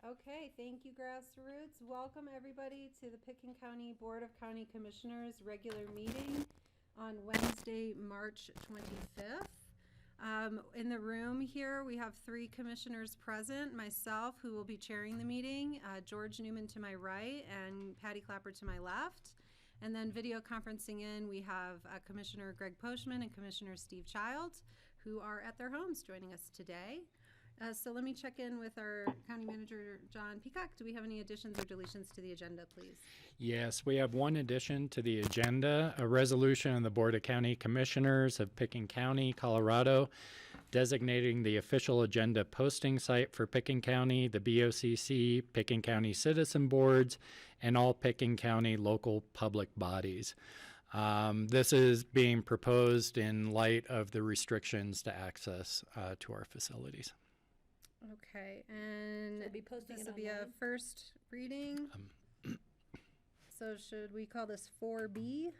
Okay, thank you, Grassroots. Welcome, everybody, to the Picken County Board of County Commissioners regular meeting on Wednesday, March 25th. In the room here, we have 3 commissioners present, myself, who will be chairing the meeting, George Newman to my right, and Patty Clapper to my left. And then video conferencing in, we have Commissioner Greg Poshman and Commissioner Steve Child, who are at their homes joining us today. So let me check in with our County Manager, John Peacock. Do we have any additions or deletions to the agenda, please? Yes, we have one addition to the agenda, a resolution of the Board of County Commissioners of Picken County, Colorado, designating the official agenda posting site for Picken County, the BOCC, Picken County Citizen Boards, and all Picken County local public bodies. This is being proposed in light of the restrictions to access to our facilities. Okay, and We'll be posting this it will be a online? first reading. So should we call this 4B? Does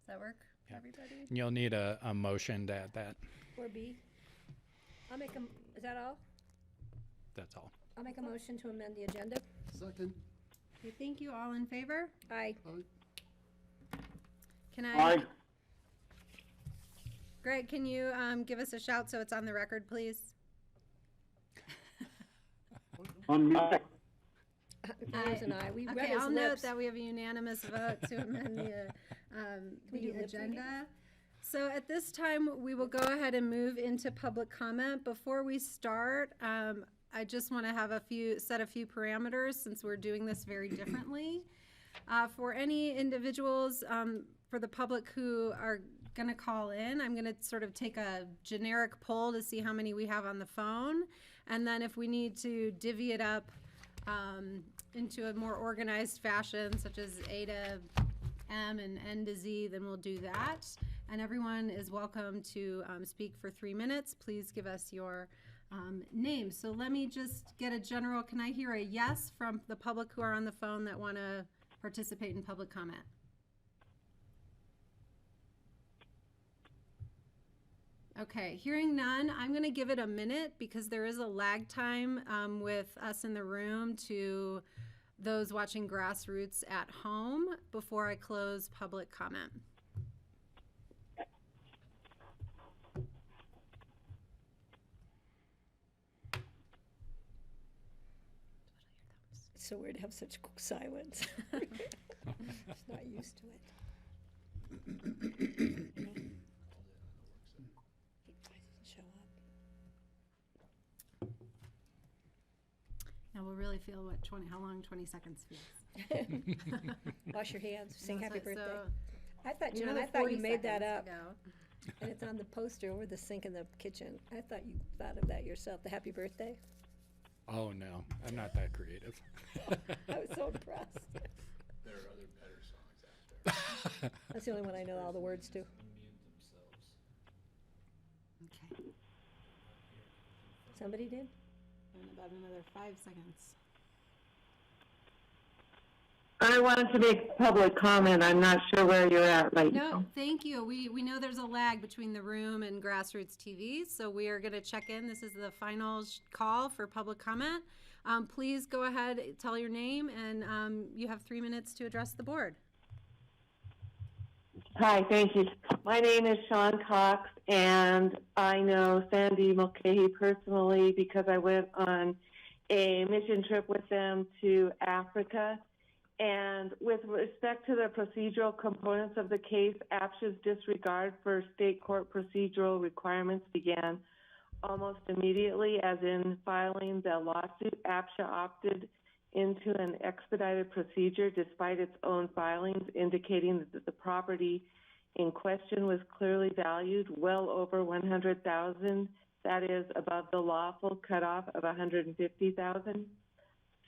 that work for Yeah. everybody? You'll need a motion to add that. 4B. I'll make a, is that all? That's all. I'll make a motion to amend the agenda. Second. Okay, thank you. All in favor? Aye. Can I? Greg, can you give us a shout so it's on the record, please? Myers and I, we read Okay, his I'll note lips. that we have a unanimous vote to amend the we do lip agenda. So at this time, we will go ahead and move into public comment. Before we start, I just want to have set a few parameters since we're doing this very differently. For any individuals, for the public who are going to call in, I'm going to sort of take a generic poll to see how many we have on the phone. And then if we need to divvy it up into a more organized fashion, such as A to M and N to Z, then we'll do that. And everyone is welcome to speak for 3 minutes. Please give us your name. So let me just get a general, can I hear a yes from the public who are on the phone that want to participate in public comment? Okay, hearing none, I'm going to give it a minute because there is a lag time with us in the room to those watching Grassroots at home before I close public comment. It's so weird to have such silence. Just not used to it. He doesn't show up. Now we'll really feel how long 20 seconds feels. Wash your hands, sing So- happy birthday. so I thought, we John, have I thought 40 you made that seconds up. to go. And it's on the poster over the sink in the kitchen. I thought you thought of that yourself, the happy birthday. Oh, no, I'm not that creative. I was so impressed. There are other better songs out there. That's the only one I know all the words to. Unmute themselves. Okay, Somebody did? in about another 5 seconds. I wanted to make public comment. I'm not sure where you're at right No, now. thank you. We know there's a lag between the room and Grassroots TV, so we are going to check in. This is the final call for public comment. Please go ahead, tell your name, and you have 3 minutes to address the board. Hi, thank you. My name is Sean Cox, and I know Sandy Mulcahy personally because I went on a mission trip with them to Africa. And with respect to the procedural components of the case, APSHA's disregard for state court procedural requirements began almost immediately, as in filing the lawsuit. APSHA opted into an expedited procedure despite its own filings, indicating that the property in question was clearly valued well over $100,000. That is above the lawful cutoff of $150,000.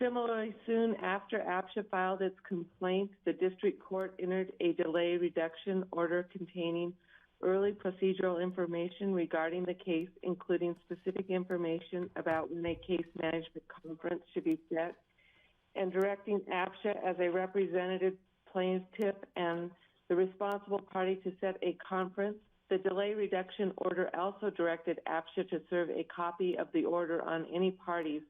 Similarly, soon after APSHA filed its complaint, the district court entered a delay reduction order containing early procedural information regarding the case, including specific information about when a case management conference should be set, and directing APSHA as a representative plaintiff and the responsible party to set a conference. The delay reduction order also directed APSHA to serve a copy of the order on any parties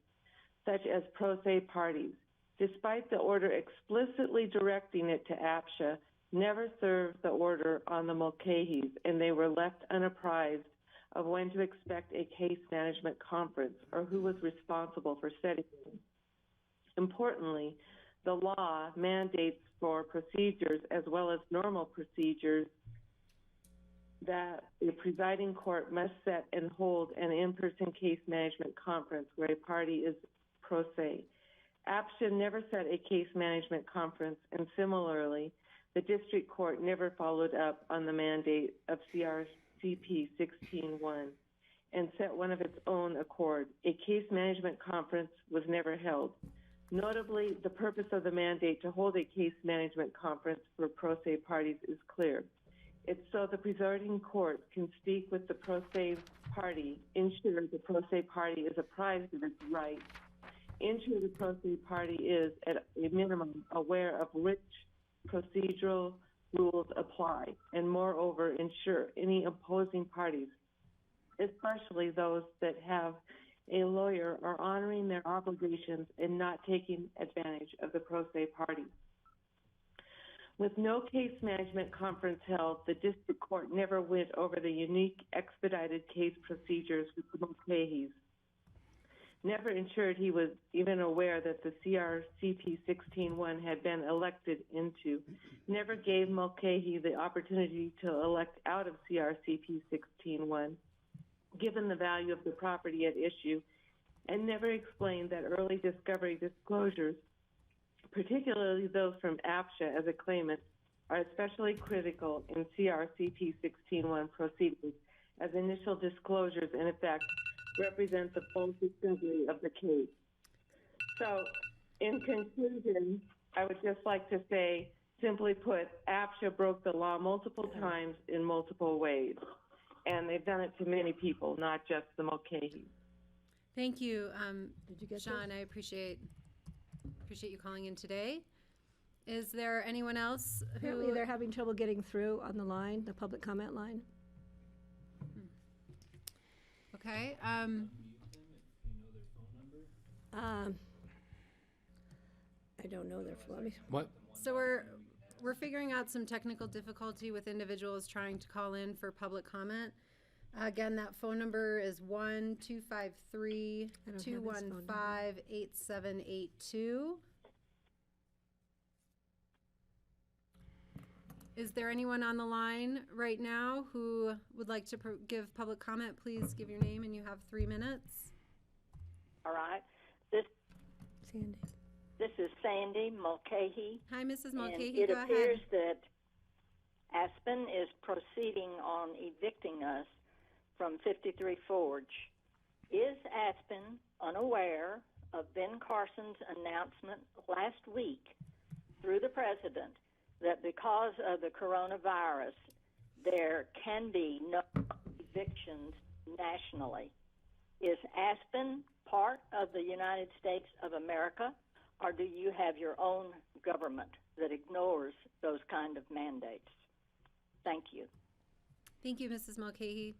such as pro se parties, despite the order explicitly directing it to APSHA, never served the order on the Mulcahys, and they were left unapprised of when to expect a case management conference or who was responsible for setting it. Importantly, the law mandates for procedures as well as normal procedures that the presiding court must set and hold an in-person case management conference where a party is pro se. APSHA never set a case management conference, and similarly, the district court never followed up on the mandate of CRCP 16-1 and set one of its own accord. A case management conference was never held. Notably, the purpose of the mandate to hold a case management conference for pro se parties is clear. It's so the presiding court can speak with the pro se party, ensure the pro se party is apprised of its rights, ensure the pro se party is, at a minimum, aware of which procedural rules apply, and moreover, ensure any opposing parties, especially those that have a lawyer, are honoring their obligations and not taking advantage of the pro se party. With no case management conference held, the district court never went over the unique expedited case procedures with the Mulcahys, never ensured he was even aware that the CRCP 16-1 had been elected into, never gave Mulcahy the opportunity to elect out of CRCP 16-1, given the value of the property at issue, and never explained that early discovery disclosures, particularly those from APSHA as a claimant, are especially critical in CRCP 16-1 proceedings, as initial disclosures, in effect, represent the full discovery of the case. So, in conclusion, I would just like to say, simply put, APSHA broke the law multiple times in multiple ways, and they've done it to many people, not just the Mulcahys. Thank you, Did you get Sean. I appreciate you calling in today. Is there anyone else Apparently who? they're having trouble getting through on the line, the public comment line. Okay. I don't know their phone. What? So we're figuring out some technical difficulty with individuals trying to call in for public comment. Again, that phone number is 1-253-215-8782. Is there anyone on the line right now who would like to give public comment? Please give your name, and you have 3 minutes. All right. This Sandy. is Sandy Mulcahy. Hi, Mrs. And Mulcahy. it Go appears ahead. that Aspen is proceeding on evicting us from 53 Forge. Is Aspen unaware of Ben Carson's announcement last week through the president that because of the coronavirus, there can be no evictions nationally? Is Aspen part of the United States of America, or do you have your own government that ignores those kind of mandates? Thank you. Thank you, Mrs. Mulcahy.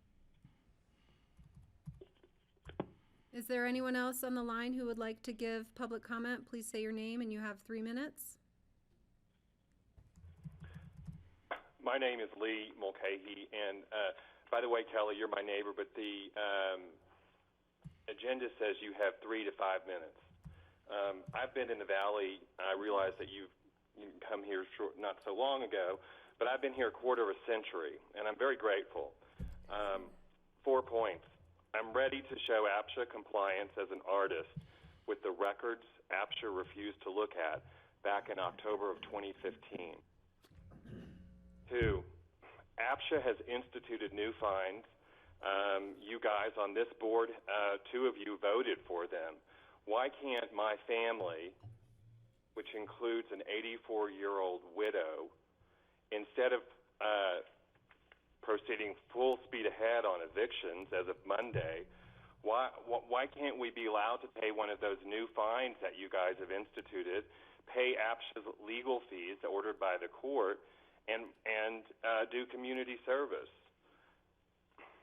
Is there anyone else on the line who would like to give public comment? Please say your name, and you have 3 minutes. My name is Lee Mulcahy, and by the way, Kelly, you're my neighbor, but the agenda says you have 3 to 5 minutes. I've been in the Valley. I realize that you come here not so long ago, but I've been here a quarter of a century, and I'm very grateful. 4 points. I'm ready to show APSHA compliance as an artist with the records APSHA refused to look at back in October of 2015. 2, APSHA has instituted new fines. You guys on this board, 2 of you voted for them. Why can't my family, which includes an 84-year-old widow, instead of proceeding full speed ahead on evictions as of Monday, why can't we be allowed to pay one of those new fines that you guys have instituted, pay APSHA's legal fees ordered by the court, and do community service?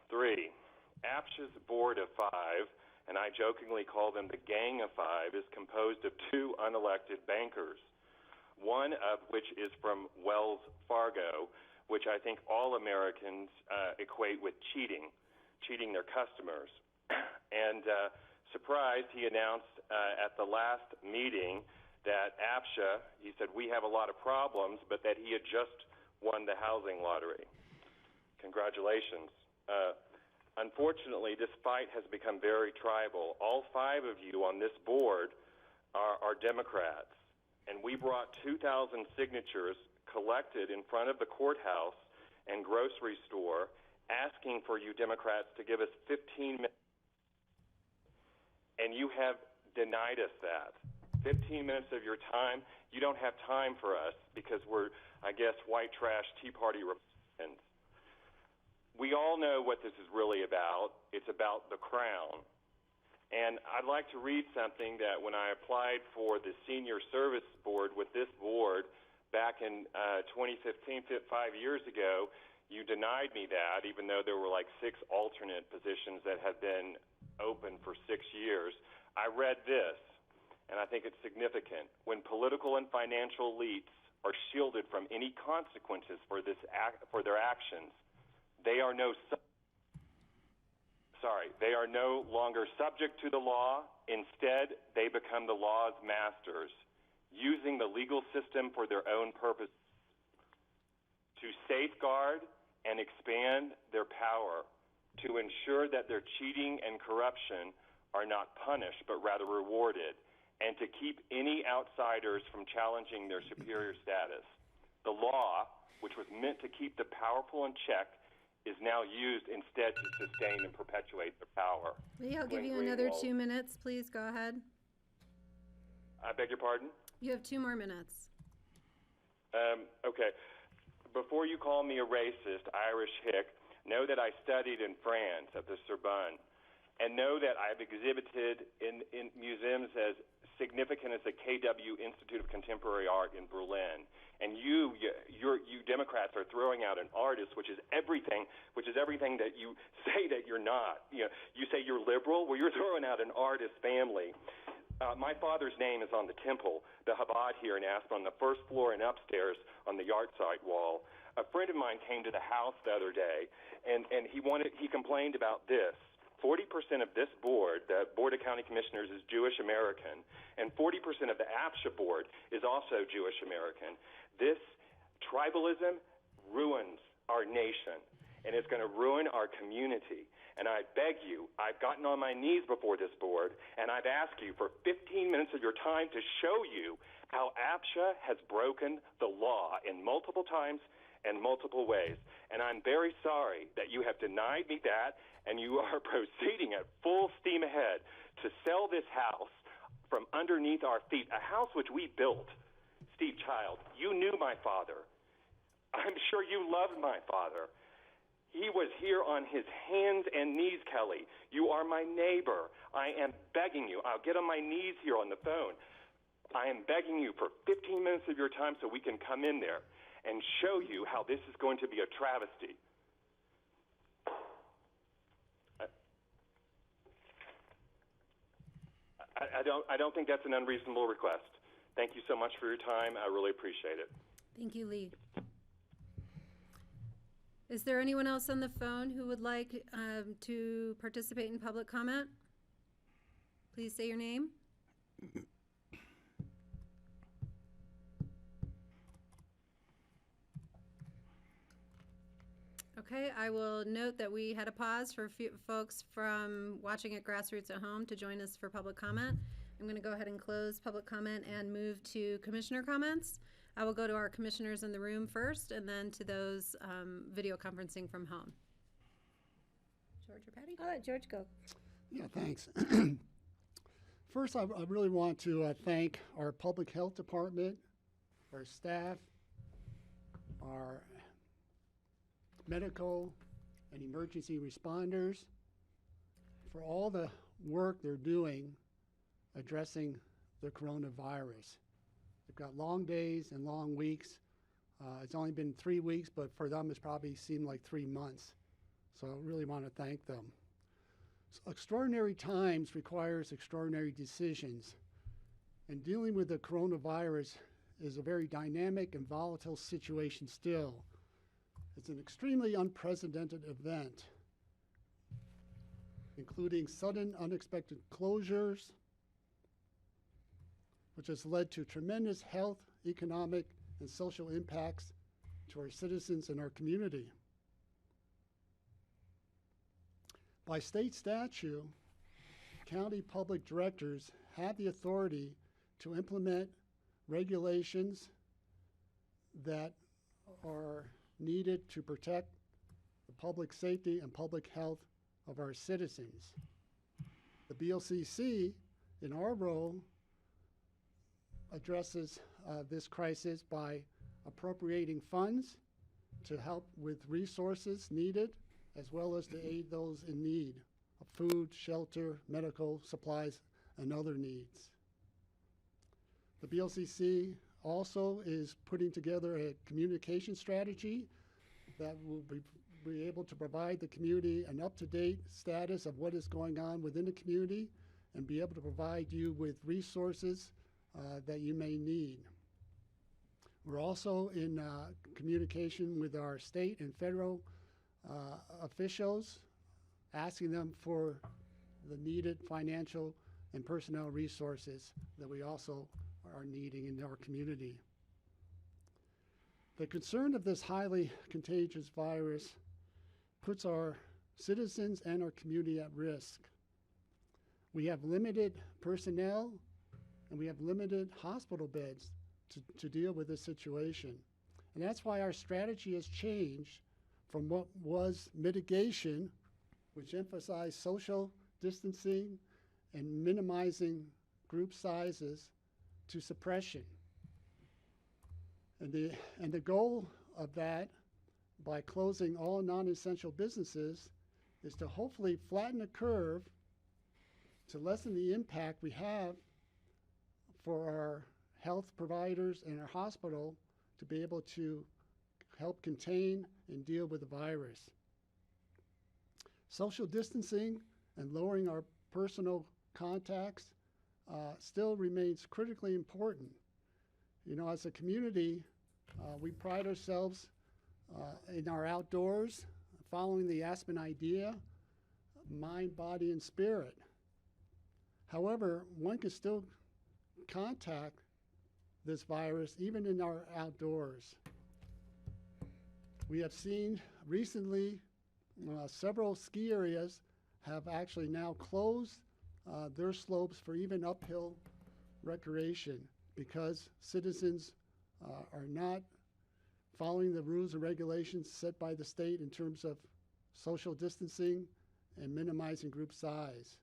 3, APSHA's board of 5 and I jokingly call them the Gang of Five, is composed of two unelected bankers, one of which is from Wells Fargo, which I think all Americans equate with cheating their customers. And surprised, he announced at the last meeting that APSHA, he said, we have a lot of problems, but that he had just won the housing lottery. Congratulations. Unfortunately, this fight has become very tribal. All five of you on this board are Democrats, and we brought 2,000 signatures collected in front of the courthouse and grocery store asking for you Democrats to give us 15 minutes, and you have denied us that. 15 minutes of your time. You don't have time for us because we're, I guess, white trash Tea Party Republicans. We all know what this is really about. It's about the crown. And I'd like to read something that when I applied for the Senior Service Board with this board back in 2015, 5 years ago, you denied me that, even though there were like 6 alternate positions that had been open for 6 years. I read this, and I think it's significant. When political and financial elites are shielded from any consequences for their actions, they are no longer subject to the law. Instead, they become the law's masters, using the legal system for their own purposes to safeguard and expand their power, to ensure that their cheating and corruption are not punished but rather rewarded, and to keep any outsiders from challenging their superior status. The law, which was meant to keep the powerful in check, is now used instead to sustain and perpetuate their power. Lee, I'll give you another 2 minutes. Please go ahead. I beg your pardon? You have 2 more minutes. Okay. Before you call me a racist, Irish hick, know that I studied in France at the Sorbonne, and know that I've exhibited in museums as significant as the KW Institute of Contemporary Art in Berlin. And you Democrats are throwing out an artist, which is everything that you say that you're not. You say you're liberal. Well, you're throwing out an artist family. My father's name is on the temple, the Chabad here in Aspen, on the first floor and upstairs on the yard site wall. A friend of mine came to the house the other day, and he complained about this. 40% of this board, the Board of County Commissioners, is Jewish American, and 40% of the APSHA board is also Jewish American. This tribalism ruins our nation, and it's going to ruin our community. And I beg you, I've gotten on my knees before this board, and I've asked you for 15 minutes of your time to show you how APSHA has broken the law in multiple times and multiple ways. And I'm very sorry that you have denied me that, and you are proceeding at full steam ahead to sell this house from underneath our feet, a house which we built. Steve Child, you knew my father. I'm sure you loved my father. He was here on his hands and knees, Kelly. You are my neighbor. I am begging you. I'll get on my knees here on the phone. I am begging you for 15 minutes of your time so we can come in there and show you how this is going to be a travesty. I don't think that's an unreasonable request. Thank you so much for your time. I really appreciate it. Thank you, Lee. Is there anyone else on the phone who would like to participate in public comment? Please say your name. Okay, I will note that we had a pause for a few folks from watching at Grassroots at Home to join us for public comment. I'm going to go ahead and close public comment and move to commissioner comments. I will go to our commissioners in the room first and then to those video conferencing from home. George or Patty? I'll let George go. Yeah, thanks. First, I really want to thank our public health department, our staff, our medical and emergency responders for all the work they're doing addressing the coronavirus. They've got long days and long weeks. It's only been 3 weeks, but for them it's probably seemed like 3 months. So I really want to thank them. Extraordinary times requires extraordinary decisions. And dealing with the coronavirus is a very dynamic and volatile situation still. It's an extremely unprecedented event, including sudden unexpected closures, which has led to tremendous health, economic, and social impacts to our citizens and our community. By state statute, county public directors have the authority to implement regulations that are needed to protect the public safety and public health of our citizens. The BOCC, in our role, addresses this crisis by appropriating funds to help with resources needed, as well as to aid those in need of food, shelter, medical supplies, and other needs. The BOCC also is putting together a communication strategy that will be able to provide the community an up-to-date status of what is going on within the community and be able to provide you with resources that you may need. We're also in communication with our state and federal officials, asking them for the needed financial and personnel resources that we also are needing in our community. The concern of this highly contagious virus puts our citizens and our community at risk. We have limited personnel and we have limited hospital beds to deal with this situation. And that's why our strategy has changed from what was mitigation, which emphasized social distancing and minimizing group sizes, to suppression. And the goal of that, by closing all non-essential businesses, is to hopefully flatten the curve to lessen the impact we have for our health providers and our hospital to be able to help contain and deal with the virus. Social distancing and lowering our personal contacts still remains critically important. You know, as a community, we pride ourselves in our outdoors, following the Aspen idea, mind, body, and spirit. However, one can still contact this virus even in our outdoors. We have seen recently several ski areas have actually now closed their slopes for even uphill recreation because citizens are not following the rules and regulations set by the state in terms of social distancing and minimizing group size.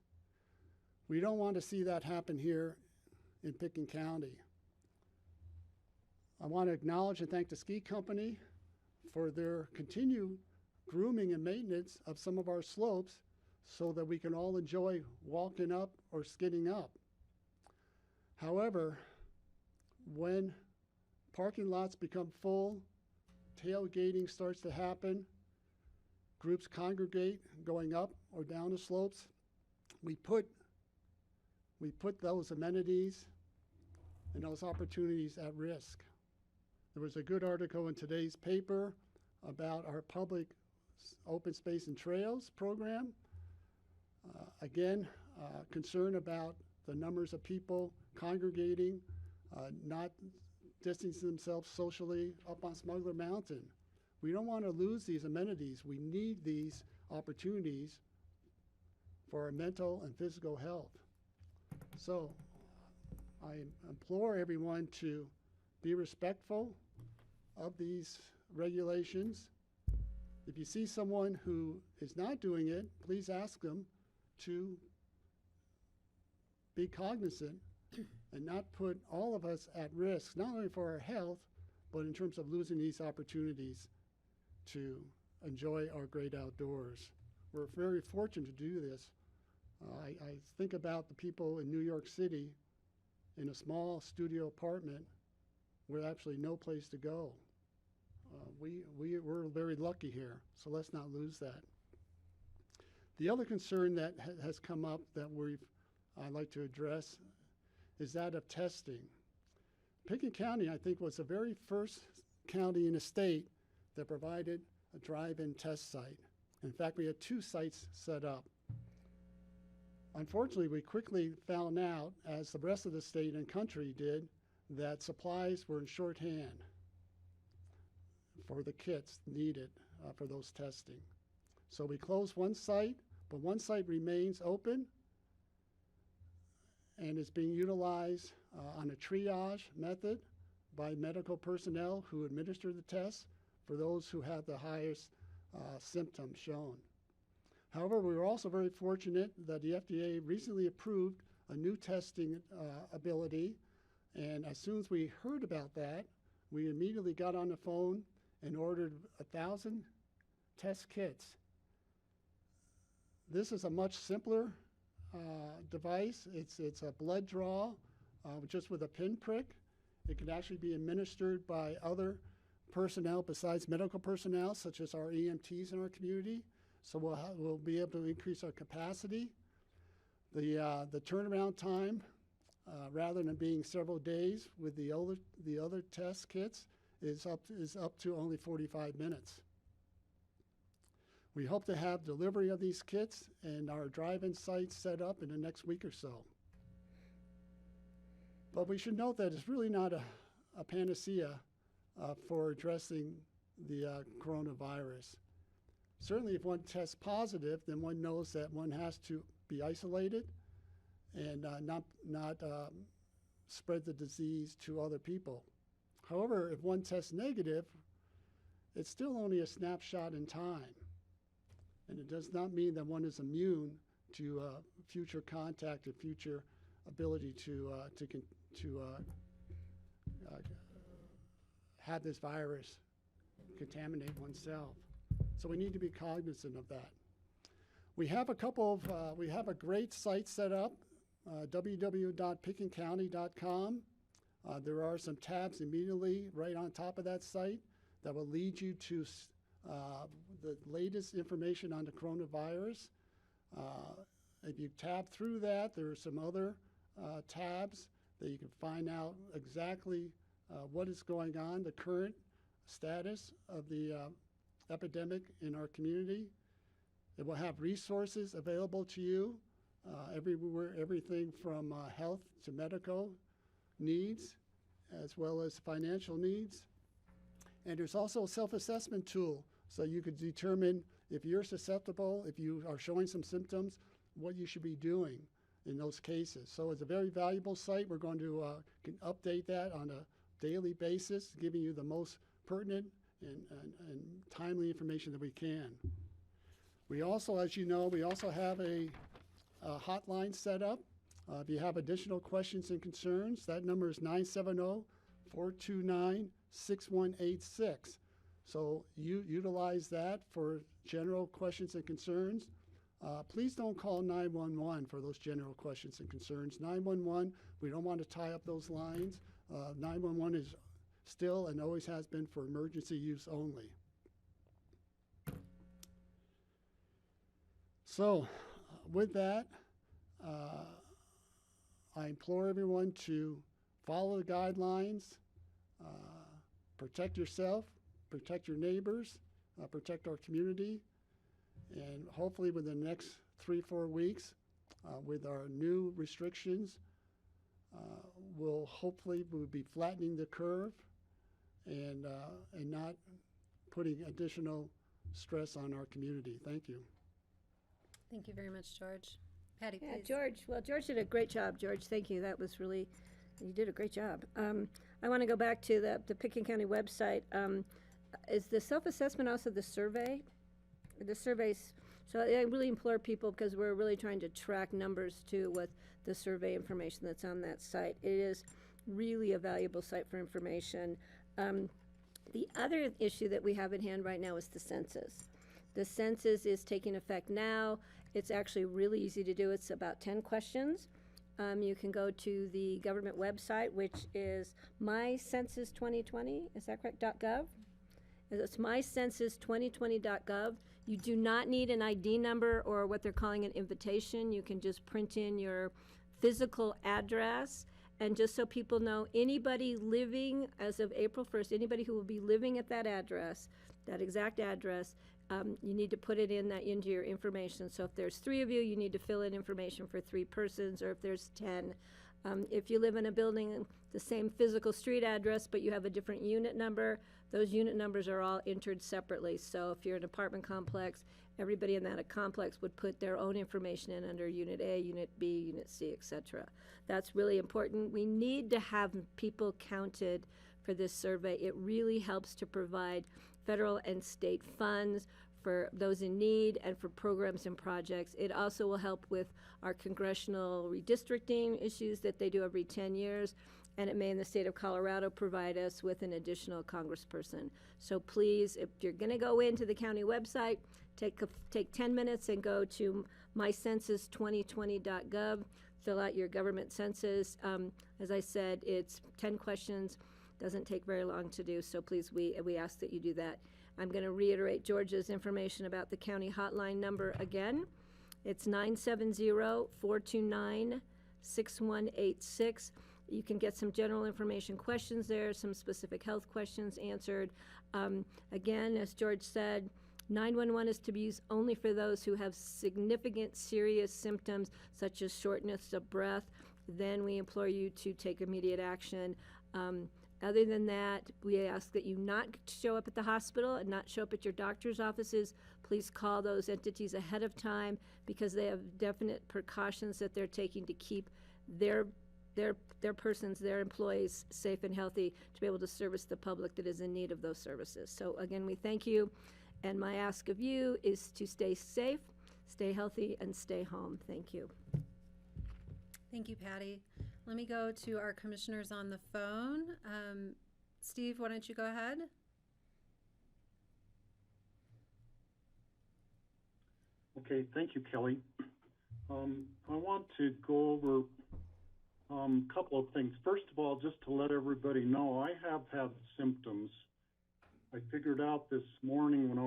We don't want to see that happen here in Pickens County. I want to acknowledge and thank the ski company for their continued grooming and maintenance of some of our slopes so that we can all enjoy walking up or skidding up. However, when parking lots become full, tailgating starts to happen, groups congregate going up or down the slopes, we put those amenities and those opportunities at risk. There was a good article in today's paper about our public open space and trails program. Concern about the numbers of people congregating, not distancing themselves socially up on Smuggler Mountain. We don't want to lose these amenities. We need these opportunities for our mental and physical health. So I implore everyone to be respectful of these regulations. If you see someone who is not doing it, please ask them to be cognizant and not put all of us at risk, not only for our health, but in terms of losing these opportunities to enjoy our great outdoors. We're very fortunate to do this. I think about the people in New York City in a small studio apartment with absolutely no place to go. We're very lucky here, so let's not lose that. The other concern that has come up that I'd like to address is that of testing. Pickens County, I think, was the very first county in the state that provided a drive-in test site. In fact, we had 2 sites set up. Unfortunately, we quickly found out, as the rest of the state and country did, that supplies were in shorthand for the kits needed for those testing. So we closed one site, but one site remains open and is being utilized on a triage method by medical personnel who administer the tests for those who have the highest symptoms shown. However, we were also very fortunate that the FDA recently approved a new testing ability, and as soon as we heard about that, we immediately got on the phone and ordered 1,000 test kits. This is a much simpler device. It's a blood draw just with a pinprick. It can actually be administered by other personnel besides medical personnel, such as our EMTs in our community. So we'll be able to increase our capacity. The turnaround time, rather than being several days with the other test kits, is up to only 45 minutes. We hope to have delivery of these kits and our drive-in sites set up in the next week or so. But we should note that it's really not a panacea for addressing the coronavirus. Certainly, if one tests positive, then one knows that one has to be isolated and not spread the disease to other people. However, if one tests negative, it's still only a snapshot in time. And it does not mean that one is immune to future contact or future ability to have this virus contaminate oneself. So we need to be cognizant of that. We have a great site set up, www.pickenscounty.com. There are some tabs immediately right on top of that site that will lead you to the latest information on the coronavirus. If you tab through that, there are some other tabs that you can find out exactly what is going on, the current status of the epidemic in our community. It will have resources available to you everywhere, everything from health to medical needs, as well as financial needs. And there's also a self-assessment tool, so you could determine if you're susceptible, if you are showing some symptoms, what you should be doing in those cases. So it's a very valuable site. We're going to update that on a daily basis, giving you the most pertinent and timely information that we can. We also, as you know, we also have a hotline set up. If you have additional questions and concerns, that number is 970-429-6186. So you utilize that for general questions and concerns. Please don't call 911 for those general questions and concerns. 911, we don't want to tie up those lines. 911 is still and always has been for emergency use only. So with that, I implore everyone to follow the guidelines, protect yourself, protect your neighbors, protect our community, and hopefully within the next 3-4 weeks, with our new restrictions, we'll be flattening the curve and not putting additional stress on our community. Thank you. Thank you very much, George. Patty, Yeah, please. George. Well, George did a great job. George, thank you. That was really, you did a great job. I want to go back to the Pickens County website. Is the self-assessment also the survey? The surveys. So I really implore people, because we're really trying to track numbers too with the survey information that's on that site. It is really a valuable site for information. The other issue that we have in hand right now is the census. The census is taking effect now. It's actually really easy to do. It's about 10 questions. You can go to the government website, which is mycensus2020, is that correct, .gov? It's mycensus2020.gov. You do not need an ID number or what they're calling an invitation. You can just print in your physical address. And just so people know, anybody living, as of April 1st, anybody who will be living at that address, that exact address, you need to put it in into your information. So if there's 3 of you, you need to fill in information for 3 persons, or if there's 10. If you live in a building, the same physical street address, but you have a different unit number, those unit numbers are all entered separately. So if you're an apartment complex, everybody in that complex would put their own information in under Unit A, Unit B, Unit C, etc. That's really important. We need to have people counted for this survey. It really helps to provide federal and state funds for those in need and for programs and projects. It also will help with our congressional redistricting issues that they do every 10 years. And it may, in the state of Colorado, provide us with an additional congressperson. So please, if you're going to go into the county website, take 10 minutes and go to mycensus2020.gov, fill out your government census. As I said, it's 10 questions, doesn't take very long to do, so please, we ask that you do that. I'm going to reiterate George's information about the county hotline number again. It's 970-429-6186. You can get some general information questions there, some specific health questions answered. Again, as George said, 911 is to be used only for those who have significant serious symptoms such as shortness of breath. Then we implore you to take immediate action. Other than that, we ask that you not show up at the hospital and not show up at your doctor's offices. Please call those entities ahead of time because they have definite precautions that they're taking to keep their persons, their employees safe and healthy to be able to service the public that is in need of those services. So again, we thank you, and my ask of you is to stay safe, stay healthy, and stay home. Thank you. Thank you, Patty. Let me go to our commissioners on the phone. Steve, why don't you go ahead? Okay, thank you, Kelly. I want to go over a couple of things. First of all, just to let everybody know, I have had symptoms. I figured out this morning when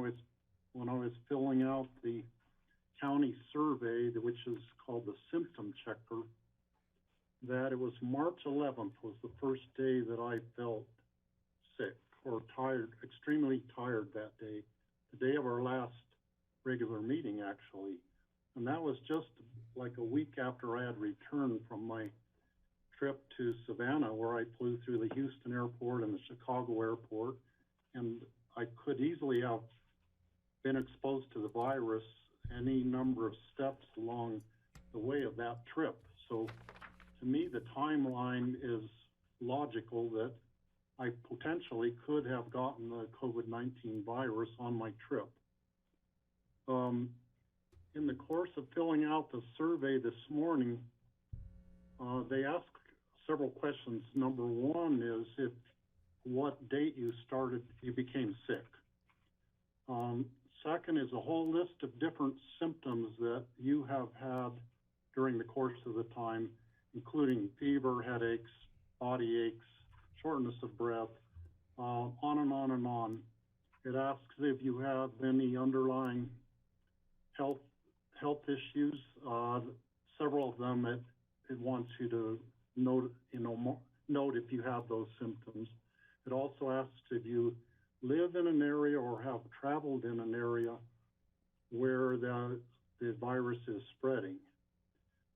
I was filling out the county survey, which is called the symptom checker, that it was March 11th was the first day that I felt sick or tired, extremely tired that day, the day of our last regular meeting, actually. And that was just like a week after I had returned from my trip to Savannah, where I flew through the Houston airport and the Chicago airport. And I could easily have been exposed to the virus any number of steps along the way of that trip. So to me, the timeline is logical that I potentially could have gotten the COVID-19 virus on my trip. In the course of filling out the survey this morning, they asked several questions. Number one is what date you became sick. Second is a whole list of different symptoms that you have had during the course of the time, including fever, headaches, body aches, shortness of breath, on and on and on. It asks if you have any underlying health issues. Several of them, it wants you to note if you have those symptoms. It also asks if you live in an area or have traveled in an area where the virus is spreading.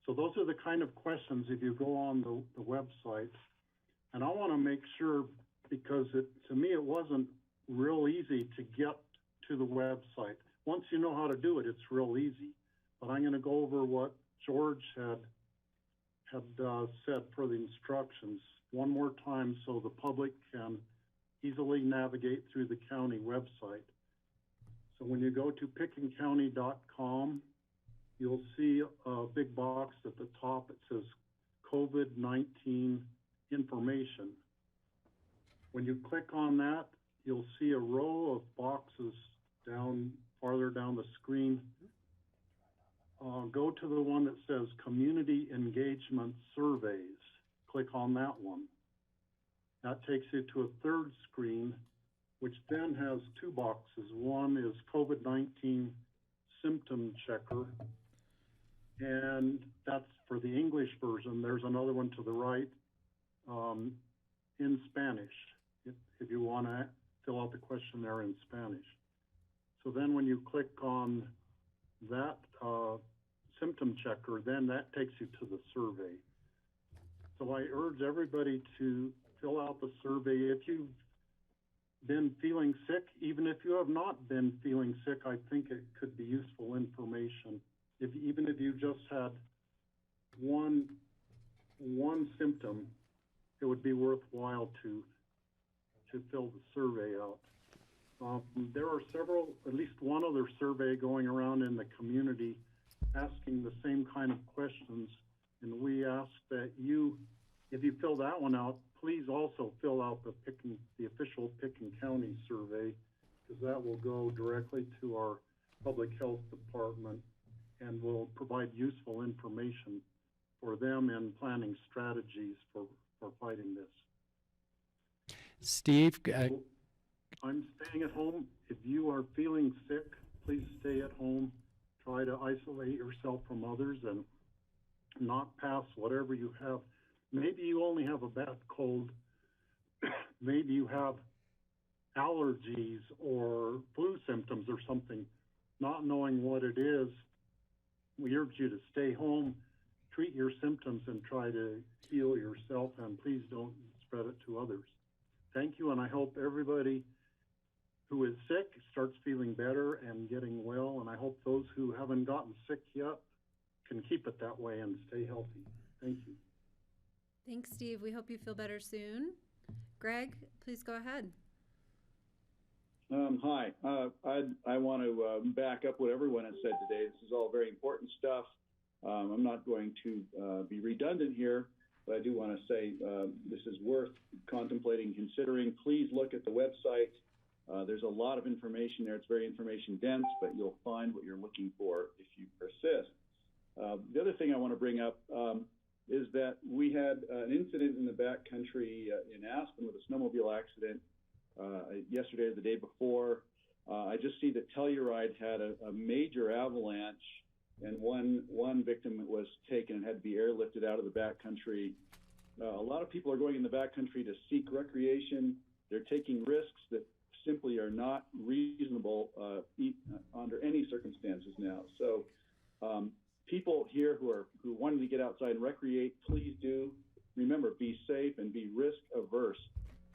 So those are the kind of questions if you go on the website. And I want to make sure, because to me it wasn't real easy to get to the website. Once you know how to do it, it's real easy. But I'm going to go over what George had said for the instructions one more time so the public can easily navigate through the county website. So when you go to pickenscounty.com, you'll see a big box at the top. It says COVID-19 information. When you click on that, you'll see a row of boxes farther down the screen. Go to the one that says Community Engagement Surveys. Click on that one. That takes you to a third screen which then has two boxes. One is COVID-19 symptom checker, and that's for the English version. There's another one to the right in Spanish, if you want to fill out the questionnaire in Spanish. So then when you click on that symptom checker, then that takes you to the survey. So I urge everybody to fill out the survey. If you've been feeling sick, even if you have not been feeling sick, I think it could be useful information. Even if you just had one symptom, it would be worthwhile to fill the survey out. There are several, at least one other survey going around in the community asking the same kind of questions, and we ask that you, if you fill that one out, please also fill out the official Picken County survey, because that will go directly to our public health department and will provide useful information for them in planning strategies for fighting this. Steve, I'm staying at home. If you are feeling sick, please stay at home. Try to isolate yourself from others and not pass whatever you have. Maybe you only have a bad cold. Maybe you have allergies or flu symptoms or something. Not knowing what it is, we urge you to stay home, treat your symptoms, and try to heal yourself, and please don't spread it to others. Thank you, and I hope everybody who is sick starts feeling better and getting well, and I hope those who haven't gotten sick yet can keep it that way and stay healthy. Thank you. Thanks, Steve. We hope you feel better soon. Greg, please go ahead. Hi. I want to back up what everyone has said today. This is all very important stuff. I'm not going to be redundant here, but I do want to say this is worth contemplating, considering. Please look at the website. There's a lot of information there. It's very information dense, but you'll find what you're looking for if you persist. The other thing I want to bring up is that we had an incident in the backcountry in Aspen with a snowmobile accident yesterday or the day before. I just see that Telluride had a major avalanche, and one victim was taken and had to be airlifted out of the backcountry. A lot of people are going in the backcountry to seek recreation. They're taking risks that simply are not reasonable under any circumstances now. So people here who wanting to get outside and recreate, please do. Remember, be safe and be risk averse.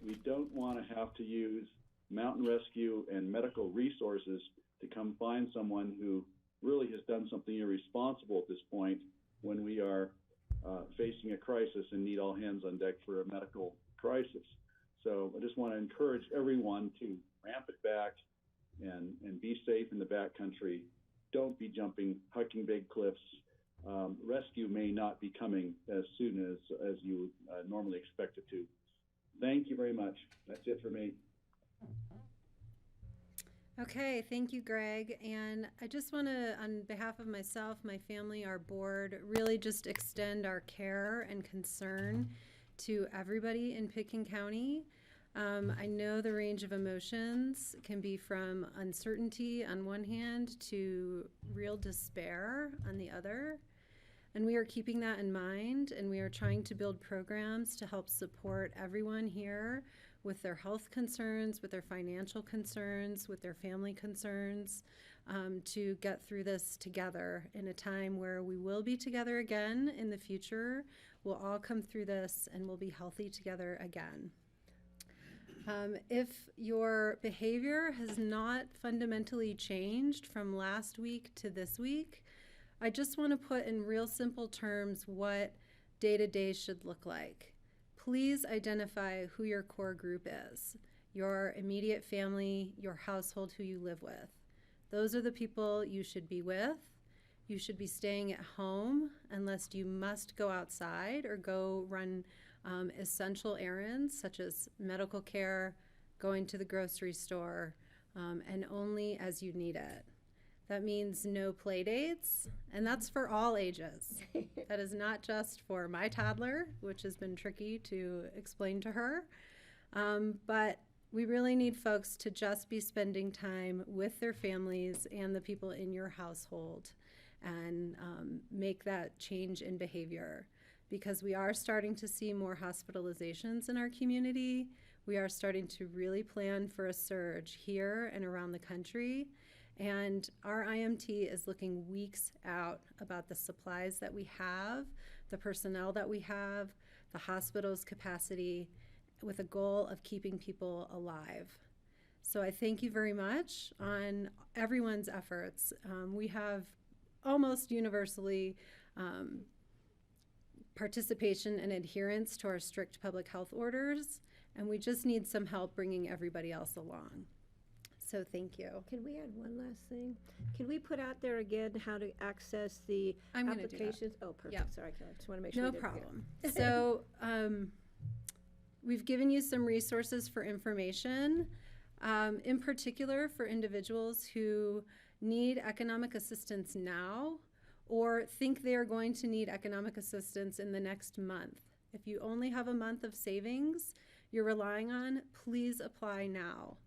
We don't want to have to use mountain rescue and medical resources to come find someone who really has done something irresponsible at this point when we are facing a crisis and need all hands on deck for a medical crisis. So I just want to encourage everyone to ramp it back and be safe in the backcountry. Don't be hucking big cliffs. Rescue may not be coming as soon as you normally expect it to. Thank you very much. That's it for me. Okay, thank you, Greg. And I just want to, on behalf of myself, my family, our board, really just extend our care and concern to everybody in Picken County. I know the range of emotions can be from uncertainty on one hand to real despair on the other. And we are keeping that in mind, and we are trying to build programs to help support everyone here with their health concerns, with their financial concerns, with their family concerns, to get through this together in a time where we will be together again in the future. We'll all come through this and we'll be healthy together again. If your behavior has not fundamentally changed from last week to this week, I just want to put in real simple terms what day-to-day should look like. Please identify who your core group is, your immediate family, your household, who you live with. Those are the people you should be with. You should be staying at home unless you must go outside or go run essential errands such as medical care, going to the grocery store, and only as you need it. That means no play dates, and that's for all ages. That is not just for my toddler, which has been tricky to explain to her, but We really need folks to just be spending time with their families and the people in your household and make that change in behavior, because we are starting to see more hospitalizations in our community. We are starting to really plan for a surge here and around the country. And our IMT is looking weeks out about the supplies that we have, the personnel that we have, the hospital's capacity, with a goal of keeping people alive. So I thank you very much on everyone's efforts. We have almost universally participation and adherence to our strict public health orders, and we just need some help bringing everybody else along. So thank you. Can we add one last thing? Can we put out there again how to access the I'm gonna do that. applications? Oh, perfect. Yep. Sorry, Kelly. Just want to make sure. No we didn't forget. problem. So we've given you some resources for information, in particular for individuals who need economic assistance now or think they are going to need economic assistance in the next month. If you only have a month of savings you're relying on, please apply now.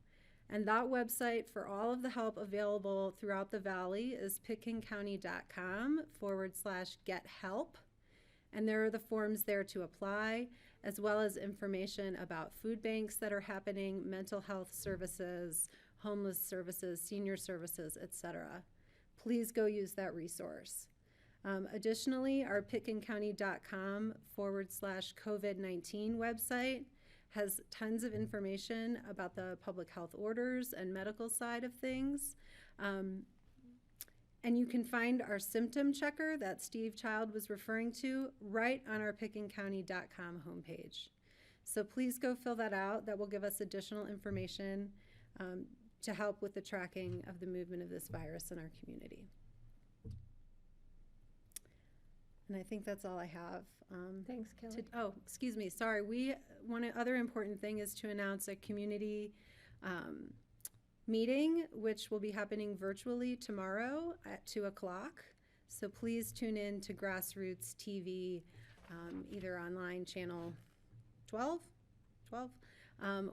And that website for all of the help available throughout the Valley is pitkincounty.com/get-help. And there are the forms there to apply, as well as information about food banks that are happening, mental health services, homeless services, senior services, etc. Please go use that resource. Additionally, our pitkincounty.com/COVID-19 website has tons of information about the public health orders and medical side of things. And you can find our symptom checker that Steve Child was referring to right on our pitkincounty.com homepage. So please go fill that out. That will give us additional information to help with the tracking of the movement of this virus in our community. And I think that's all I have. Thanks, Kelly. Excuse me, sorry. One other important thing is to announce a community meeting, which will be happening virtually tomorrow at 2 o'clock. So please tune in to Grassroots TV, either online channel 12,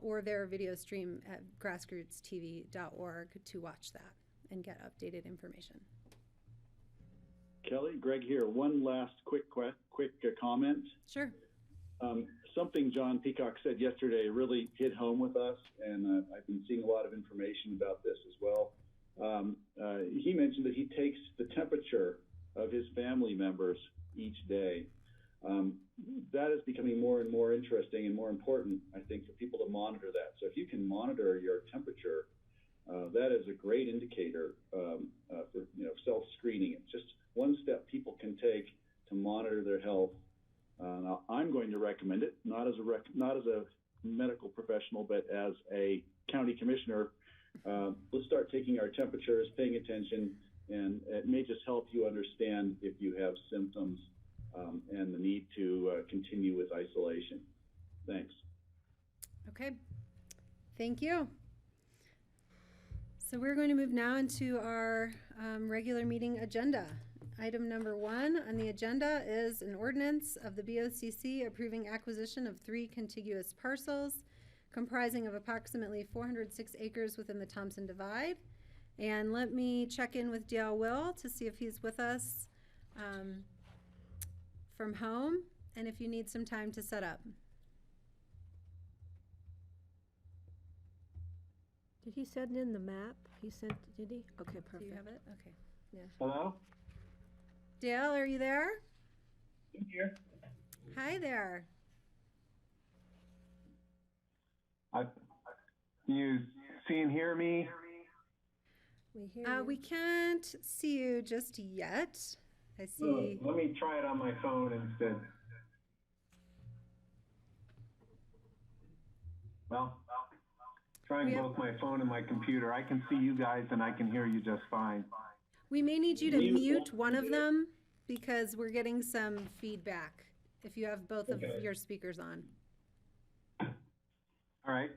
or their video stream at grassrootstv.org to watch that and get updated information. Kelly, Greg here. One last quick comment. Sure. Something John Peacock said yesterday really hit home with us, and I've been seeing a lot of information about this as well. He mentioned that he takes the temperature of his family members each day. That is becoming more and more interesting and more important, I think, for people to monitor that. So if you can monitor your temperature, that is a great indicator for self-screening. It's just one step people can take to monitor their health. Now, I'm going to recommend it, not as a medical professional, but as a county commissioner. Let's start taking our temperatures, paying attention, and it may just help you understand if you have symptoms and the need to continue with isolation. Thanks. Okay, thank you. So we're going to move now into our regular meeting agenda. Item number 1 on the agenda is an ordinance of the BOCC approving acquisition of 3 contiguous parcels comprising of approximately 406 acres within the Thompson Divide. And let me check in with Dale Will to see if he's with us from home and if you need some time to set up. Did he send in the map? Did he? Okay, perfect. Do you have it? Okay. Yeah. Hello? Dale, are you there? I'm here. Hi there. You see and hear me? We hear you. We can't see you just yet. I see. Let me try it on my phone instead. Well, trying both my phone and my computer. I can see you guys and I can hear you just fine. We may need you to mute one of them because we're getting some feedback if you have both of your speakers on. All right.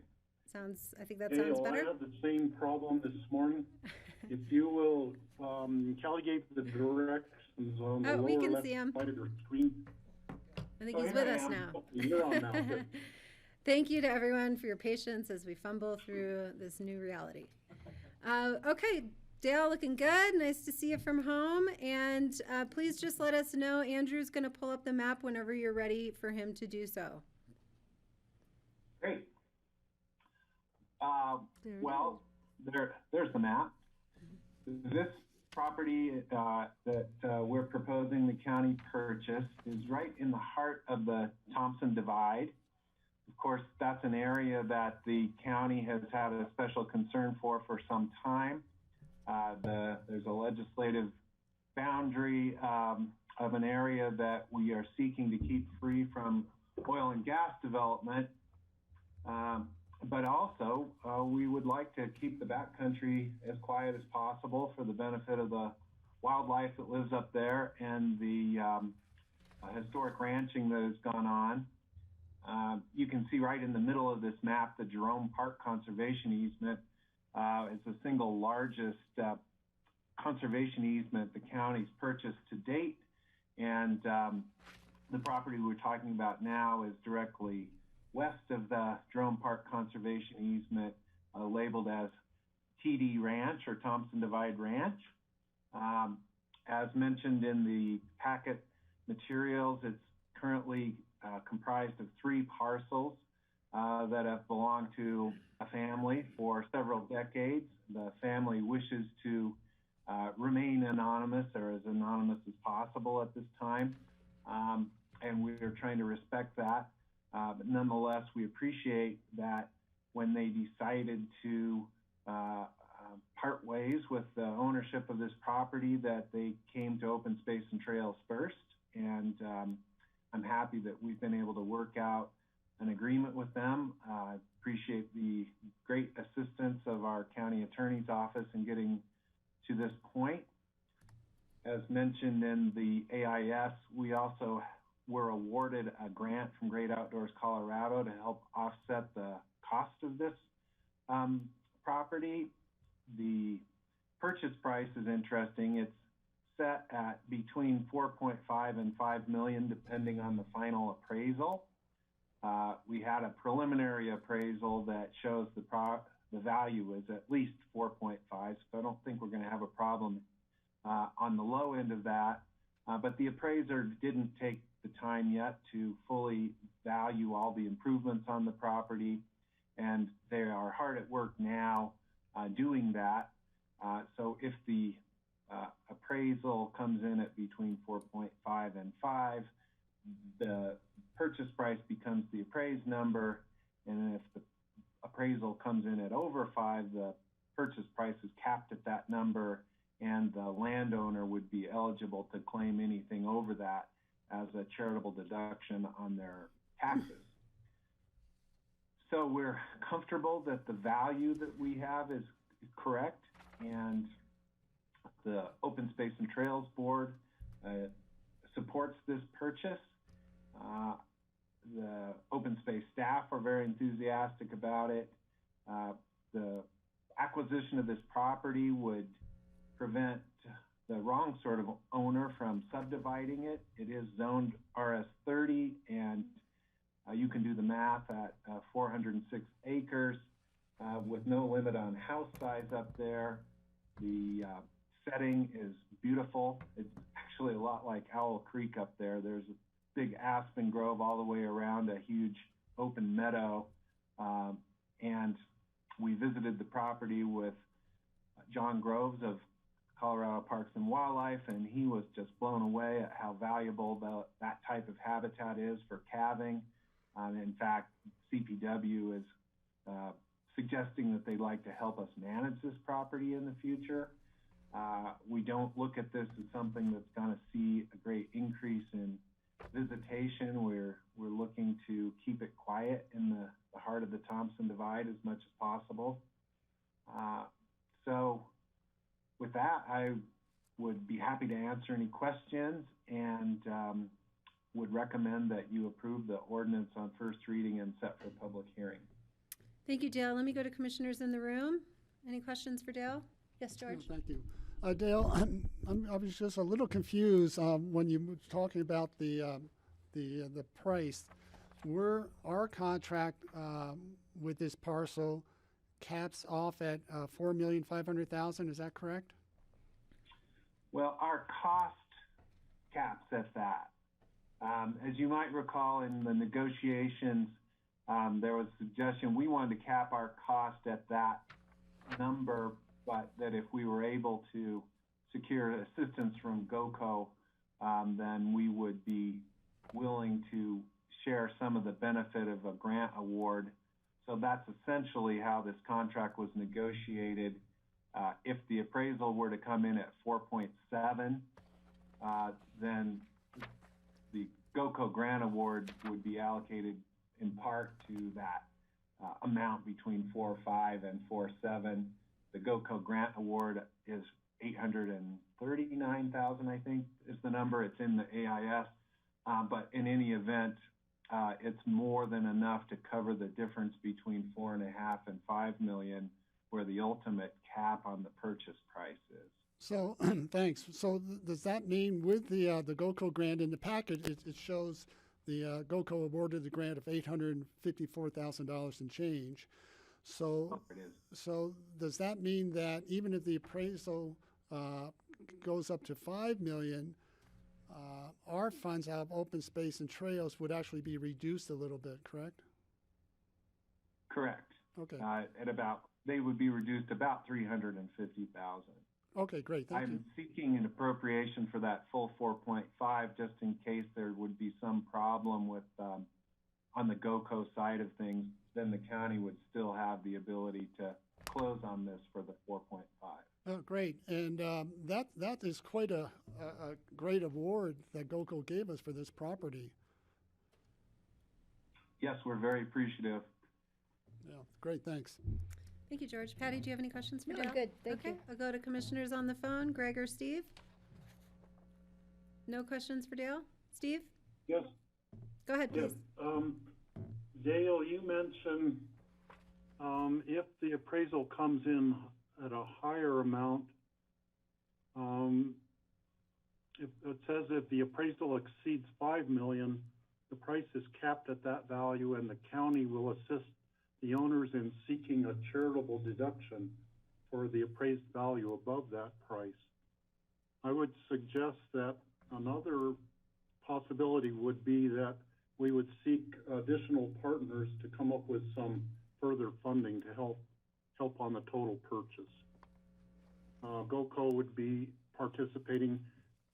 I think that sounds better. I had the same problem this morning. If you will, Kelly gave the directions on the we lower can left see him. side of your screen. I think he's with us now. You're on now. Good. Thank you to everyone for your patience as we fumble through this new reality. Okay, Dale, looking good. Nice to see you from home. And please just let us know. Andrew's going to pull up the map whenever you're ready for him to do so. Great. There's the map. This property that we're proposing the county purchase is right in the heart of the Thompson Divide. Of course, that's an area that the county has had a special concern for some time. There's a legislative boundary of an area that we are seeking to keep free from oil and gas development. But also, we would like to keep the backcountry as quiet as possible for the benefit of the wildlife that lives up there and the historic ranching that has gone on. You can see right in the middle of this map, the Jerome Park Conservation Easement. It's the single largest conservation easement the county's purchased to date. And the property we're talking about now is directly west of the Jerome Park Conservation Easement, labeled as TD Ranch or Thompson Divide Ranch. As mentioned in the packet materials, it's currently comprised of 3 parcels that have belonged to a family for several decades. The family wishes to remain anonymous or as anonymous as possible at this time, and we are trying to respect that. But nonetheless, we appreciate that when they decided to part ways with the ownership of this property, that they came to Open Space and Trails first. And I'm happy that we've been able to work out an agreement with them. I appreciate the great assistance of our county attorney's office in getting to this point. As mentioned in the AIS, we also were awarded a grant from Great Outdoors Colorado to help offset the cost of this property. The purchase price is interesting. It's set at between 4.5 and 5 million, depending on the final appraisal. We had a preliminary appraisal that shows the value is at least 4.5, so I don't think we're going to have a problem on the low end of that. But the appraiser didn't take the time yet to fully value all the improvements on the property, and they are hard at work now doing that. So if the appraisal comes in at between 4.5 and 5, the purchase price becomes the appraised number, and if the appraisal comes in at over 5, the purchase price is capped at that number, and the landowner would be eligible to claim anything over that as a charitable deduction on their taxes. So we're comfortable that the value that we have is correct, and the Open Space and Trails Board supports this purchase. The open space staff are very enthusiastic about it. The acquisition of this property would prevent the wrong sort of owner from subdividing it. It is zoned RS30, and you can do the math at 406 acres with no limit on house size up there. The setting is beautiful. It's actually a lot like Owl Creek up there. There's a big aspen grove all the way around a huge open meadow. And we visited the property with John Groves of Colorado Parks and Wildlife, and he was just blown away at how valuable that type of habitat is for calving. In fact, CPW is suggesting that they'd like to help us manage this property in the future. We don't look at this as something that's going to see a great increase in visitation. We're looking to keep it quiet in the heart of the Thompson Divide as much as possible. So with that, I would be happy to answer any questions, and would recommend that you approve the ordinance on first reading and set for public hearing. Thank you, Dale. Let me go to commissioners in the room. Any questions for Dale? Yes, George? Thank you. Dale, I was just a little confused when you were talking about the price. our contract with this parcel caps off at $4,500,000. Is that correct? Well, our cost caps at that. As you might recall in the negotiations, there was a suggestion we wanted to cap our cost at that number, but that if we were able to secure assistance from GOCO, then we would be willing to share some of the benefit of a grant award. So that's essentially how this contract was negotiated. If the appraisal were to come in at 4.7, then the GOCO grant award would be allocated in part to that amount between 4.5 and 4.7. The GOCO grant award is 839,000, I think, is the number. It's in the AIS. But in any event, it's more than enough to cover the difference between 4.5 and 5 million, where the ultimate cap on the purchase price is. So, thanks. So, does that mean with the GOCO grant in the package, it shows the GOCO awarded the grant of $854,000 and change? So, so does that mean that even if the appraisal goes up to 5 million, our funds out of open space and trails would actually be reduced a little bit, correct? Correct. Okay. They would be reduced about 350,000. Okay, great. Thank you. I'm seeking an appropriation for that full 4.5, just in case there would be some problem with on the GOCO side of things. Then the county would still have the ability to close on this for the 4.5. Oh, great. And that is quite a great award that GOCO gave us for this property. Yes, we're very appreciative. Yeah, great. Thanks. Thank you, George. Patty, do you have any questions for No, Dale? I'm good. Thank okay. you. I'll go to commissioners on the phone. Greg or Steve? No questions for Dale? Steve? Yes. Go ahead, please. Dale, you mentioned if the appraisal comes in at a higher amount, it says if the appraisal exceeds 5 million, the price is capped at that value and the county will assist the owners in seeking a charitable deduction for the appraised value above that price. I would suggest that another possibility would be that we would seek additional partners to come up with some further funding to help on the total purchase. GOCO would be participating.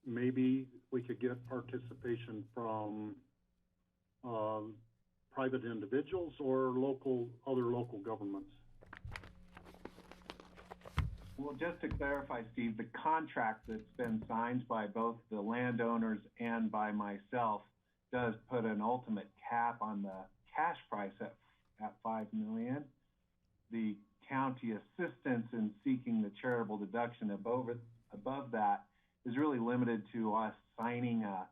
Maybe we could get participation from private individuals or other local governments. Well, just to clarify, Steve, the contract that's been signed by both the landowners and by myself does put an ultimate cap on the cash price at 5 million. The county assistance in seeking the charitable deduction above that is really limited to us signing a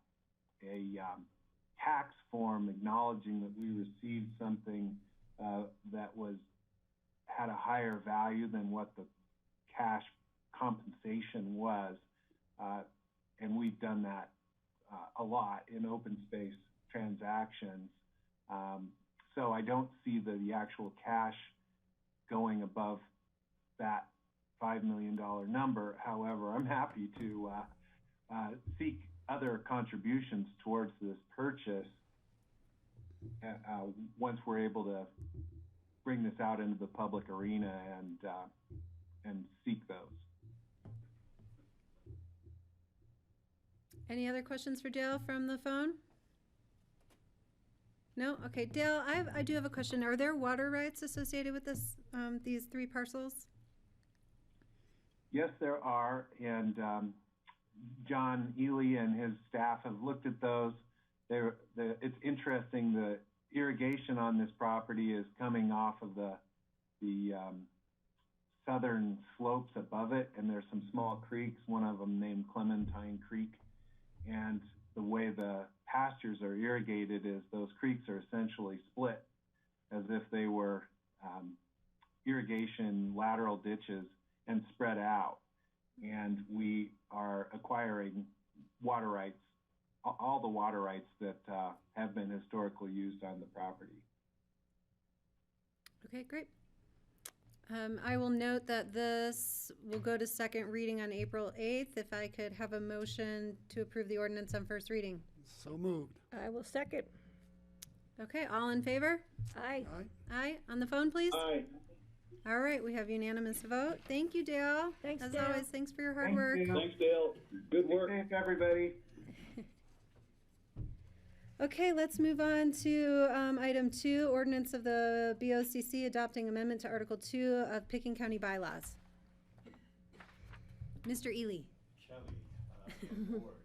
tax form acknowledging that we received something that had a higher value than what the cash compensation was, and we've done that a lot in open space transactions. So I don't see the actual cash going above that $5 million number. However, I'm happy to seek other contributions towards this purchase once we're able to bring this out into the public arena and seek those. Any other questions for Dale from the phone? No? Okay, Dale, I do have a question. Are there water rights associated with this, these 3 parcels? Yes, there are, and John Ely and his staff have looked at those. It's interesting, the irrigation on this property is coming off of the southern slopes above it, and there's some small creeks, one of them named Clementine Creek, and the way the pastures are irrigated is those creeks are essentially split as if they were irrigation lateral ditches and spread out. And we are acquiring water rights all the water rights that have been historically used on the property. Okay, great. I will note that this will go to second reading on April 8th. If I could have a motion to approve the ordinance on first reading. So moved. I will second. Okay, all in favor? Aye. Aye. Aye. On the phone, please. Aye. All right, we have unanimous vote. Thank you, Dale. Thanks, As Dale. always, thanks for your hard Thank work. you. Thanks, Dale. Good work. Thanks, everybody. Okay, let's move on to item 2, ordinance of the BOCC adopting amendment to Article 2 of Pickens County bylaws. Mr. Ely. Shelley, board,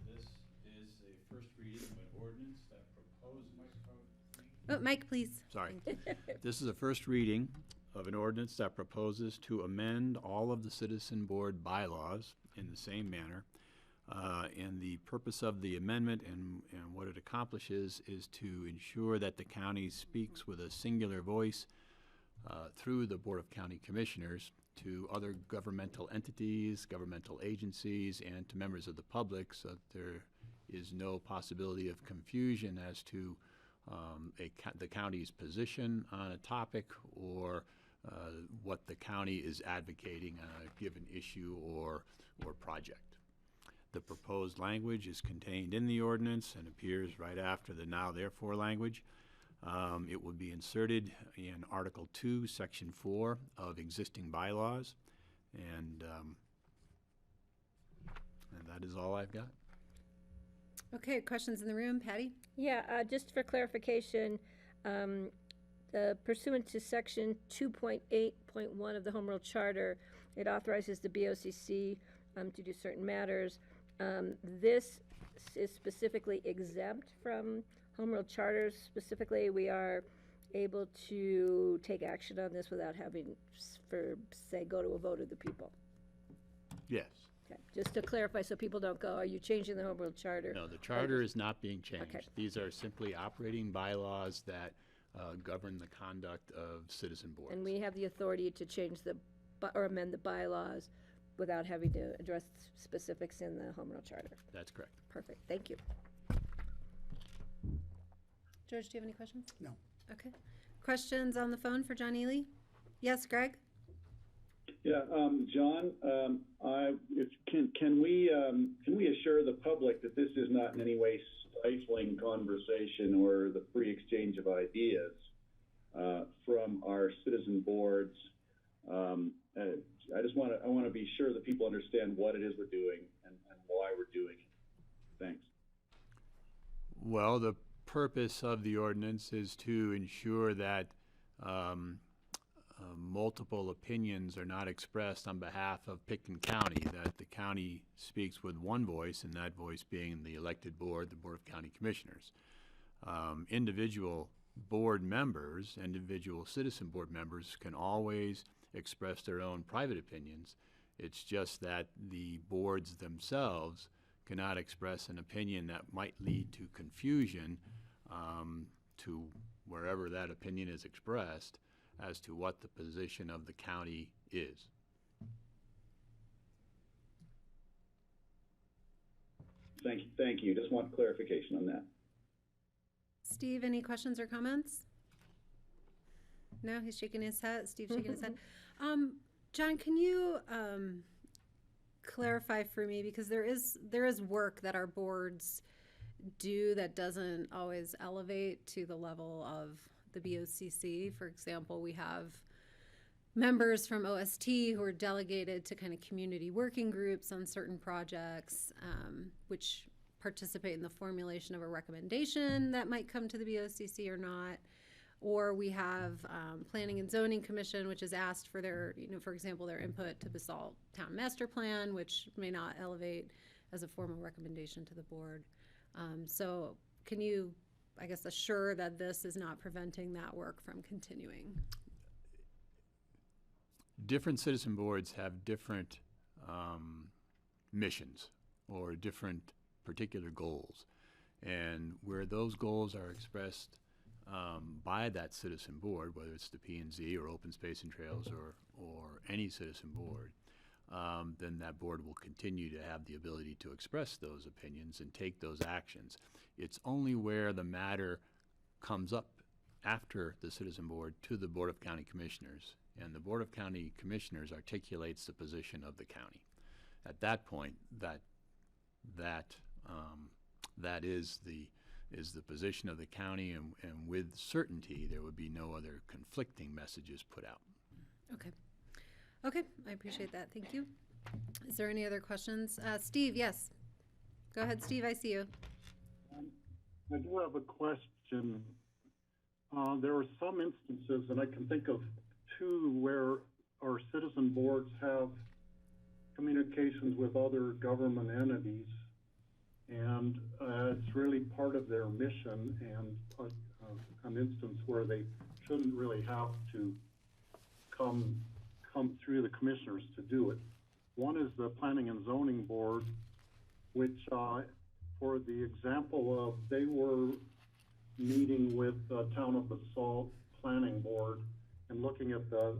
this is a first reading of an ordinance that proposes. Oh, Mike, please. Sorry. This is a first reading of an ordinance that proposes to amend all of the citizen board bylaws in the same manner. And the purpose of the amendment and what it accomplishes is to ensure that the county speaks with a singular voice through the Board of County Commissioners to other governmental entities, governmental agencies, and to members of the public, so that there is no possibility of confusion as to the county's position on a topic or what the county is advocating on a given issue or project. The proposed language is contained in the ordinance and appears right after the now therefore language. It will be inserted in Article 2, Section 4 of existing bylaws, and that is all I've got. Okay, questions in the room? Patty? Yeah, just for clarification, pursuant to section 2.8.1 of the Home Rule Charter, it authorizes the BOCC to do certain matters. This is specifically exempt from Home Rule Charters. Specifically, we are able to take action on this without having, say, go to a vote of the people. Yes. Okay, just to clarify so people don't go, are you changing the Home Rule Charter? No, the charter is not being changed. Okay. These are simply operating bylaws that govern the conduct of citizen boards. And we have the authority to change or amend the bylaws without having to address specifics in the Home Rule Charter. That's correct. Perfect, thank you. George, do you have any questions? No. Okay. Questions on the phone for John Ely? Yes, Greg? Yeah, John, can we assure the public that this is not in any way stifling conversation or the free exchange of ideas from our citizen boards? I want to be sure that people understand what it is we're doing and why we're doing it. Thanks. Well, the purpose of the ordinance is to ensure that multiple opinions are not expressed on behalf of Pickens County, that the county speaks with one voice, and that voice being the elected board, the Board of County Commissioners. Individual board members, individual citizen board members can always express their own private opinions. It's just that the boards themselves cannot express an opinion that might lead to confusion to wherever that opinion is expressed as to what the position of the county is. Thank you. Just want clarification on that. Steve, any questions or comments? No, he's shaking his head. Steve's shaking his head. John, can you clarify for me, because there is work that our boards do that doesn't always elevate to the level of the BOCC. For example, we have members from OST who are delegated to kind of community working groups on certain projects, which participate in the formulation of a recommendation that might come to the BOCC or not. Or we have Planning and Zoning Commission, which is asked for their, for example, their input to Basalt Town Master Plan, which may not elevate as a formal recommendation to the board. So can you, I guess, assure that this is not preventing that work from continuing? Different citizen boards have different missions or different particular goals. And where those goals are expressed by that citizen board, whether it's the P&Z or Open Space and Trails or any citizen board, then that board will continue to have the ability to express those opinions and take those actions. It's only where the matter comes up after the citizen board to the Board of County Commissioners, and the Board of County Commissioners articulates the position of the county. At that point, that is the position of the county, and with certainty there would be no other conflicting messages put out. Okay. Okay, I appreciate that. Thank you. Is there any other questions? Steve, yes. Go ahead, Steve, I see you. I do have a question. There are some instances, and I can think of two, where our citizen boards have communications with other government entities, and it's really part of their mission, and an instance where they shouldn't really have to come through the commissioners to do it. One is the Planning and Zoning Board, which for the example of, they were meeting with the Town of Basalt Planning Board and looking at the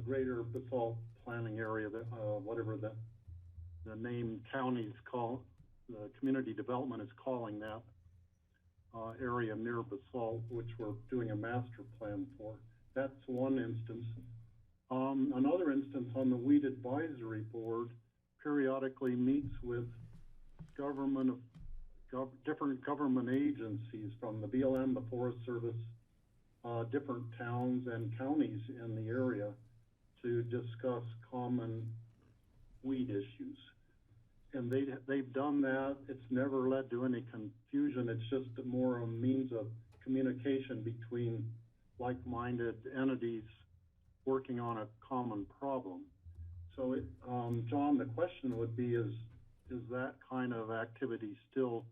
greater Basalt planning area, whatever the name counties call, the community development is calling that area near Basalt, which we're doing a master plan for. That's one instance. Another instance, on the Weed Advisory Board, periodically meets with different government agencies, from the BLM, the Forest Service, different towns and counties in the area, to discuss common weed issues. And they've done that. It's never led to any confusion. It's just more a means of communication between like-minded entities working on a common problem. So, John, the question would be, is that kind of activity still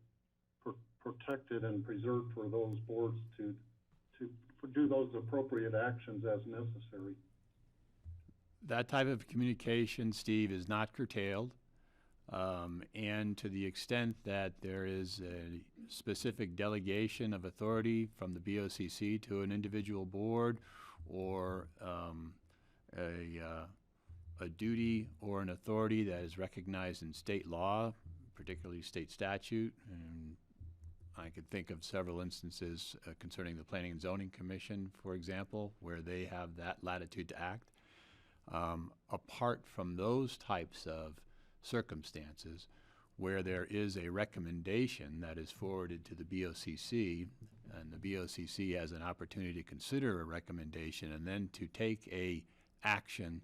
protected and preserved for those boards to do those appropriate actions as necessary? That type of communication, Steve, is not curtailed. And to the extent that there is a specific delegation of authority from the BOCC to an individual board, or a duty or an authority that is recognized in state law, particularly state statute, and I could think of several instances concerning the Planning and Zoning Commission, for example, where they have that latitude to act. Apart from those types of circumstances, where there is a recommendation that is forwarded to the BOCC, and the BOCC has an opportunity to consider a recommendation and then to take a action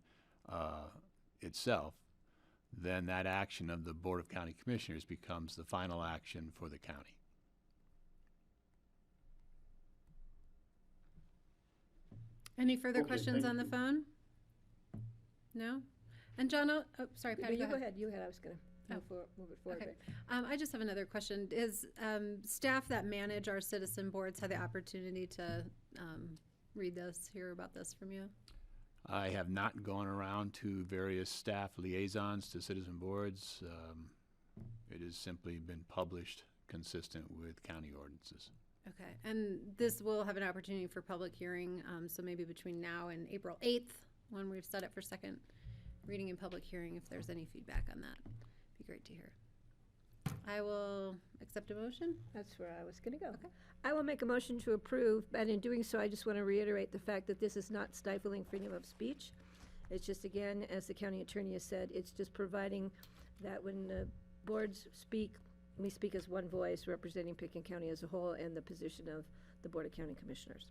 itself, then that action of the Board of County Commissioners becomes the final action for the county. Any further Okay, questions thank on the you. phone? No? And John, sorry, Patty, You go go ahead. ahead, I was gonna move it forward. Okay. but- I just have another question. Is staff that manage our citizen boards had the opportunity to read this, hear about this from you? I have not gone around to various staff liaisons to citizen boards. It has simply been published consistent with county ordinances. Okay, and this will have an opportunity for public hearing, so maybe between now and April 8th, when we've set it for second reading and public hearing, if there's any feedback on that, be great to hear. I will accept a motion. That's where I was gonna go. Okay. I will make a motion to approve, and in doing so, I just want to reiterate the fact that this is not stifling freedom of speech. It's just, again, as the county attorney has said, it's just providing that when the boards speak, we speak as one voice, representing Pickens County as a whole and the position of the Board of County Commissioners.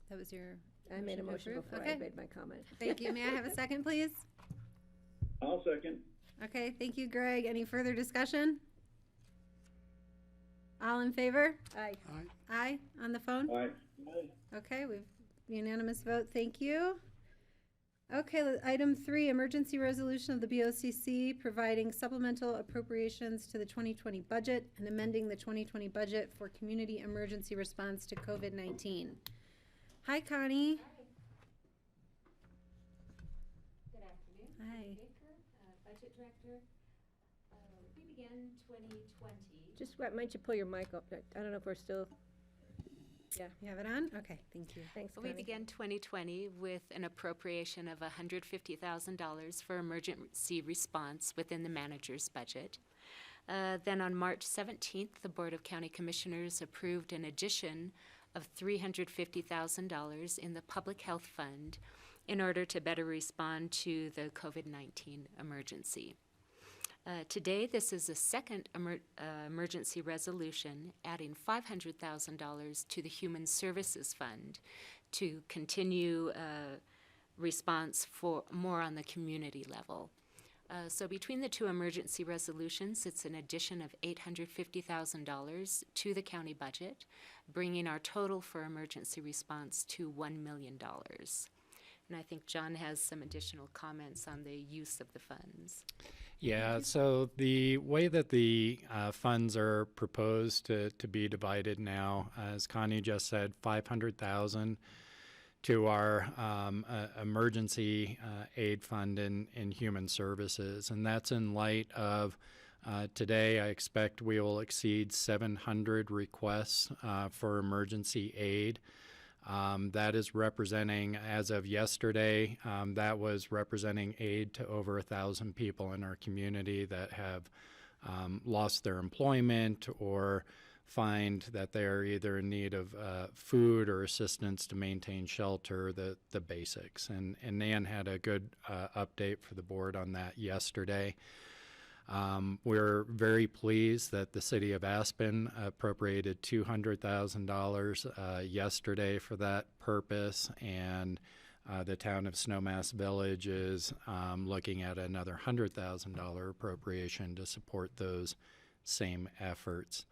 That was your I made a to motion approve? before I Okay. made my comment. Thank you. May I have a second, please? I'll second. Okay, thank you, Greg. Any further discussion? All in favor? Aye. Aye. Aye, on the phone? Aye. Okay, we've unanimous vote, thank you. Okay, item 3, emergency resolution of the BOCC providing supplemental appropriations to the 2020 budget and amending the 2020 budget for community emergency response to COVID-19. Hi, Connie. Good afternoon. Hi. Baker, Budget Director. We began 2020. Just, might you pull your mic up? I don't know if we're still, Yeah. You have it on? Okay, thank you. Thanks, We Connie. began 2020 with an appropriation of $150,000 for emergency response within the manager's budget. Then on March 17th, the Board of County Commissioners approved an addition of $350,000 in the Public Health Fund in order to better respond to the COVID-19 emergency. Today, this is a second emergency resolution adding $500,000 to the Human Services Fund to continue response for more on the community level. So between the two emergency resolutions, it's an addition of $850,000 to the county budget, bringing our total for emergency response to $1 million. And I think John has some additional comments on the use of the funds. Yeah, so the way that the funds are proposed to be divided now, as Connie just said, $500,000 to our emergency aid fund in human services. And that's in light of today, I expect we will exceed 700 requests for emergency aid. That is representing, as of yesterday, that was representing aid to over 1,000 people in our community that have lost their employment or find that they're either in need of food or assistance to maintain shelter, the basics. And Nan had a good update for the board on that yesterday. We're very pleased that the city of Aspen appropriated $200,000 yesterday for that purpose, and the town of Snowmass Village is looking at another $100,000 appropriation to support those same efforts.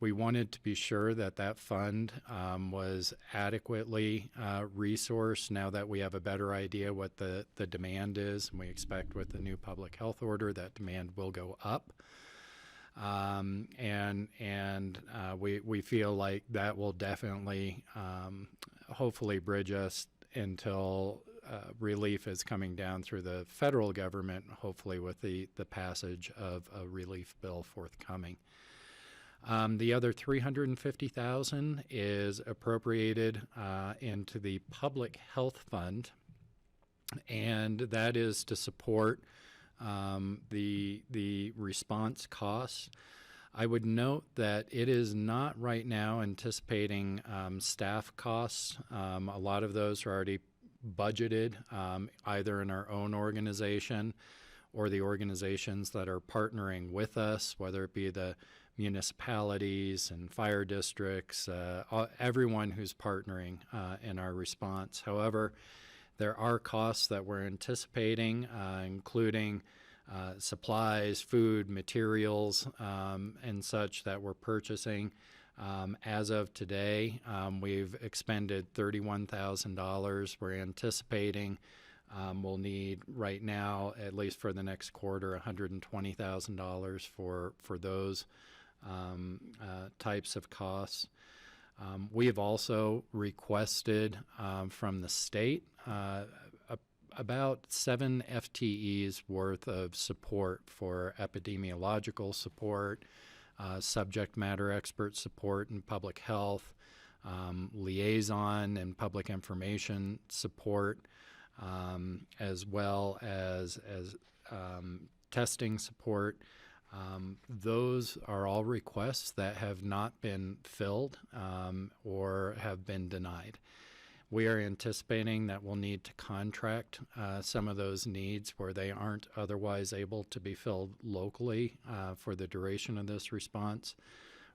We wanted to be sure that that fund was adequately resourced now that we have a better idea what the demand is, and we expect with the new public health order that demand will go up. We feel like that will definitely hopefully bridge us until relief is coming down through the federal government, hopefully with the passage of a relief bill forthcoming. The other $350,000 is appropriated into the Public Health Fund, and that is to support the response costs. I would note that it is not right now anticipating staff costs. A lot of those are already budgeted either in our own organization or the organizations that are partnering with us, whether it be the municipalities and fire districts, everyone who's partnering in our response. However, there are costs that we're anticipating, including supplies, food, materials, and such that we're purchasing. As of today, we've expended $31,000. We're anticipating we'll need right now, at least for the next quarter, $120,000 for those types of costs. We have also requested from the state about 7 FTEs worth of support for epidemiological support, subject matter expert support in public health, liaison and public information support, as well as testing support. Those are all requests that have not been filled or have been denied. We are anticipating that we'll need to contract some of those needs where they aren't otherwise able to be filled locally for the duration of this response.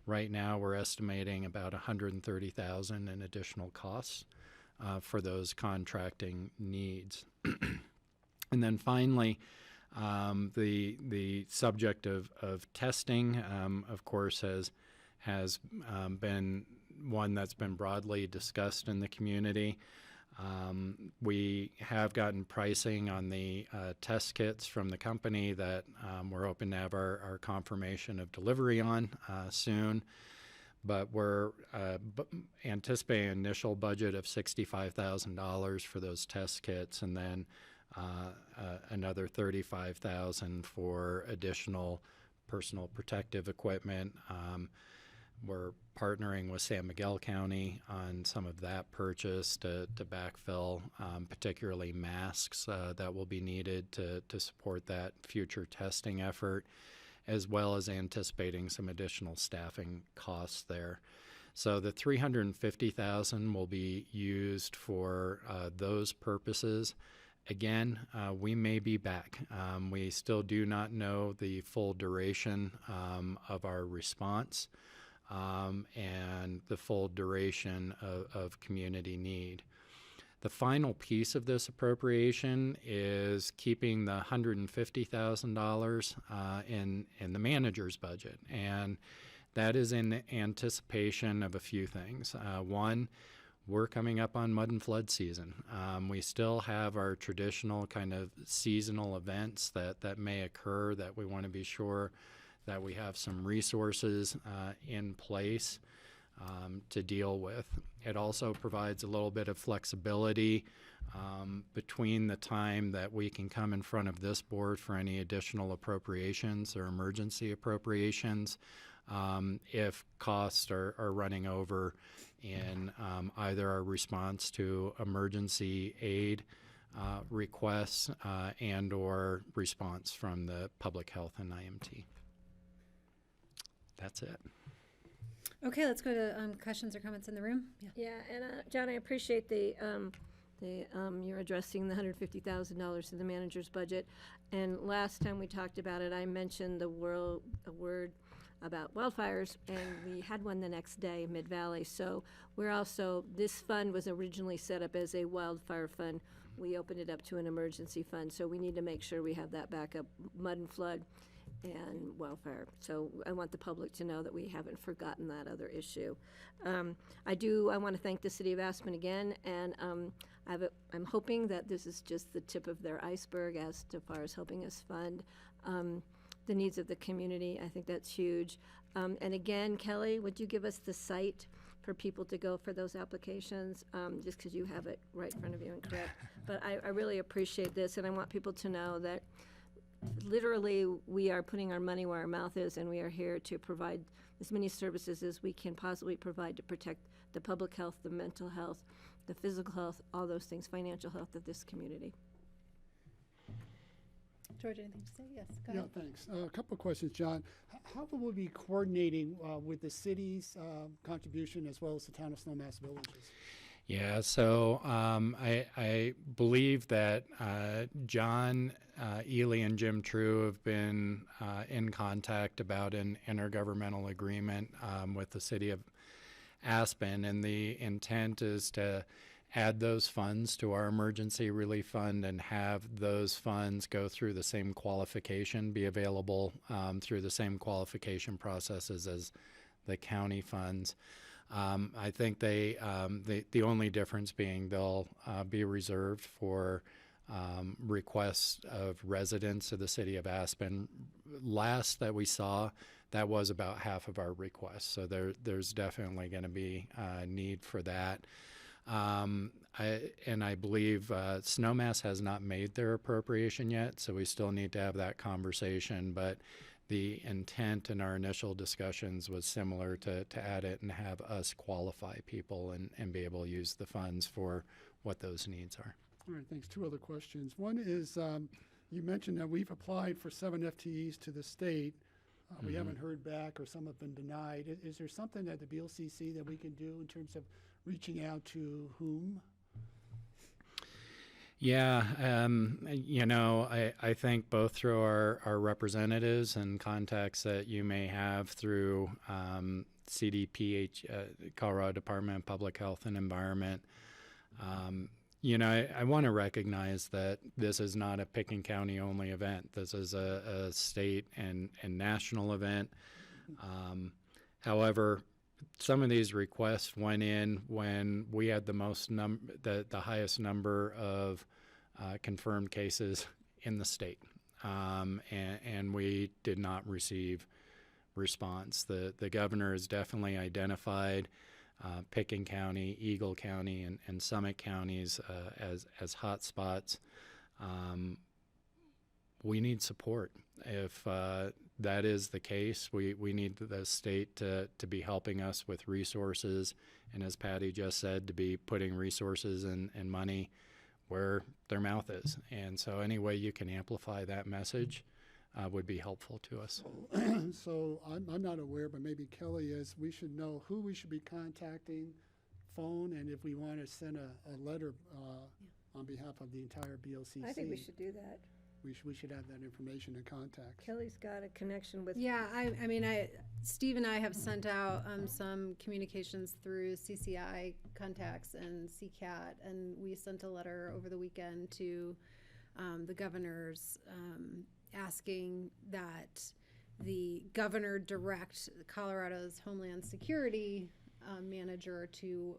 Right now, we're estimating about $130,000 in additional costs for those contracting needs. And then finally, the subject of testing, of course, has been one that's been broadly discussed in the community. We have gotten pricing on the test kits from the company that we're hoping to have our confirmation of delivery on soon. But we're anticipating an initial budget of $65,000 for those test kits, and then another $35,000 for additional personal protective equipment. We're partnering with San Miguel County on some of that purchase to backfill, particularly masks that will be needed to support that future testing effort, as well as anticipating some additional staffing costs there. So the $350,000 will be used for those purposes. Again, we may be back. We still do not know the full duration of our response and the full duration of community need. The final piece of this appropriation is keeping the $150,000 in the manager's budget, and that is in anticipation of a few things. One, we're coming up on mud and flood season. We still have our traditional kind of seasonal events that may occur that we want to be sure that we have some resources in place to deal with. It also provides a little bit of flexibility between the time that we can come in front of this board for any additional appropriations or emergency appropriations if costs are running over in either our response to emergency aid requests and or response from the public health and IMT. That's it. Okay, let's go to questions or comments in the room. Yeah, and John, I appreciate you're addressing the $150,000 to the manager's budget. And last time we talked about it, I mentioned a word about wildfires, and we had one the next day in Mid-Valley. So this fund was originally set up as a wildfire fund. We opened it up to an emergency fund, so we need to make sure we have that backup, mud and flood and wildfire. So I want the public to know that we haven't forgotten that other issue. I want to thank the City of Aspen again, and I'm hoping that this is just the tip of their iceberg as far as helping us fund the needs of the community. I think that's huge. And again, Kelly, would you give us the site for people to go for those applications, just because you have it right in front of you and correct. But I really appreciate this, and I want people to know that literally we are putting our money where our mouth is, and we are here to provide as many services as we can possibly provide to protect the public health, the mental health, the physical health, all those things, financial health of this community. George, anything to say? Yes, go Yeah, ahead. thanks. A couple of questions, John. How will we be coordinating with the city's contribution as well as the town of Snowmass Villages? Yeah, so I believe that John, Ely, and Jim True have been in contact about an intergovernmental agreement with the city of Aspen, and the intent is to add those funds to our emergency relief fund and have those funds go through the same qualification, be available through the same qualification processes as the county funds. I think the only difference being they'll be reserved for requests of residents of the city of Aspen. Last that we saw, that was about half of our requests, so there's definitely going to be a need for that. I believe Snowmass has not made their appropriation yet, so we still need to have that conversation, but the intent in our initial discussions was similar to add it and have us qualify people and be able to use the funds for what those needs are. All right, thanks. Two other questions. One is you mentioned that we've applied for 7 FTEs to the state. We haven't heard back, or some have been denied. Is there something at the BOCC that we can do in terms of reaching out to whom? Yeah, I think both through our representatives and contacts that you may have through CDPH, Colorado Department of Public Health and Environment. I want to recognize that this is not a Pickens County only event. This is a state and national event. However, some of these requests went in when we had the highest number of confirmed cases in the state, and we did not receive response. The governor has definitely identified Pickens County, Eagle County, and Summit counties as hot spots. We need support. If that is the case. We need the state to be helping us with resources, and as Patty just said, to be putting resources and money where their mouth is. And so any way you can amplify that message would be helpful to us. So I'm not aware, but maybe Kelly is. We should know who we should be contacting, phone, and if we want to send a letter on behalf of the entire BOCC. I think we should do that. We should have that information and contact. Kelly's got a connection with. Yeah, I mean, Steve and I have sent out some communications through CCI contacts and CCAT, and we sent a letter over the weekend to the governors asking that the governor direct Colorado's Homeland Security manager to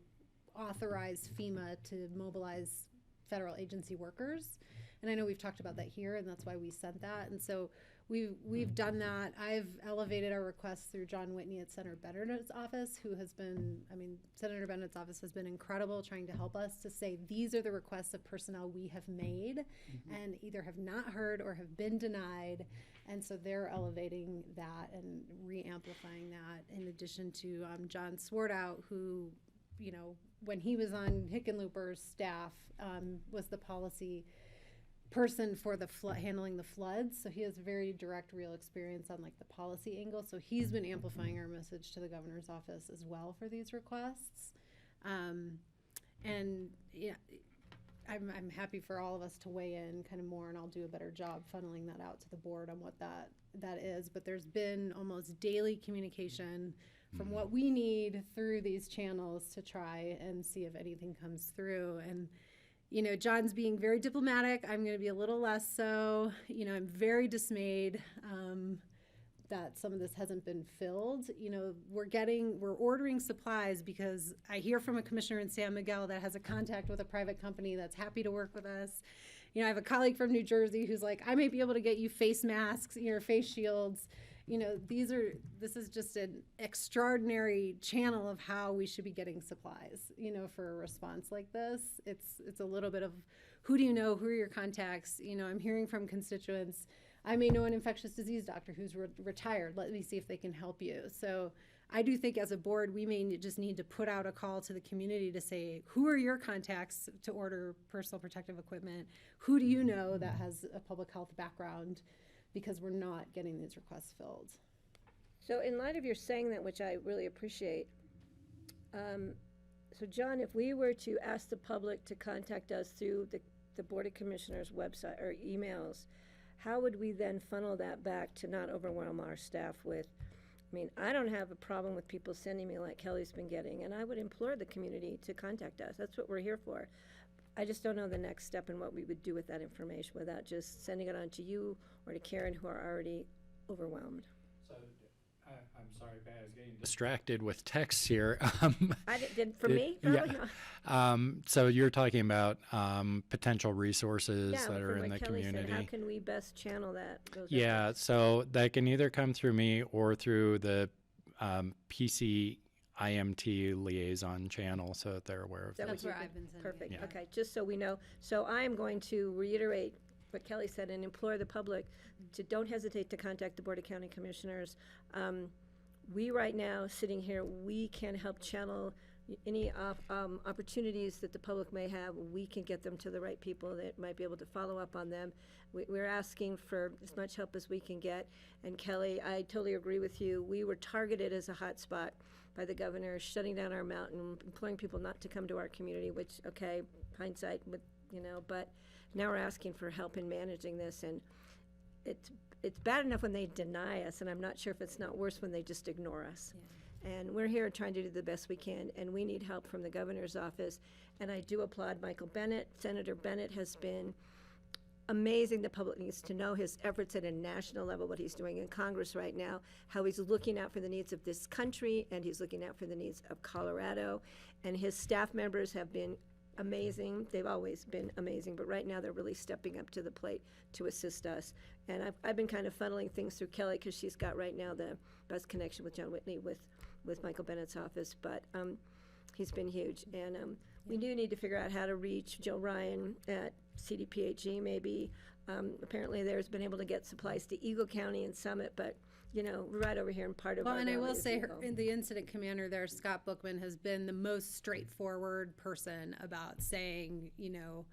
authorize FEMA to mobilize federal agency workers. And I know we've talked about that here, and that's why we sent that. And so we've done that. I've elevated our requests through John Whitney at Senator Bennett's office, who has been, Senator Bennett's office has been incredible trying to help us to say these are the requests of personnel we have made and either have not heard or have been denied. And so they're elevating that and re-amplifying that, in addition to John Swartout, who, when he was on Hickenlooper's staff, was the policy person for the handling the floods. So he has very direct, real experience on like the policy angle. So he's been amplifying our message to the governor's office as well for these requests. And yeah, I'm happy for all of us to weigh in kind of more, and I'll do a better job funneling that out to the board on what that is. But there's been almost daily communication from what we need through these channels to try and see if anything comes through. And John's being very diplomatic. I'm going to be a little less so. I'm very dismayed that some of this hasn't been filled. We're ordering supplies because I hear from a commissioner in San Miguel that has a contact with a private company that's happy to work with us. I have a colleague from New Jersey who's like, I may be able to get you face masks, face shields. This is just an extraordinary channel of how we should be getting supplies, for a response like this. It's a little bit of who do you know, who are your contacts? I'm hearing from constituents, I may know an infectious disease doctor who's retired. Let me see if they can help you. So I do think as a board, we may just need to put out a call to the community to say, who are your contacts to order personal protective equipment? Who do you know that has a public health background? Because we're not getting these requests filled. So in light of your saying that, which I really appreciate, so John, if we were to ask the public to contact us through the Board of Commissioners website or emails, how would we then funnel that back to not overwhelm our staff with, I don't have a problem with people sending me like Kelly's been getting, and I would implore the community to contact us. That's what we're here for. I just don't know the next step and what we would do with that information without just sending it on to you or to Karen, who are already overwhelmed. So I'm sorry, Pat, I was getting distracted with texts here. I did for me? Probably not. So you're talking about potential resources that are in the Kelly community. Said, how can we best channel that? Yeah, so that can either come through me or through the PC IMT liaison channel, so that they're aware of that. That's where I've been sending. Perfect. Yeah. Okay, just so we know. So I am going to reiterate what Kelly said and implore the public to don't hesitate to contact the Board of County Commissioners. We right now, sitting here, we can help channel any opportunities that the public may have. We can get them to the right people that might be able to follow up on them. We're asking for as much help as we can get. And Kelly, I totally agree with you. We were targeted as a hot spot by the governor, shutting down our mountain, imploring people not to come to our community, which, okay, hindsight, but now we're asking for help in managing this, and it's bad enough when they deny us, and I'm not sure if it's not worse when they just ignore us. Yeah. And we're here trying to do the best we can, and we need help from the governor's office, and I do applaud Michael Bennett. Senator Bennett has been amazing. The public needs to know his efforts at a national level, what he's doing in Congress right now, how he's looking out for the needs of this country, and he's looking out for the needs of Colorado. And his staff members have been amazing. They've always been amazing, but right now they're really stepping up to the plate to assist us. And I've been kind of funneling things through Kelly because she's got right now the best connection with John Whitney with Michael Bennett's office, but he's been huge. And we do need to figure out how to reach Joe Ryan at CDPHE maybe. Apparently there's been able to get supplies to Eagle County and Summit, but you know, right over here in part of Well, our and I valley, will as say, you her, know. the incident commander there, Scott Bookman, has been the most straightforward person about saying, you know,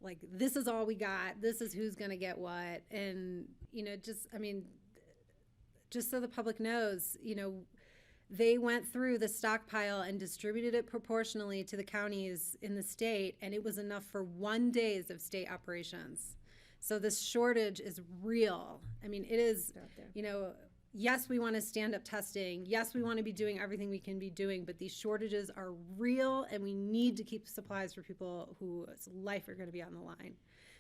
like, this is all we got, this is who's gonna get what, and, you know, just, I mean, just so the public knows, you know, they went through the stockpile and distributed it proportionally to the counties in the state, and it was enough for 1 days of state operations. So this shortage is real. I mean, it is, Out there. you know, yes, we want to stand up testing. Yes, we want to be doing everything we can be doing, but these shortages are real, and we need to keep supplies for people whose life are going to be on the line.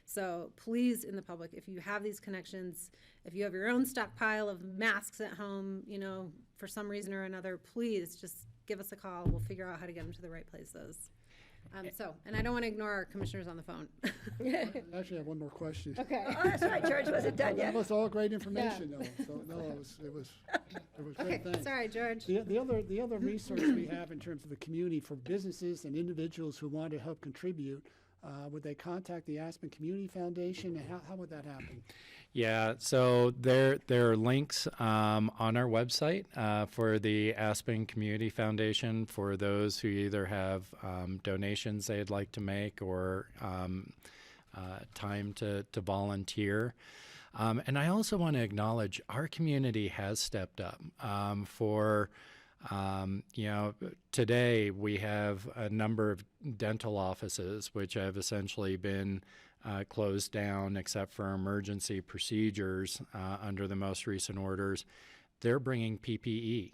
So please, in the public, if you have these connections, if you have your own stockpile of masks at home, you know, for some reason or another, please just give us a call. We'll figure out how to get them to the right places. And I don't want to ignore our commissioners on the phone. Actually, I have one more question. Okay. Oh, that's right, George wasn't done That yet. was all great information, though. So, no, it was Okay, great, thanks. sorry, George. The other resource we have in terms of the community for businesses and individuals who want to help contribute, would they contact the Aspen Community Foundation? And how would that happen? Yeah, so there are links on our website for the Aspen Community Foundation for those who either have donations they'd like to make or time to volunteer. And I also want to acknowledge our community has stepped up you know, today we have a number of dental offices which have essentially been closed down except for emergency procedures under the most recent orders. They're bringing PPE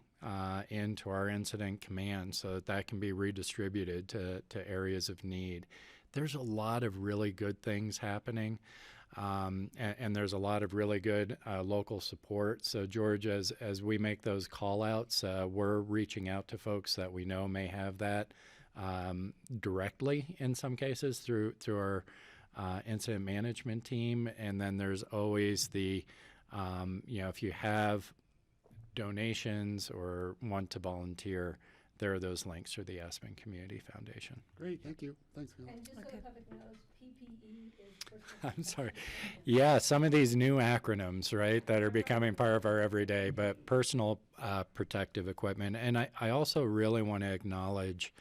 into our incident command so that can be redistributed to areas of need. There's a lot of really good things happening. And there's a lot of really good local support. So George, as we make those call outs, we're reaching out to folks that we know may have that directly in some cases through our incident management team. And then there's always the, you know, if you have donations or want to volunteer, there are those links through the Aspen Community Foundation. Great, thank you. Thanks, Bill. And just so the public knows, PPE is. I'm sorry. Yeah, some of these new acronyms, right, that are becoming part of our everyday, but personal protective equipment. And I also really want to acknowledge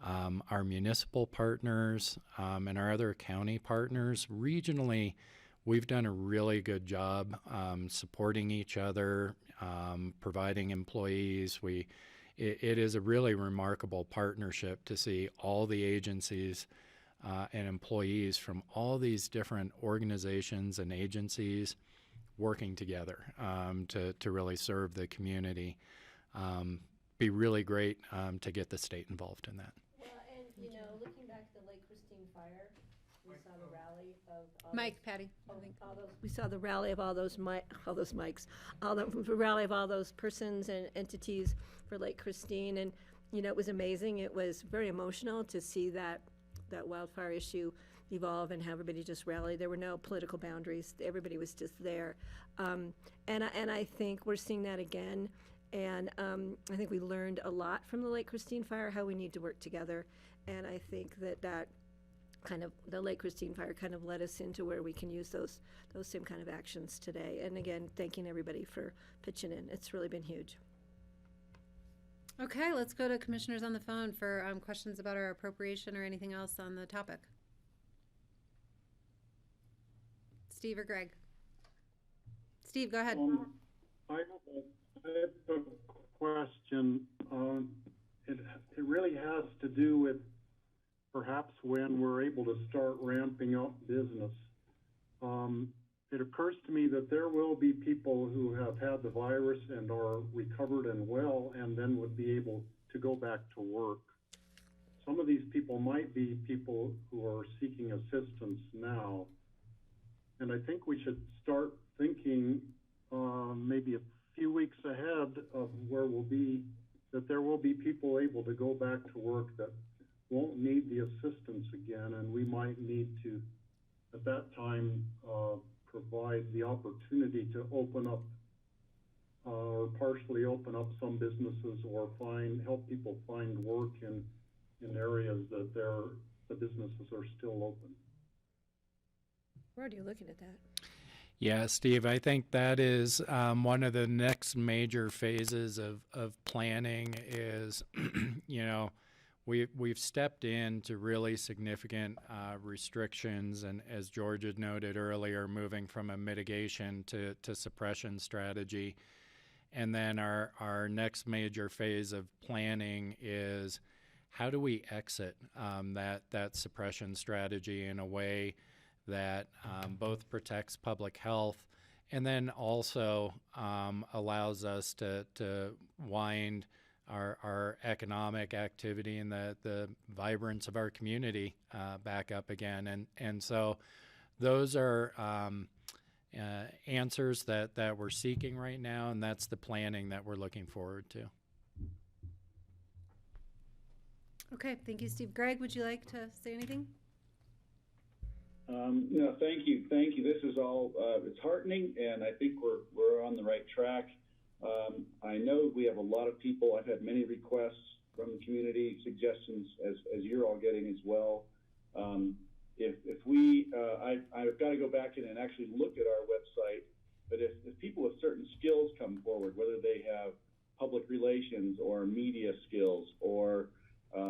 our municipal partners and our other county partners. Regionally, we've done a really good job supporting each other, providing employees. It is a really remarkable partnership to see all the agencies and employees from all these different organizations and agencies working together to really serve the community. Be really great to get the state involved in that. Well, and, you know, looking back at the Lake Christine fire, we saw the rally of all Mike, Patty. we saw the rally of all those mics, the rally of all those persons and entities for Lake Christine, and you know, it was amazing. It was very emotional to see that wildfire issue evolve and how everybody just rallied. There were no political boundaries. Everybody was just there, and I think we're seeing that again. And I think we learned a lot from the Lake Christine fire, how we need to work together, and I think that kind of the Lake Christine fire kind of led us into where we can use those same kind of actions today. And again, thanking everybody for pitching in. It's really been huge. Okay, let's go to commissioners on the phone for questions about our appropriation or anything else on the topic. Steve or Greg? Steve, go ahead. I have a question. It really has to do with perhaps when we're able to start ramping up business. It occurs to me that there will be people who have had the virus and are recovered and well and then would be able to go back to work. Some of these people might be people who are seeking assistance now. And I think we should start thinking maybe a few weeks ahead of where we'll be, that there will be people able to go back to work that won't need the assistance again, and we might need to, at that time, provide the opportunity to open up or partially open up some businesses or help people find work in areas that the businesses are still open. We're already looking at that. Yeah, Steve, I think that is one of the next major phases of planning is, you know, we've stepped into really significant restrictions, and as George had noted earlier, moving from a mitigation to suppression strategy. And then our next major phase of planning is how do we exit that suppression strategy in a way that both protects public health and then also allows us to wind our economic activity and the vibrance of our community back up again. And so those are answers that we're seeking right now, and that's the planning that we're looking forward to. Okay, thank you, Steve. Greg, would you like to say anything? No, thank you. Thank you. This is all, it's heartening, and I think we're on the right track. I know we have a lot of people. I've had many requests from the community, suggestions as you're all getting as well. If we, I've got to go back in and actually look at our website, but if people with certain skills come forward, whether they have public relations or media skills or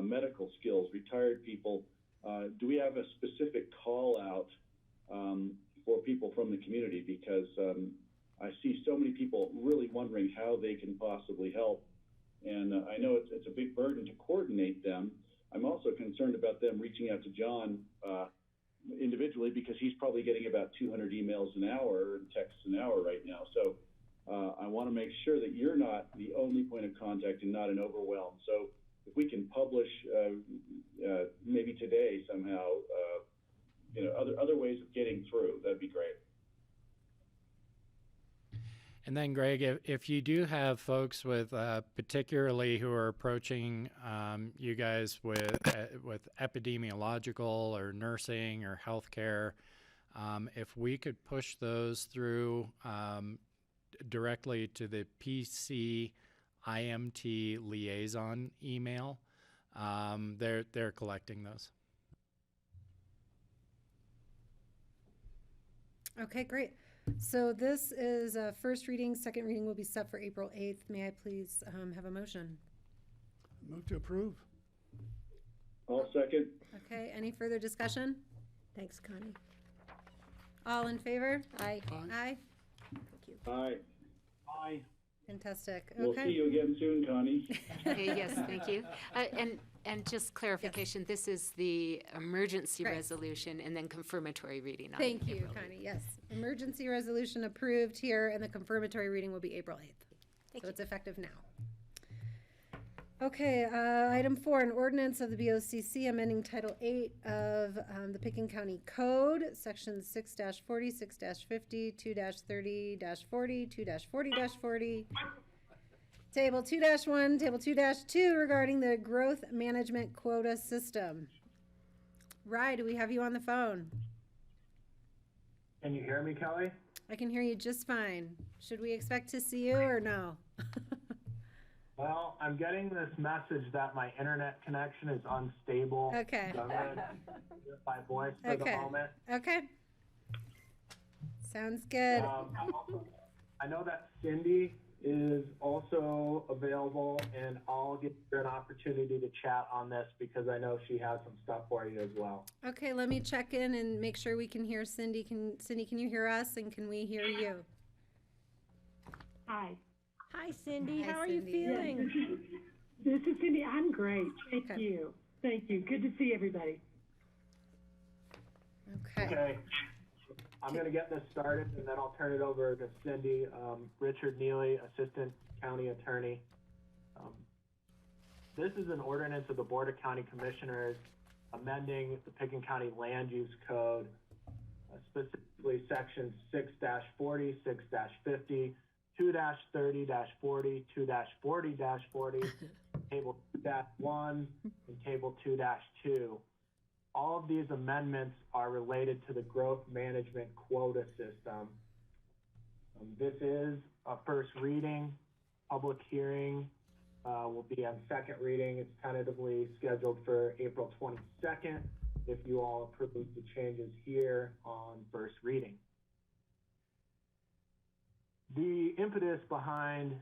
medical skills, retired people, do we have a specific call out for people from the community? Because I see so many people really wondering how they can possibly help. And I know it's a big burden to coordinate them. I'm also concerned about them reaching out to John individually, because he's probably getting about 200 emails an hour and texts an hour right now. So I want to make sure that you're not the only point of contact and not an overwhelm. So if we can publish maybe today somehow, other ways of getting through, that'd be great. And then, Greg, if you do have folks with particularly who are approaching you guys with epidemiological or nursing or healthcare, if we could push those through directly to the PC IMT liaison email, they're collecting those. Okay, great. So this is a first reading. Second reading will be set for April 8th. May I please have a motion? Move to approve. I'll second. Okay, any further discussion? Thanks, Connie. All in favor? Aye. Aye. Thank you. Aye. Aye. Fantastic. We'll see Okay. you again soon, Connie. Okay, yes, thank you. And just clarification, this is the emergency Right. resolution and then confirmatory reading on Thank you, April 8th. Connie. Yes. Emergency resolution approved here, and the confirmatory reading will be April 8th. So it's effective now. Okay, item 4, an ordinance of the BOCC amending Title 8 of the Pickens County Code, Sections 6-40, 6-50, 2-30-40, 2-40-40, Table 2-1, Table 2-2 regarding the growth management quota system. Rye, do we have you on the phone? Can you hear me, Kelly? I can hear you just fine. Should we expect to see you or no? Well, I'm getting this message that my internet connection is unstable. Okay. So I'm going to do it by voice for the Okay. moment. Okay. Sounds good. I know that Cindy is also available, and I'll give her an opportunity to chat on this because I know she has some stuff for you as well. Okay, let me check in and make sure we can hear Cindy. Cindy, can you hear us, and can we hear you? Hi. Hi, Cindy. Hi, How are you Cindy. feeling? This is Cindy. I'm great. Thank Okay. you. Thank you. Good to see everybody. Okay. Okay. I'm going to get this started, and then I'll turn it over to Cindy. Richard Neely, Assistant County Attorney. This is an ordinance of the Board of County Commissioners amending the Pickens County Land Use Code, specifically Sections 6-40, 6-50, 2-30-40, 2-40-40, Table 2-1, and Table 2-2. All of these amendments are related to the growth management quota system. This is a first reading. Public hearing will be on second reading. It's tentatively scheduled for April 22nd if you all approve the changes here on first reading. The impetus behind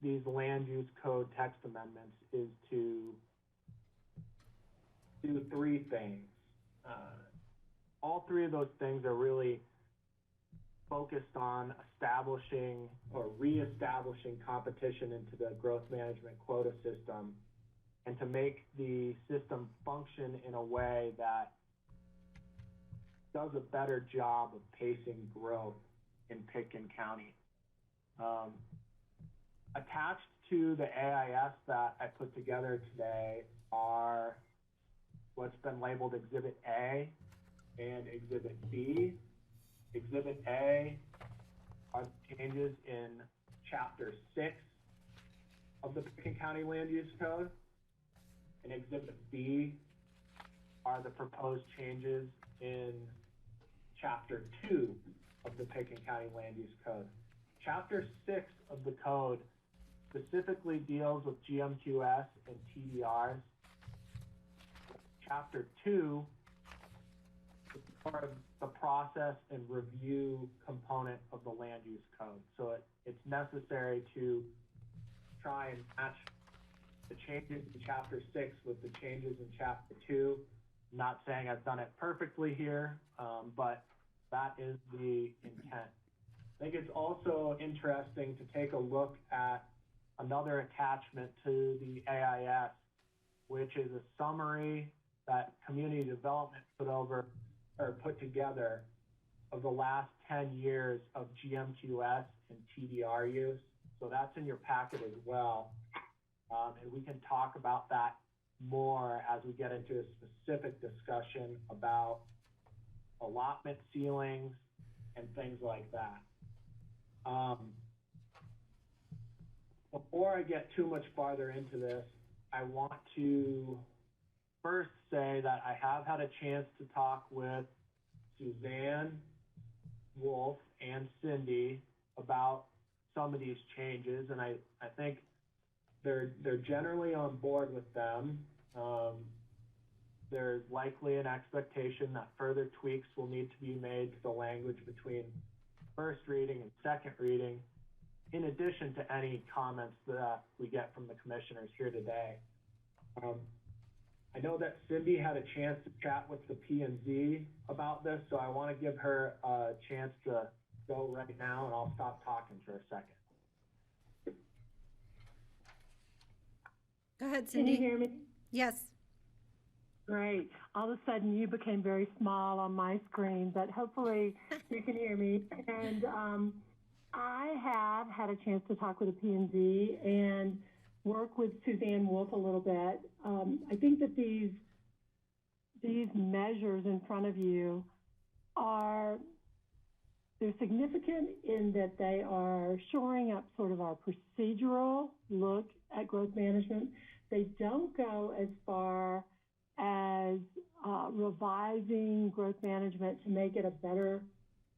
these land use code text amendments is to do three things. All three of those things are really focused on establishing or reestablishing competition into the growth management quota system and to make the system function in a way that does a better job of pacing growth in Pitkin County. Attached to the AIS that I put together today are what's been labeled Exhibit A and Exhibit B. Exhibit A are the changes in Chapter 6 of the Pitkin County Land Use Code, and Exhibit B are the proposed changes in Chapter 2 of the Pitkin County Land Use Code. Chapter 6 of the code specifically deals with GMQS and TDRs. Chapter 2 is part of the process and review component of the land use code. So it's necessary to try and match the changes in Chapter 6 with the changes in Chapter 2. I'm not saying I've done it perfectly here, but that is the intent. I think it's also interesting to take a look at another attachment to the AIS, which is a summary that community development put together of the last 10 years of GMQS and TDR use. So that's in your packet as well. And we can talk about that more as we get into a specific discussion about allotment ceilings and things like that. Before I get too much farther into this, I want to first say that I have had a chance to talk with Suzanne, Wolf, and Cindy about some of these changes, and I think they're generally on board with them. There's likely an expectation that further tweaks will need to be made to the language between first reading and second reading, in addition to any comments that we get from the commissioners here today. I know that Cindy had a chance to chat with the P&Z about this, so I want to give her a chance to go right now, and I'll stop talking for a second. Go ahead, Can Cindy. you hear me? Yes. Great. All of a sudden you became very small on my screen, but hopefully you can hear me. And I have had a chance to talk with the P&Z and work with Suzanne Wolf a little bit. I think that these measures in front of you they're significant in that they are shoring up sort of our procedural look at growth management. They don't go as far as revising growth management to make it a better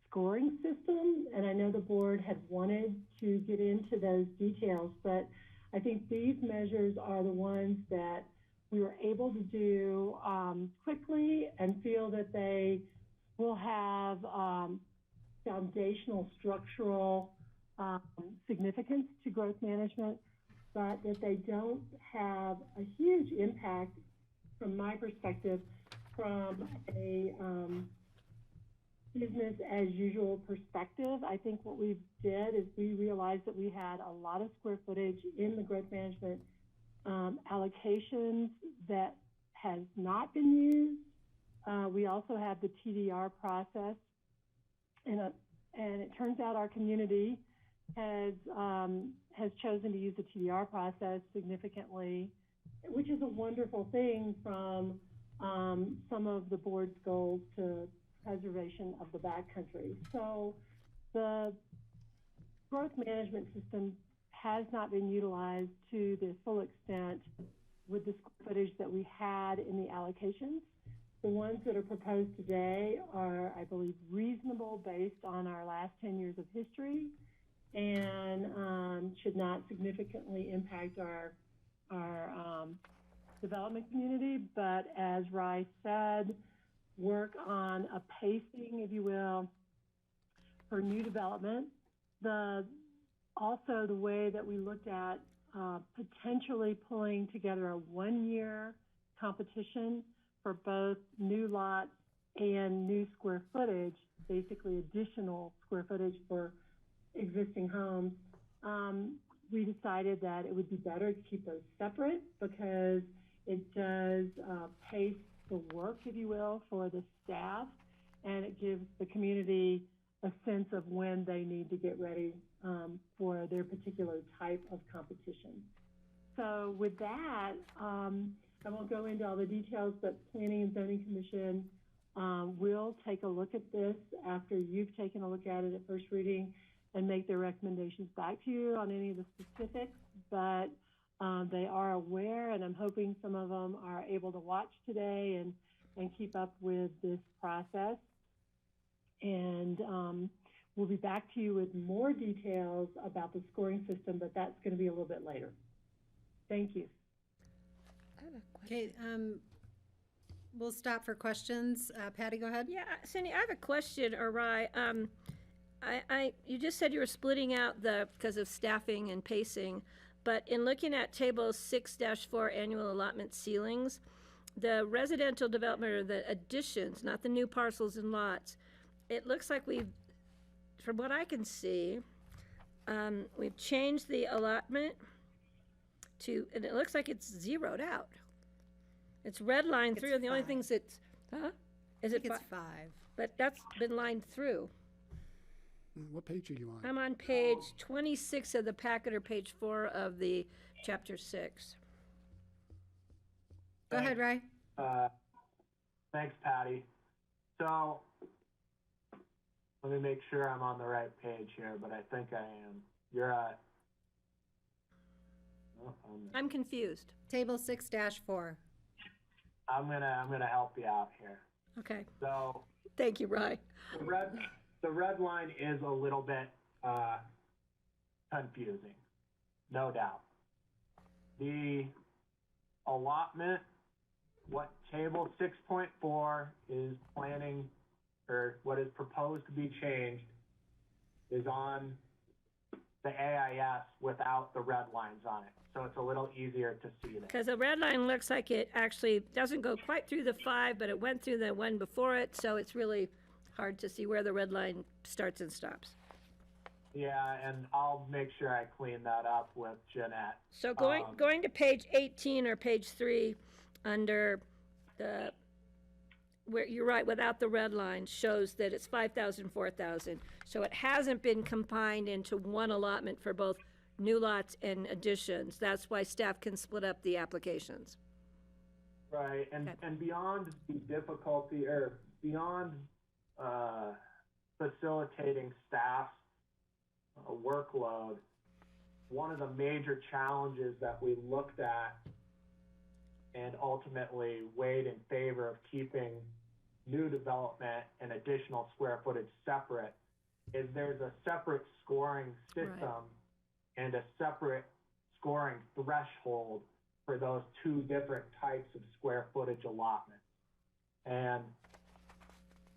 scoring system. And I know the board had wanted to get into those details, but I think these measures are the ones that we were able to do quickly and feel that they will have foundational structural significance to growth management, but that they don't have a huge impact from my perspective from a business as usual perspective. I think what we did is we realized that we had a lot of square footage in the growth management allocations that has not been used. We also have the TDR process, and it turns out our community has chosen to use the TDR process significantly, which is a wonderful thing from some of the board's goals to preservation of the backcountry. So the growth management system has not been utilized to the full extent with the square footage that we had in the allocations. The ones that are proposed today are, I believe, reasonable based on our last 10 years of history and should not significantly impact our development community. But as Rice said, work on a pacing, if you will, for new development Also, the way that we looked at potentially pulling together a one-year competition for both new lots and new square footage, basically additional square footage for existing homes, we decided that it would be better to keep those separate because it does pace the work, if you will, for the staff, and it gives the community a sense of when they need to get ready for their particular type of competition. So with that, I won't go into all the details, but Planning and Zoning Commission will take a look at this after you've taken a look at it at first reading and make their recommendations back to you on any of the specifics. But they are aware, and I'm hoping some of them are able to watch today and keep up with this process. And we'll be back to you with more details about the scoring system, but that's going to be a little bit later. Thank you. Okay, we'll stop for questions. Patty, go ahead. Yeah, Cindy, I have a question, or Rai. You just said you were splitting out because of staffing and pacing, but in looking at table 6-4 annual allotment ceilings, the residential development or the additions, not the new parcels and lots, it looks like from what I can see, we've changed the allotment and it looks like it's zeroed out. It's red lined through, and the only things it's, is it it's 5? But that's been lined through. What page are you on? I'm on page 26 of the packet, or page 4 of the chapter 6. Go ahead, Ray. Thanks, Patty. So let me make sure I'm on the right page here, but I think I am. You're at. I'm confused. Table 6-4. I'm gonna help you out here. Okay. So thank you, Rai. The red line is a little bit confusing, no doubt. The allotment, what table 6.4 is planning, or what is proposed to be changed, is on the AIS without the red lines on it. So it's a little easier to see that. Because the red line looks like it actually doesn't go quite through the 5, but it went through the one before it, so it's really hard to see where the red line starts and stops. Yeah, and I'll make sure I clean that up with Jeanette. So going to page 18 or page 3 under where you're right, without the red line, shows that it's 5,000, 4,000. So it hasn't been combined into one allotment for both new lots and additions. That's why staff can split up the applications. Right, and beyond the difficulty, or beyond facilitating staff's workload, one of the major challenges that we looked at and ultimately weighed in favor of keeping new development and additional square footage separate is there's a separate scoring system and a separate scoring threshold for those two different types of square footage allotments. And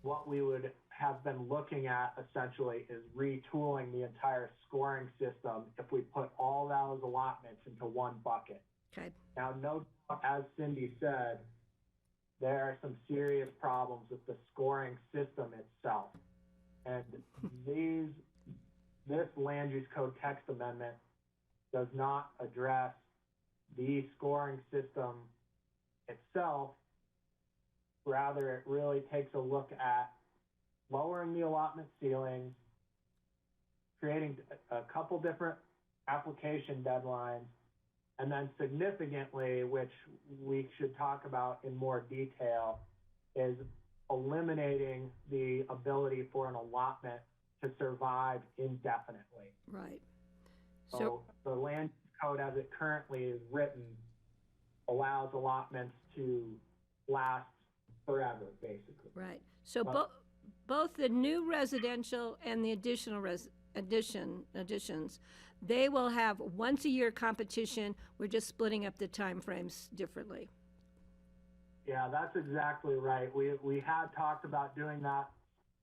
what we would have been looking at essentially is retooling the entire scoring system if we put all those allotments into one bucket. Okay. Now, no doubt, as Cindy said, there are some serious problems with the scoring system itself. And this land use code text amendment does not address the scoring system itself. Rather, it really takes a look at lowering the allotment ceilings, creating a couple different application deadlines, and then significantly, which we should talk about in more detail, is eliminating the ability for an allotment to survive indefinitely. Right. So the land code as it currently is written allows allotments to last forever, basically. Right. So both the new residential and the additional additions, they will have once a year competition. We're just splitting up the time frames differently. Yeah, that's exactly right. We had talked about doing that,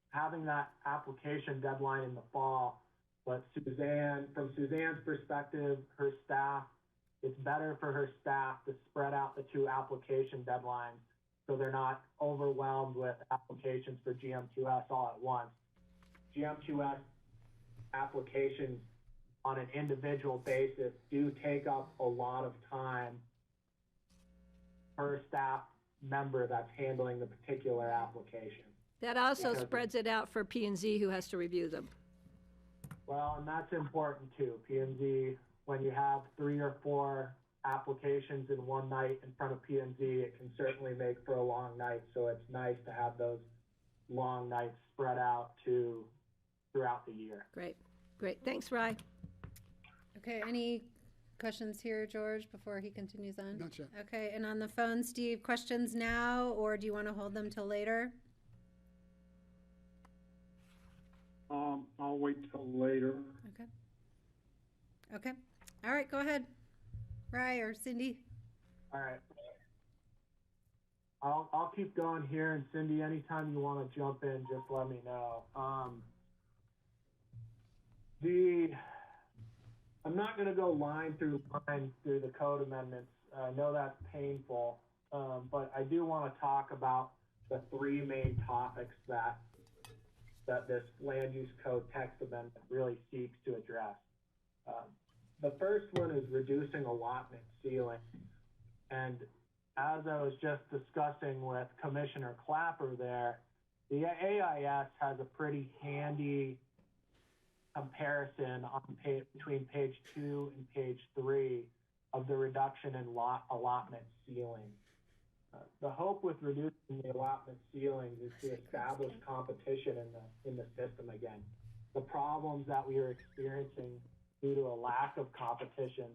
having that application deadline in the fall But from Suzanne's perspective, her staff, it's better for her staff to spread out the two application deadlines so they're not overwhelmed with applications for GM2S all at once. GM2S applications on an individual basis do take up a lot of time per staff member that's handling the particular application. That also Because- spreads it out for P and Z, who has to review them. Well, and that's important too. P&Z, when you have 3 or 4 applications in one night in front of P&Z, it can certainly make for a long night. So it's nice to have those long nights spread out throughout the year. Great, great. Thanks, Rye. Okay, any questions here, George, before he continues on? Not yet. Okay, and on the phone, Steve, questions now, or do you want to hold them till later? I'll wait till later. Okay. Okay. All right, go ahead. Rye or Cindy? All right. I'll keep going here, and Cindy, anytime you want to jump in, just let me know. I'm not going to go line through the code amendments. I know that's painful, but I do want to talk about the 3 main topics that this land use code text amendment really seeks to address. The first one is reducing allotment ceiling. And as I was just discussing with Commissioner Clapper there, the AIS has a pretty handy comparison on between page 2 and page 3 of the reduction in allotment ceiling. The hope with reducing the allotment ceilings is to establish competition in the system again. The problems that we are experiencing due to a lack of competition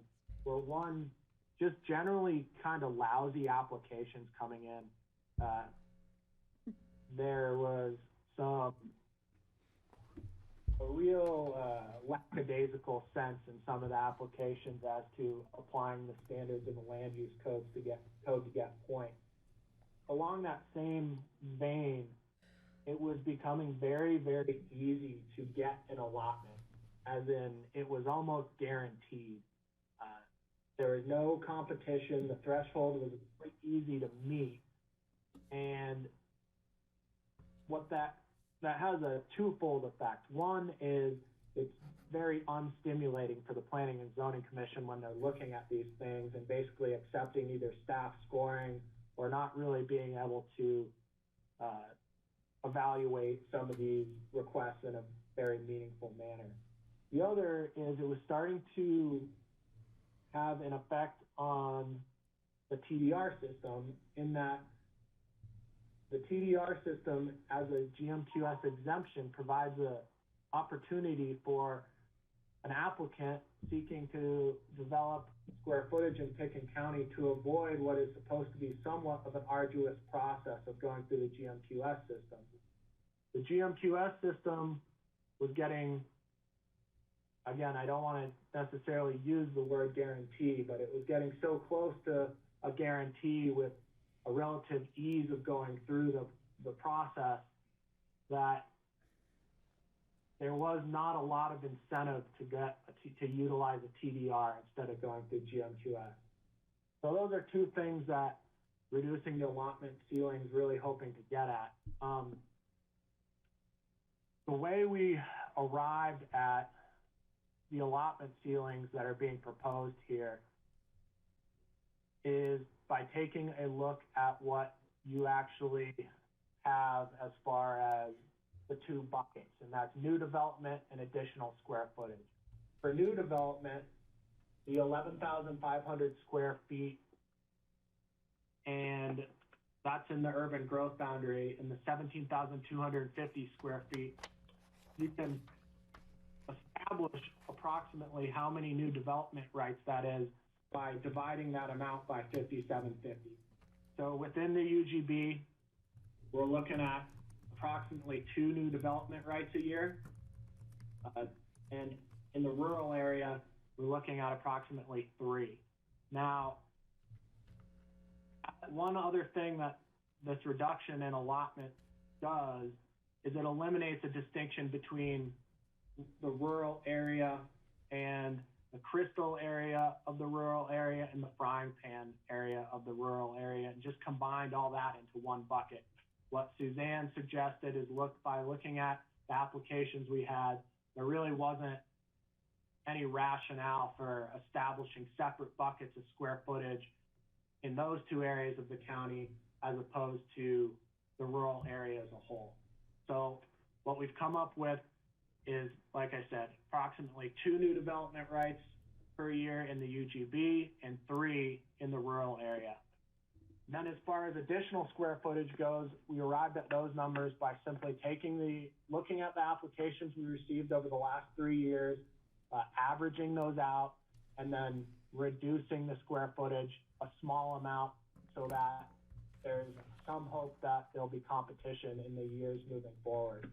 were, one, just generally kind of lousy applications coming in. There was a real lackadaisical sense in some of the applications as to applying the standards in the land use codes to get points. Along that same vein, it was becoming very, very easy to get an allotment, as in it was almost guaranteed. There was no competition. The threshold was pretty easy to meet. And what that has a twofold effect. One is it's very unstimulating for the Planning and Zoning Commission when they're looking at these things and basically accepting either staff scoring or not really being able to evaluate some of these requests in a very meaningful manner. The other is it was starting to have an effect on the TDR system, in that the TDR system as a GM2S exemption provides an opportunity for an applicant seeking to develop square footage in Pickens County to avoid what is supposed to be somewhat of an arduous process of going through the GM2S system. The GM2S system was getting, again, I don't want to necessarily use the word guarantee, but it was getting so close to a guarantee with a relative ease of going through the process that there was not a lot of incentive to utilize a TDR instead of going through GM2S. So those are two things that reducing the allotment ceiling is really hoping to get at. The way we arrived at the allotment ceilings that are being proposed here is by taking a look at what you actually have as far as the 2 buckets, and that's new development and additional square footage. For new development, the 11,500 square feet, and that's in the urban growth boundary, and the 17,250 square feet, you can establish approximately how many new development rights that is by dividing that amount by 5750. So within the UGB, we're looking at approximately 2 new development rights a year. And in the rural area, we're looking at approximately 3. Now, one other thing that this reduction in allotment does is it eliminates a distinction between the rural area and the Crystal area of the rural area and the Frying Pan area of the rural area, and just combined all that into one bucket. What Suzanne suggested is by looking at the applications we had, there really wasn't any rationale for establishing separate buckets of square footage in those two areas of the county as opposed to the rural area as a whole. So what we've come up with is, like I said, approximately 2 new development rights per year in the UGB and 3 in the rural area. Then as far as additional square footage goes, we arrived at those numbers by simply looking at the applications we received over the last 3 years, averaging those out, and then reducing the square footage a small amount so that there's some hope that there'll be competition in the years moving forward.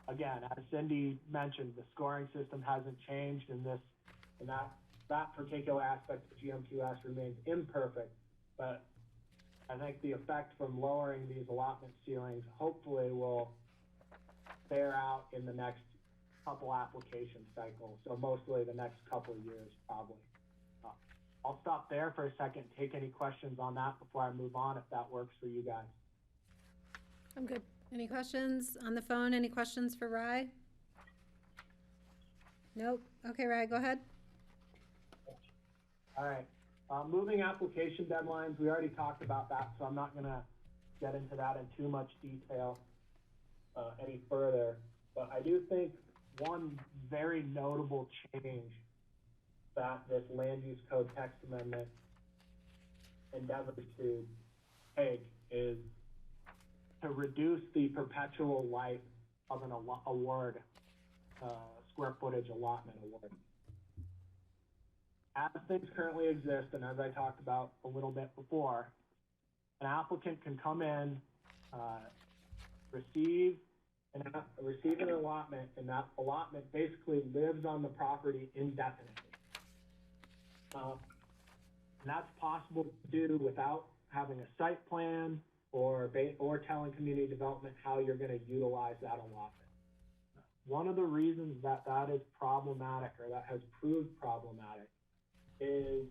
Again, as Cindy mentioned, the scoring system hasn't changed in that particular aspect of GMQS remains imperfect, but I think the effect from lowering these allotment ceilings hopefully will bear out in the next couple application cycles, so mostly the next couple of years probably. I'll stop there for a second, take any questions on that before I move on, if that works for you guys. I'm good. Any questions on the phone? Any questions for Rye? Nope. Okay, Rye, go ahead. All right. Moving application deadlines, we already talked about that, so I'm not going to get into that in too much detail any further. But I do think one very notable change that this land use code text amendment endeavors to take is to reduce the perpetual life of an award, square footage allotment award. As things currently exist, and as I talked about a little bit before, an applicant can come in, receive an allotment, and that allotment basically lives on the property indefinitely. And that's possible to do without having a site plan or telling community development how you're going to utilize that allotment. One of the reasons that is problematic, or that has proved problematic, is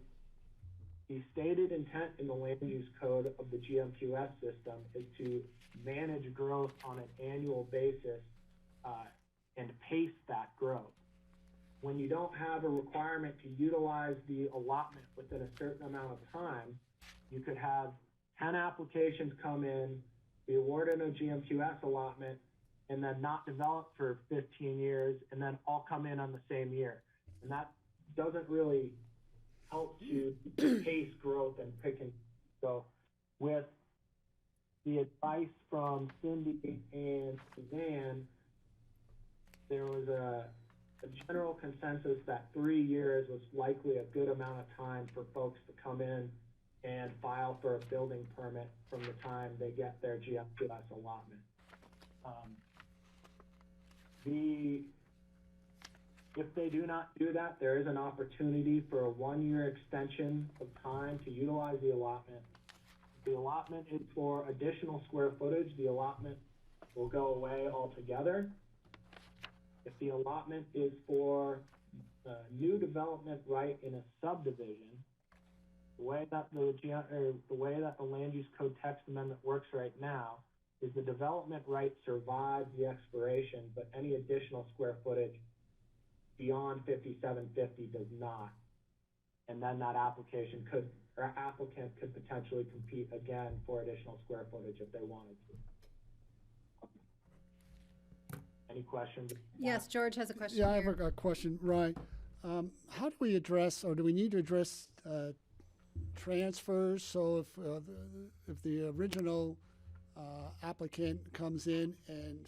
the stated intent in the land use code of the GMQS system is to manage growth on an annual basis and pace that growth. When you don't have a requirement to utilize the allotment within a certain amount of time, you could have 10 applications come in, be awarded a GMQS allotment, and then not develop for 15 years, and then all come in on the same year. And that doesn't really help to pace growth and pick and go. With the advice from Cindy and Suzanne, there was a general consensus that 3 years was likely a good amount of time for folks to come in and file for a building permit from the time they get their GMQS allotment. If they do not do that, there is an opportunity for a 1-year extension of time to utilize the allotment. If the allotment is for additional square footage, the allotment will go away altogether. If the allotment is for new development right in a subdivision, the way that the land use code text amendment works right now is the development right survives the expiration, but any additional square footage beyond 5750 does not. And then that applicant could potentially compete again for additional square footage if they wanted to. Any questions? Yes, George has a question. Yeah, I have a question, Ryan. How do we address, or do we need to address transfers? So if the original applicant comes in and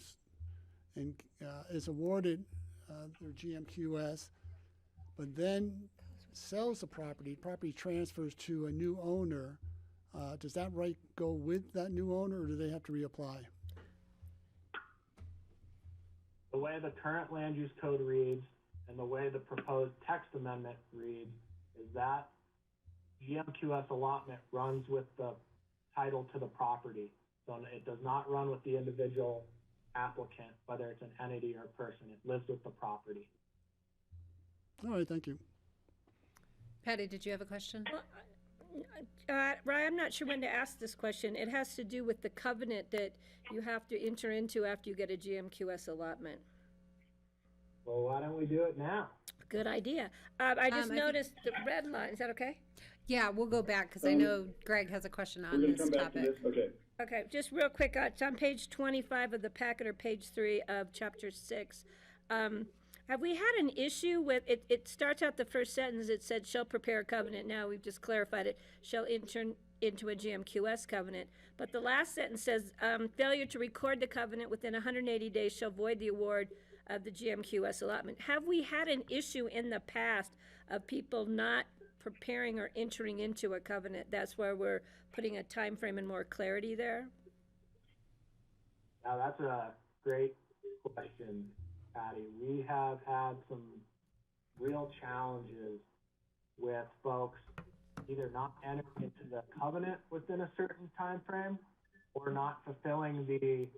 is awarded their GMQS, but then sells the property transfers to a new owner, does that right go with that new owner, or do they have to reapply? The way the current land use code reads and the way the proposed text amendment reads is that GMQS allotment runs with the title to the property. So it does not run with the individual applicant, whether it's an entity or a person. It lives with the property. All right, thank you. Patty, did you have a question? Ryan, I'm not sure when to ask this question. It has to do with the covenant that you have to enter into after you get a GMQS allotment. Well, why don't we do it now? Good idea. I just I noticed the red line. Is that okay? Yeah, we'll go back because I know Greg has a question on We're going this to come back to topic. this. Okay. Okay, just real quick, it's on page 25 of the packet or page 3 of chapter 6. Have we had an issue with, it starts out the first sentence, it said, shall prepare a covenant. Now we've just clarified it, shall enter into a GMQS covenant. But the last sentence says, failure to record the covenant within 180 days shall void the award of the GMQS allotment. Have we had an issue in the past of people not preparing or entering into a covenant? That's where we're putting a time frame and more clarity there. Now, that's a great question, Patty. We have had some real challenges with folks either not entering into the covenant within a certain time frame or not fulfilling the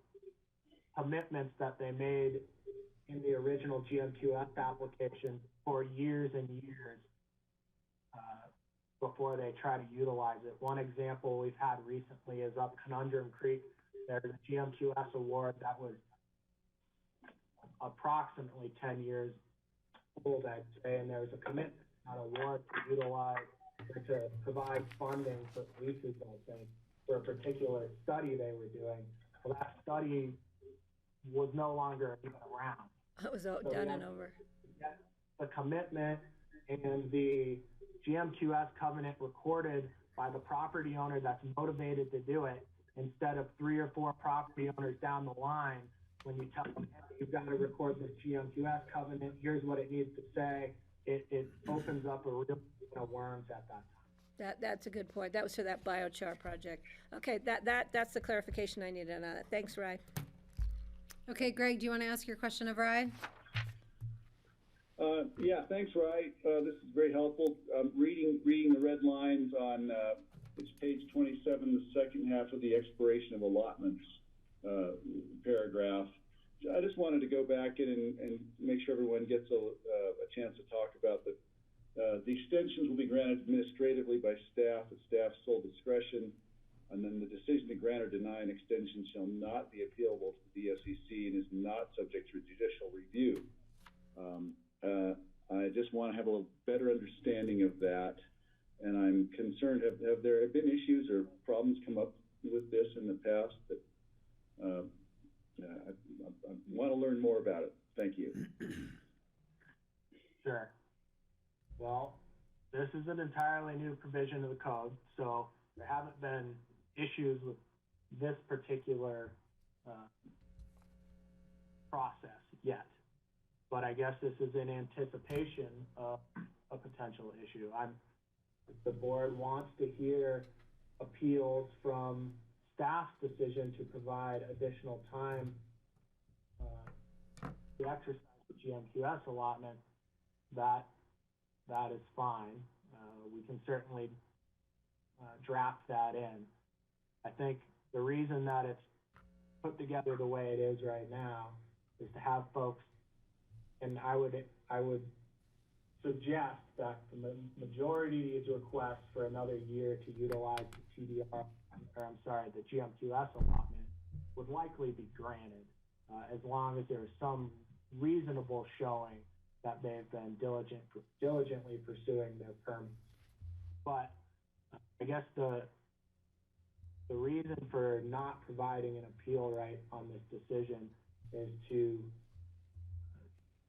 commitments that they made in the original GMQS application for years and years before they try to utilize it. One example we've had recently is up Conundrum Creek. There's a GMQS award that was approximately 10 years old, I'd say, and there was a commitment, not award, to utilize or to provide funding for leases, I think, for a particular study they were doing. Well, that study was no longer even around. It was all done and over. The commitment and the GMQS covenant recorded by the property owner that's motivated to do it, instead of 3 or 4 property owners down the line when you tell them, hey, you've got to record this GMQS covenant, here's what it needs to say. It opens up a real can of worms at that time. That's a good point. That was for that biochar project. Okay, that's the clarification I needed on it. Thanks, Rye. Okay, Greg, do you want to ask your question of Rye? Yeah, thanks, Rye. This is very helpful. Reading the red lines on it's page 27, the second half of the expiration of allotments paragraph. I just wanted to go back in and make sure everyone gets a chance to talk about the extensions will be granted administratively by staff at staff's sole discretion, and then the decision to grant or deny an extension shall not be appealable to the BOCC and is not subject to judicial review. I just want to have a little better understanding of that, and I'm concerned, have there been issues or problems come up with this in the past that I want to learn more about it. Thank you. Sure. Well, this is an entirely new provision of the code, so there haven't been issues with this particular process yet. But I guess this is in anticipation of a potential issue. If the board wants to hear appeals from staff's decision to provide additional time to exercise the GMQS allotment, that is fine. We can certainly draft that in. I think the reason that it's put together the way it is right now is to have folks, and I would suggest that the majority of these requests for another year to utilize the TDR, the GMQS allotment would likely be granted, as long as there is some reasonable showing that they've been diligently pursuing their permits. But I guess the reason for not providing an appeal right on this decision is to,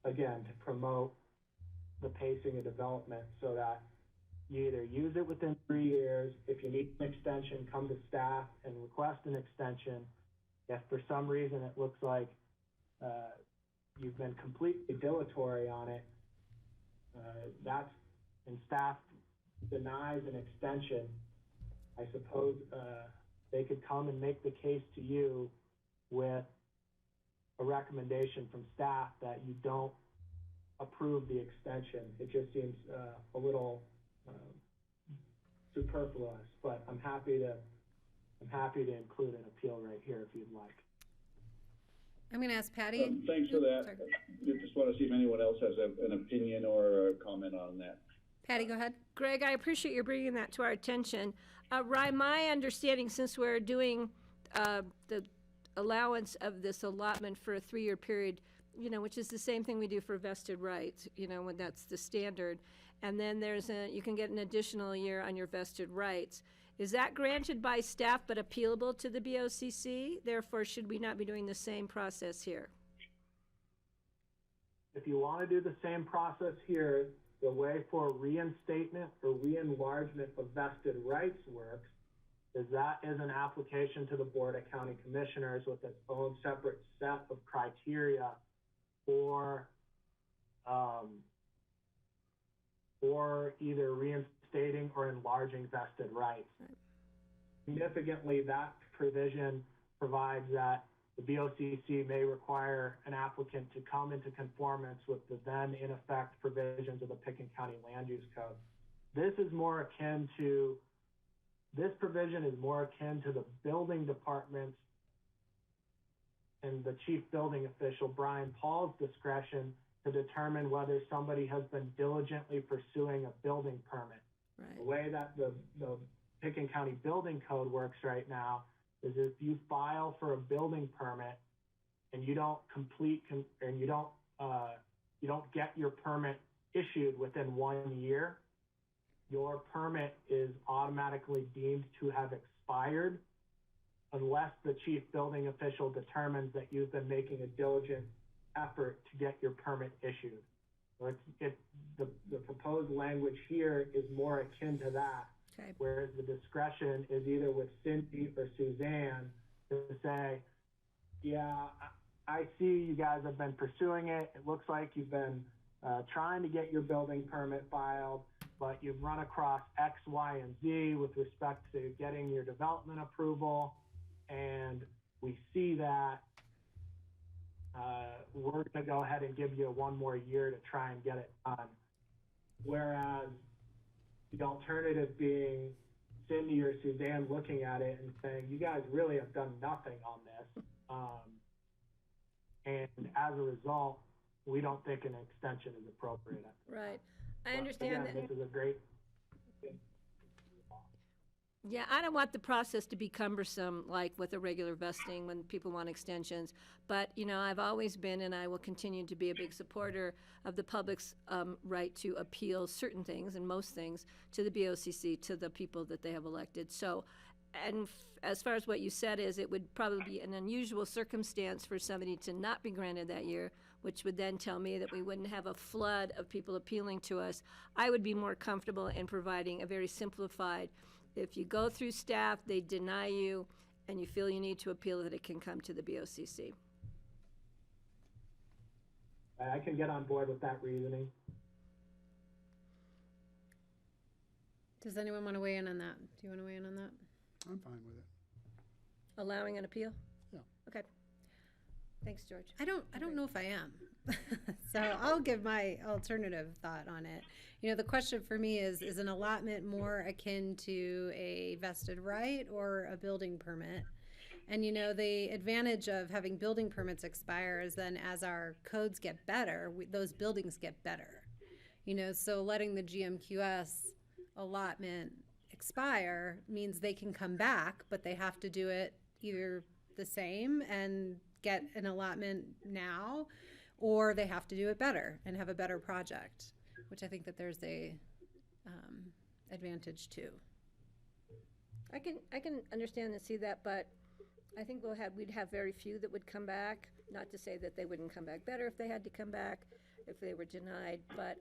again, to promote the pacing of development so that you either use it within 3 years. If you need an extension, come to staff and request an extension. If for some reason it looks like you've been completely dilatory on it, and staff denies an extension, I suppose they could come and make the case to you with a recommendation from staff that you don't approve the extension. It just seems a little superfluous, but I'm happy to include an appeal right here if you'd like. I'm going to ask Patty. Thanks for that. I just want to see if anyone else has an opinion or a comment on that. Patty, go ahead. Greg, I appreciate you bringing that to our attention. Ryan, my understanding, since we're doing the allowance of this allotment for a 3-year period, which is the same thing we do for vested rights, when that's the standard, and then you can get an additional year on your vested rights. Is that granted by staff but appealable to the BOCC? Therefore, should we not be doing the same process here? If you want to do the same process here, the way for reinstatement or re-enlargement of vested rights works is that is an application to the Board of County Commissioners with its own separate set of criteria for either reinstating or enlarging vested rights. Right. Significantly, that provision provides that the BOCC may require an applicant to come into conformance with the then in effect provisions of the Pickens County Land Use Code. This provision is more akin to the building department's and the chief building official, Brian Paul's discretion to determine whether somebody has been diligently pursuing a building permit. Right. The way that the Pickens County Building Code works right now is if you file for a building permit and you don't you don't get your permit issued within 1 year, your permit is automatically deemed to have expired unless the chief building official determines that you've been making a diligent effort to get your permit issued. So the proposed language here is more akin to that. Okay. Whereas the discretion is either with Cindy or Suzanne to say, yeah, I see you guys have been pursuing it. It looks like you've been trying to get your building permit filed, but you've run across X, Y, and Z with respect to getting your development approval, and we see that. We're going to go ahead and give you 1 more year to try and get it done. Whereas the alternative being Cindy or Suzanne looking at it and saying, you guys really have done nothing on this. And as a result, we don't think an extension is appropriate. Right. I understand that. This is a great. Yeah, I don't want the process to be cumbersome like with a regular vesting when people want extensions. But, I've always been and I will continue to be a big supporter of the public's right to appeal certain things and most things to the BOCC, to the people that they have elected. So, as far as what you said is it would probably be an unusual circumstance for somebody to not be granted that year, which would then tell me that we wouldn't have a flood of people appealing to us. I would be more comfortable in providing a very simplified, if you go through staff, they deny you, and you feel you need to appeal it, it can come to the BOCC. I can get on board with that reasoning. Does anyone want to weigh in on that? Do you want to weigh in on that? I'm fine with it. Allowing an appeal? Yeah. Okay. Thanks, George. I don't know if I am. So I'll give my alternative thought on it. The question for me is an allotment more akin to a vested right or a building permit? And the advantage of having building permits expire is then as our codes get better, those buildings get better. So letting the GMQS allotment expire means they can come back, but they have to do it either the same and get an allotment now, or they have to do it better and have a better project, which I think that there's a advantage too. I can understand and see that, but I think we'd have very few that would come back. Not to say that they wouldn't come back better if they had to come back, if they were denied, but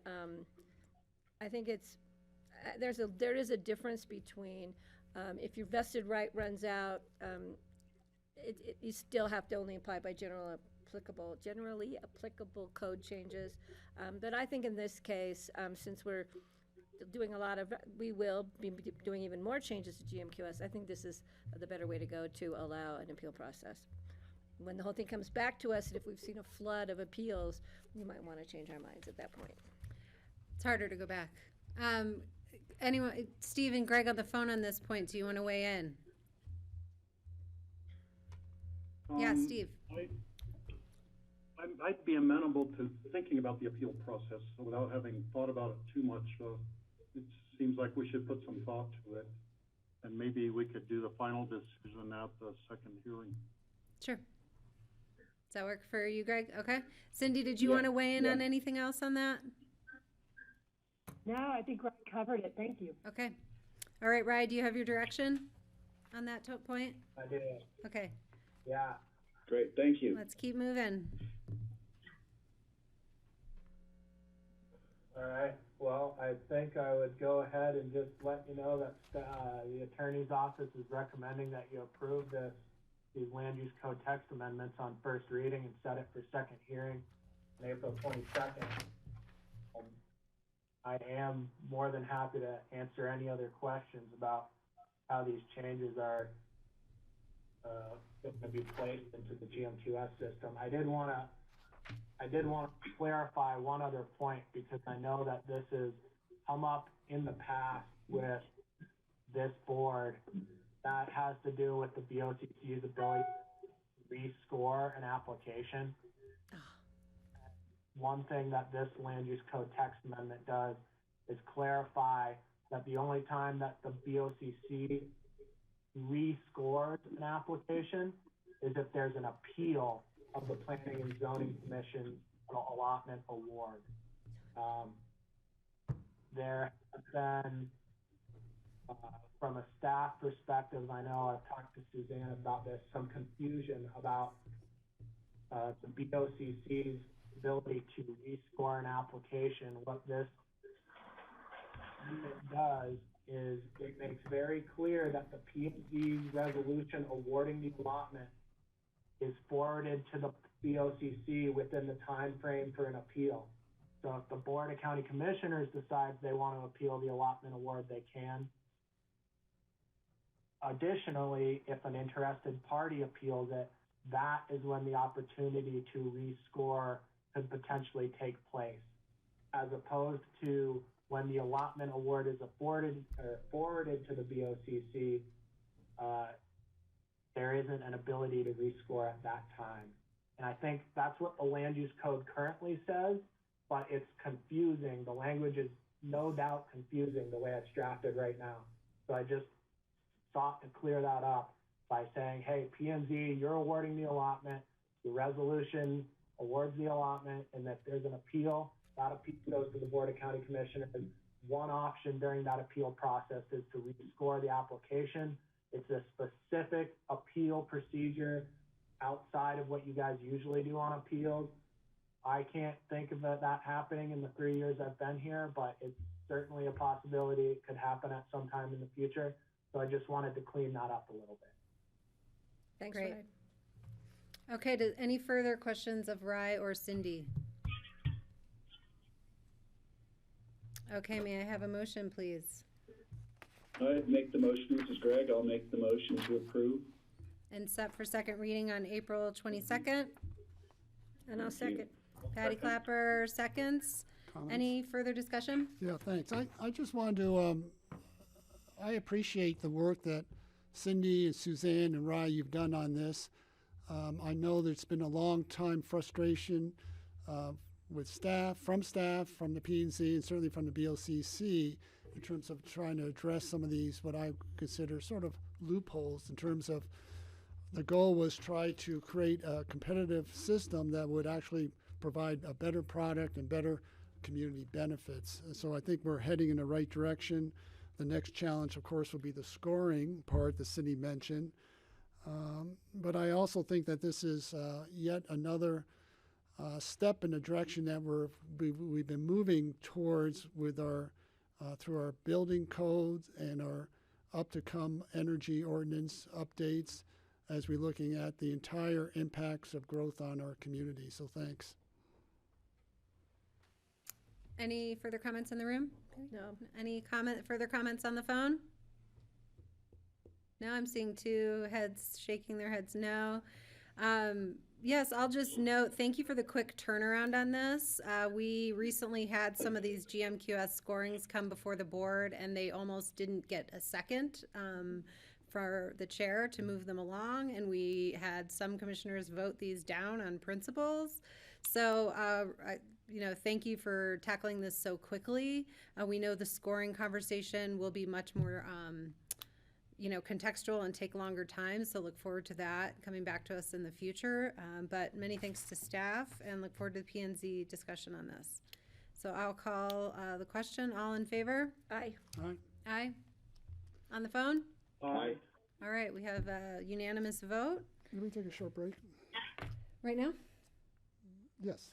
I think there is a difference between if your vested right runs out, you still have to only apply by generally applicable code changes. But I think in this case, since we're doing we will be doing even more changes to GMQS, I think this is the better way to go to allow an appeal process. When the whole thing comes back to us, and if we've seen a flood of appeals, we might want to change our minds at that point. It's harder to go back. Anyone, Steve and Greg on the phone on this point, do you want to weigh in? Yeah, Steve. I'd be amenable to thinking about the appeal process without having thought about it too much. It seems like we should put some thought to it, and maybe we could do the final decision at the second hearing. Sure. Does that work for you, Greg? Okay. Cindy, did you want to weigh in on anything else on that? No, I think Ryan covered it. Thank you. Okay. All right, Ryan, do you have your direction on that point? I did. Okay. Yeah. Great, thank you. Let's keep moving. All right. Well, I think I would go ahead and just let you know that the attorney's office is recommending that you approve these land use code text amendments on first reading and set it for second hearing on April 22nd. I am more than happy to answer any other questions about how these changes are going to be placed into the GMQS system. I did want to clarify one other point, because I know that this has come up in the past with this board. That has to do with the BOCC's ability to rescore an application. One thing that this land use code text amendment does is clarify that the only time that the BOCC rescores an application is if there's an appeal of the Planning and Zoning Commission's allotment award. There has been, from a staff perspective, I know I've talked to Suzanne about this, some confusion about the BOCC's ability to rescore an application. What this does is it makes very clear that the P&Z resolution awarding the allotment is forwarded to the BOCC within the time frame for an appeal. So if the Board of County Commissioners decides they want to appeal the allotment award, they can. Additionally, if an interested party appeals it, that is when the opportunity to rescore could potentially take place, as opposed to when the allotment award is forwarded to the BOCC, there isn't an ability to rescore at that time. And I think that's what the land use code currently says, but it's confusing. The language is no doubt confusing the way it's drafted right now. So I just sought to clear that up by saying, hey, P&Z, you're awarding the allotment, the resolution awards the allotment, and if there's an appeal, that appeal goes to the Board of County Commissioners. One option during that appeal process is to rescore the application. It's a specific appeal procedure outside of what you guys usually do on appeals. I can't think of that happening in the 3 years I've been here, but it's certainly a possibility it could happen at some time in the future. So I just wanted to clean that up a little bit. Thanks, Great. Ryan. Okay, any further questions of Rye or Cindy? Okay, may I have a motion, please? I'd make the motion. This is Greg. I'll make the motion to approve. And set for second reading on April 22nd. And I'll second. Patty Clapper seconds. Comments? Any further discussion? Yeah, thanks. I just wanted to, I appreciate the work that Cindy and Suzanne and Rye, you've done on this. I know there's been a long time frustration with staff, from the P&Z, and certainly from the BOCC in terms of trying to address some of these, what I consider sort of loopholes in terms of the goal was try to create a competitive system that would actually provide a better product and better community benefits. So I think we're heading in the right direction. The next challenge, of course, will be the scoring part that Cindy mentioned. But I also think that this is yet another step in the direction that we've been moving towards with our through our building codes and our up-to-come energy ordinance updates as we're looking at the entire impacts of growth on our community. So thanks. Any further comments in the room? No. Any further comments on the phone? No, I'm seeing two heads shaking their heads no. Yes, I'll just note, thank you for the quick turnaround on this. We recently had some of these GMQS scorings come before the board, and they almost didn't get a second for the chair to move them along, and we had some commissioners vote these down on principles. So, thank you for tackling this so quickly. We know the scoring conversation will be much more, contextual and take longer time. So look forward to that coming back to us in the future. But many thanks to staff and look forward to the P&Z discussion on this. So I'll call the question. All in favor? Aye. Aye. Aye. On the phone? Aye. All right, we have a unanimous vote. Can we take a short break? Right now? Yes.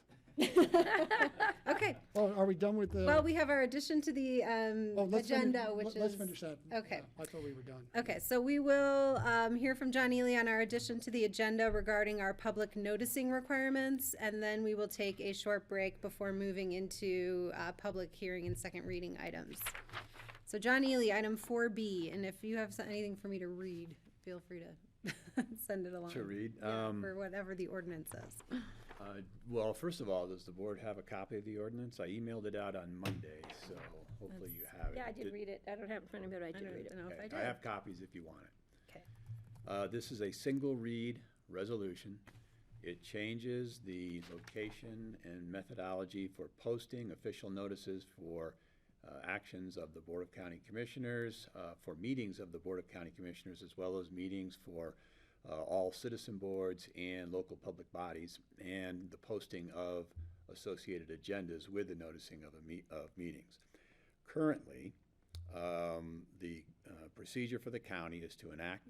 Okay. Well, are we done with the? Well, we have our addition to the agenda, which let's is. finish that. Okay. I thought we were done. Okay, so we will hear from John Ely on our addition to the agenda regarding our public noticing requirements, and then we will take a short break before moving into public hearing and second reading items. So John Ely, item 4B, and if you have anything for me to read, feel free to send it along. To read? Yeah, for whatever the ordinance says. Well, first of all, does the board have a copy of the ordinance? I emailed it out on Monday, so hopefully you have it. Yeah, I did read it. I don't have it in front of me, but I did read it. I don't know if I Okay, did. I have copies if you want it. Okay. This is a single read resolution. It changes the location and methodology for posting official notices for actions of the Board of County Commissioners, for meetings of the Board of County Commissioners, as well as meetings for all citizen boards and local public bodies, and the posting of associated agendas with the noticing of meetings. Currently, the procedure for the county is to enact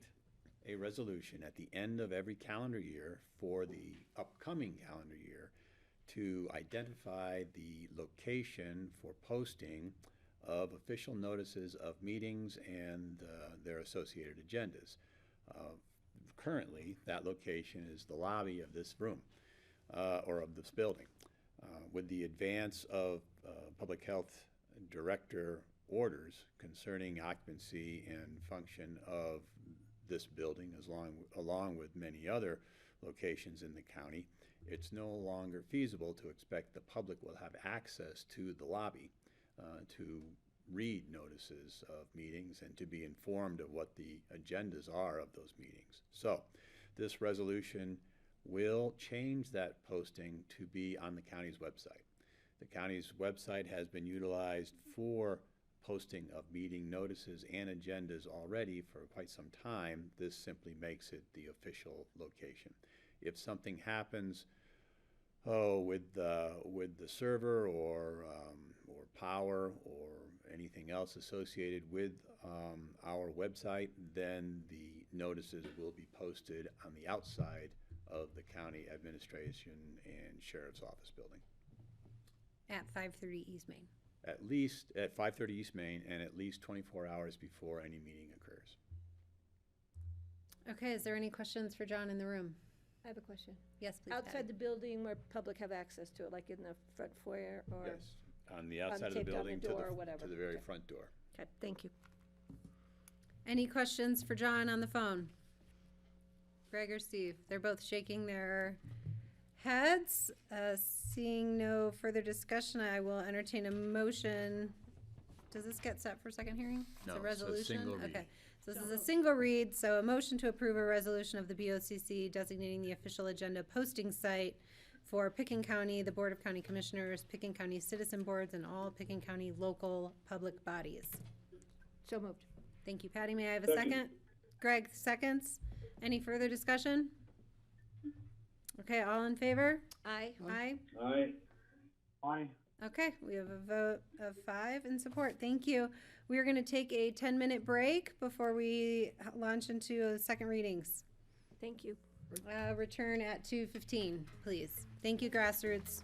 a resolution at the end of every calendar year for the upcoming calendar year to identify the location for posting of official notices of meetings and their associated agendas. Currently, that location is the lobby of this room, or of this building. With the advance of Public Health Director orders concerning occupancy and function of this building, along with many other locations in the county, it's no longer feasible to expect the public will have access to the lobby to read notices of meetings and to be informed of what the agendas are of those meetings. So this resolution will change that posting to be on the county's website. The county's website has been utilized for posting of meeting notices and agendas already for quite some time. This simply makes it the official location. If something happens with the server or power or anything else associated with our website, then the notices will be posted on the outside of the county administration and sheriff's office building. At 530 East Main. At least at 530 East Main and at least 24 hours before any meeting occurs. Okay, is there any questions for John in the room? I have a question. Yes, please. Outside Patty. the building where public have access to it, like in the front foyer or? Yes, on the outside of the taped on the building door or whatever. to the very Okay. front door. Okay, thank you. Any questions for John on the phone? Greg or Steve? They're both shaking their heads. Seeing no further discussion, I will entertain a motion. Does this get set for second hearing? No, It's a it's a resolution? single read. Okay, so this is a single read, so a motion to approve a resolution of the BOCC designating the official agenda posting site for Pickens County, the Board of County Commissioners, Pickens County Citizen Boards, and all Pickens County local public bodies. So moved. Thank you, Patty. May I have a second? Greg, seconds. Any further discussion? Okay, all in favor? Aye. Aye. Aye. Aye. Okay, we have a vote of 5 in support. Thank you. We are going to take a 10-minute break before we launch into second readings. Thank you. Return at 2:15, please. Thank you, Grassroots.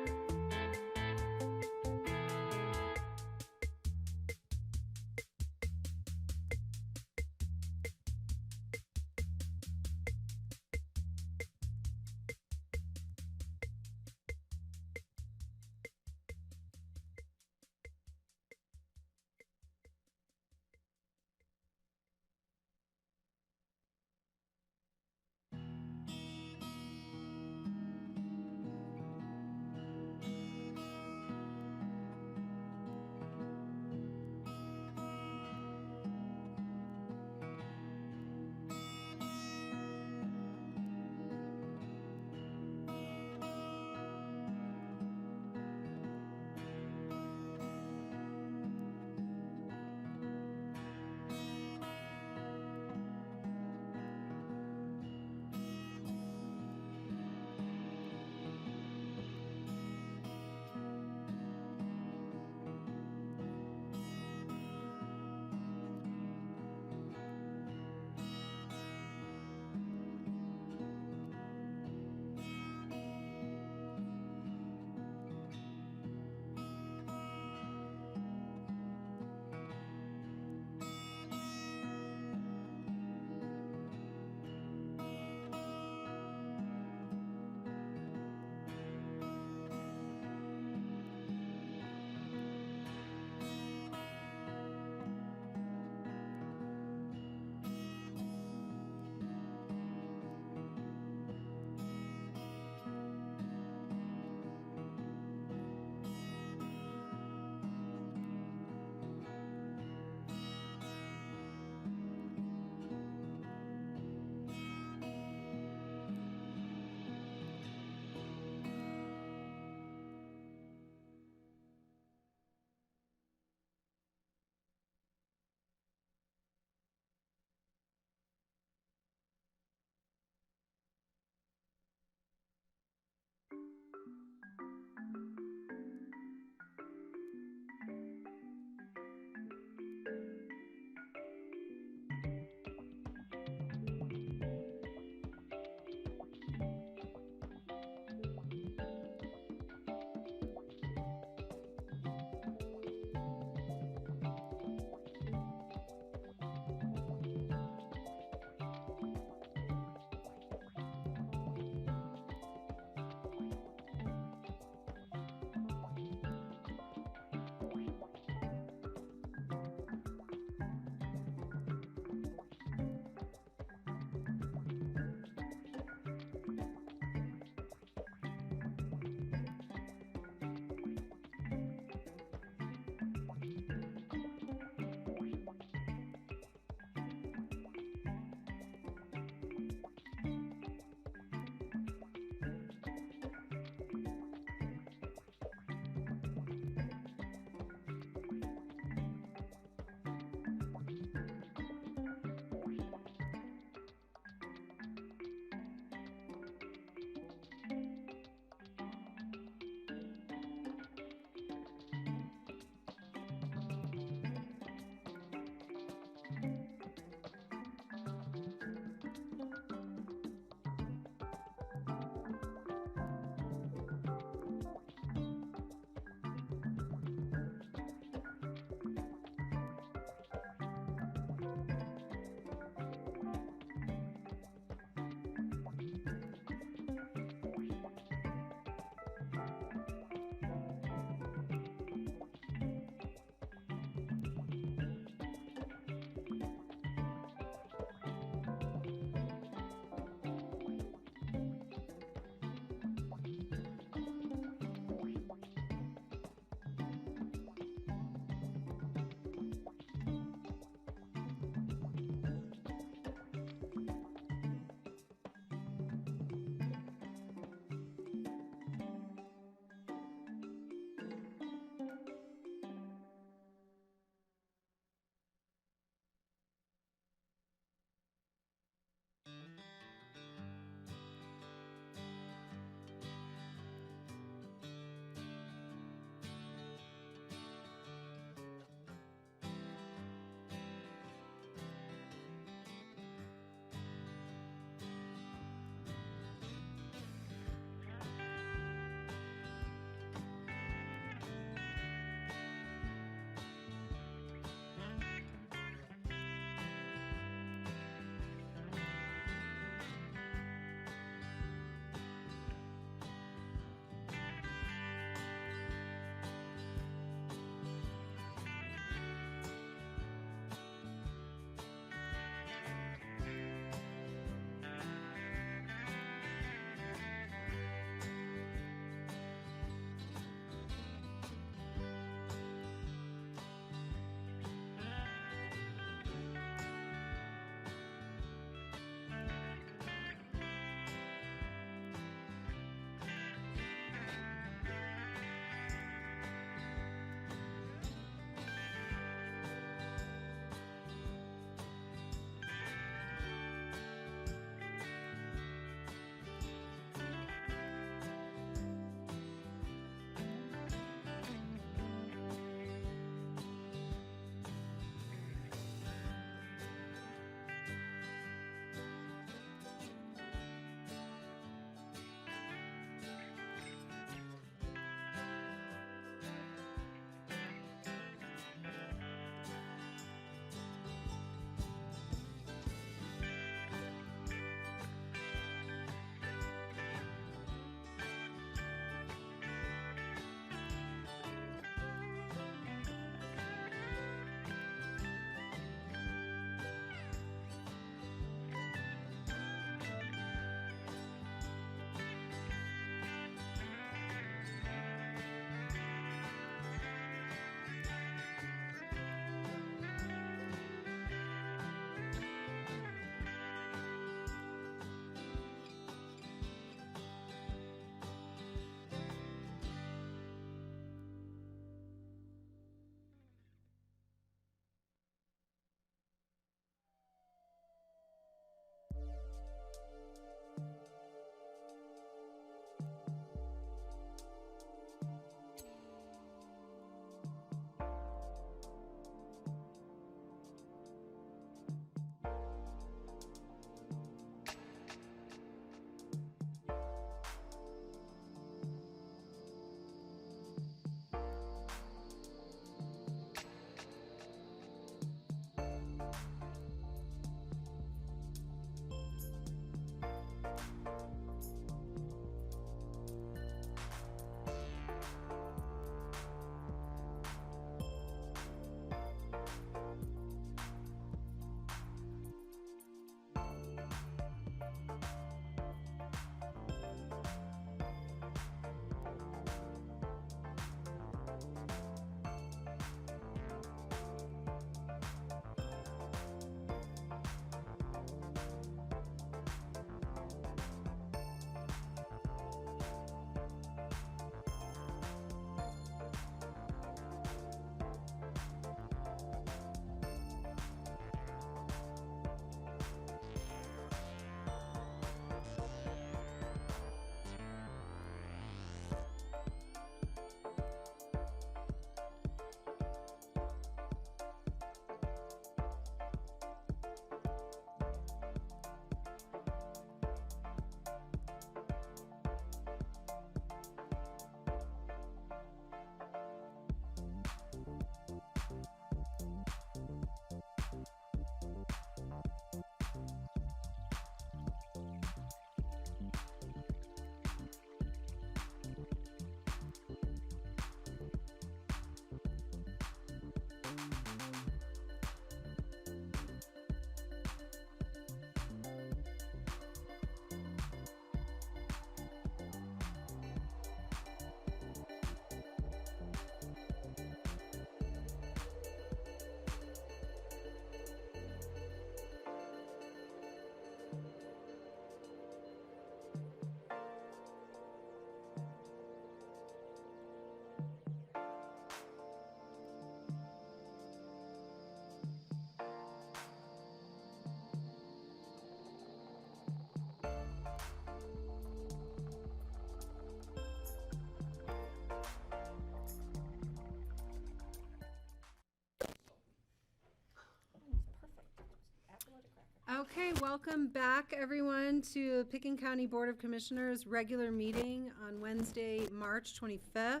welcome back everyone to Pickens County Board of Commissioners regular meeting on Wednesday, March 25th.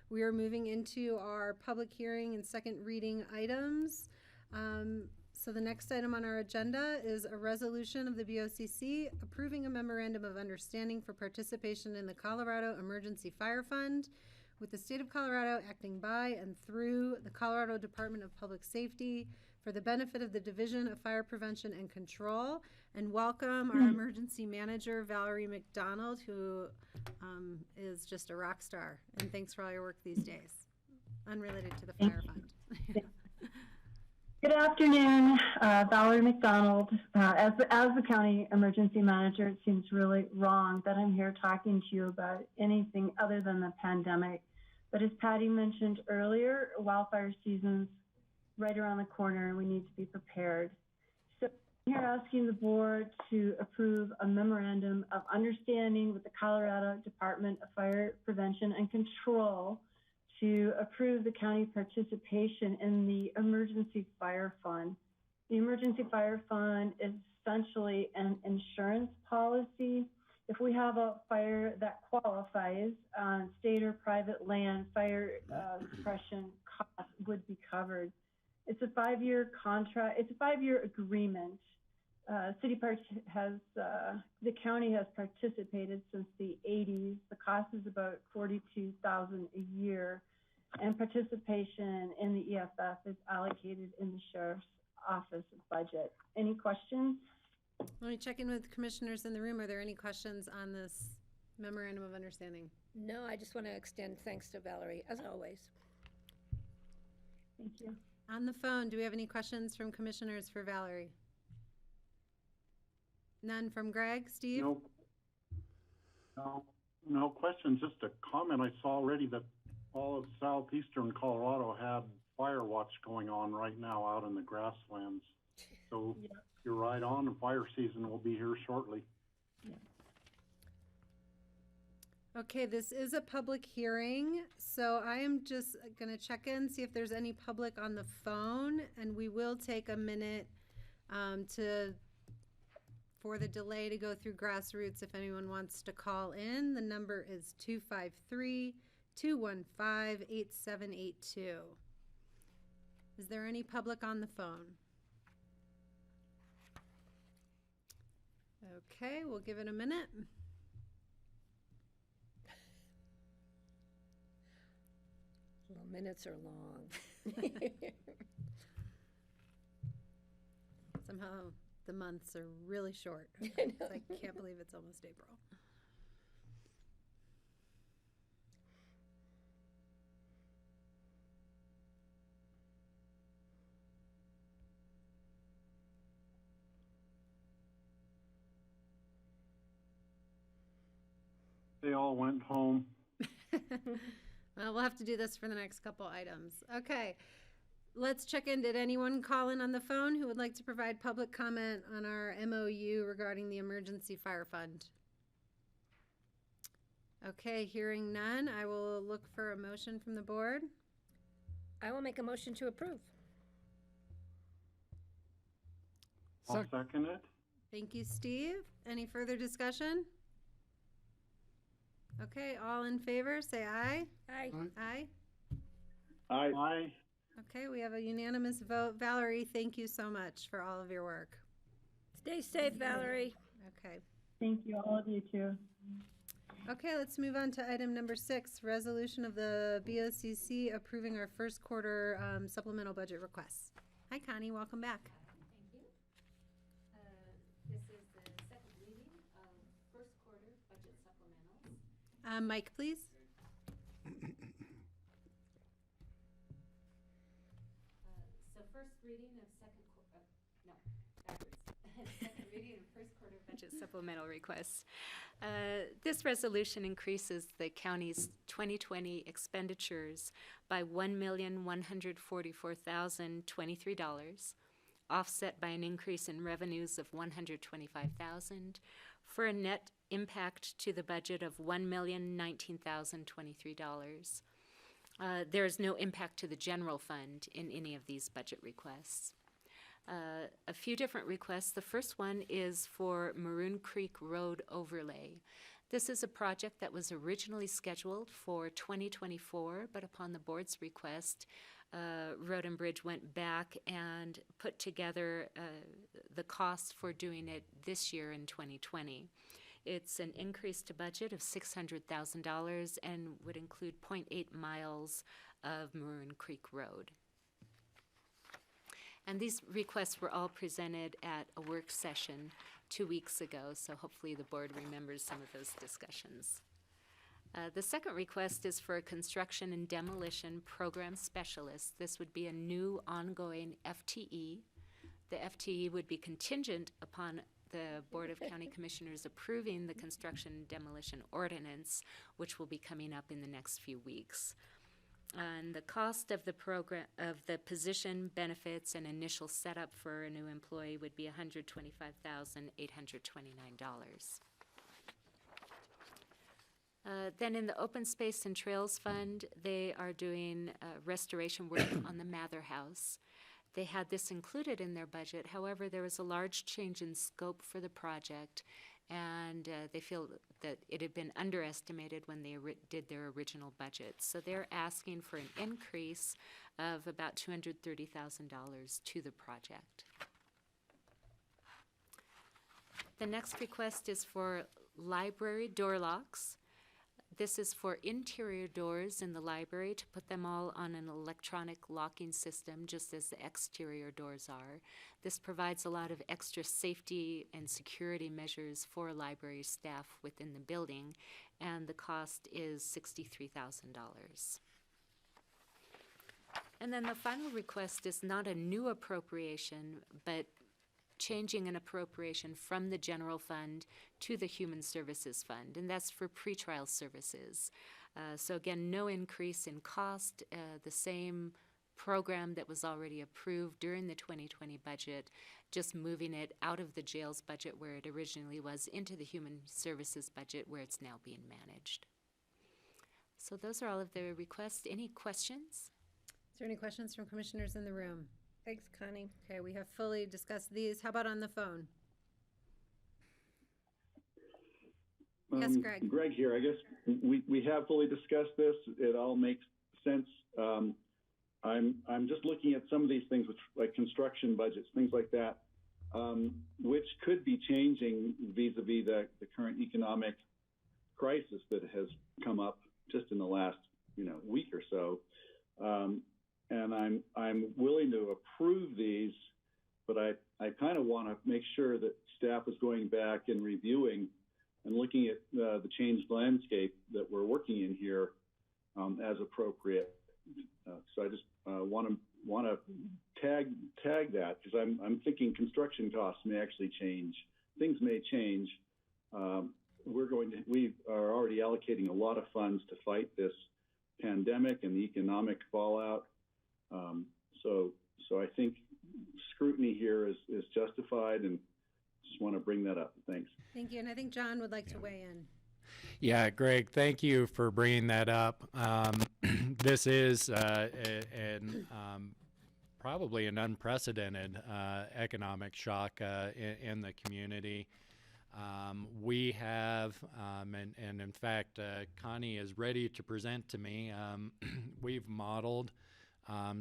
We are moving into our public hearing and second reading items. So the next item on our agenda is a resolution of the BOCC approving a memorandum of understanding for participation in the Colorado Emergency Fire Fund with the state of Colorado acting by and through the Colorado Department of Public Safety for the benefit of the Division of Fire Prevention and Control. And welcome our emergency manager, Valerie McDonald, who is just a rock star. And thanks for all your work these days, unrelated to the fire fund. Good afternoon, Valerie McDonald. As the county emergency manager, it seems really wrong that I'm here talking to you about anything other than the pandemic. But as Patty mentioned earlier, wildfire season's right around the corner and we need to be prepared. So I'm here asking the board to approve a memorandum of understanding with the Colorado Department of Fire Prevention and Control to approve the county participation in the Emergency Fire Fund. The Emergency Fire Fund is essentially an insurance policy. If we have a fire that qualifies on state or private land, fire suppression costs would be covered. It's a 5-year contract. It's a 5-year agreement. The county has participated since the 80s. The cost is about $42,000 a year, and participation in the EFF is allocated in the sheriff's office budget. Any questions? Let me check in with commissioners in the room. Are there any questions on this memorandum of understanding? No, I just want to extend thanks to Valerie, as always. Thank you. On the phone, do we have any questions from commissioners for Valerie? None from Greg? Steve? No questions. Just a comment. I saw already that all of southeastern Colorado had fire watch going on right now out in the grasslands. So yeah. You're right on. The fire season will be here shortly. Yeah. Okay, this is a public hearing, so I am just going to check in, see if there's any public on the phone, and we will take a minute for the delay to go through grassroots if anyone wants to call in. The number is 253-215-8782. Is there any public on the phone? Okay, we'll give it a minute. Well, minutes are long. Somehow the months are really short. I can't believe it's almost April. They all went home. Well, we'll have to do this for the next couple items. Okay, let's check in. Did anyone call in on the phone who would like to provide public comment on our MOU regarding the Emergency Fire Fund? Okay, hearing none, I will look for a motion from the board. I will make a motion to approve. I'll second it. Thank you, Steve. Any further discussion? Okay, all in favor, say aye. Aye. Aye. Aye. Aye. Okay, we have a unanimous vote. Valerie, thank you so much for all of your work. Stay safe, Valerie. Okay. Thank you, all of you too. Okay, let's move on to item number 6, resolution of the BOCC approving our first quarter supplemental budget requests. Hi, Connie, welcome back. Thank you. This is the second reading of first quarter budget supplementals. Mike, please. So first reading of second reading of first quarter budget supplemental requests. This resolution increases the county's 2020 expenditures by $1,144,023, offset by an increase in revenues of $125,000, for a net impact to the budget of $1,019,023. There is no impact to the general fund in any of these budget requests. A few different requests. The first one is for Maroon Creek Road overlay. This is a project that was originally scheduled for 2024, but upon the board's request, Road and Bridge went back and put together the costs for doing it this year in 2020. It's an increase to budget of $600,000 and would include 0.8 miles of Maroon Creek Road. And these requests were all presented at a work session 2 weeks ago, so hopefully the board remembers some of those discussions. The second request is for a construction and demolition program specialist. This would be a new ongoing FTE. The FTE would be contingent upon the Board of County Commissioners approving the construction and demolition ordinance, which will be coming up in the next few weeks. And the cost of the program, of the position, benefits, and initial setup for a new employee would be $125,829. Then in the Open Space and Trails Fund, they are doing restoration work on the Mather House. They had this included in their budget. However, there was a large change in scope for the project, and they feel that it had been underestimated when they did their original budget. So they're asking for an increase of about $230,000 to the project. The next request is for library door locks. This is for interior doors in the library to put them all on an electronic locking system, just as the exterior doors are. This provides a lot of extra safety and security measures for library staff within the building, and the cost is $63,000. And then the final request is not a new appropriation, but changing an appropriation from the general fund to the Human Services Fund, and that's for pretrial services. So again, no increase in cost, the same program that was already approved during the 2020 budget, just moving it out of the jail's budget where it originally was into the Human Services budget where it's now being managed. So those are all of the requests. Any questions? Is there any questions from commissioners in the room? Thanks, Connie. Okay, we have fully discussed these. How about on the phone? Yes, Greg. Greg here. I guess we have fully discussed this. It all makes sense. I'm just looking at some of these things, which like construction budgets, things like that, which could be changing vis-a-vis the current economic crisis that has come up just in the last week or so. And I'm willing to approve these, but I kind of want to make sure that staff is going back and reviewing and looking at the changed landscape that we're working in here as appropriate. So I just want to tag that, because I'm thinking construction costs may actually change. Things may change. We are already allocating a lot of funds to fight this pandemic and the economic fallout. So I think scrutiny here is justified, and just want to bring that up. Thanks. Thank you, and I think John would like to weigh in. Yeah, Greg, thank you for bringing that up. This is probably an unprecedented economic shock in the community. We have, and in fact, Connie is ready to present to me, we've modeled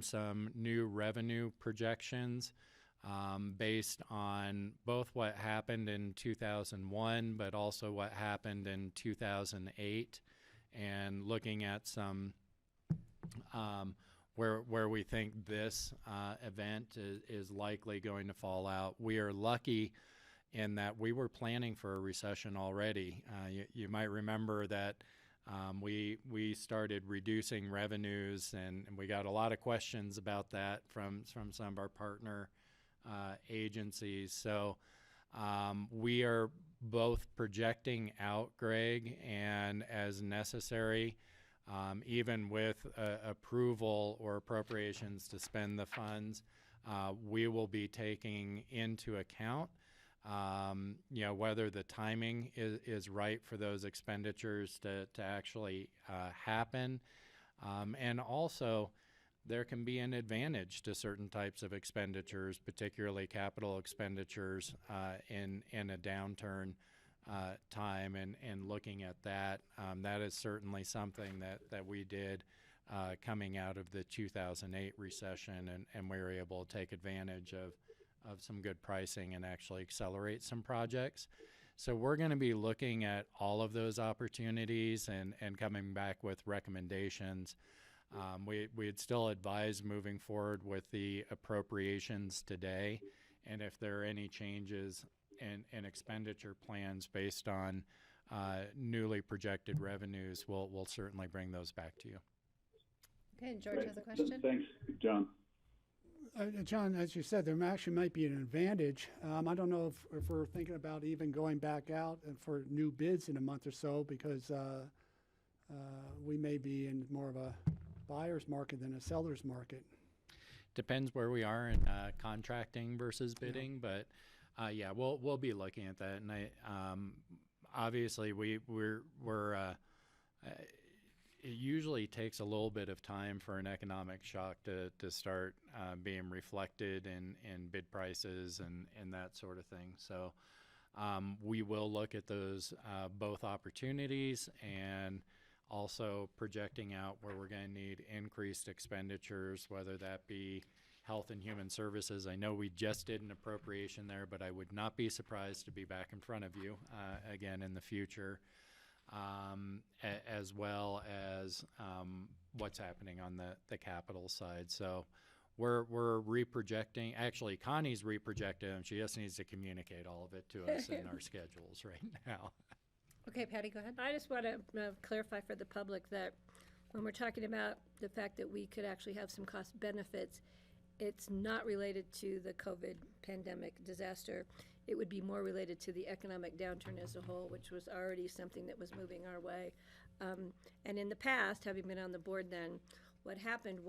some new revenue projections based on both what happened in 2001, but also what happened in 2008, and looking at some where we think this event is likely going to fall out. We are lucky in that we were planning for a recession already. You might remember that we started reducing revenues, and we got a lot of questions about that from some of our partner agencies. So we are both projecting out, Greg, and as necessary, even with approval or appropriations to spend the funds, we will be taking into account whether the timing is right for those expenditures to actually happen. And also there can be an advantage to certain types of expenditures, particularly capital expenditures in a downturn time, and looking at that. That is certainly something that we did coming out of the 2008 recession, and we were able to take advantage of some good pricing and actually accelerate some projects. So we're going to be looking at all of those opportunities and coming back with recommendations. We'd still advise moving forward with the appropriations today, and if there are any changes in expenditure plans based on newly projected revenues, we'll certainly bring those back to you. Okay, and George has a question. Thanks, John. John, as you said, there actually might be an advantage. I don't know if we're thinking about even going back out for new bids in a month or so, because we may be in more of a buyer's market than a seller's market. Depends where we are in contracting versus bidding, but yeah, we'll be looking at that. And obviously we're it usually takes a little bit of time for an economic shock to start being reflected in bid prices and that sort of thing. So we will look at those both opportunities and also projecting out where we're going to need increased expenditures, whether that be Health and Human Services. I know we just did an appropriation there, but I would not be surprised to be back in front of you again in the future, as well as what's happening on the capital side. So we're reprojecting. Actually, Connie's reprojected them. She just needs to communicate all of it to us in our schedules right now. Okay, Patty, go ahead. I just want to clarify for the public that when we're talking about the fact that we could actually have some cost benefits, it's not related to the COVID pandemic disaster. It would be more related to the economic downturn as a whole, which was already something that was moving our way. And in the past, having been on the board then, what happened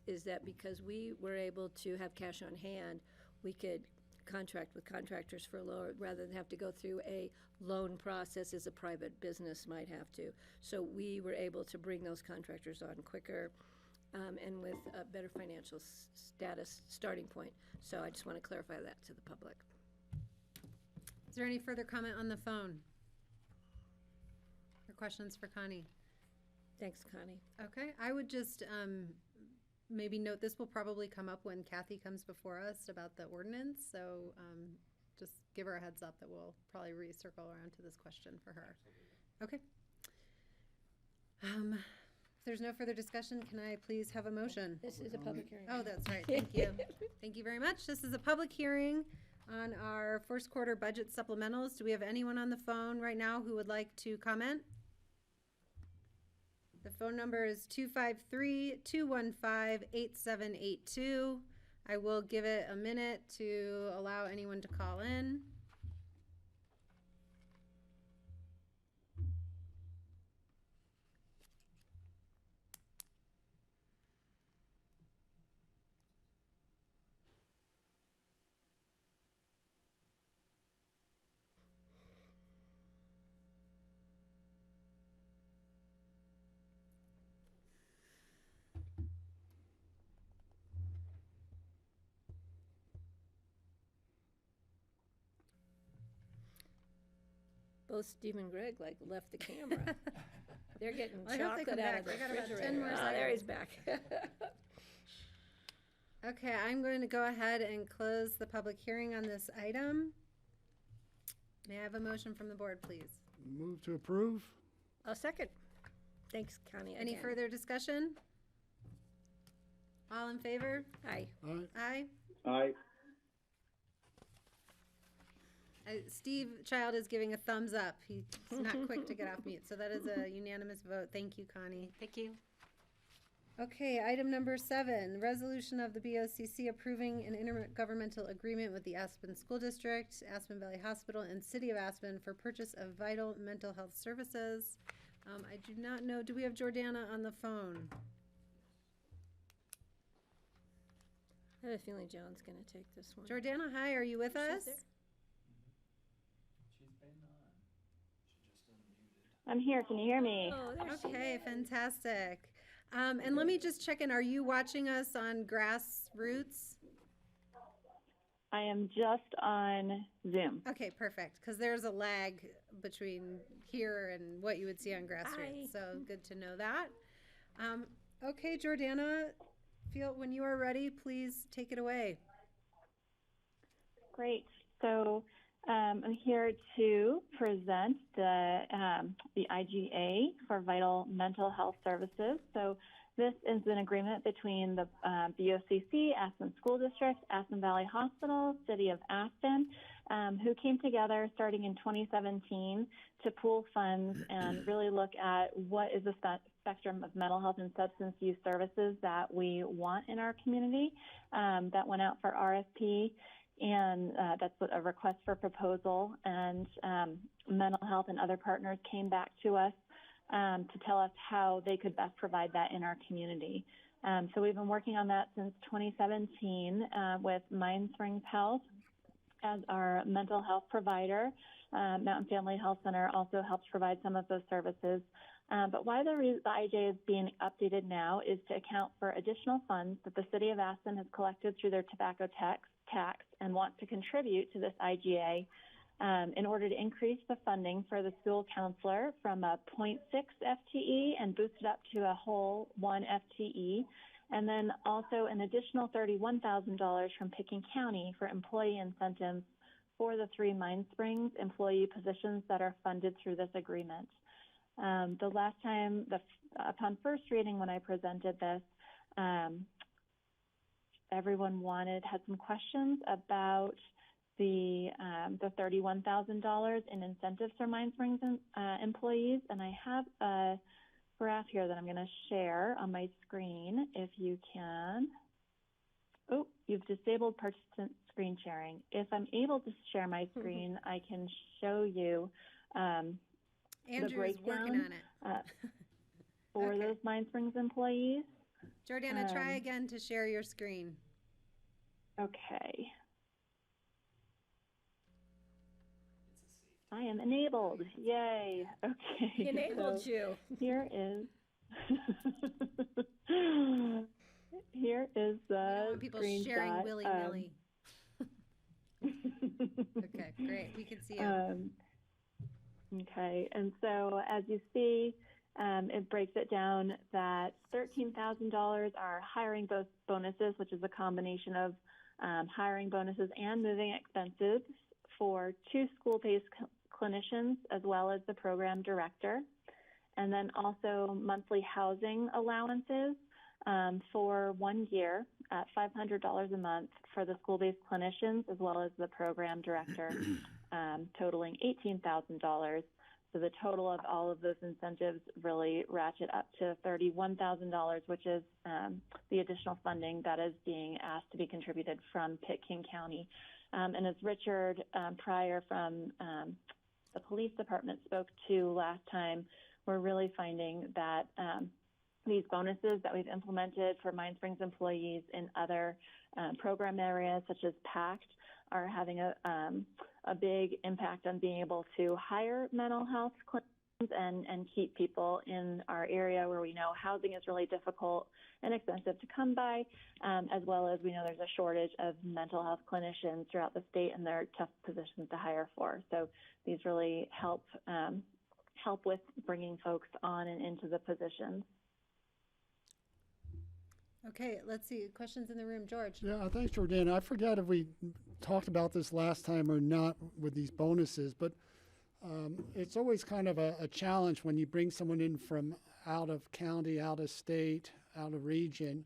is that because we were able to have cash on hand, we could contract with contractors for lower, rather than have to go through a loan process as a private business might have to. So we were able to bring those contractors on quicker and with a better financial status starting point. So I just want to clarify that to the public. Is there any further comment on the phone? Or questions for Connie? Thanks, Connie. Okay, I would just maybe note this will probably come up when Kathy comes before us about the ordinance. So just give her a heads up that we'll probably recircle around to this question for her. Okay. If there's no further discussion, can I please have a motion? This is a public hearing. Oh, that's right. Thank you. Thank you very much. This is a public hearing on our first quarter budget supplementals. Do we have anyone on the phone right now who would like to comment? The phone number is 253-215-8782. I will give it a minute to allow anyone to call in. Both Steve and Greg left the camera. They're getting I hope they come chocolate out back. of the We got about 10 refrigerator. more Oh, there he's seconds. back. Okay, I'm going to go ahead and close the public hearing on this item. May I have a motion from the board, please? Move to approve. A second. Thanks, Connie. Any again. further discussion? All in favor? Aye. Aye. Aye. Steve Child is giving a thumbs up. He's not quick to get off mute, so that is a unanimous vote. Thank you, Connie. Thank you. Okay, item number 7, resolution of the BOCC approving an intergovernmental agreement with the Aspen School District, Aspen Valley Hospital, and City of Aspen for purchase of vital mental health services. I do not know, do we have Jordana on the phone? I have a feeling John's going to take this one. Jordana, hi, are you with us? there? I'm here. Can you hear me? Oh, there she Okay, is. fantastic. And let me just check in. Are you watching us on Grassroots? I am just on Zoom. Okay, perfect. Because there's a lag between here and what you would see on Grassroots. So good to know that. Okay, Jordana, when you are ready, please take it away. Great. So I'm here to present the IGA for Vital Mental Health Services. So this is an agreement between the BOCC, Aspen School District, Aspen Valley Hospital, City of Aspen, who came together starting in 2017 to pool funds and really look at what is the spectrum of mental health and substance use services that we want in our community. That went out for RFP, and that's what a request for proposal. And mental health and other partners came back to us to tell us how they could best provide that in our community. So we've been working on that since 2017 with Mind Springs Health as our mental health provider. Mountain Family Health Center also helps provide some of those services. But why the IJ is being updated now is to account for additional funds that the City of Aspen has collected through their tobacco tax and wants to contribute to this IGA in order to increase the funding for the school counselor from a 0.6 FTE and boost it up to a whole 1 FTE. And then also an additional $31,000 from Pickens County for employee incentives for the 3 Mind Springs employee positions that are funded through this agreement. The last time, upon first reading when I presented this, everyone had some questions about the $31,000 in incentives for Mind Springs employees, and I have a graph here that I'm going to share on my screen if you can. Oh, you've disabled participant screen sharing. If I'm able to share my screen, I can show you the breakdown for those Mind Springs employees. Jordana, try again to share your screen. Okay. I am enabled. Yay. Okay. He enabled you. Here is the people screenshot. Sharing willy-nilly. Okay, great. We can see it. Okay, and so as you see, it breaks it down that $13,000 are hiring bonuses, which is a combination of hiring bonuses and moving expenses for 2 school-based clinicians as well as the program director. And then also monthly housing allowances for 1 year at $500 a month for the school-based clinicians as well as the program director, totaling $18,000. So the total of all of those incentives really ratchet up to $31,000, which is the additional funding that is being asked to be contributed from Pickens County. And as Richard Pryor from the police department spoke to last time, we're really finding that these bonuses that we've implemented for Mind Springs employees in other program areas such as PACT are having a big impact on being able to hire mental health clinicians and keep people in our area where we know housing is really difficult and expensive to come by, as well as we know there's a shortage of mental health clinicians throughout the state and they're tough positions to hire for. So these really help with bringing folks on and into the positions. Okay, let's see. Questions in the room. George. Yeah, thanks, Jordana. I forgot if we talked about this last time or not with these bonuses, but it's always kind of a challenge when you bring someone in from out of county, out of state, out of region,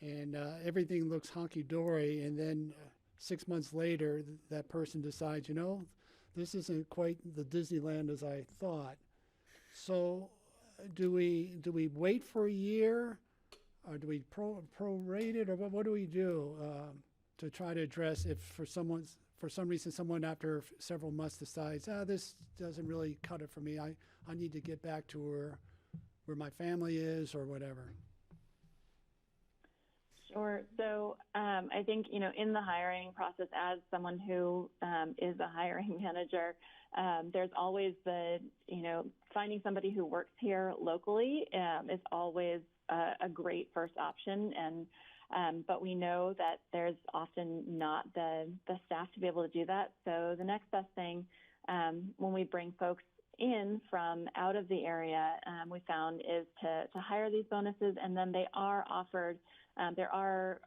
and everything looks hunky-dory, and then 6 months later, that person decides, this isn't quite the Disneyland as I thought. So do we wait for a year? Or do we prorate it, or what do we do to try to address if for some reason someone after several months decides, this doesn't really cut it for me. I need to get back to where my family is or whatever. Sure. So I think, in the hiring process, as someone who is a hiring manager, there's always finding somebody who works here locally is always a great first option. But we know that there's often not the staff to be able to do that. So the next best thing when we bring folks in from out of the area, we found is to hire these bonuses, and then they are offered. There are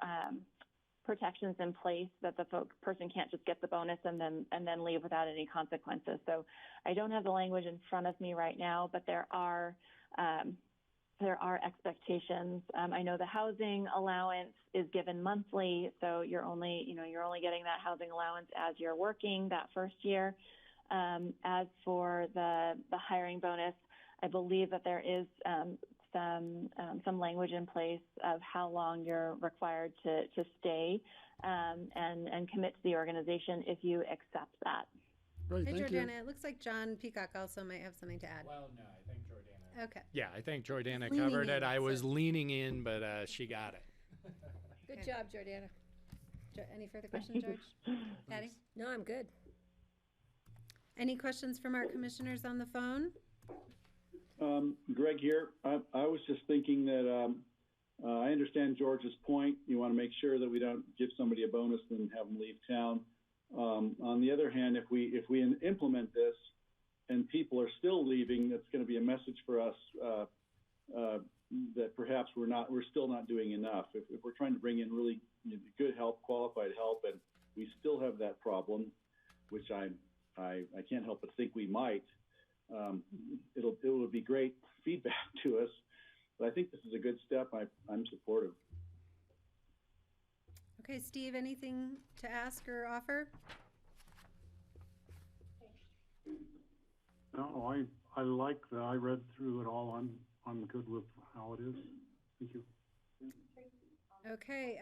protections in place that the person can't just get the bonus and then leave without any consequences. So I don't have the language in front of me right now, but there are expectations. I know the housing allowance is given monthly, so you're only getting that housing allowance as you're working that first year. As for the hiring bonus, I believe that there is some language in place of how long you're required to stay and commit to the organization if you accept that. Great, Hey, thank you. Jordana, it looks like John Peacock also might have something to add. Well, no, I think Jordana. Okay. Yeah, I think Jordana Leaning covered it. in, I was so- leaning in, but she got it. Good Okay. job, Jordana. Any further questions, George? Patty? No, I'm good. Any questions from our commissioners on the phone? Greg here. I was just thinking that I understand George's point. You want to make sure that we don't give somebody a bonus and have them leave town. On the other hand, if we implement this and people are still leaving, that's going to be a message for us that perhaps we're still not doing enough. If we're trying to bring in really good help, qualified help, and we still have that problem, which I can't help but think we might. It would be great feedback to us, but I think this is a good step. I'm supportive. Okay, Steve, anything to ask or offer? No, I like that. I read through it all. I'm good with how it is. Thank you. Okay,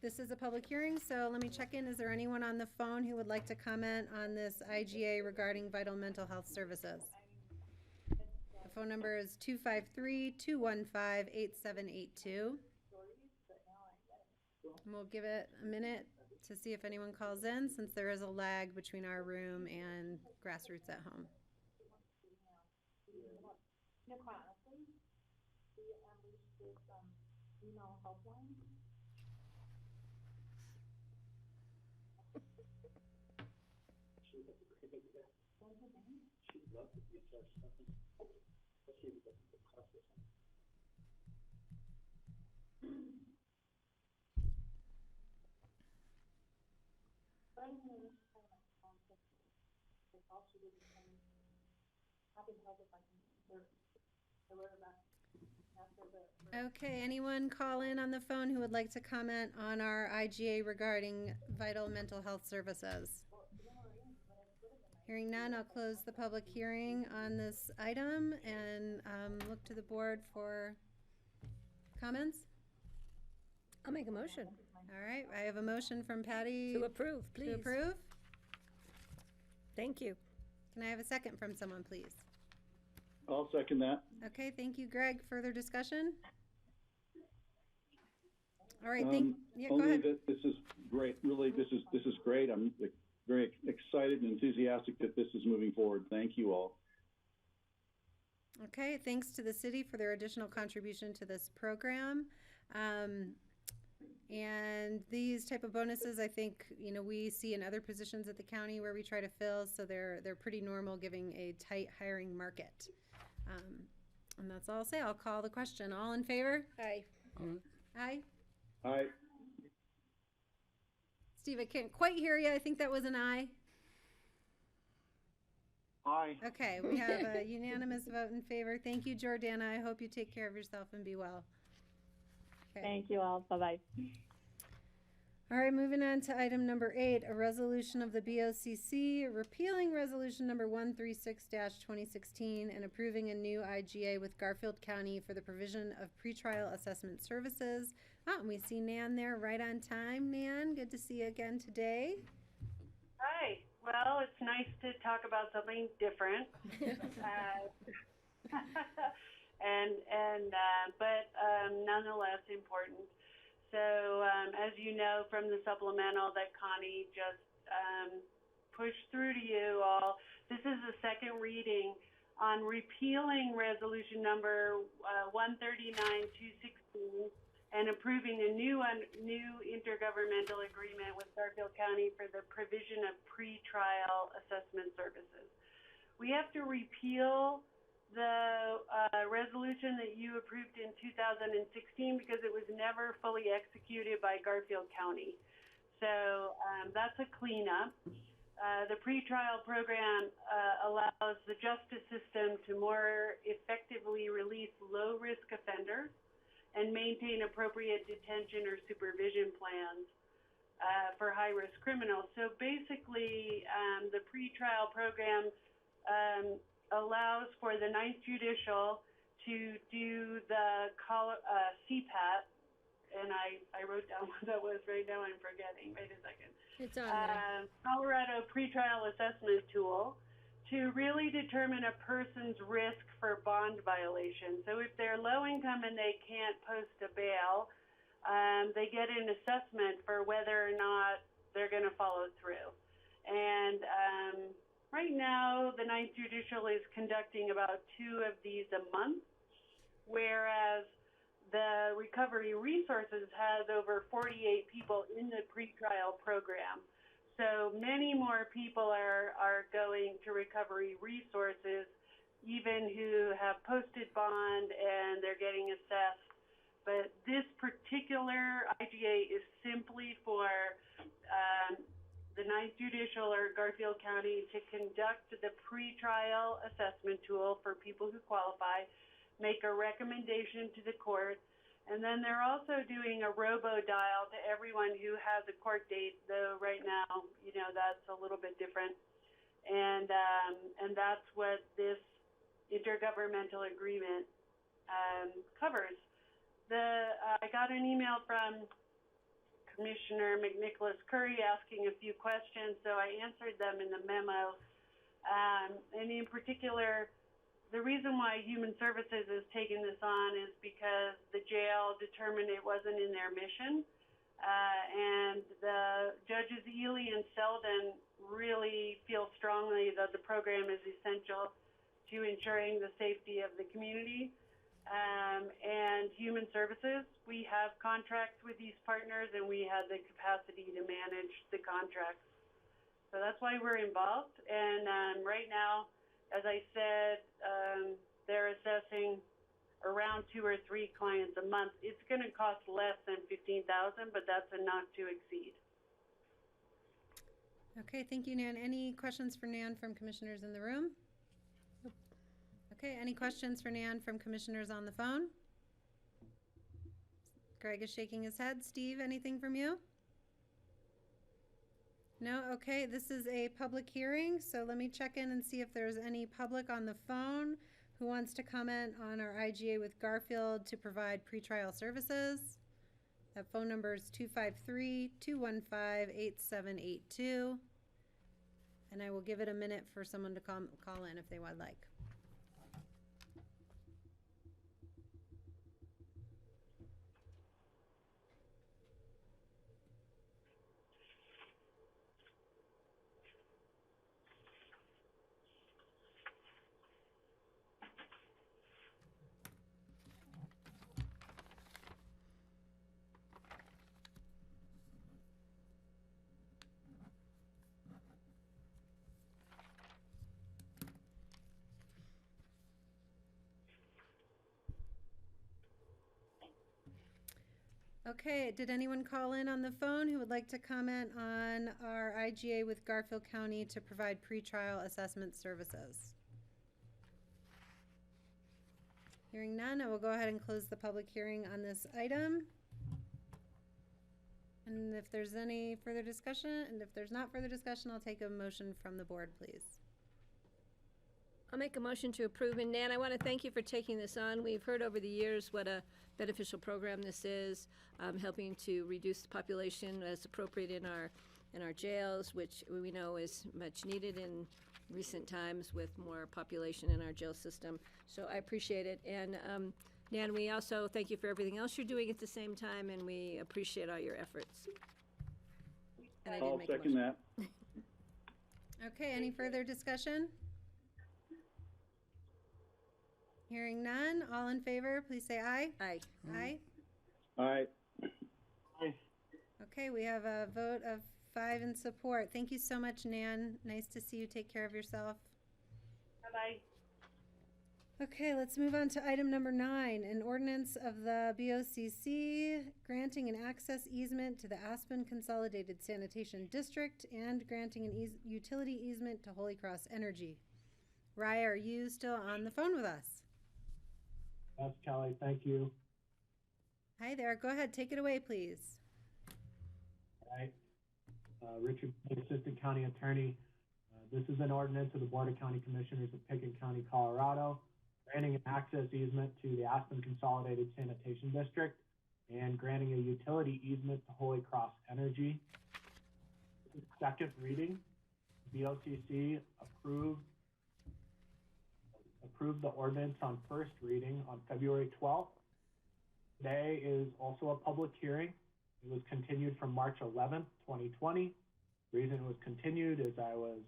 this is a public hearing, so let me check in. Is there anyone on the phone who would like to comment on this IGA regarding vital mental health services? The phone number is 253-215-8782. And we'll give it a minute to see if anyone calls in, since there is a lag between our room and Grassroots at Home. Okay, anyone call in on the phone who would like to comment on our IGA regarding vital mental health services? Hearing none, I'll close the public hearing on this item and look to the board for comments. I'll make a motion All right, I have a motion from Patty to approve, please. to approve. Thank you. Can I have a second from someone, please? I'll second that. Okay, thank you, Greg. Further discussion? All right, go Only ahead. that this is great. Really, this is great. I'm very excited and enthusiastic that this is moving forward. Thank you all. Okay, thanks to the city for their additional contribution to this program. And these type of bonuses, I think, we see in other positions at the county where we try to fill, so they're pretty normal, giving a tight hiring market. And that's all I'll say. I'll call the question. All in favor? Aye. Aye. Aye. Steve, I can't quite hear you. I think that was an aye. Aye. Okay, we have a unanimous vote in favor. Thank you, Jordana. I hope you take care of yourself and be well. Okay. Thank you all. Bye-bye. All right, moving on to item number 8, a resolution of the BOCC repealing resolution number 136-2016 and approving a new IGA with Garfield County for the provision of pretrial assessment services. Oh, and we see Nan there right on time. Nan, good to see you again today. Hi. Well, it's nice to talk about something different. But nonetheless important. So, as you know from the supplemental that Connie just pushed through to you all, this is the second reading on repealing resolution number 139-216 and approving a new intergovernmental agreement with Garfield County for the provision of pretrial assessment services. We have to repeal the resolution that you approved in 2016 because it was never fully executed by Garfield County. So that's a cleanup. The pretrial program allows the justice system to more effectively release low-risk offenders and maintain appropriate detention or supervision plans for high-risk criminals. So basically, the pretrial program allows for the Ninth Judicial to do the CPAT, and I wrote down what that was right now. I'm forgetting. Wait a second. It's on there. Colorado pretrial assessment tool to really determine a person's risk for bond violation. So if they're low income and they can't post a bail, they get an assessment for whether or not they're going to follow through. And right now, the Ninth Judicial is conducting about 2 of these a month, whereas the Recovery Resources has over 48 people in the pretrial program. So many more people are going to Recovery Resources, even who have posted bond and they're getting assessed. But this particular IGA is simply for the Ninth Judicial or Garfield County to conduct the pretrial assessment tool for people who qualify, make a recommendation to the court, and then they're also doing a robo-dial to everyone who has a court date, though right now, that's a little bit different. And that's what this intergovernmental agreement covers. I got an email from Commissioner McNicholas Curry asking a few questions, so I answered them in the memo. And in particular, the reason why Human Services is taking this on is because the jail determined it wasn't in their mission. And the judges Ely and Selden really feel strongly that the program is essential to ensuring the safety of the community. And Human Services, we have contracts with these partners and we have the capacity to manage the contracts. So that's why we're involved. And right now, as I said, they're assessing around 2 or 3 clients a month. It's going to cost less than $15,000, but that's a not to exceed. Okay, thank you, Nan. Any questions for Nan from commissioners in the room? Nope. Okay, any questions for Nan from commissioners on the phone? Greg is shaking his head. Steve, anything from you? No? Okay, this is a public hearing, so let me check in and see if there's any public on the phone who wants to comment on our IGA with Garfield to provide pretrial services. That phone number is 253-215-8782. And I will give it a minute for someone to call in if they would like. Okay, did anyone call in on the phone who would like to comment on our IGA with Garfield County to provide pretrial assessment services? Hearing none, I will go ahead and close the public hearing on this item. And if there's any further discussion, and if there's not further discussion, I'll take a motion from the board, please. I'll make a motion to approve. And Nan, I want to thank you for taking this on. We've heard over the years what a beneficial program this is, helping to reduce the population as appropriate in our jails, which we know is much needed in recent times with more population in our jail system. So I appreciate it. And Nan, we also thank you for everything else you're doing at the same time, and we appreciate all your efforts. And I'll second that. Okay, any further discussion? Hearing none, all in favor, please say aye. Aye. Aye. Aye. Okay, we have a vote of 5 in support. Thank you so much, Nan. Nice to see you. Take care of yourself. Bye-bye. Okay, let's move on to item number 9, an ordinance of the BOCC granting an access easement to the Aspen Consolidated Sanitation District and granting an utility easement to Holy Cross Energy. Rye, are you still on the phone with us? Yes, Kelly, thank you. Hi there. Go ahead. Take it away, please. All right. Richard, Assistant County Attorney. This is an ordinance of the Board of County Commissioners of Pickens County, Colorado, granting an access easement to the Aspen Consolidated Sanitation District and granting a utility easement to Holy Cross Energy. This is second reading. BOCC approved the ordinance on first reading on February 12th. Today is also a public hearing. It was continued from March 11th, 2020. The reason it was continued is I was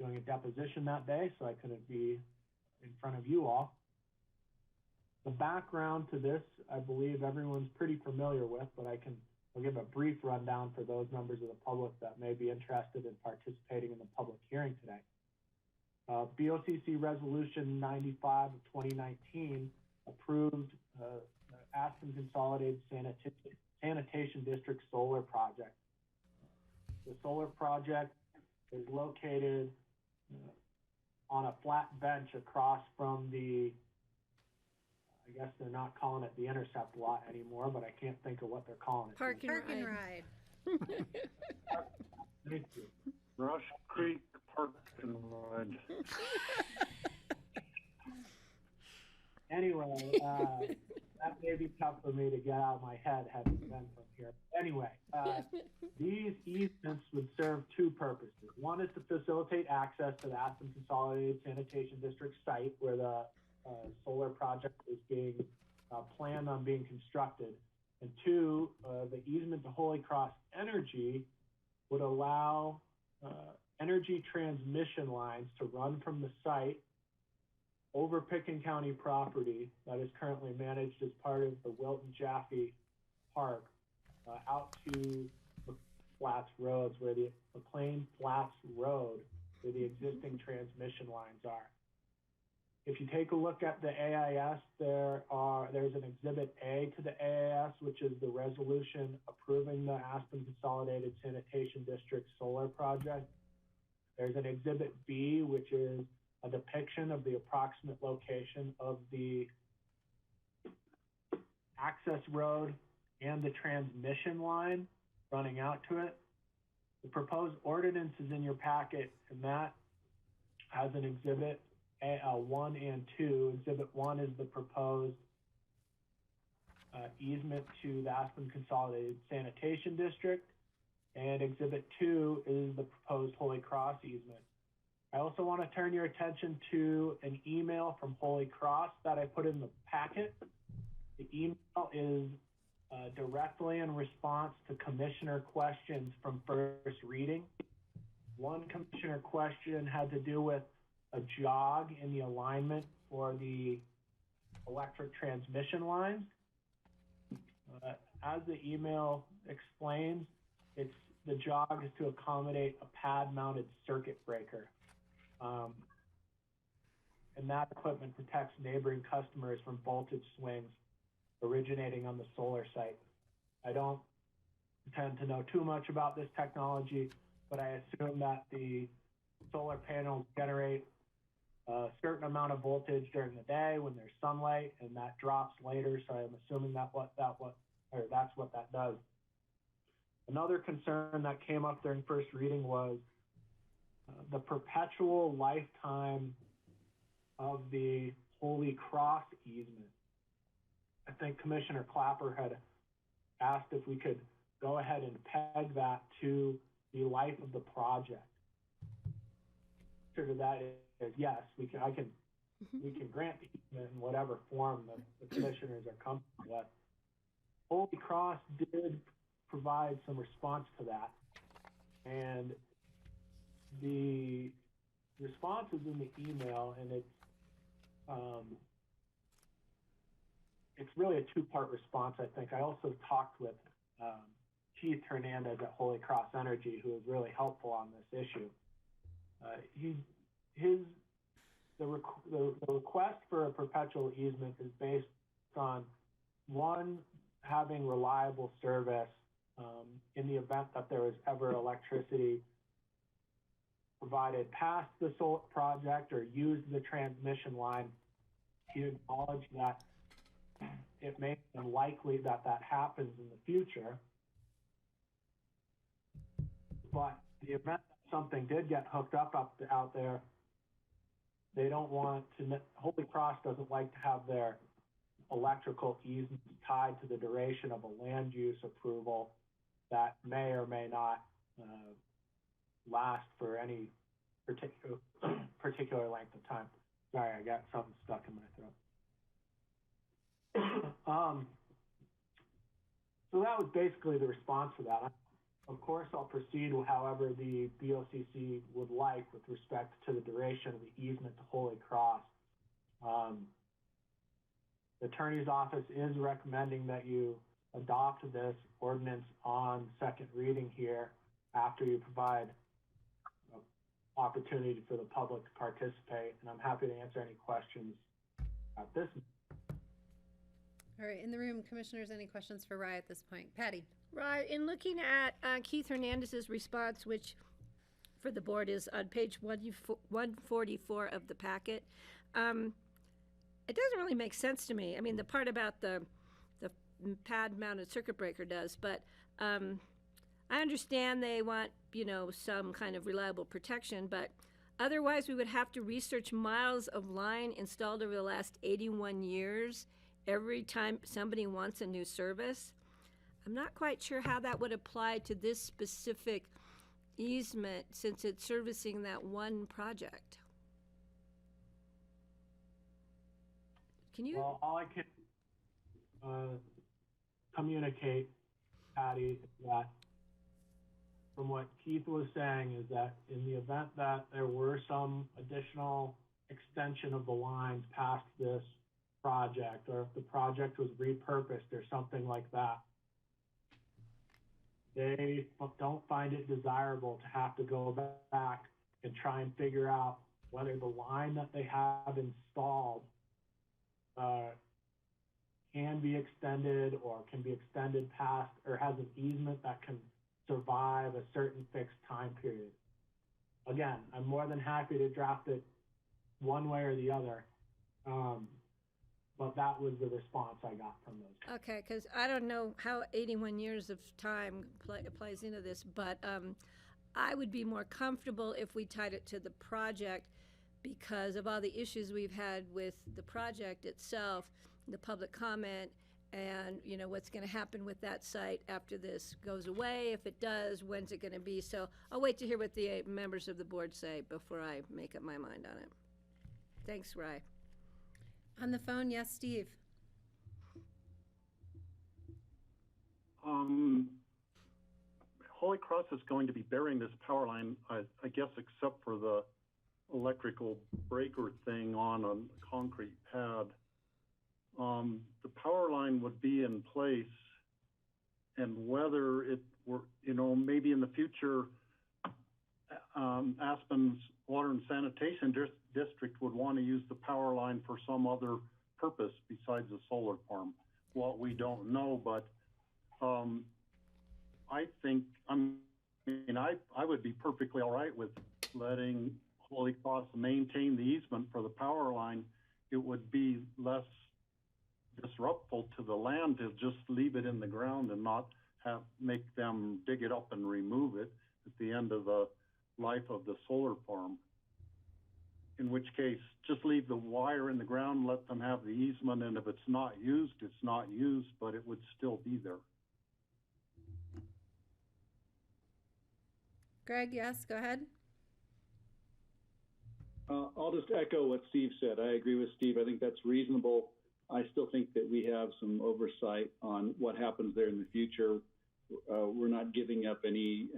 doing a deposition that day, so I couldn't be in front of you all. The background to this, I believe everyone's pretty familiar with, but I'll give a brief rundown for those members of the public that may be interested in participating in the public hearing today. BOCC Resolution 95 of 2019 approved the Aspen Consolidated Sanitation District Solar Project. The solar project is located on a flat bench across from the, I guess they're not calling it the Intercept lot anymore, but I can't think of what they're calling it. Park and ride. Thank you. Rush Creek Park and Ride. Anyway, that may be tough for me to get out of my head having been from here. Anyway, these easements would serve two purposes. One is to facilitate access to the Aspen Consolidated Sanitation District site where the solar project is being planned on being constructed. And two, the easement to Holy Cross Energy would allow energy transmission lines to run from the site over Pickens County property that is currently managed as part of the Wilton Jaffe Park out to the Flats Roads, where the McLean Flats Road, where the existing transmission lines are. If you take a look at the AIS, there's an Exhibit A to the AIS, which is the resolution approving the Aspen Consolidated Sanitation District solar project. There's an Exhibit B, which is a depiction of the approximate location of the access road and the transmission line running out to it. The proposed ordinance is in your packet, and that has an Exhibit 1 and 2. Exhibit 1 is the proposed easement to the Aspen Consolidated Sanitation District, and Exhibit 2 is the proposed Holy Cross easement. I also want to turn your attention to an email from Holy Cross that I put in the packet. The email is directly in response to commissioner questions from first reading. One commissioner question had to do with a jog in the alignment for the electric transmission lines. As the email explains, the jog is to accommodate a pad-mounted circuit breaker. And that equipment protects neighboring customers from voltage swings originating on the solar site. I don't pretend to know too much about this technology, but I assume that the solar panels generate a certain amount of voltage during the day when there's sunlight, and that drops later. So I'm assuming that's what that does. Another concern that came up during first reading was the perpetual lifetime of the Holy Cross easement. I think Commissioner Clapper had asked if we could go ahead and peg that to the life of the project. The answer to that is yes, we can grant the easement in whatever form the commissioners are comfortable with. Holy Cross did provide some response to that, and the response is in the email, and it's really a two-part response, I think. I also talked with Keith Hernandez at Holy Cross Energy, who was really helpful on this issue. The request for a perpetual easement is based on, one, having reliable service in the event that there is ever electricity provided past the solar project or used the transmission line. He acknowledged that it may be unlikely that that happens in the future, but the event that something did get hooked up out there, they don't want to, Holy Cross doesn't like to have their electrical easements tied to the duration of a land use approval that may or may not last for any particular length of time. Sorry, I got something stuck in my throat. So that was basically the response to that. Of course, I'll proceed however the BOCC would like with respect to the duration of the easement to Holy Cross. The Attorney's Office is recommending that you adopt this ordinance on second reading here after you provide an opportunity for the public to participate, and I'm happy to answer any questions at this. All right, in the room, commissioners, any questions for Rye at this point? Patty. Right, in looking at Keith Hernandez's response, which for the board is on page 144 of the packet, it doesn't really make sense to me. I mean, the part about the pad-mounted circuit breaker does, but I understand they want, some kind of reliable protection, but otherwise we would have to research miles of line installed over the last 81 years every time somebody wants a new service. I'm not quite sure how that would apply to this specific easement since it's servicing that one project. Can you? Well, all I can communicate, Patty, is that from what Keith was saying is that in the event that there were some additional extension of the lines past this project, or if the project was repurposed or something like that, they don't find it desirable to have to go back and try and figure out whether the line that they have installed can be extended or can be extended past or has an easement that can survive a certain fixed time period. Again, I'm more than happy to draft it one way or the other, but that was the response I got from those. Okay, because I don't know how 81 years of time plays into this, but I would be more comfortable if we tied it to the project because of all the issues we've had with the project itself, the public comment, and what's going to happen with that site after this goes away. If it does, when's it going to be? So I'll wait to hear what the members of the board say before I make up my mind on it. Thanks, Rye. On the phone, yes, Steve. Holy Cross is going to be burying this power line, I guess, except for the electrical breaker thing on a concrete pad. The power line would be in place, and whether it were, maybe in the future, Aspen's Water and Sanitation District would want to use the power line for some other purpose besides a solar farm. What we don't know, but I think, I would be perfectly all right with letting Holy Cross maintain the easement for the power line. It would be less disruptful to the land to just leave it in the ground and not make them dig it up and remove it at the end of the life of the solar farm. In which case, just leave the wire in the ground, let them have the easement, and if it's not used, it's not used, but it would still be there. Greg, yes, go ahead. I'll just echo what Steve said. I agree with Steve. I think that's reasonable. I still think that we have some oversight on what happens there in the future. We're not giving up any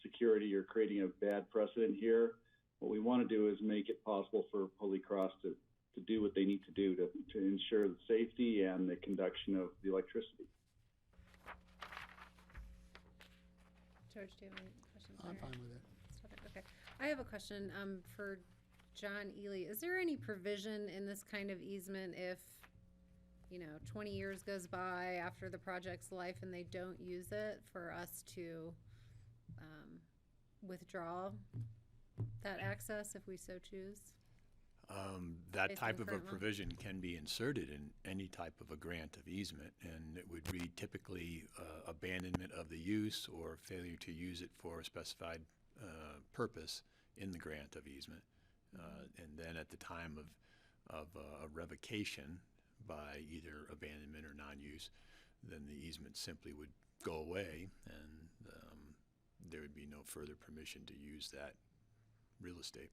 security or creating a bad precedent here. What we want to do is make it possible for Holy Cross to to do what they need to do to ensure the safety and the conduction of the electricity. George, do you have any questions? I'm there? fine with it. Stop it. Okay. I have a question for John Ely. Is there any provision in this kind of easement if, 20 years goes by after the project's life and they don't use it, for us to withdraw that access if we so choose? That Based type on of a current law? provision can be inserted in any type of a grant of easement, and it would read typically abandonment of the use or failure to use it for a specified purpose in the grant of easement. And then at the time of a revocation by either abandonment or non-use, then the easement simply would go away, and there would be no further permission to use that real estate.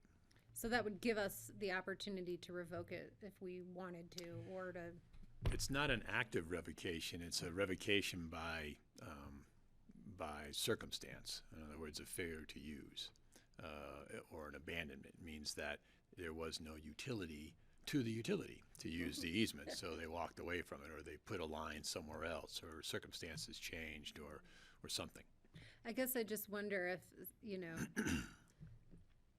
So that would give us the opportunity to revoke it if we wanted to, or to. It's not an active revocation, it's a revocation by circumstance. In other words, a failure to use, or an abandonment means that there was no utility to the utility to use the easement, so they walked away from it, or they put a line somewhere else, or circumstances changed, or something. I guess I just wonder if,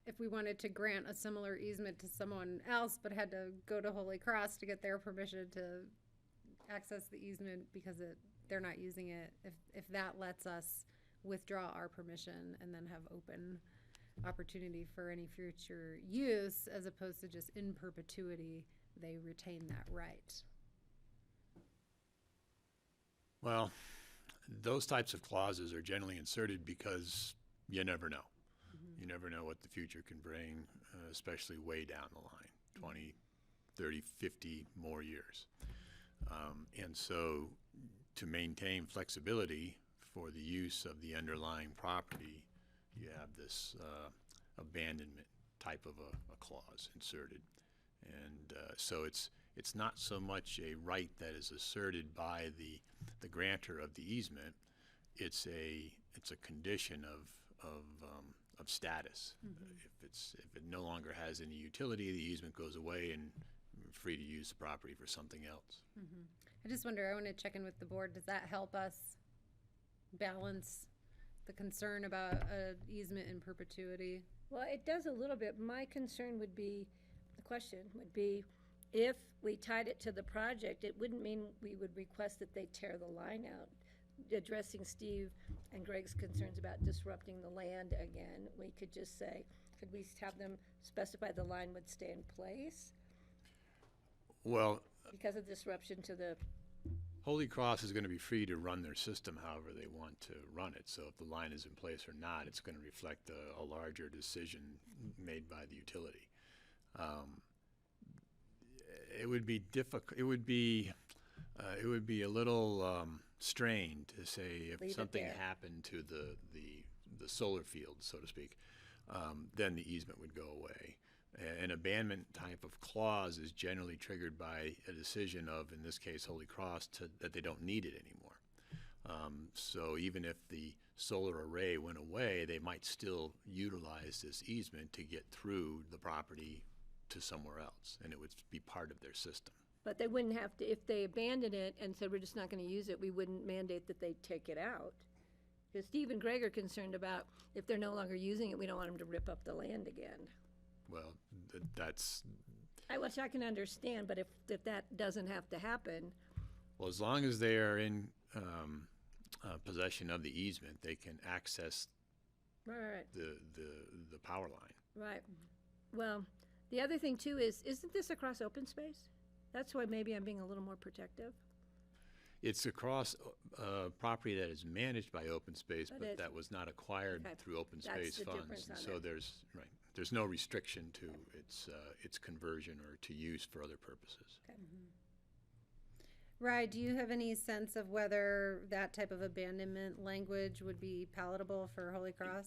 if we wanted to grant a similar easement to someone else, but had to go to Holy Cross to get their permission to access the easement because they're not using it, if that lets us withdraw our permission and then have open opportunity for any future use, as opposed to just in perpetuity, they retain that right. Well, those types of clauses are generally inserted because you never know. You never know what the future can bring, especially way down the line, 20, 30, 50 more years. And so to maintain flexibility for the use of the underlying property, you have this abandonment type of a clause inserted. And so it's not so much a right that is asserted by the grantor of the easement. It's a condition of status. If it no longer has any utility, the easement goes away and you're free to use the property for something else. I just wonder, I want to check in with the board, does that help us balance the concern about an easement in perpetuity? Well, it does a little bit. My concern would be, the question would be, if we tied it to the project, it wouldn't mean we would request that they tear the line out. Addressing Steve and Greg's concerns about disrupting the land again, we could just say, could we have them specify the line would stay in place Well, because of disruption to the, Holy Cross is going to be free to run their system however they want to run it. So if the line is in place or not, it's going to reflect a larger decision made by the utility. It would be difficult. It would be a little strained to say if Leave it something there. happened to the solar field, so to speak, then the easement would go away. An abandonment type of clause is generally triggered by a decision of, in this case, Holy Cross, that they don't need it anymore. So even if the solar array went away, they might still utilize this easement to get through the property to somewhere else, and it would be part of their system. but they wouldn't have to, if they abandoned it and said we're just not going to use it, we wouldn't mandate that they take it out. Because Steve and Greg are concerned about if they're no longer using it, we don't want them to rip up the land again. Well, that's, Which I can understand, but if that doesn't have to happen, well, as long as they are in possession of the easement, they can access right, the power line. right. Well, the other thing too is, isn't this across open space? That's why maybe I'm being a little more protective. It's across property that is managed by open space, But but it- that was not acquired Okay, through open that's space the funds. difference And on so it. there's no restriction to its conversion or to use for other purposes. Rye, do you have any sense of whether that type of abandonment language would be palatable for Holy Cross?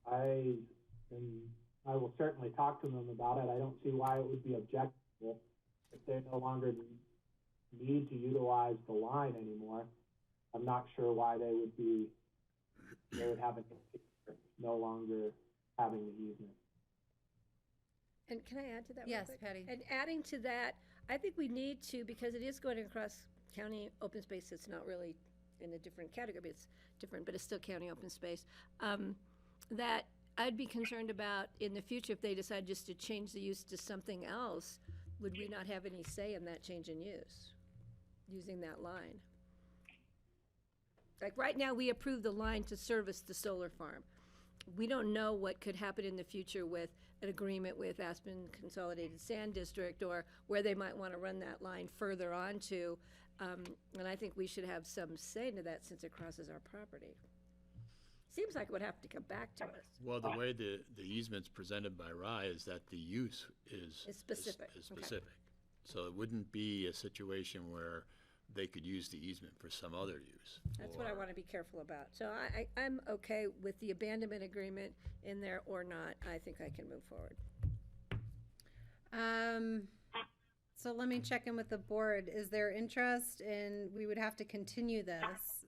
I will certainly talk to them about it. I don't see why it would be objectionable if they no longer need to utilize the line anymore. I'm not sure why they would have an issue no longer having the easement. And can I add to that? real Yes, quick? Patty. And adding to that, I think we need to, because it is going across county open space, it's not really in a different category, it's different, but it's still county open space, that I'd be concerned about in the future if they decide just to change the use to something else, would we not have any say in that change in use, using that line? Like right now, we approve the line to service the solar farm. We don't know what could happen in the future with an agreement with Aspen Consolidated Sand District, or where they might want to run that line further on to. And I think we should have some say into that since it crosses our property. Seems like it would have to come back to us. Well, the way the easement's presented by Rye is that the use is specific. Is Okay. specific. So it wouldn't be a situation where they could use the easement for some other use. That's what I want to be careful about. So I'm okay with the abandonment agreement in there or not. I think I can move forward. So let me check in with the board. Is there interest in, we would have to continue this,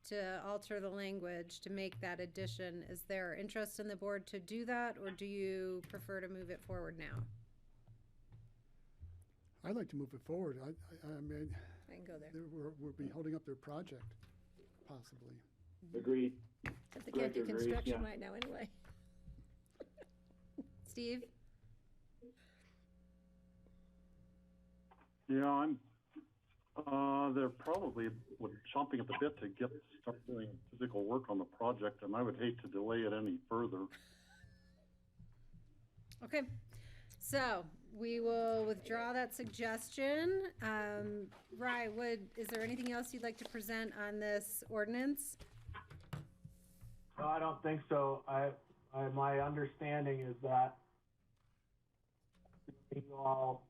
to alter the language to make that addition. Is there interest in the board to do that, or do you prefer to move it forward now? I'd like to move it forward. I mean, I can go there. we'll be holding up their project, possibly. Agreed. But they can't do Agreed, construction yeah. right now anyway. Steve? Yeah, they're probably chomping at the bit to start doing physical work on the project, and I would hate to delay it any further. Okay, so we will withdraw that suggestion. Rye, is there anything else you'd like to present on this ordinance? No, I don't think so. My understanding is that you all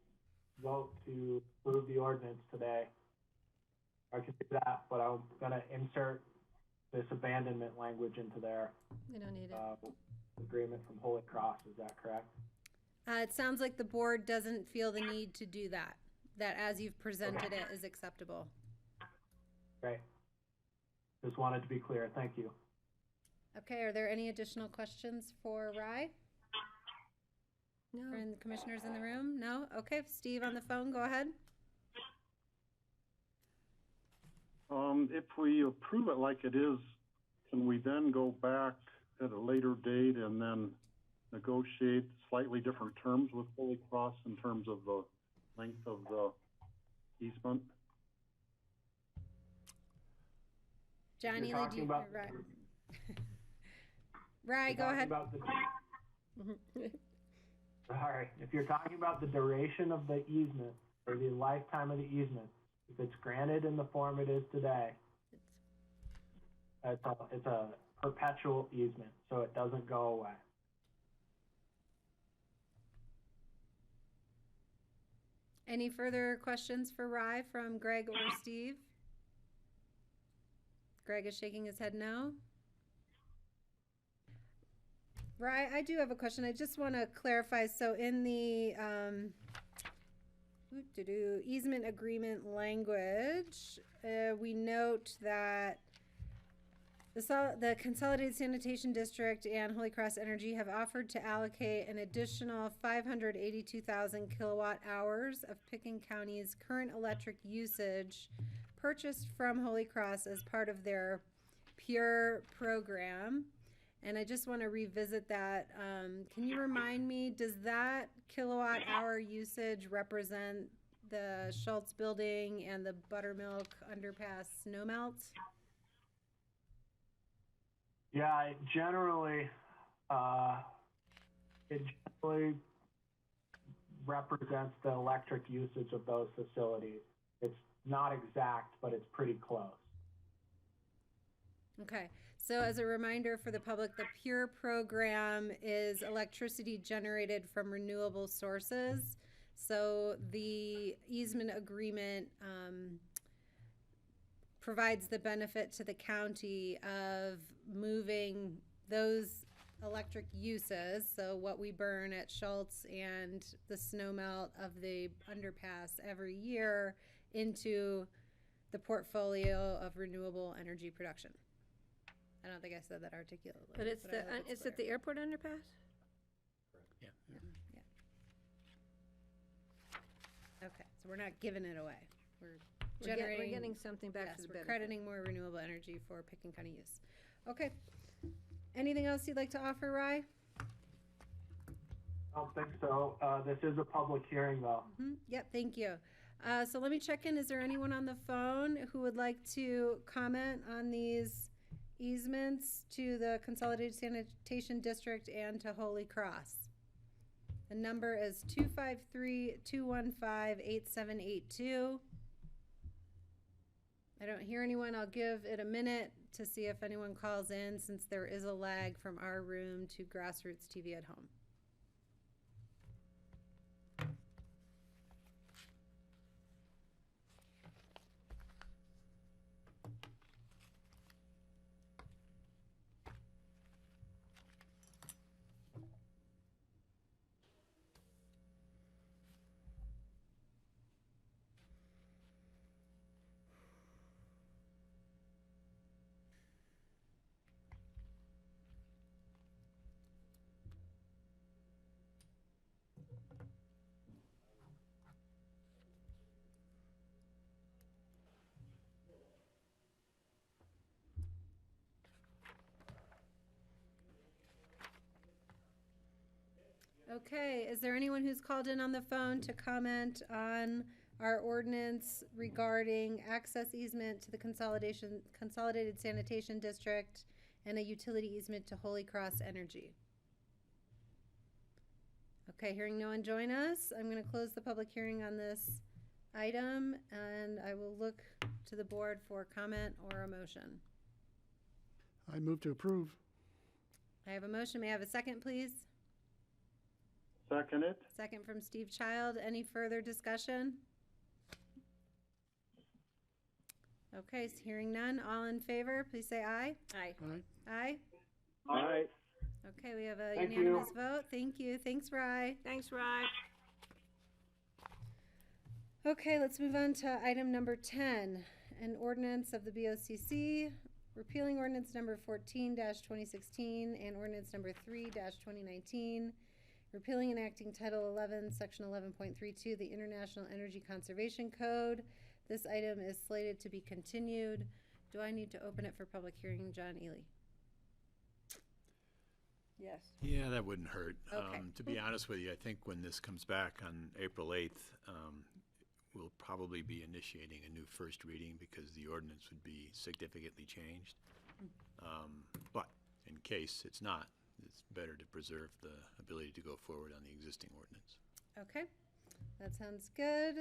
vote to approve the ordinance today. I can do that, but I'm gonna insert this abandonment language into there. We don't need it. Agreement from Holy Cross, is that correct? It sounds like the board doesn't feel the need to do that, that as you've presented it is acceptable. Great. Just wanted to be clear. Thank you. Okay, are there any additional questions for Rye? No. Or the commissioners in the room? No? Okay, Steve on the phone, go ahead. If we approve it like it is, can we then go back at a later date and then negotiate slightly different terms with Holy Cross in terms of the length of the easement? Johnny, You're talking about- Rye. Rye, go ahead. Sorry, if you're talking about the duration of the easement or the lifetime of the easement, if it's granted in the form it is today, it's a perpetual easement, so it doesn't go away. Any further questions for Rye from Greg or Steve? Greg is shaking his head no. Rye, I do have a question. I just want to clarify. So in the easement agreement language, we note that the Consolidated Sanitation District and Holy Cross Energy have offered to allocate an additional 582,000 kilowatt hours of Pickens County's current electric usage purchased from Holy Cross as part of their PURE program. And I just want to revisit that. Can you remind me, does that kilowatt hour usage represent the Schultz building and the Buttermilk underpass snowmelt? Yeah, it generally represents the electric usage of those facilities. It's not exact, but it's pretty close. Okay, so as a reminder for the public, the PURE program is electricity generated from renewable sources. So the easement agreement provides the benefit to the county of moving those electric uses, so what we burn at Schultz and the snowmelt of the underpass every year, into the portfolio of renewable energy production. I don't think I said that articulately. But it's at the airport underpass? Yeah. So we're not giving it away. We're We're generating. getting something back Yes, for the we're benefit. crediting more renewable energy for Pickens County use. Okay. Anything else you'd like to offer, Rye? I don't think so. This is a public hearing, though. Yep, thank you. So let me check in. Is there anyone on the phone who would like to comment on these easements to the Consolidated Sanitation District and to Holy Cross? The number is 253-215-8782. I don't hear anyone. I'll give it a minute to see if anyone calls in, since there is a lag from our room to Grassroots TV at home. Okay, is there anyone who's called in on the phone to comment on our ordinance regarding access easement to the Consolidated Sanitation District and a utility easement to Holy Cross Energy? Okay, hearing no one join us, I'm going to close the public hearing on this item, and I will look to the board for comment or a motion. I move to approve. I have a motion. May I have a second, please? Second it. Second from Steve Child. Any further discussion? Okay, so hearing none. All in favor, please say aye. Aye. Aye? Aye. Okay, we have a Thank unanimous you. vote. Thank you. Thanks, Rye. Thanks, Rye. Okay, let's move on to item number 10, an ordinance of the BOCC, repealing ordinance number 14-2016 and ordinance number 3-2019, repealing and enacting Title 11, Section 11.32, the International Energy Conservation Code. This item is slated to be continued. Do I need to open it for public hearing, John Ely? Yes. Yeah, that wouldn't hurt. Okay. To be honest with you, I think when this comes back on April 8th, we'll probably be initiating a new first reading because the ordinance would be significantly changed. But in case it's not, it's better to preserve the ability to go forward on the existing ordinance. Okay, that sounds good.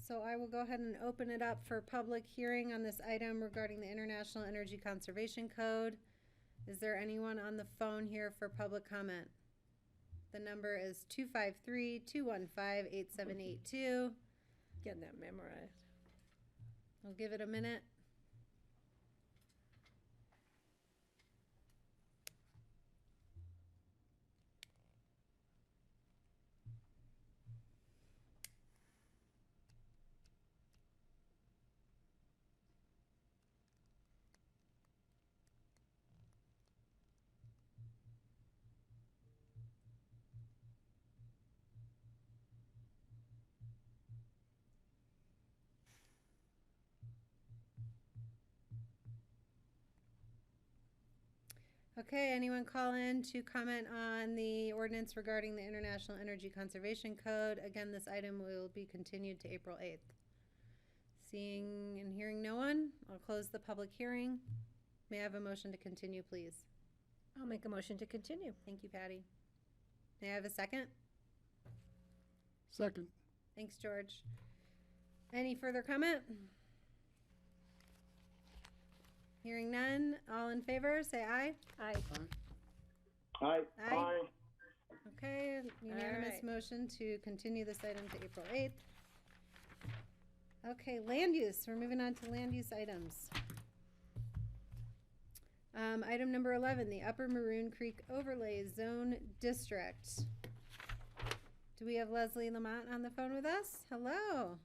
So I will go ahead and open it up for public hearing on this item regarding the International Energy Conservation Code. Is there anyone on the phone here for public comment? The number is 253-215-8782. Getting that memorized. I'll give it a minute. Okay, anyone call in to comment on the ordinance regarding the International Energy Conservation Code? Again, this item will be continued to April 8th. Seeing and hearing no one, I'll close the public hearing. May I have a motion to continue, please? I'll make a motion to continue. Thank you, Patty. May I have a second? Second. Thanks, George. Any further comment? Hearing none, all in favor, say aye. Aye. Aye. Aye. Okay, unanimous right. motion to continue this item to April 8th. Okay, land use. We're moving on to land use items. Item number 11, the Upper Maroon Creek Overlay Zone District. Do we have Leslie Lamont on the phone with us? Hello.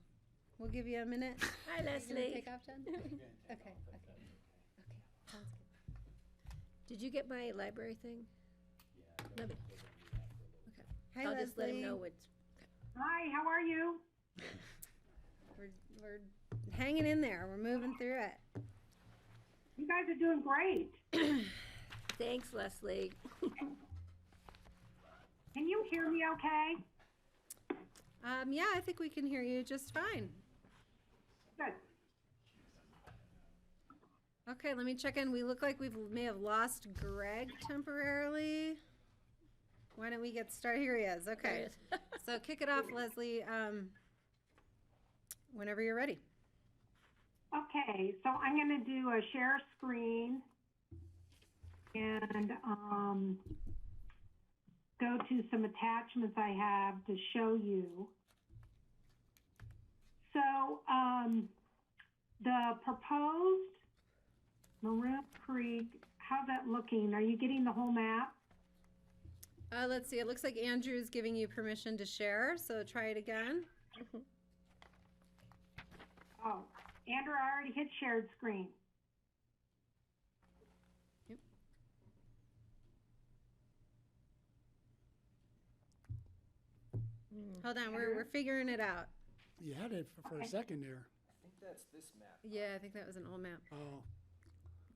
We'll give you a minute. Hi, Are you gonna Leslie. take off, Jen? Okay. Sounds good. Did you get my library thing? Yeah. Okay. Hi, I'll just let him Leslie. know what's. Hi, how are you? We're hanging in there. We're moving through it. You guys are doing great. Thanks, Leslie. Can you hear me okay? Yeah, I think we can hear you just fine. Good. Okay, let me check in. We look like we may have lost Greg temporarily. Why don't we get started? Here he is. Okay. So kick it off, Leslie, whenever you're ready. Okay, so I'm going to do a share screen and go to some attachments I have to show you. So the proposed Maroon Creek, how's that looking? Are you getting the whole map? Let's see. It looks like Andrew's giving you permission to share, so try it again. Oh, Andrew, I already hit shared screen. Yep. Hold on, we're figuring it out. You had it for a second there. I think that's this map. Yeah, I think that was an old map. Oh.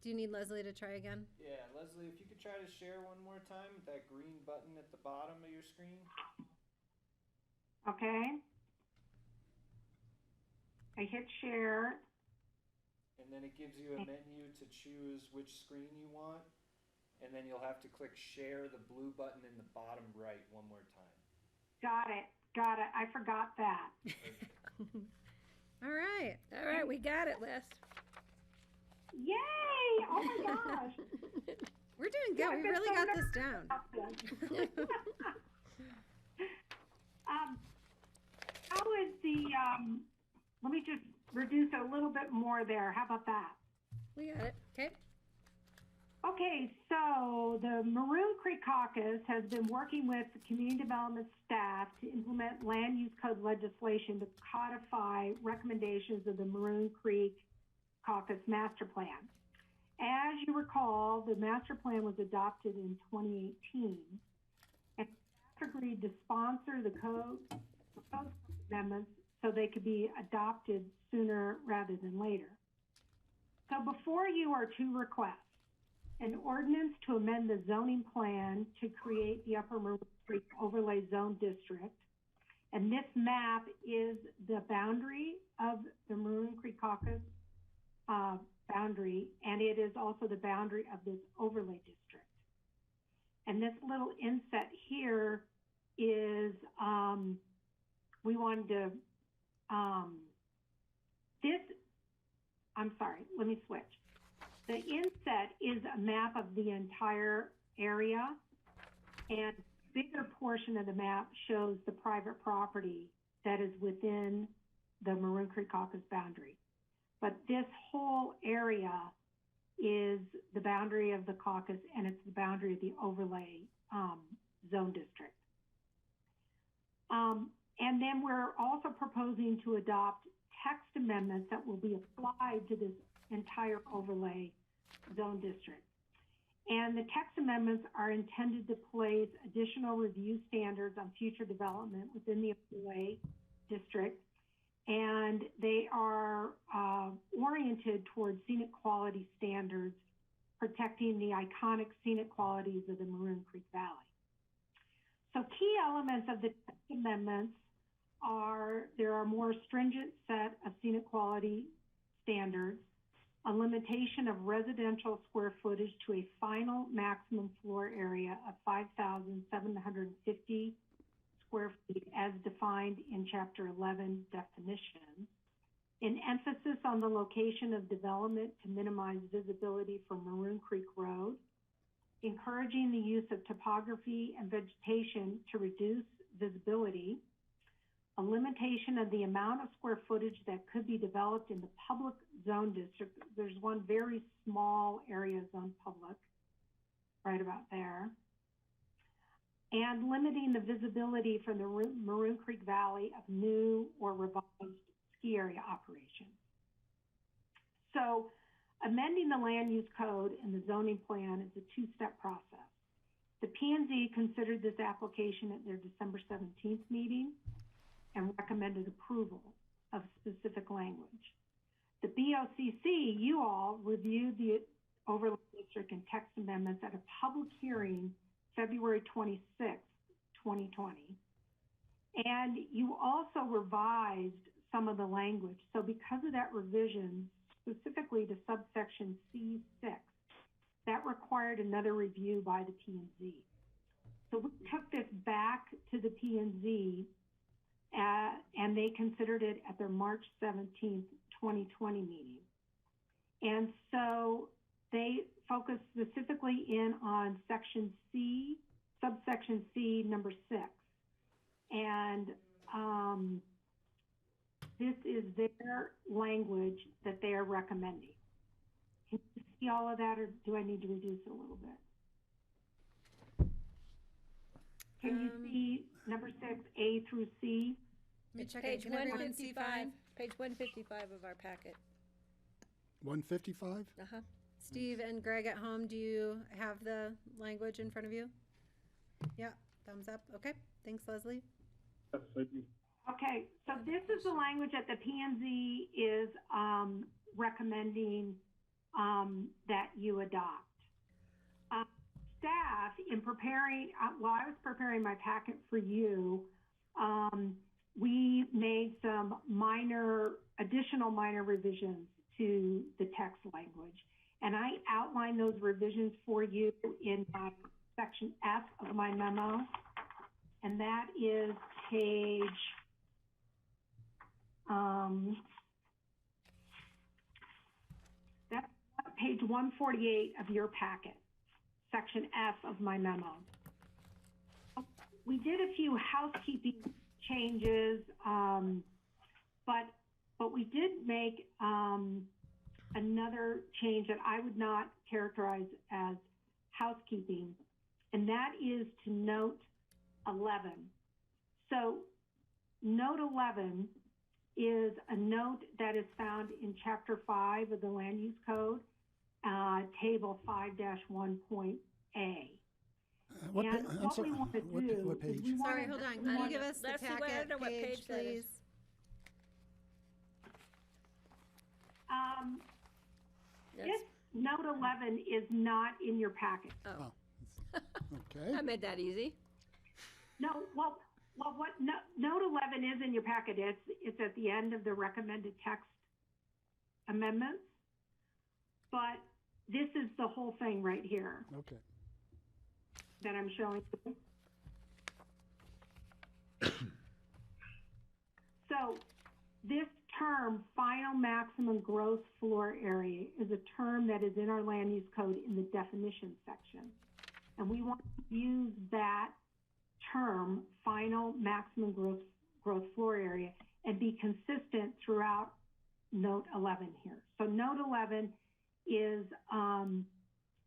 Do you need Leslie to try again? Yeah, Leslie, if you could try to share one more time, that green button at the bottom of your screen. Okay. I hit share. And then it gives you a menu to choose which screen you want. And then you'll have to click share the blue button in the bottom right one more time. Got it. Got it. I forgot that. All right. All right, we got it, Les. Yay! Oh my gosh. We're doing good. We really got this down. How is the, let me just reduce it a little bit more there. How about that? We got it. Okay. Okay, so the Maroon Creek Caucus has been working with the community development staff to implement land use code legislation to codify recommendations of the Maroon Creek Caucus Master Plan. As you recall, the master plan was adopted in 2018, and staff agreed to sponsor the code amendments so they could be adopted sooner rather than later. So before you are two requests: an ordinance to amend the zoning plan to create the Upper Maroon Creek Overlay Zone District, and this map is the boundary of the Maroon Creek Caucus boundary, and it is also the boundary of this overlay district. And this little inset here is, we wanted to, I'm sorry, let me switch. The inset is a map of the entire area, and the bigger portion of the map shows the private property that is within the Maroon Creek Caucus boundary. But this whole area is the boundary of the caucus, and it's the boundary of the overlay zone district. And then we're also proposing to adopt text amendments that will be applied to this entire overlay zone district. And the text amendments are intended to place additional review standards on future development within the overlay district, and they are oriented towards scenic quality standards, protecting the iconic scenic qualities of the Maroon Creek Valley. So key elements of the text amendments are, there are more stringent set of scenic quality standards, a limitation of residential square footage to a final maximum floor area of 5,750 square feet as defined in Chapter 11 definitions, an emphasis on the location of development to minimize visibility from Maroon Creek Road, encouraging the use of topography and vegetation to reduce visibility, a limitation of the amount of square footage that could be developed in the public zone district. There's one very small area zoned public, right about there. And limiting the visibility from the Maroon Creek Valley of new or revised ski area operations. So amending the land use code and the zoning plan is a two-step process. The P&Z considered this application at their December 17th meeting and recommended approval. of specific language. The BOCC, you all reviewed the overlay district and text amendments at a public hearing February 26, 2020. And you also revised some of the language. So because of that revision, specifically to subsection C6, that required another review by the P&Z. So we took this back to the P&Z and they considered it at their March 17th, 2020 meeting. And so they focused specifically in on section C, subsection C, number 6. And this is their language that they are recommending. Can you see all of that, or do I need to reduce it a little bit? Can you see number 6, A through C? It's check page it. Can everyone see 155, fine? page 155 of our packet. 155? Uh-huh. Steve and Greg at home, do you have the language in front of you? Yeah, thumbs up. Okay, thanks, Leslie. Yes, I do. Okay, so this is the language that the P&Z is recommending that you adopt. Staff, in preparing, while I was preparing my packet for you, we made some additional minor revisions to the text language. And I outlined those revisions for you in section F of my memo. And that is page, that's page 148 of your packet, section F of my memo. We did a few housekeeping changes, but we did make another change that I would not characterize as housekeeping, and that is to note 11. So note 11 is a note that is found in Chapter 5 of the Land Use Code, Table 5-1.A. What And I'm what sorry, we want to what do what is page? we Sorry, want hold to, on. Can you give us the Leslie, I packet don't know what page that is. please? This note 11 is not in your packet. Oh. Okay. I made that easy. No, well, what note 11 is in your packet. It's at the end of the recommended text amendments, but this is the whole thing right here Okay. that I'm showing you. So this term, final maximum gross floor area, is a term that is in our land use code in the definition section. And we want to use that term, final maximum gross floor area, and be consistent throughout note 11 here. So note 11 is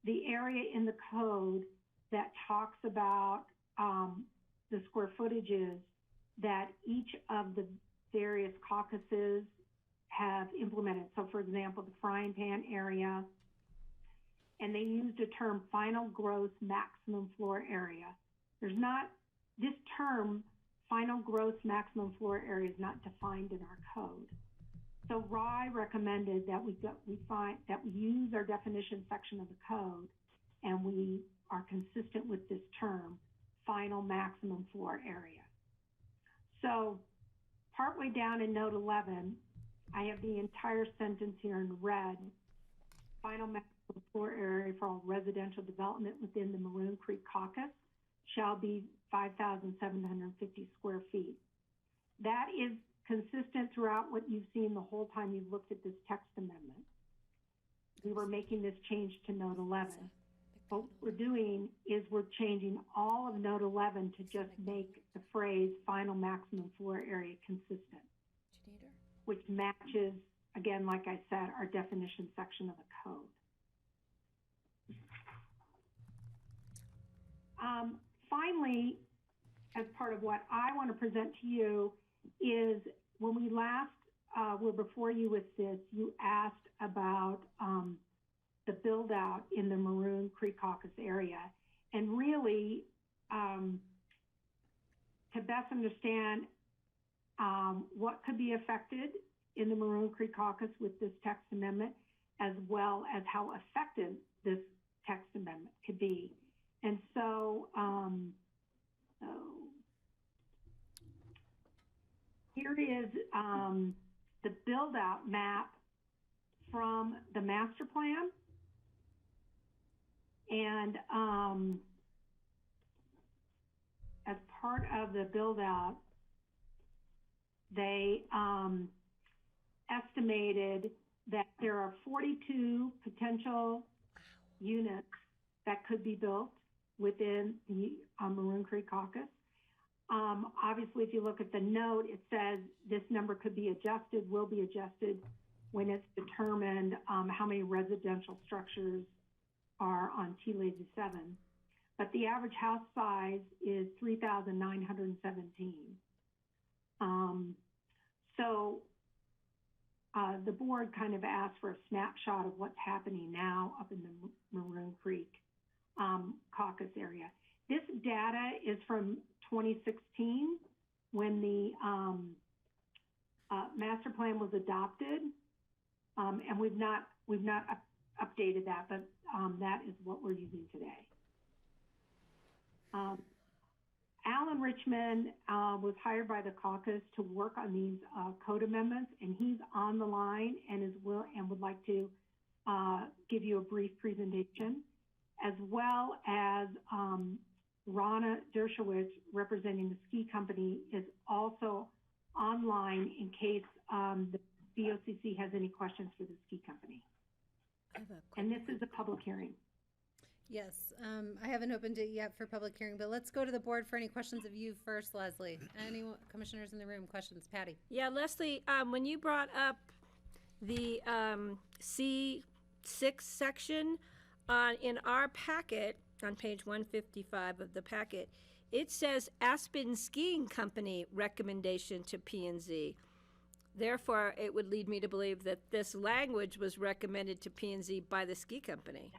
the area in the code that talks about the square footages that each of the various caucuses have implemented. So for example, the frying pan area, and they used a term final gross maximum floor area. There's not, this term, final gross maximum floor area, is not defined in our code. So RAI recommended that we use our definition section of the code, and we are consistent with this term, final maximum floor area. So partway down in note 11, I have the entire sentence here in red. Final maximum floor area for all residential development within the Maroon Creek Caucus shall be 5,750 square feet. That is consistent throughout what you've seen the whole time you've looked at this text amendment. We were making this change to note 11. What we're doing is we're changing all of note 11 to just make the phrase final maximum floor area consistent, which matches, again, like I said, our definition section of the code. Finally, as part of what I want to present to you is when we last were before you with this, you asked about the build out in the Maroon Creek Caucus area. And really, to best understand what could be affected in the Maroon Creek Caucus with this text amendment, as well as how effective this text amendment could be. And so, here is the build-out map from the master plan. And as part of the build-out, they estimated that there are 42 potential units that could be built within the Maroon Creek Caucus. Obviously, if you look at the note, it says this number could be adjusted, will be adjusted when it's determined how many residential structures are on T Lazy 7. But the average house size is 3,917. So the board kind of asked for a snapshot of what's happening now up in the Maroon Creek caucus area. This data is from 2016 when the master plan was adopted, and we've not updated that, but that is what we're using today. Alan Richmond was hired by the caucus to work on these code amendments, and he's on the line and would like to give you a brief presentation, as well as Rana Dershowitz, representing the ski company, is also online in case the BOCC has any questions for the ski company. And this is a public hearing. Yes, I haven't opened it yet for public hearing, but let's go to the board for any questions of you first, Leslie. Any commissioners in the room, questions? Patty? Yeah, Leslie, when you brought up the C6 section in our packet, on page 155 of the packet, it says Aspen Skiing Company recommendation to P&Z. Therefore, it would lead me to believe that this language was recommended to P&Z by the ski company.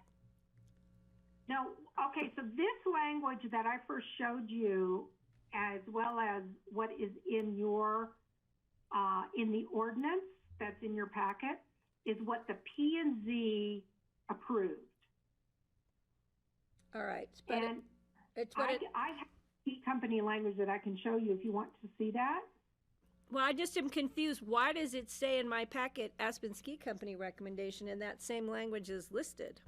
No, okay, so this language that I first showed you, as well as what is in your, in the ordinance that's in your packet, is what the P&Z approved. All right. But and I have ski company language that I can show you if you want to see that. Well, I just am confused. Why does it say in my packet Aspen Ski Company recommendation and that same language is listed?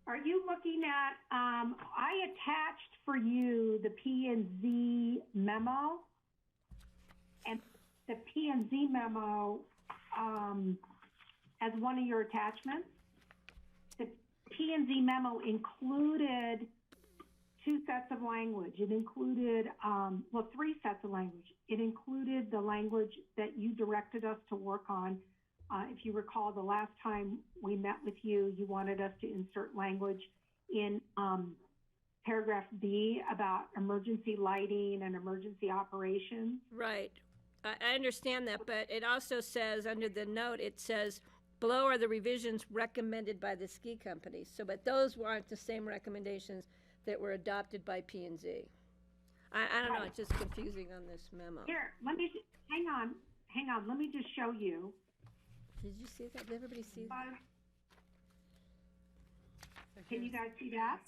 Are you looking at, I attached for you the P&Z memo, and the P&Z memo as one of your attachments. The P&Z memo included two sets of language. It included, well, three sets of language. It included the language that you directed us to work on. If you recall, the last time we met with you, you wanted us to insert language in paragraph B about emergency lighting and emergency operations. Right. I understand that, but it also says under the note, it says below are the revisions recommended by the ski company. So, but those weren't the same recommendations that were adopted by P&Z. I don't know, it's just confusing on this memo. Here, let me, hang on, let me just show you. Did you see that? Did everybody see that? Can you guys see that?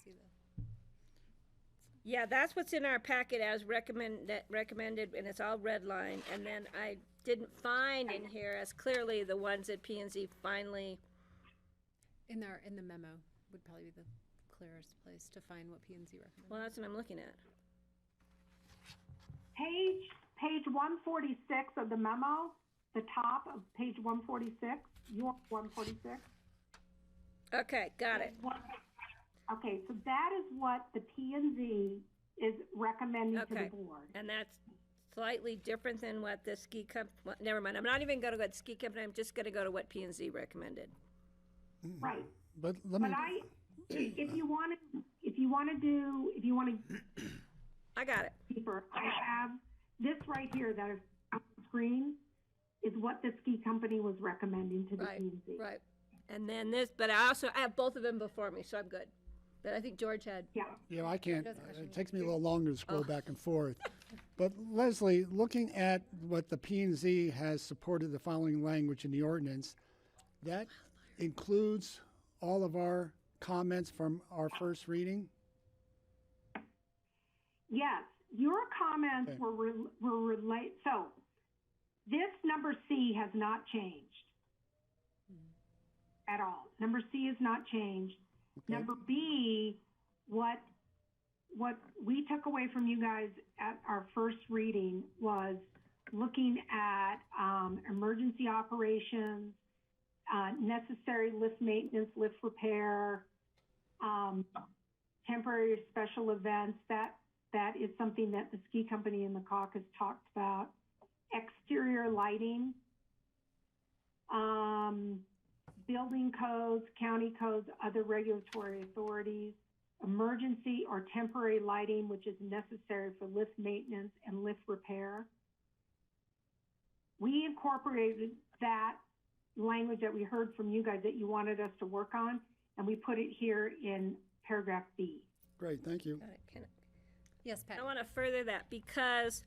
Yeah, that's what's in our packet as recommended, and it's all red line. And then I didn't find in here as clearly the ones that P&Z finally. In the memo would probably be the clearest place to find what P&Z recommended. Well, that's what I'm looking at. Page 146 of the memo, the top of page 146, your 146. Okay, got it. Okay, so that is what the P&Z is recommending to the board. And that's slightly different than what the ski company, well, never mind. I'm not even going to go to ski company. I'm just going to go to what P&Z recommended. Right. But let me. But if you want to, I got it. Deeper, I have this right here that is on the screen is what the ski company was recommending to the P&Z. Right. And then this, but I have both of them before me, so I'm good. But I think George had. Yeah. Yeah, I can't. It takes me a little longer to scroll back and forth. But Leslie, looking at what the P&Z has supported the following language in the ordinance, that includes all of our comments from our first reading? Yes, your comments Okay. were relate. So this number C has not changed at all. Number C has not changed. Okay. Number B, what we took away from you guys at our first reading was looking at emergency operations, necessary lift maintenance, lift repair, temporary or special events. That is something that the ski company and the caucus talked about. Exterior lighting, building codes, county codes, other regulatory authorities, emergency or temporary lighting, which is necessary for lift maintenance and lift repair. We incorporated that language that we heard from you guys that you wanted us to work on, and we put it here in paragraph B. Great, thank you. Yes, Pat. I want to further that because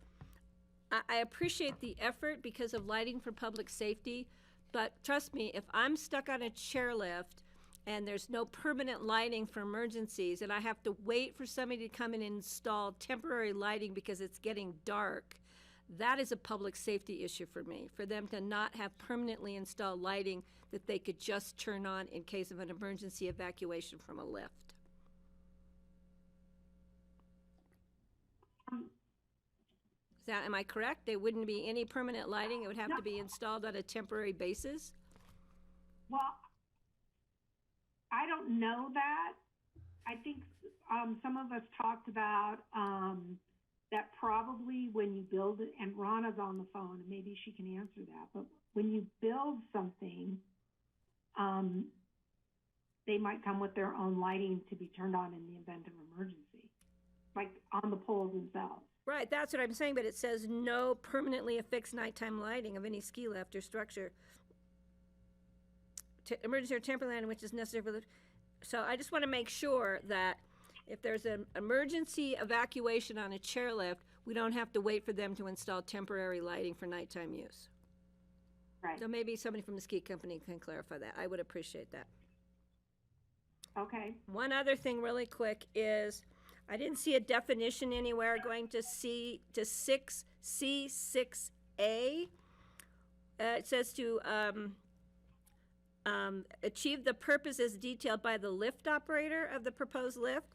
I appreciate the effort because of lighting for public safety, but trust me, if I'm stuck on a chairlift and there's no permanent lighting for emergencies and I have to wait for somebody to come in and install temporary lighting because it's getting dark, that is a public safety issue for me, for them to not have permanently installed lighting that they could just turn on in case of an emergency evacuation from a lift. Am I correct? There wouldn't be any permanent lighting? It would have to be installed on a temporary basis? Well, I don't know that. I think some of us talked about that probably when you build it, and Rana's on the phone, and maybe she can answer that, but when you build something, they might come with their own lighting to be turned on in the event of emergency, like on the poles themselves. Right, that's what I'm saying, but it says no permanently affixed nighttime lighting of any ski lift or structure. Emergency or temporary lighting which is necessary for the, so I just want to make sure that if there's an emergency evacuation on a chairlift, we don't have to wait for them to install temporary lighting for nighttime use. Right. So maybe somebody from the ski company can clarify that. I would appreciate that. Okay. One other thing really quick is, I didn't see a definition anywhere going to C6A. It says to achieve the purpose as detailed by the lift operator of the proposed lift.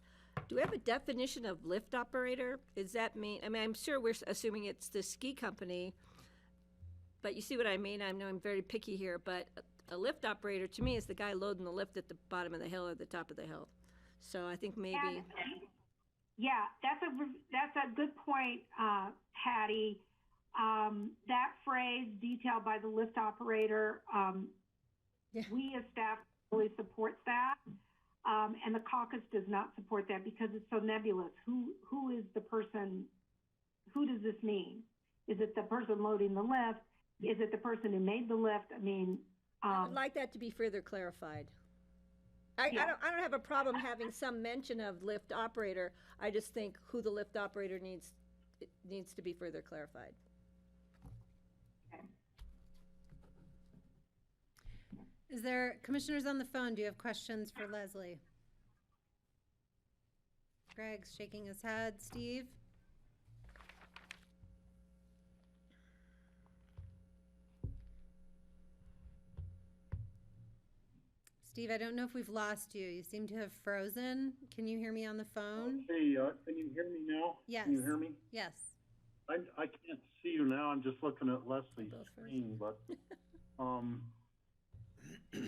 Do we have a definition of lift operator? Does that mean, I mean, I'm sure we're assuming it's the ski company, but you see what I mean? I know I'm very picky here, but a lift operator to me is the guy loading the lift at the bottom of the hill or the top of the hill. So I think maybe... Yeah, that's a good point, Patty. That phrase, detailed by the lift operator, we as staff really supports that, and the caucus does not support that because it's so nebulous. Who is the person? Who does this mean? Is it the person loading the lift? Is it the person who made the lift? I mean, I would like that to be further clarified. I don't have a problem having some mention of lift operator. I just think who the lift operator needs to be further clarified. Okay. Is there, commissioners on the phone, do you have questions for Leslie? Greg's shaking his head. Steve? Steve, I don't know if we've lost you. You seem to have frozen. Can you hear me on the phone? Hey, can you hear me now? Yes. Can you hear me? Yes. I can't see you now. I'm just looking at Leslie's screen, but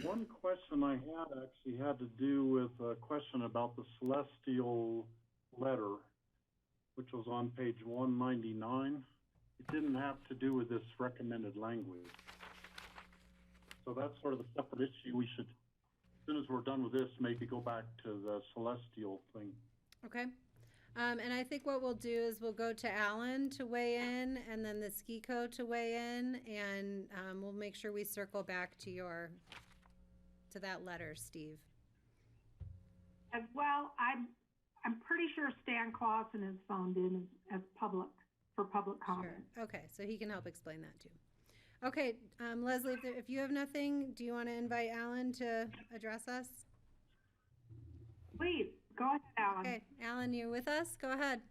one question I had actually had to do with a question about the celestial letter, which was on page 199. It didn't have to do with this recommended language. So that's sort of a separate issue. We should, as soon as we're done with this, maybe go back to the celestial thing. Okay. And I think what we'll do is we'll go to Alan to weigh in and then the SKICO to weigh in, and we'll make sure we circle back to that letter, Steve. As well, I'm pretty sure Stan Clausen is phoned in as public for public comment. Sure. Okay, so he can help explain that too. Okay, Leslie, if you have nothing, do you want to invite Alan to address us? Please, go ahead, Alan. Okay, Alan, you with us? Go ahead.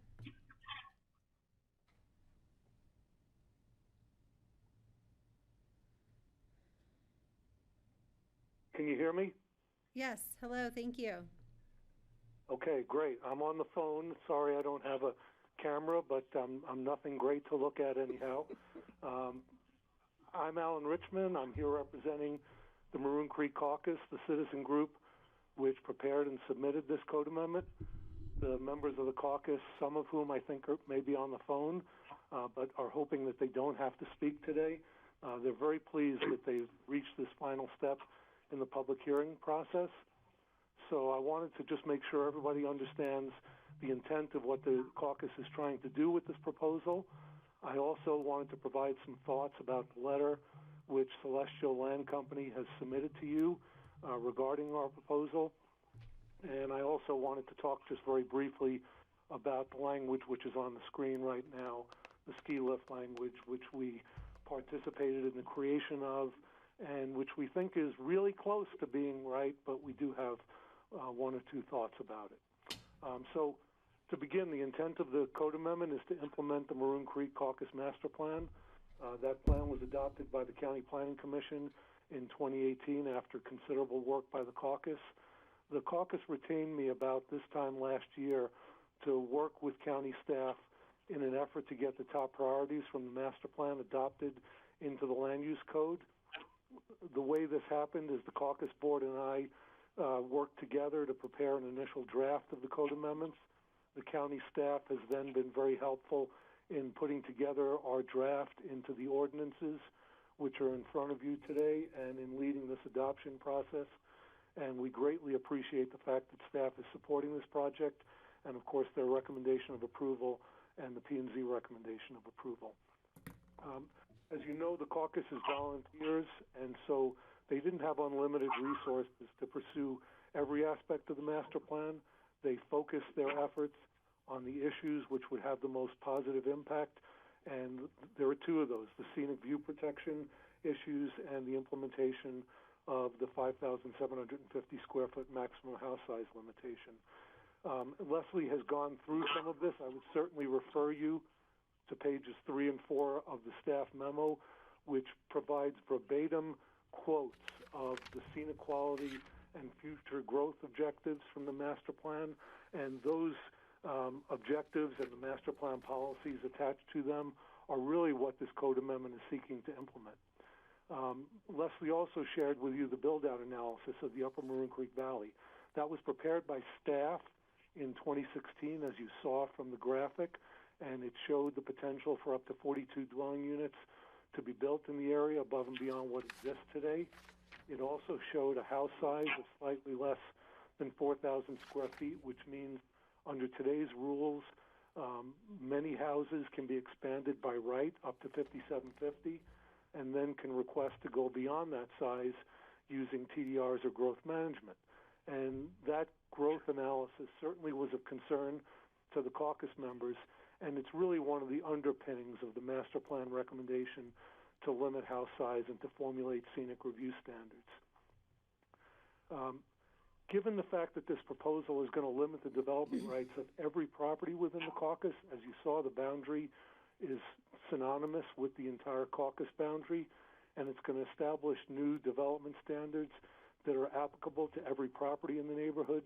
Can you hear me? Yes, hello, thank you. Okay, great. I'm on the phone. Sorry I don't have a camera, but I'm nothing great to look at anyhow. I'm Alan Richmond. I'm here representing the Maroon Creek Caucus, the citizen group which prepared and submitted this code amendment. The members of the caucus, some of whom I think may be on the phone, but are hoping that they don't have to speak today. They're very pleased that they've reached this final step in the public hearing process. So I wanted to just make sure everybody understands the intent of what the caucus is trying to do with this proposal. I also wanted to provide some thoughts about the letter which Celestial Land Company has submitted to you regarding our proposal. And I also wanted to talk just very briefly about the language which is on the screen right now, the ski lift language, which we participated in the creation of and which we think is really close to being right, but we do have one or two thoughts about it. So to begin, the intent of the code amendment is to implement the Maroon Creek Caucus Master Plan. That plan was adopted by the County Planning Commission in 2018 after considerable work by the caucus. The caucus retained me about this time last year to work with county staff in an effort to get the top priorities from the master plan adopted into the land use code. The way this happened is the caucus board and I worked together to prepare an initial draft of the code amendments. The county staff has then been very helpful in putting together our draft into the ordinances which are in front of you today and in leading this adoption process. And we greatly appreciate the fact that staff is supporting this project and, of course, their recommendation of approval and the P&Z recommendation of approval. As you know, the caucus is volunteers, and so they didn't have unlimited resources to pursue every aspect of the master plan. They focused their efforts on the issues which would have the most positive impact, and there are two of those, the scenic view protection issues and the implementation of the 5,750 square foot maximum house size limitation. Leslie has gone through some of this. I would certainly refer you to pages 3 and 4 of the staff memo, which provides verbatim quotes of the scenic quality and future growth objectives from the master plan, and those objectives and the master plan policies attached to them are really what this code amendment is seeking to implement. Leslie also shared with you the build-out analysis of the Upper Maroon Creek Valley. That was prepared by staff in 2016, as you saw from the graphic, and it showed the potential for up to 42 dwelling units to be built in the area above and beyond what exists today. It also showed a house size of slightly less than 4,000 square feet, which means under today's rules, many houses can be expanded by right up to 5,750 and then can request to go beyond that size using TDRs or growth management. And that growth analysis certainly was of concern to the caucus members, and it's really one of the underpinnings of the master plan recommendation to limit house size and to formulate scenic review standards. Given the fact that this proposal is going to limit the development rights of every property within the caucus, as you saw, the boundary is synonymous with the entire caucus boundary, and it's going to establish new development standards that are applicable to every property in the neighborhood.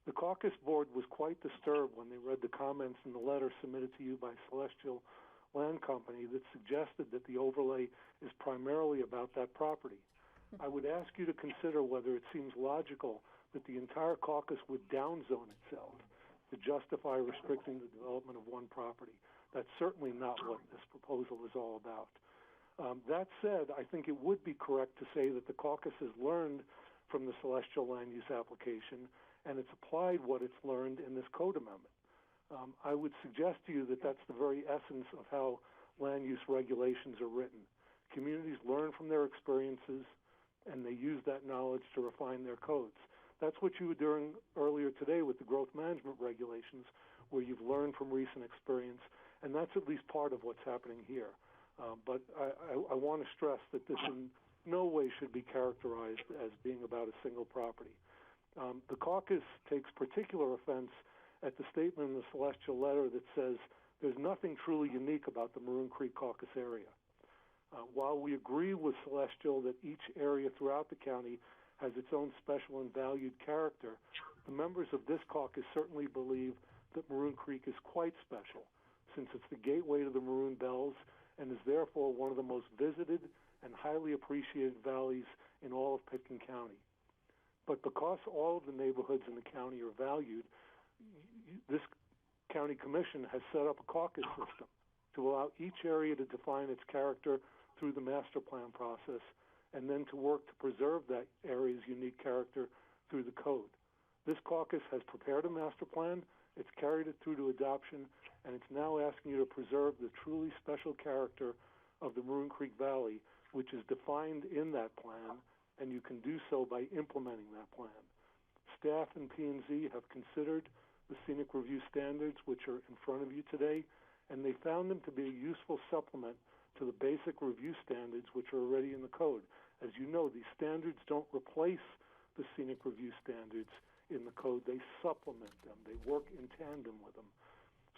The caucus board was quite disturbed when they read the comments in the letter submitted to you by Celestial Land Company that suggested that the overlay is primarily about that property. I would ask you to consider whether it seems logical that the entire caucus would downzone itself to justify restricting the development of one property. That's certainly not what this proposal is all about. That said, I think it would be correct to say that the caucus has learned from the Celestial Land Use application, and it's applied what it's learned in this code amendment. I would suggest to you that that's the very essence of how land use regulations are written. Communities learn from their experiences, and they use that knowledge to refine their codes. That's what you were doing earlier today with the growth management regulations, where you've learned from recent experience And that's at least part of what's happening here. But I want to stress that this in no way should be characterized as being about a single property. The caucus takes particular offense at the statement in the Celestial letter that says there's nothing truly unique about the Maroon Creek caucus area. While we agree with Celestial that each area throughout the county has its own special and valued character, the members of this caucus certainly believe that Maroon Creek is quite special, since it's the gateway to the Maroon Bells and is therefore one of the most visited and highly appreciated valleys in all of Pitkin County. But because all of the neighborhoods in the county are valued, this county commission has set up a caucus system to allow each area to define its character through the master plan process, and then to work to preserve that area's unique character through the code. This caucus has prepared a master plan, it's carried it through to adoption, and it's now asking you to preserve the truly special character of the Maroon Creek Valley, which is defined in that plan, and you can do so by implementing that plan. Staff and P&Z have considered the scenic review standards, which are in front of you today, and they found them to be a useful supplement to the basic review standards which are already in the code. As you know, these standards don't replace the scenic review standards in the code. They supplement them. They work in tandem with them.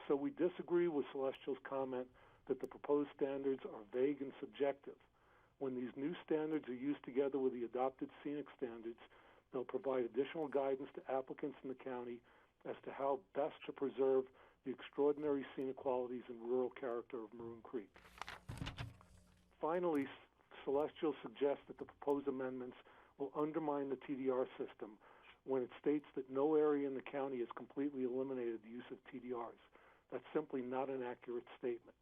So we disagree with Celestial's comment that the proposed standards are vague and subjective. When these new standards are used together with the adopted scenic standards, they'll provide additional guidance to applicants in the county as to how best to preserve the extraordinary scenic qualities and rural character of Maroon Creek. Finally, Celestial suggests that the proposed amendments will undermine the TDR system when it states that no area in the county has completely eliminated the use of TDRs. That's simply not an accurate statement.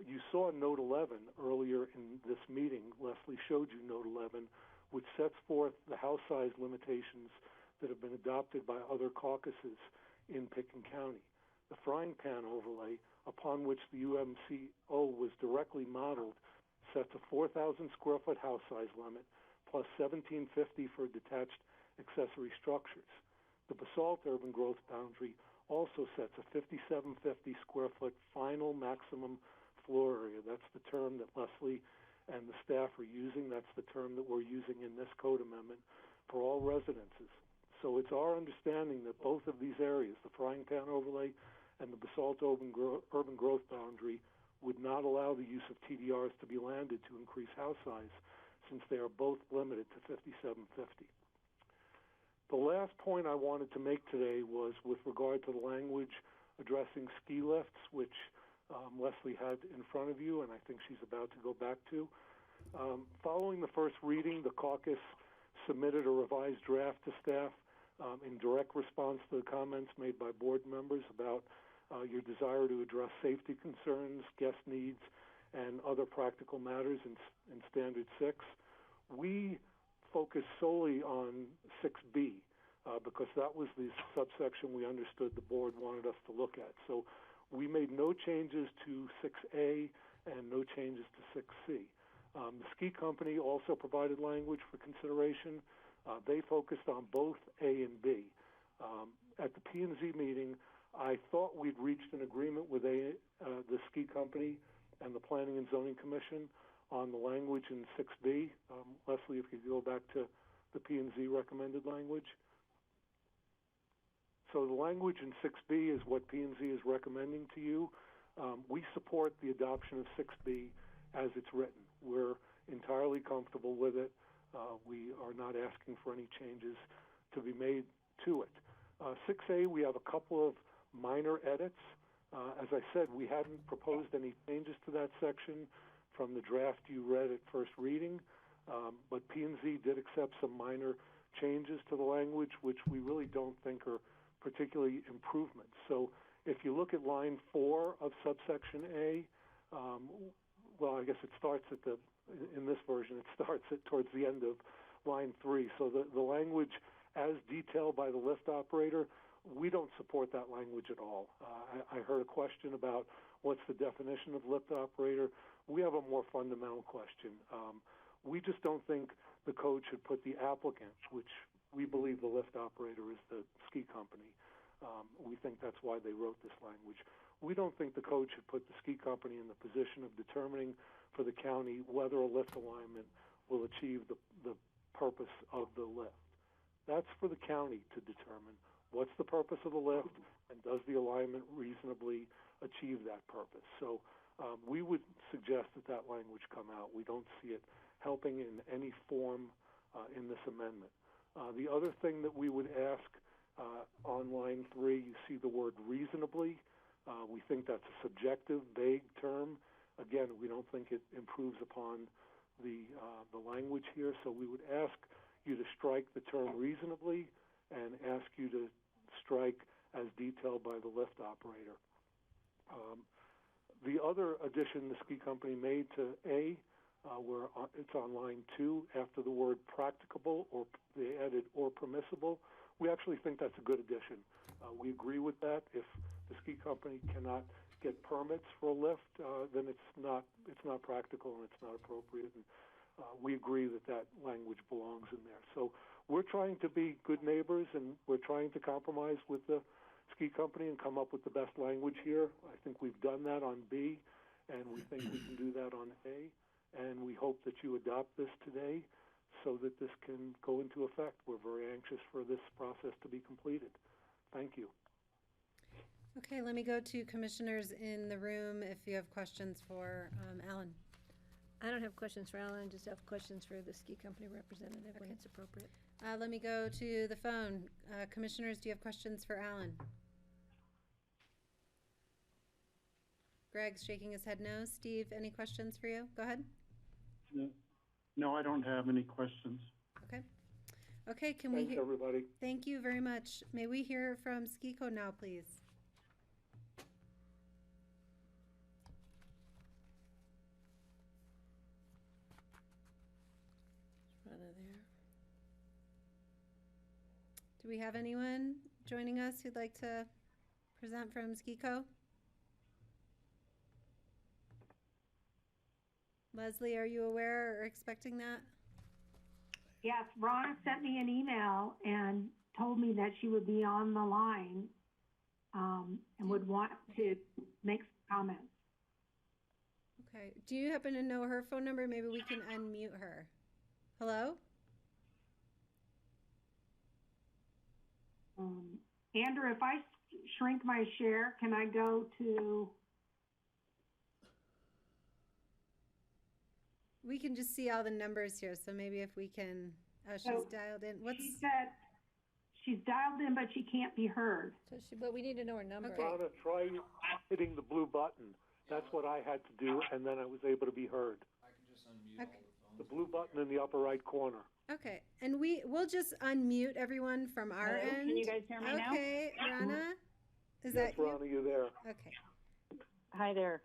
You saw Note 11 earlier in this meeting. Leslie showed you Note 11, which sets forth the house size limitations that have been adopted by other caucuses in Pitkin County. The frying pan overlay, upon which the UMCO was directly modeled, sets a 4,000 square foot house size limit plus 1,750 for detached accessory structures. The basalt urban growth boundary also sets a 5,750 square foot final maximum floor area. That's the term that Leslie and the staff are using. That's the term that we're using in this code amendment for all residences. So it's our understanding that both of these areas, the frying pan overlay and the basalt urban growth boundary, would not allow the use of TDRs to be landed to increase house size, since they are both limited to 5,750. The last point I wanted to make today was with regard to the language addressing ski lifts, which Leslie had in front of you, and I think she's about to go back to. Following the first reading, the caucus submitted a revised draft to staff in direct response to the comments made by board members about your desire to address safety concerns, guest needs, and other practical matters in Standard 6. We focused solely on 6B because that was the subsection we understood the board wanted us to look at. So we made no changes to 6A and no changes to 6C. The ski company also provided language for consideration. They focused on both A and B. At the P&Z meeting, I thought we'd reached an agreement with the ski company and the Planning and Zoning Commission on the language in 6B. Leslie, if you could go back to the P&Z recommended language. So the language in 6B is what P&Z is recommending to you. We support the adoption of 6B as it's written. We're entirely comfortable with it. We are not asking for any changes to be made to it. 6A, we have a couple of minor edits. As I said, we hadn't proposed any changes to that section from the draft you read at first reading, but P&Z did accept some minor changes to the language, which we really don't think are particularly improvements. So if you look at line 4 of subsection A, well, I guess it starts at in this version, it starts towards the end of line 3. So the language as detailed by the lift operator, we don't support that language at all. I heard a question about what's the definition of lift operator. We have a more fundamental question. We just don't think the code should put the applicant, which we believe the lift operator is the ski company. We think that's why they wrote this language. we don't think the code should put the ski company in the position of determining for the county whether a lift alignment will achieve the purpose of the lift. That's for the county to determine what's the purpose of the lift and does the alignment reasonably achieve that purpose. So we would suggest that language come out. We don't see it helping in any form in this amendment. The other thing that we would ask on line 3, you see the word reasonably. We think that's a subjective, vague term. Again, we don't think it improves upon the language here, so we would ask you to strike the term reasonably and ask you to strike as detailed by the lift operator. The other addition the ski company made to A, where it's on line 2, after the word practicable, or they added or permissible, we actually think that's a good addition. We agree with that. If the ski company cannot get permits for a lift, then it's not practical and it's not appropriate. And we agree that language belongs in there. So we're trying to be good neighbors, and we're trying to compromise with the ski company and come up with the best language here. I think we've done that on B, and we think we can do that on A. And we hope that you adopt this today so that this can go into effect. We're very anxious for this process to be completed. Thank you. Okay, let me go to commissioners in the room if you have questions for Alan. I don't have questions for Alan, just have questions for the ski company representative when it's appropriate. Let me go to the phone. Commissioners, do you have questions for Alan? Greg's shaking his head no. Steve, any questions for you? Go ahead. No, I don't have any questions. Okay. Okay, can Thanks, we hear? everybody. Thank you very much. May we hear from Skiko now, please? Out of there. Do we have anyone joining us who'd like to present from Skiko? Leslie, are you aware or expecting that? Yes, Ronna sent me an email and told me that she would be on the line and would want to make some comments. Okay. Do you happen to know her phone number? Maybe we can unmute her. Hello? Andrew, if I shrink my share, can I go to... We can just see all the numbers here, so maybe if we can, she's dialed in. She said she's dialed in, but she can't be heard. But we need to know her number. Okay. Ronna, try hitting the blue button. That's what I had to do, and then I was able to be heard. I can just unmute all the phones. The blue button in the upper right corner. Okay, and we'll just unmute everyone from our end. Can you guys hear me now? Okay, Ronna, is Yes, that you? Ronna, you there? Okay. Hi there.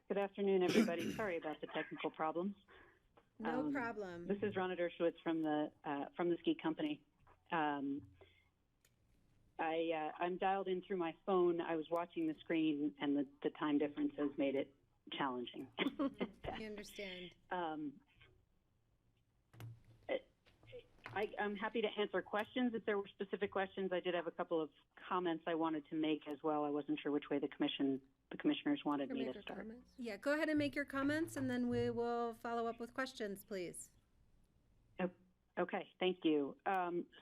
Good afternoon, everybody. Sorry about the technical problems. No problem. This is Ronna Dershowitz from the ski company. I'm dialed in through my phone. I was watching the screen, and the time difference has made it challenging. I understand. I'm happy to answer questions if there were specific questions. I did have a couple of comments I wanted to make as well. I wasn't sure which way the commissioners wanted me to start. Yeah, go ahead and make your comments, and then we will follow up with questions, please. Okay, thank you.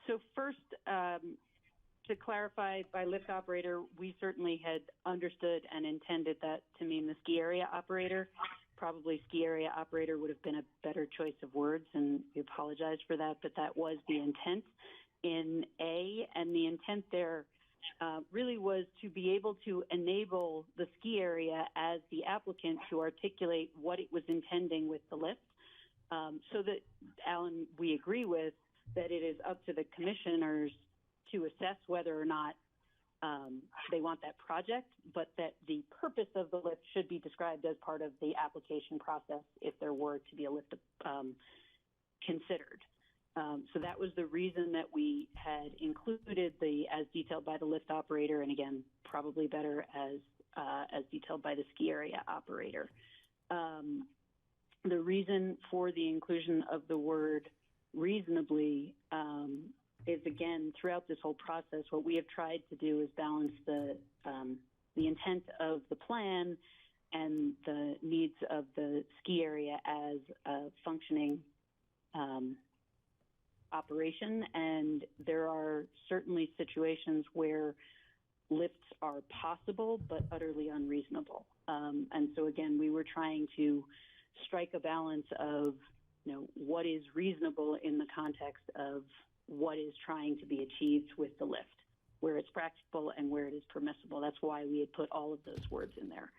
So first, to clarify, by lift operator, we certainly had understood and intended that to mean the ski area operator. Probably ski area operator would have been a better choice of words, and we apologize for that, but that was the intent in A, and the intent there really was to be able to enable the ski area as the applicant to articulate what it was intending with the lift, so that, Alan, we agree with that it is up to the commissioners to assess whether or not they want that project, but that the purpose of the lift should be described as part of the application process if there were to be a lift considered. So that was the reason that we had included the as detailed by the lift operator, and again, probably better as detailed by the ski area operator. The reason for the inclusion of the word reasonably is, again, throughout this whole process, what we have tried to do is balance the the intent of the plan and the needs of the ski area as a functioning operation. And there are certainly situations where lifts are possible but utterly unreasonable. And so again, we were trying to strike a balance of, what is reasonable in the context of what is trying to be achieved with the lift, where it's practical and where it is permissible. That's why we had put all of those words in there.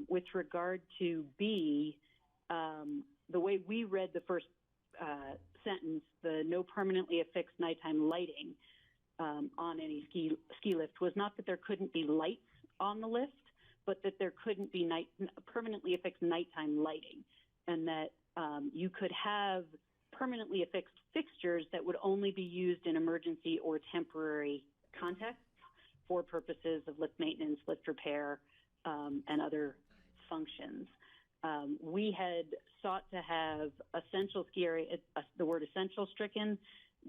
With regard to B, the way we read the first sentence, the no permanently affixed nighttime lighting on any ski lift, was not that there couldn't be lights on the lift, but that there couldn't be permanently affixed nighttime lighting, and that you could have permanently affixed fixtures that would only be used in emergency or temporary contexts for purposes of lift maintenance, lift repair, and other functions. We had sought to have essential ski area, the word essential stricken,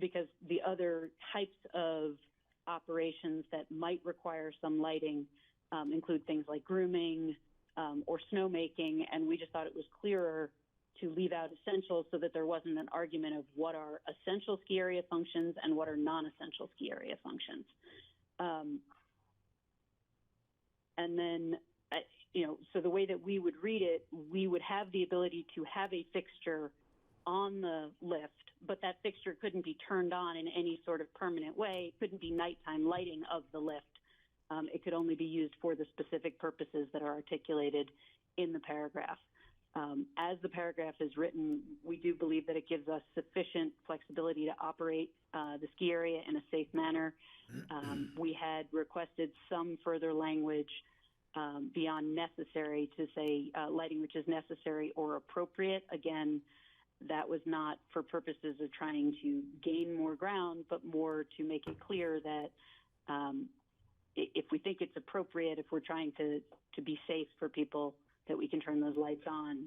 because the other types of operations that might require some lighting include things like grooming or snowmaking, and we just thought it was clearer to leave out essential so that there wasn't an argument of what are essential ski area functions and what are non-essential ski area functions. And then, so the way that we would read it, we would have the ability to have a fixture on the lift, but that fixture couldn't be turned on in any sort of permanent way. It couldn't be nighttime lighting of the lift. It could only be used for the specific purposes that are articulated in the paragraph. As the paragraph is written, we do believe that it gives us sufficient flexibility to operate the ski area in a safe manner. We had requested some further language beyond necessary to say lighting which is necessary or appropriate. Again, that was not for purposes of trying to gain more ground, but more to make it clear that if we think it's appropriate, if we're trying to be safe for people, that we can turn those lights on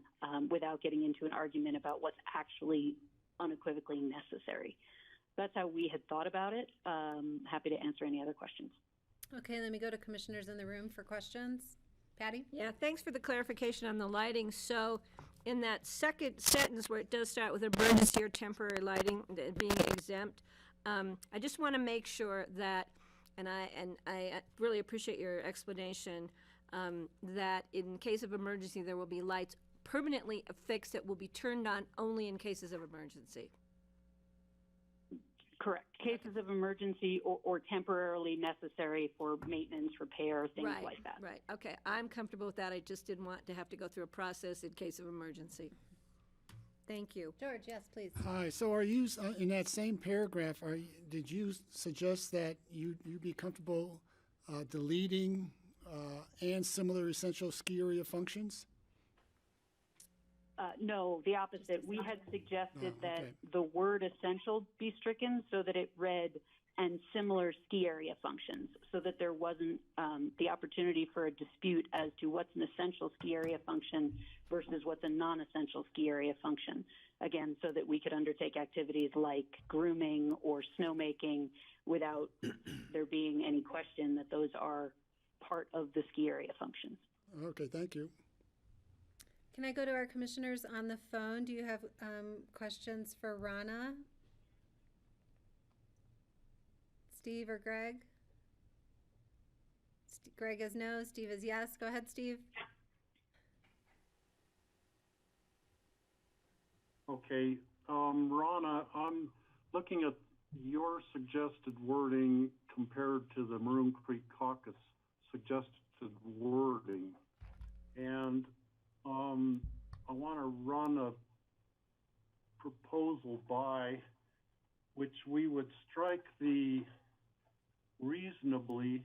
without getting into an argument about what's actually unequivocally necessary. That's how we had thought about it. Happy to answer any other questions. Okay, let me go to commissioners in the room for questions. Patty? Yeah, thanks for the clarification on the lighting. So in that second sentence where it does start with emergency or temporary lighting being exempt, I just want to make sure that, and I really appreciate your explanation, that in case of emergency there will be lights permanently affixed that will be turned on only in cases of emergency. Correct. Cases of emergency or temporarily necessary for maintenance, repair, things like that. Right. Okay. I'm comfortable with that. I just didn't want to have to go through a process in case of emergency. Thank you. George, yes, please. Hi. So are you, in that same paragraph, did you suggest that you be comfortable deleting and similar essential ski area functions? No, the opposite. We had suggested that the word essential be stricken so that it read and similar ski area functions, so that there wasn't the opportunity for a dispute as to what's an essential ski area function versus what's a non-essential ski area function. Again, so that we could undertake activities like grooming or snowmaking without there being any question that those are part of the ski area functions. Okay, thank you. Can I go to our commissioners on the phone? Do you have questions for Rana? Steve or Greg? Greg is no, Steve is yes. Go ahead, Steve. Okay, Rana, I'm looking at your suggested wording compared to the Maroon Creek Caucus suggested wording, and I want to run a proposal by which we would strike the reasonably,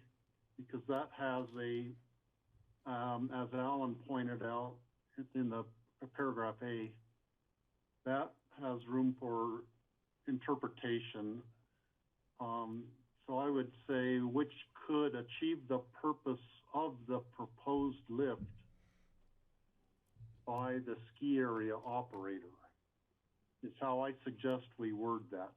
because that has a, as Alan pointed out in the paragraph A, that has room for interpretation. So I would say which could achieve the purpose of the proposed lift by the ski area operator is how I suggest we word that.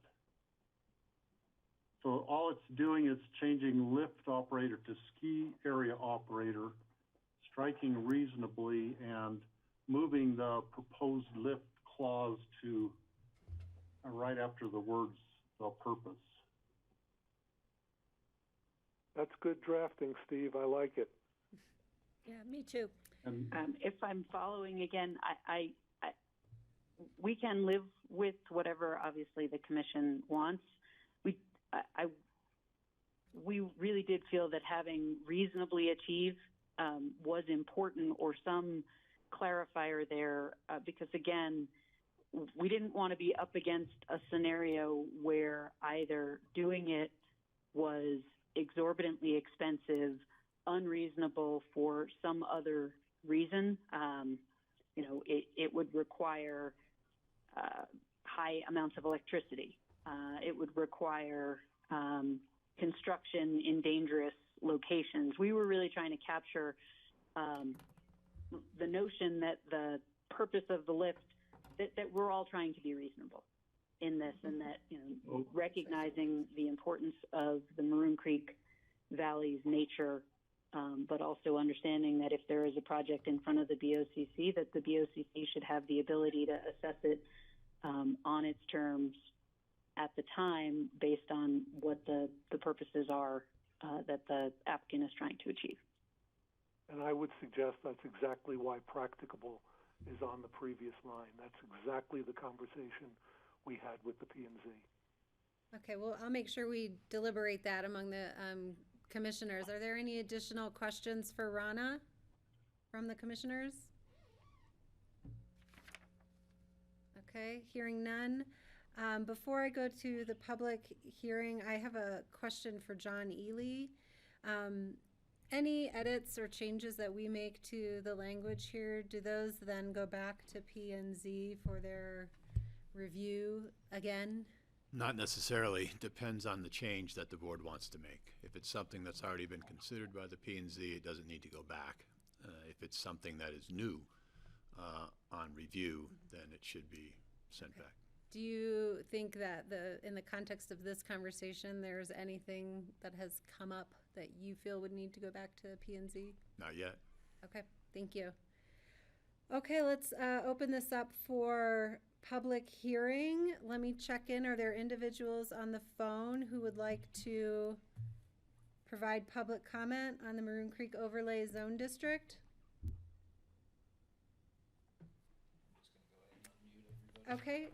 So all it's doing is changing lift operator to ski area operator, striking reasonably, and moving the proposed lift clause to right after the words "the purpose." That's good drafting, Steve. I like it. Yeah, me too. If I'm following again, we can live with whatever obviously the commission wants. We really did feel that having reasonably achieve was important, or some clarifier there, because again, we didn't want to be up against a scenario where either doing it was exorbitantly expensive, unreasonable for some other reason. It would require high amounts of electricity. It would require construction in dangerous locations. We were really trying to capture the notion that the purpose of the lift, that we're all trying to be reasonable in this, and that, recognizing the importance of the Maroon Creek Valley's nature, but also understanding that if there is a project in front of the BOCC, that the BOCC should have the ability to assess it on its terms at the time, based on what the purposes are that the applicant is trying to achieve. And I would suggest that's exactly why practicable is on the previous line. That's exactly the conversation we had with the P&Z. Okay, well, I'll make sure we deliberate that among the commissioners. Are there any additional questions for Rana from the commissioners? Okay, hearing none. Before I go to the public hearing, I have a question for John Ely. Any edits or changes that we make to the language here, do those then go back to P&Z for their review again? Not necessarily. Depends on the change that the board wants to make. If it's something that's already been considered by the P&Z, it doesn't need to go back. If it's something that is new on review, then it should be sent back. Do you think that in the context of this conversation, there's anything that has come up that you feel would need to go back to P&Z? Not yet. Okay, thank you. Okay, let's open this up for public hearing. Let me check in. Are there individuals on the phone who would like to provide public comment on the Maroon Creek Overlay Zone District? Okay,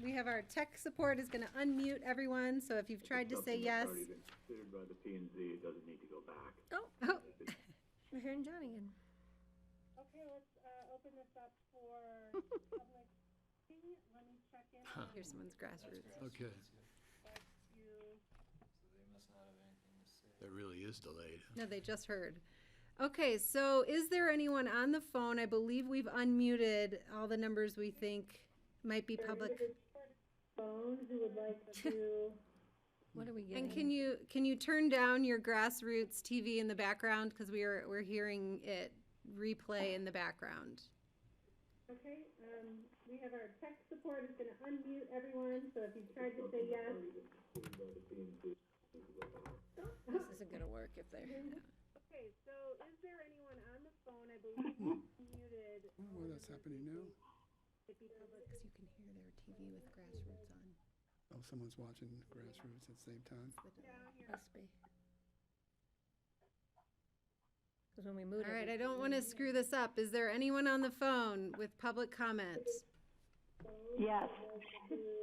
we have our tech support is going to unmute everyone, so if you've tried to say yes. Already been considered by the P&Z, it doesn't need to go back. Oh, we're hearing John again. Okay, let's open this up for public. Let me check in. Here's someone's grassroots. Okay. That really is delayed. No, they just heard. Okay, so is there anyone on the phone? I believe we've unmuted all the numbers we think might be public. Phone who would like to. What are we getting? And can you turn down your grassroots TV in the background, because we're hearing it replay in the background. Okay, we have our tech support is going to unmute everyone, so if you've tried to say yes. This isn't going to work if they're. Okay, so is there anyone on the phone? I believe muted. Oh, that's happening now. It'd be public because you can hear their TV with grassroots on. Oh, someone's watching grassroots at the same time. Must be. Because when we moved. All right, I don't want to screw this up. Is there anyone on the phone with public comments? Yes.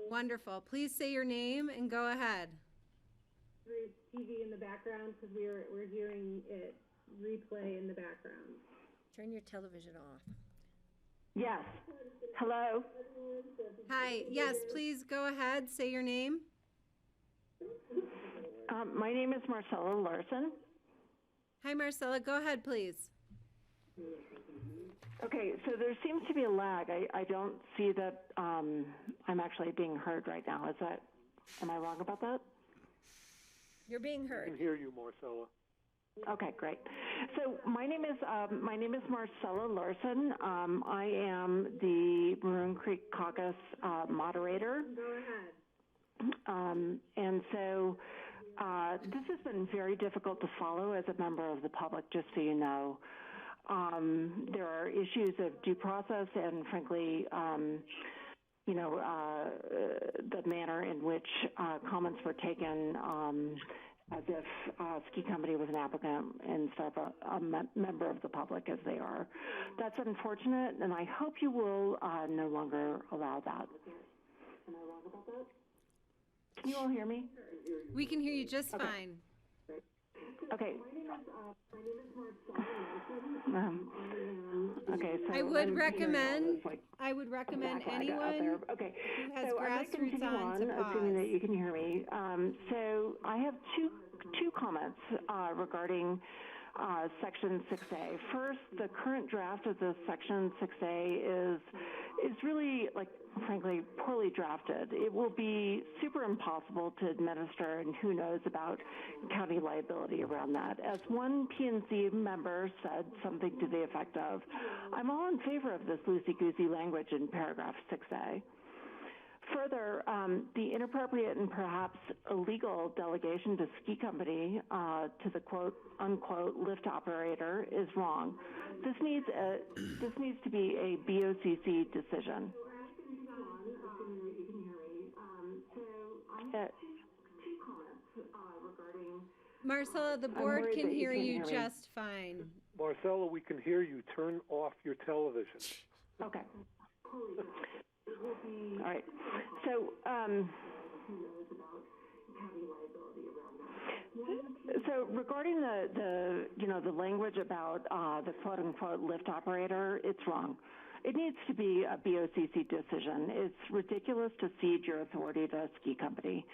Wonderful. Please say your name and go ahead. TV in the background because we're hearing it replay in the background. Turn your television off. Yes. Hello. Hi. Yes, please go ahead. Say your name. My name is Marcella Larson. Hi, Marcella. Go ahead, please. Okay, so there seems to be a lag. I don't see that I'm actually being heard right now. Am I wrong about that? You're being heard. I can hear you, Marcella. Okay, great. So my name is Marcella Larson. I am the Maroon Creek Caucus moderator. Go ahead. And so This has been very difficult to follow as a member of the public, just so you know. There are issues of due process and, frankly, the manner in which comments were taken as if ski company was an applicant instead of a member of the public as they are. That's unfortunate, and I hope you will no longer allow that. Am I wrong about that? Can you all hear me? We can hear you just fine. Okay. Okay. So I would recommend anyone okay. who has So I'm going to grassroots continue on to assuming that pause. you can hear me. So I have two comments regarding Section 6A. First, the current draft of the Section 6A is really, frankly, poorly drafted. It will be super impossible to administer, and who knows about county liability around that. As one PNC member said something to the effect of, I'm all in favor of this loosey-goosey language in paragraph 6A. Further, the inappropriate and perhaps illegal delegation to ski company to the quote unquote lift operator is wrong. This needs to be a BOCC decision. Marcella, the board can hear you just fine. Marcella, we can hear you. Turn off your television. Okay. All right. So, so regarding the language about the quote unquote lift operator, it's wrong. It needs to be a BOCC decision. It's ridiculous to cede your authority to a ski company.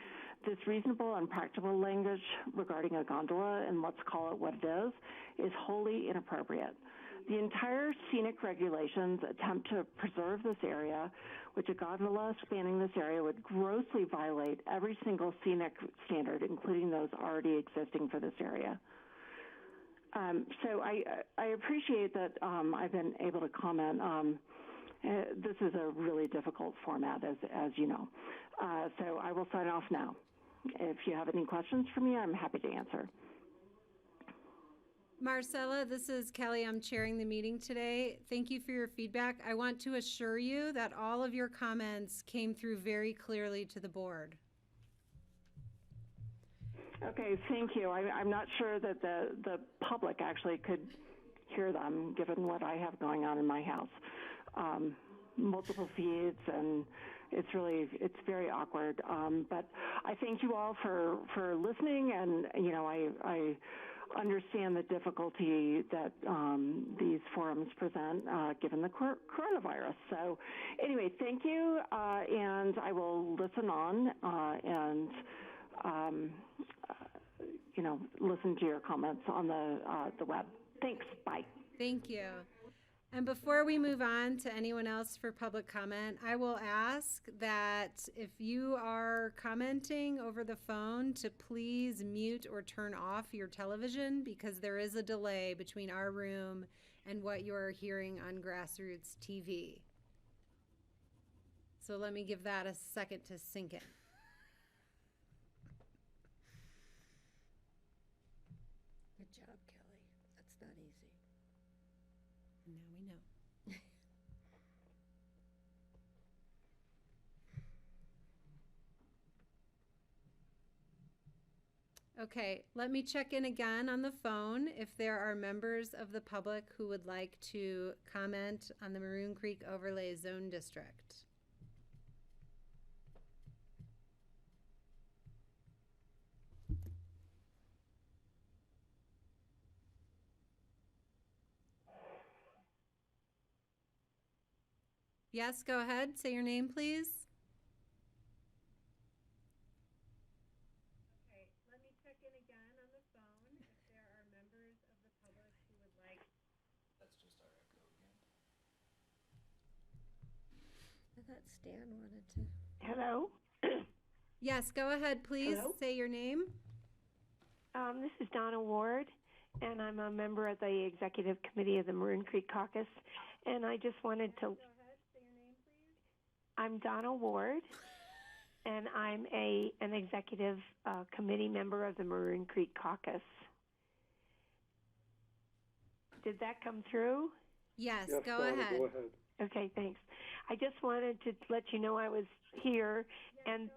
This reasonable and practical language regarding a gondola, and let's call it what it is wholly inappropriate. The entire scenic regulations attempt to preserve this area, which a gondola spanning this area would grossly violate every single scenic standard, including those already existing for this area. So I appreciate that I've been able to comment. This is a really difficult format, as you know. So I will sign off now. If you have any questions for me, I'm happy to answer. Marcella, this is Kelly. I'm chairing the meeting today. Thank you for your feedback. I want to assure you that all of your comments came through very clearly to the board. Okay, thank you. I'm not sure that the public actually could hear them, given what I have going on in my house. Multiple feeds, and it's very awkward. But I thank you all for listening, and I understand the difficulty that these forums present given the coronavirus. So anyway, thank you, and I will listen on and listen to your comments on the web. Thanks. Bye. Thank you. And before we move on to anyone else for public comment, I will ask that if you are commenting over the phone to please mute or turn off your television, because there is a delay between our room and what you are hearing on Grassroots TV. So let me give that a second to sink in. Good job, Kelly. That's not easy. Now we know. Okay, let me check in again on the phone if there are members of the public who would like to comment on the Maroon Creek Overlay Zone District. Yes, go ahead. Say your name, please. Okay, let me check in again on the phone if there are members of the public who would like. That's just our echo again. I thought Stan wanted to. Hello? Yes, go ahead, please. Hello? Say your name. This is Donna Ward, and I'm a member of the Executive Committee of the Maroon Creek Caucus, and I just wanted to... I'm Donna Ward, and I'm an executive committee member of the Maroon Creek Caucus. Did that come through? Yes, Yes, go Donna, ahead. go ahead. Okay, thanks. I just wanted to let you know I was here, and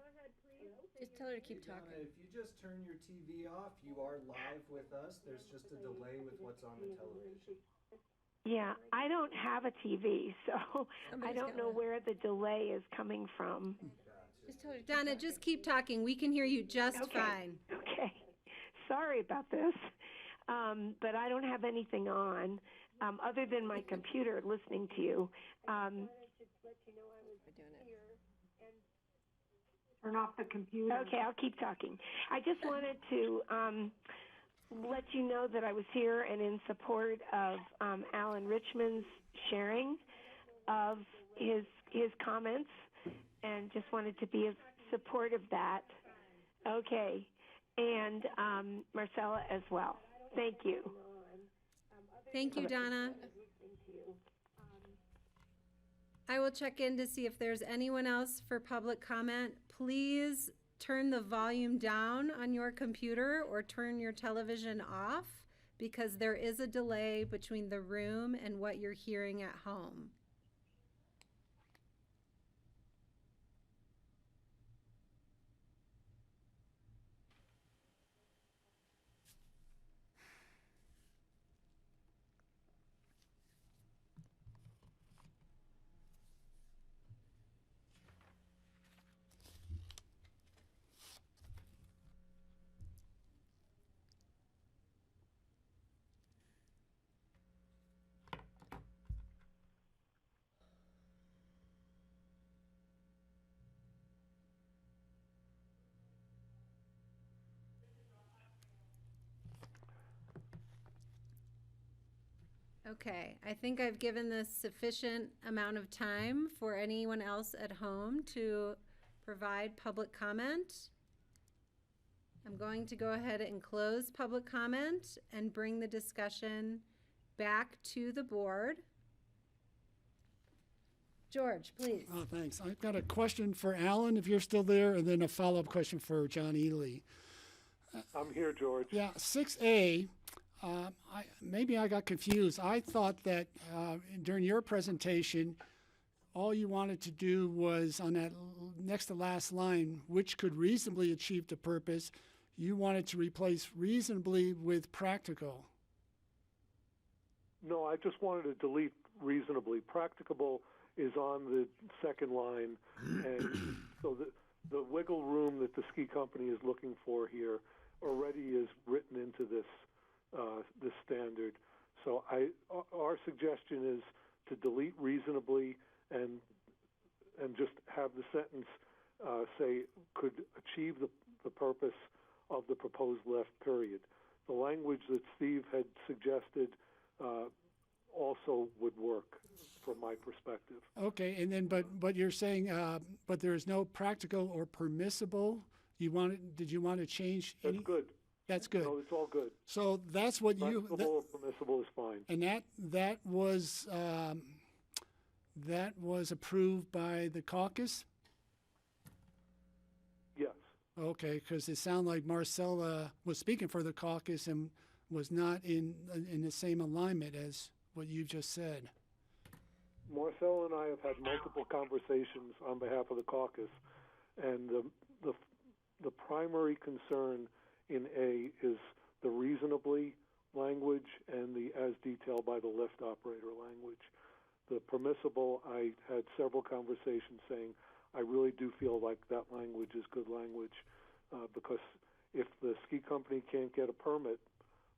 Just tell her to keep talking. Donna, if you just turn your TV off, you are live with us. There's just a delay with what's on the television. yeah, I don't have a TV, so I Somebody's don't got know one. where the delay is coming from. Just tell her to keep Donna, talking. just keep talking. We can hear you just Okay. fine. Okay, sorry about this, but I don't have anything on other than my computer listening to you. We're doing it. Turn off the computer. Okay, I'll keep talking. I just wanted to let you know that I was here and in support of Alan Richmond's sharing of his comments, and just wanted to be in support of that. Okay, and Marcella as well. Thank you. Thank you, Donna. I will check in to see if there's anyone else for public comment. Please turn the volume down on your computer or turn your television off, because there is a delay between the room and what you're hearing at home. Okay, I think I've given this sufficient amount of time for anyone else at home to provide public comment. I'm going to go ahead and close public comment and bring the discussion back to the board. George, please. Oh, thanks. I've got a question for Alan, if you're still there, and then a follow-up question for John Ely. I'm here, George. Yeah, 6A, maybe I got confused. I thought that during your presentation, all you wanted to do was on that next to last line, which could reasonably achieve the purpose, you wanted to replace reasonably with practical. No, I just wanted to delete reasonably. Practicable is on the second line, and so the wiggle room that the ski company is looking for here already is written into this standard. So our suggestion is to delete reasonably and just have the sentence say could achieve the purpose of the proposed left period. The language that Steve had suggested also would work from my perspective. Okay, and then but you're saying but there is no practical or permissible. Did you want to change any? That's good. That's good. No, it's all good. So that's what Practicable or permissible is fine. And that was approved by the caucus? Yes. Okay, because it sounded like Marcella was speaking for the caucus and was not in the same alignment as what you just said. Marcella and I have had multiple conversations on behalf of the caucus, and the primary concern in A is the reasonably language and the as detailed by the lift operator language. The permissible, I had several conversations saying I really do feel like that language is good language because if the ski company can't get a permit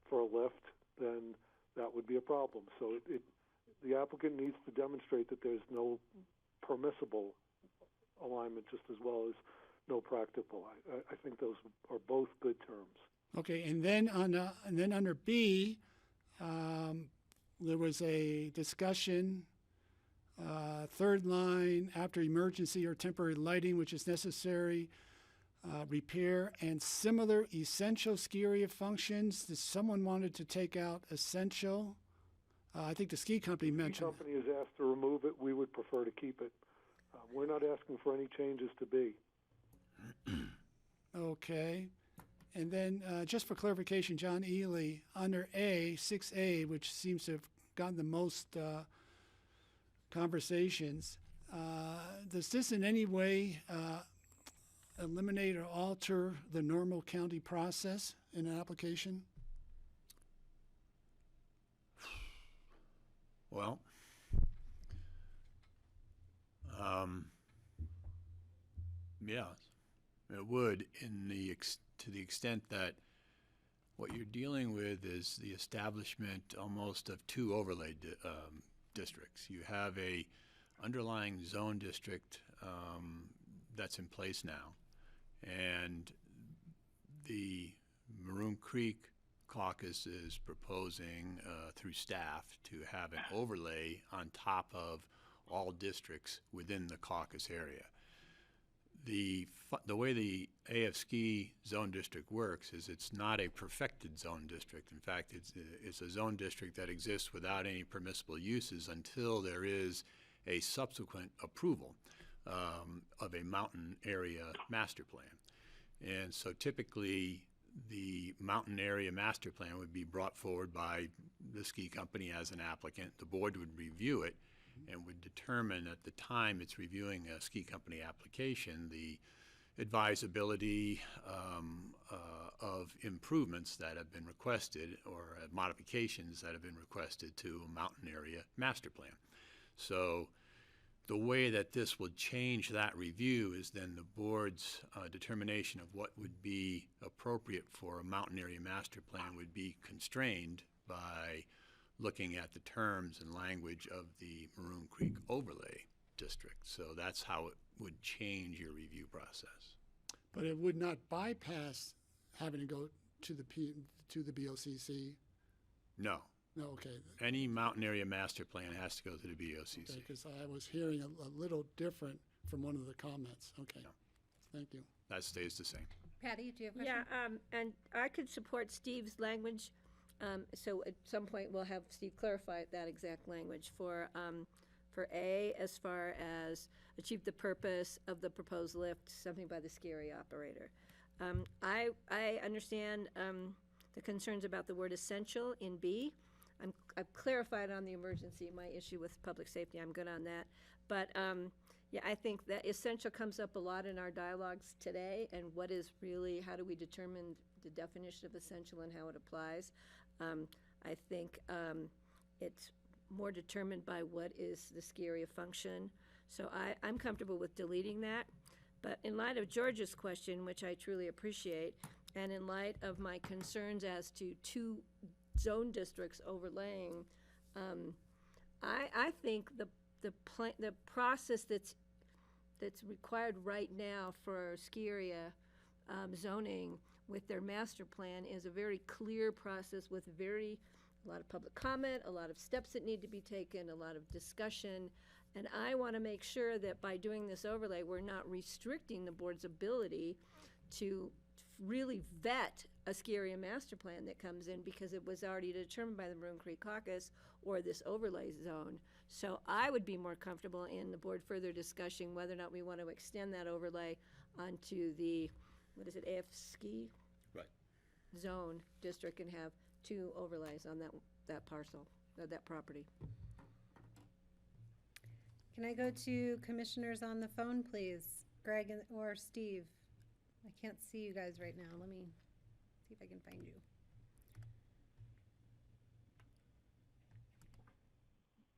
for a lift, then that would be a problem. So the applicant needs to demonstrate that there's no permissible alignment just as well as no practical. I think those are both good terms. Okay, and then under B, there was a discussion. Third line, after emergency or temporary lighting, which is necessary, repair and similar essential ski area functions. Someone wanted to take out essential. I think the ski company mentioned. The ski company is asked to remove it. We would prefer to keep it. We're not asking for any changes to B. Okay. And then, just for clarification, John Ely, under A, 6A, which seems to have gotten the most conversations, does this in any way eliminate or alter the normal county process in an application? Well, yes, it would to the extent that what you're dealing with is the establishment almost of two overlay districts. You have a underlying zone district that's in place now, and the Maroon Creek Caucus is proposing through staff to have an overlay on top of all districts within the caucus area. The way the AFSCI zone district works is it's not a perfected zone district. In fact, it's a zone district that exists without any permissible uses until there is a subsequent approval of a mountain area master plan. And so typically the mountain area master plan would be brought forward by the ski company as an applicant. The board would review it and would determine at the time it's reviewing a ski company application the advisability of improvements that have been requested or modifications that have been requested to a mountain area master plan. So the way that this would change that review is then the board's determination of what would be appropriate for a mountain area master plan would be constrained by looking at the terms and language of the Maroon Creek overlay district. So that's how it would change your review process. But it would not bypass having to go to the BOCC? No. No, okay. Any mountain area master plan has to go to the BOCC. Okay, because I was hearing a little different from one of the comments. Okay. No. Thank you. That stays the same. Patty, do you have a question? Yeah, and I could support Steve's language. So at some point we'll have Steve clarify that exact language for A, as far as achieve the purpose of the proposed lift, something by the ski area operator. I understand the concerns about the word essential in B. I've clarified on the emergency my issue with public safety. I'm good on that. But yeah, I think that essential comes up a lot in our dialogues today, and what is really, how do we determine the definition of essential and how it applies? I think it's more determined by what is the ski area function. So I'm comfortable with deleting that. But in light of George's question, which I truly appreciate, and in light of my concerns as to two zone districts overlaying, I think the process that's required right now for ski area zoning with their master plan is a very clear process with a lot of public comment, a lot of steps that need to be taken, a lot of discussion. And I want to make sure that by doing this overlay, we're not restricting the board's ability to really vet a ski area master plan that comes in because it was already determined by the Maroon Creek Caucus or this overlay zone. So I would be more comfortable in the board further discussing whether or not we want to extend that overlay onto the, what is it, AFSCI? Right. Zone district and have two overlays on that parcel, that property. Can I go to commissioners on the phone, please? Greg or Steve? I can't see you guys right now. Let me see if I can find you.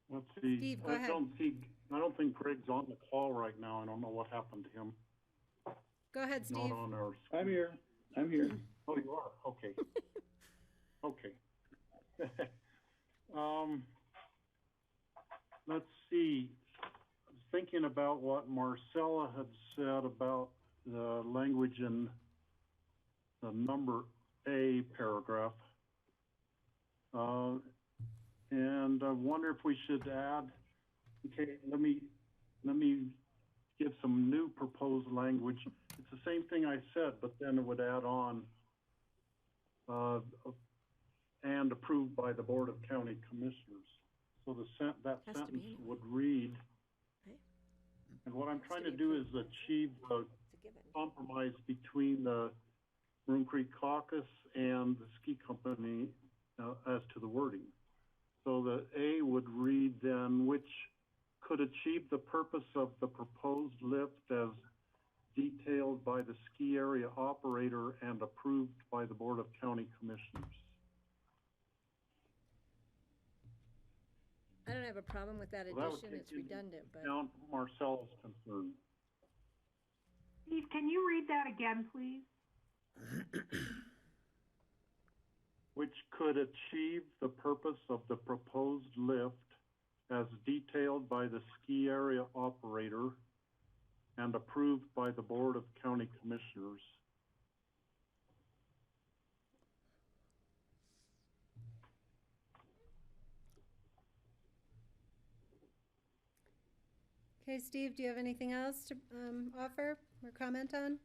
Let's see. Steve, go ahead. I don't think Greg's on the call right now. I don't know what happened to him. Go ahead, He's Steve. not on our screen. I'm here. I'm here. Oh, you are? Okay. Okay. Let's see. I was thinking about what Marcella had said about the language in the number A paragraph. And I wonder if we should add, okay, let me give some new proposed language. It's the same thing I said, but then it would add on and approved by the Board of County Commissioners. So that sentence would read, and what I'm trying to do is achieve the compromise between the Maroon Creek Caucus and the ski company as to the wording. So the A would read then, which could achieve the purpose of the proposed lift as detailed by the ski area operator and approved by the Board of County Commissioners. I don't have a problem with that Well, that would addition, take it's into redundant, but. account Marcel's concern. Steve, can you read that again, please? Which could achieve the purpose of the proposed lift as detailed by the ski area operator and approved by the Board of County Commissioners. Okay, Steve, do you have anything else to offer or comment on?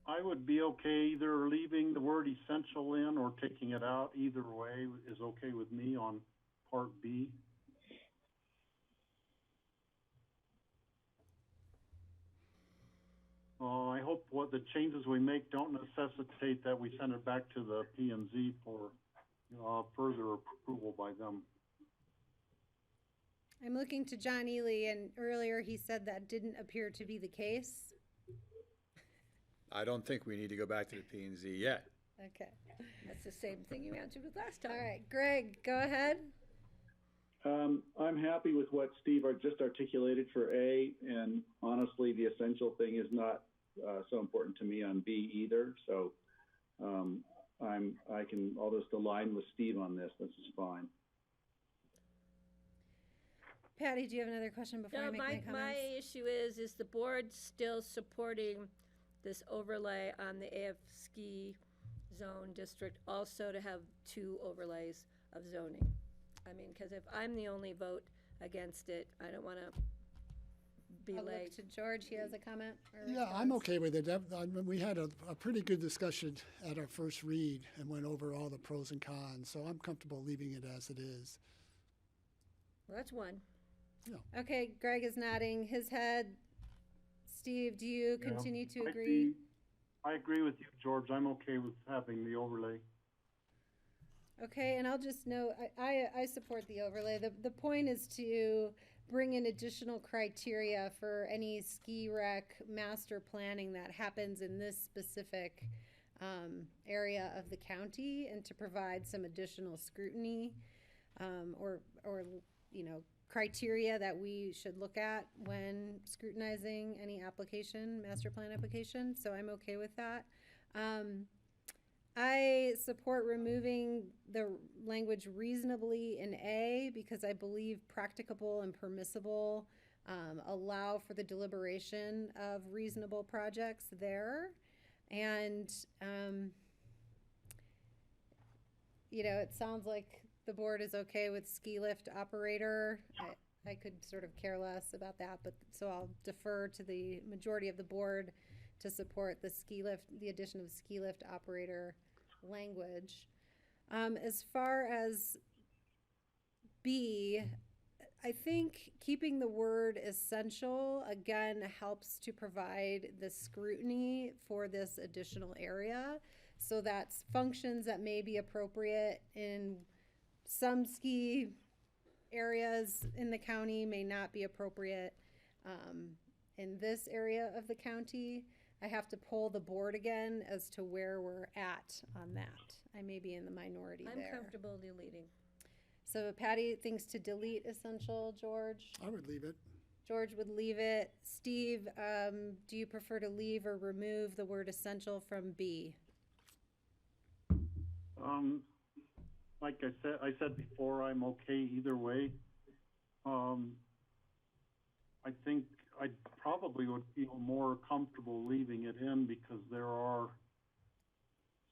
I would be okay either leaving the word essential in or taking it out. Either way is okay with me on part B. I hope what the changes we make don't necessitate that we send it back to the P&Z for further approval by them. I'm looking to John Ely, and earlier he said that didn't appear to be the case. I don't think we need to go back to the P&Z yet. Okay. That's the same thing you answered with last time. All right, Greg, go ahead. I'm happy with what Steve just articulated for A, and honestly, the essential thing is not so important to me on B either. So I'll just align with Steve on this. This is fine. Patty, do you have another question before I make my comments? My issue is the board still supporting this overlay on the AF ski zone district also to have 2 overlays of zoning? I mean, because if I'm the only vote against it, I don't want to be I'll late. look to George, he has a comment or Yeah, I'm okay with it. We had a pretty good discussion at our first read and went over all the pros and cons, so I'm comfortable leaving it as it is. Well, that's one. Yeah. Okay, Greg is nodding his head. Steve, do you continue to agree? I agree with you, George. I'm okay with having the overlay. Okay, and I'll just note, I support the overlay. The point is to bring in additional criteria for any ski rec master planning that happens in this specific area of the county, and to provide some additional scrutiny or criteria that we should look at when scrutinizing any application, master plan application. So I'm okay with that. I support removing the language reasonably in A because I believe practicable and permissible allow for the deliberation of reasonable projects there. And, it sounds like the board is okay with ski lift operator. I could sort of care less about that, but so I'll defer to the majority of the board to support the addition of ski lift operator language. As far as B, I think keeping the word essential again helps to provide the scrutiny for this additional area. So that's functions that may be appropriate in some ski areas in the county may not be appropriate in this area of the county. I have to poll the board again as to where we're at on that. I may be in the minority there. I'm comfortable deleting. So Patty thinks to delete essential. George? I would leave it. George would leave it. Steve, do you prefer to leave or remove the word essential from B? Like I said before, I'm okay either way. I think I probably would feel more comfortable leaving it in because there are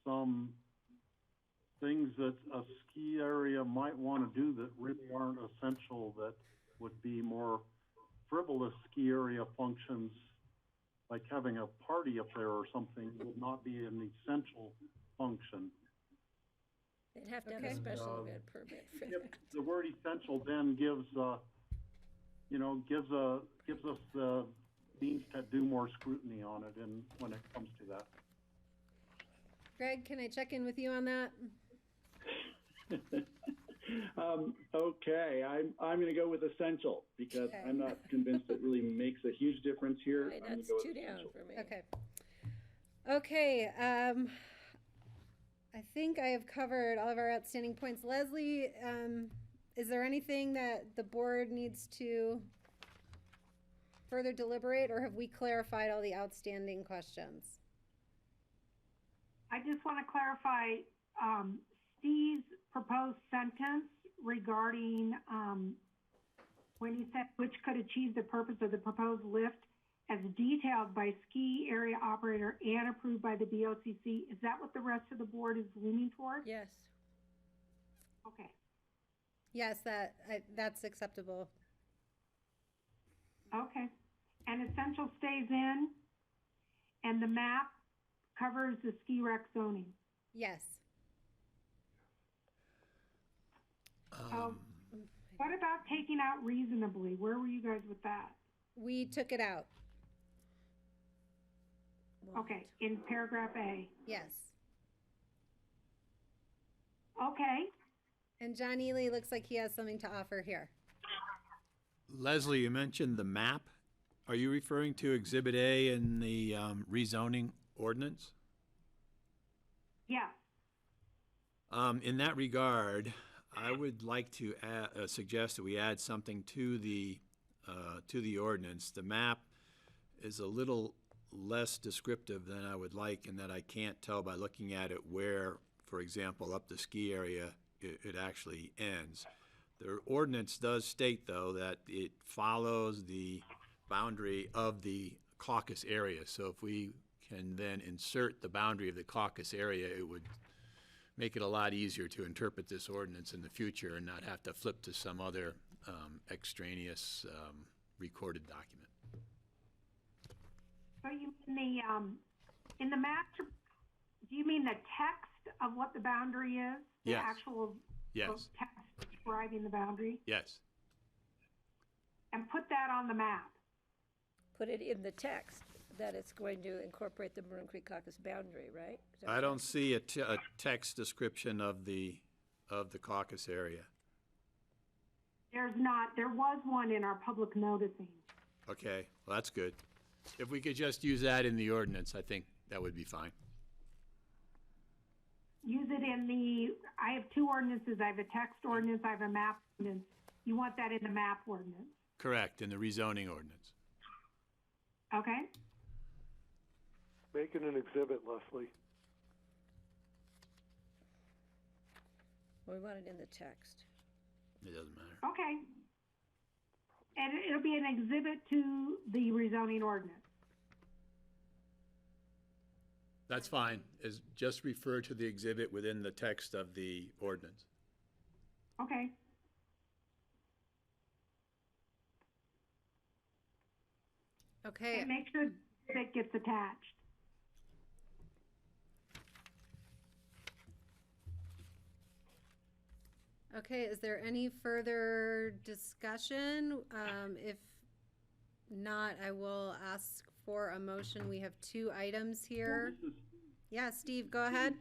some things that a ski area might want to do that really aren't essential, that would be more frivolous ski area functions, like having a party up there or something would not be an essential function. They'd have to have a special event permit for that. The word essential then gives gives us the means to do more scrutiny on it and when it comes to that. Greg, can I check in with you on that? Okay, I'm going to go with essential because I'm not convinced it really makes a huge difference here. Right, I'm gonna that's go with 2 down essential. for me. Okay. Okay, I think I have covered all of our outstanding points. Leslie, is there anything that the board needs to further deliberate, or have we clarified all the outstanding questions? I just want to clarify Steve's proposed sentence regarding when he said which could achieve the purpose of the proposed lift as detailed by ski area operator and approved by the BOCC. Is that what the rest of the board is leaning toward? Yes. Okay. Yes, that's acceptable. Okay. And essential stays in, and the map covers the ski rec zoning. Yes. What about taking out reasonably? Where were you guys with that? We took it out. Okay, in paragraph A. Yes. Okay. And John Ely looks like he has something to offer here. Leslie, you mentioned the map. Are you referring to Exhibit A in the rezoning ordinance? Yeah. In that regard, I would like to suggest that we add something to the ordinance. The map is a little less descriptive than I would like, in that I can't tell by looking at it where, for example, up the ski area it actually ends. The ordinance does state, though, that it follows the boundary of the caucus area. So if we can then insert the boundary of the caucus area, it would make it a lot easier to interpret this ordinance in the future and not have to flip to some other extraneous recorded document. So you mean in the master, do you mean the text of what the boundary is? The Yes. actual Yes. text describing the boundary? Yes. And put that on the map? Put it in the text that it's going to incorporate the Maroon Creek Caucus boundary, right? Is that I what don't see a text description of the caucus area. There's not. There was one in our public noticing. Okay, well, that's good. If we could just use that in the ordinance, I think that would be fine. Use it in the, I have two ordinances. I have a text ordinance, I have a map ordinance. You want that in the map ordinance? Correct, in the rezoning ordinance. Okay. Make it an exhibit, Leslie. We want it in the text. It doesn't matter. Okay. And it'll be an exhibit to the rezoning ordinance. That's fine, just refer to the exhibit within the text of the ordinance. Okay. Okay. And make sure that gets attached. Okay, is there any further discussion? If not, I will ask for a motion. We have two items here. Yeah, Steve, go ahead.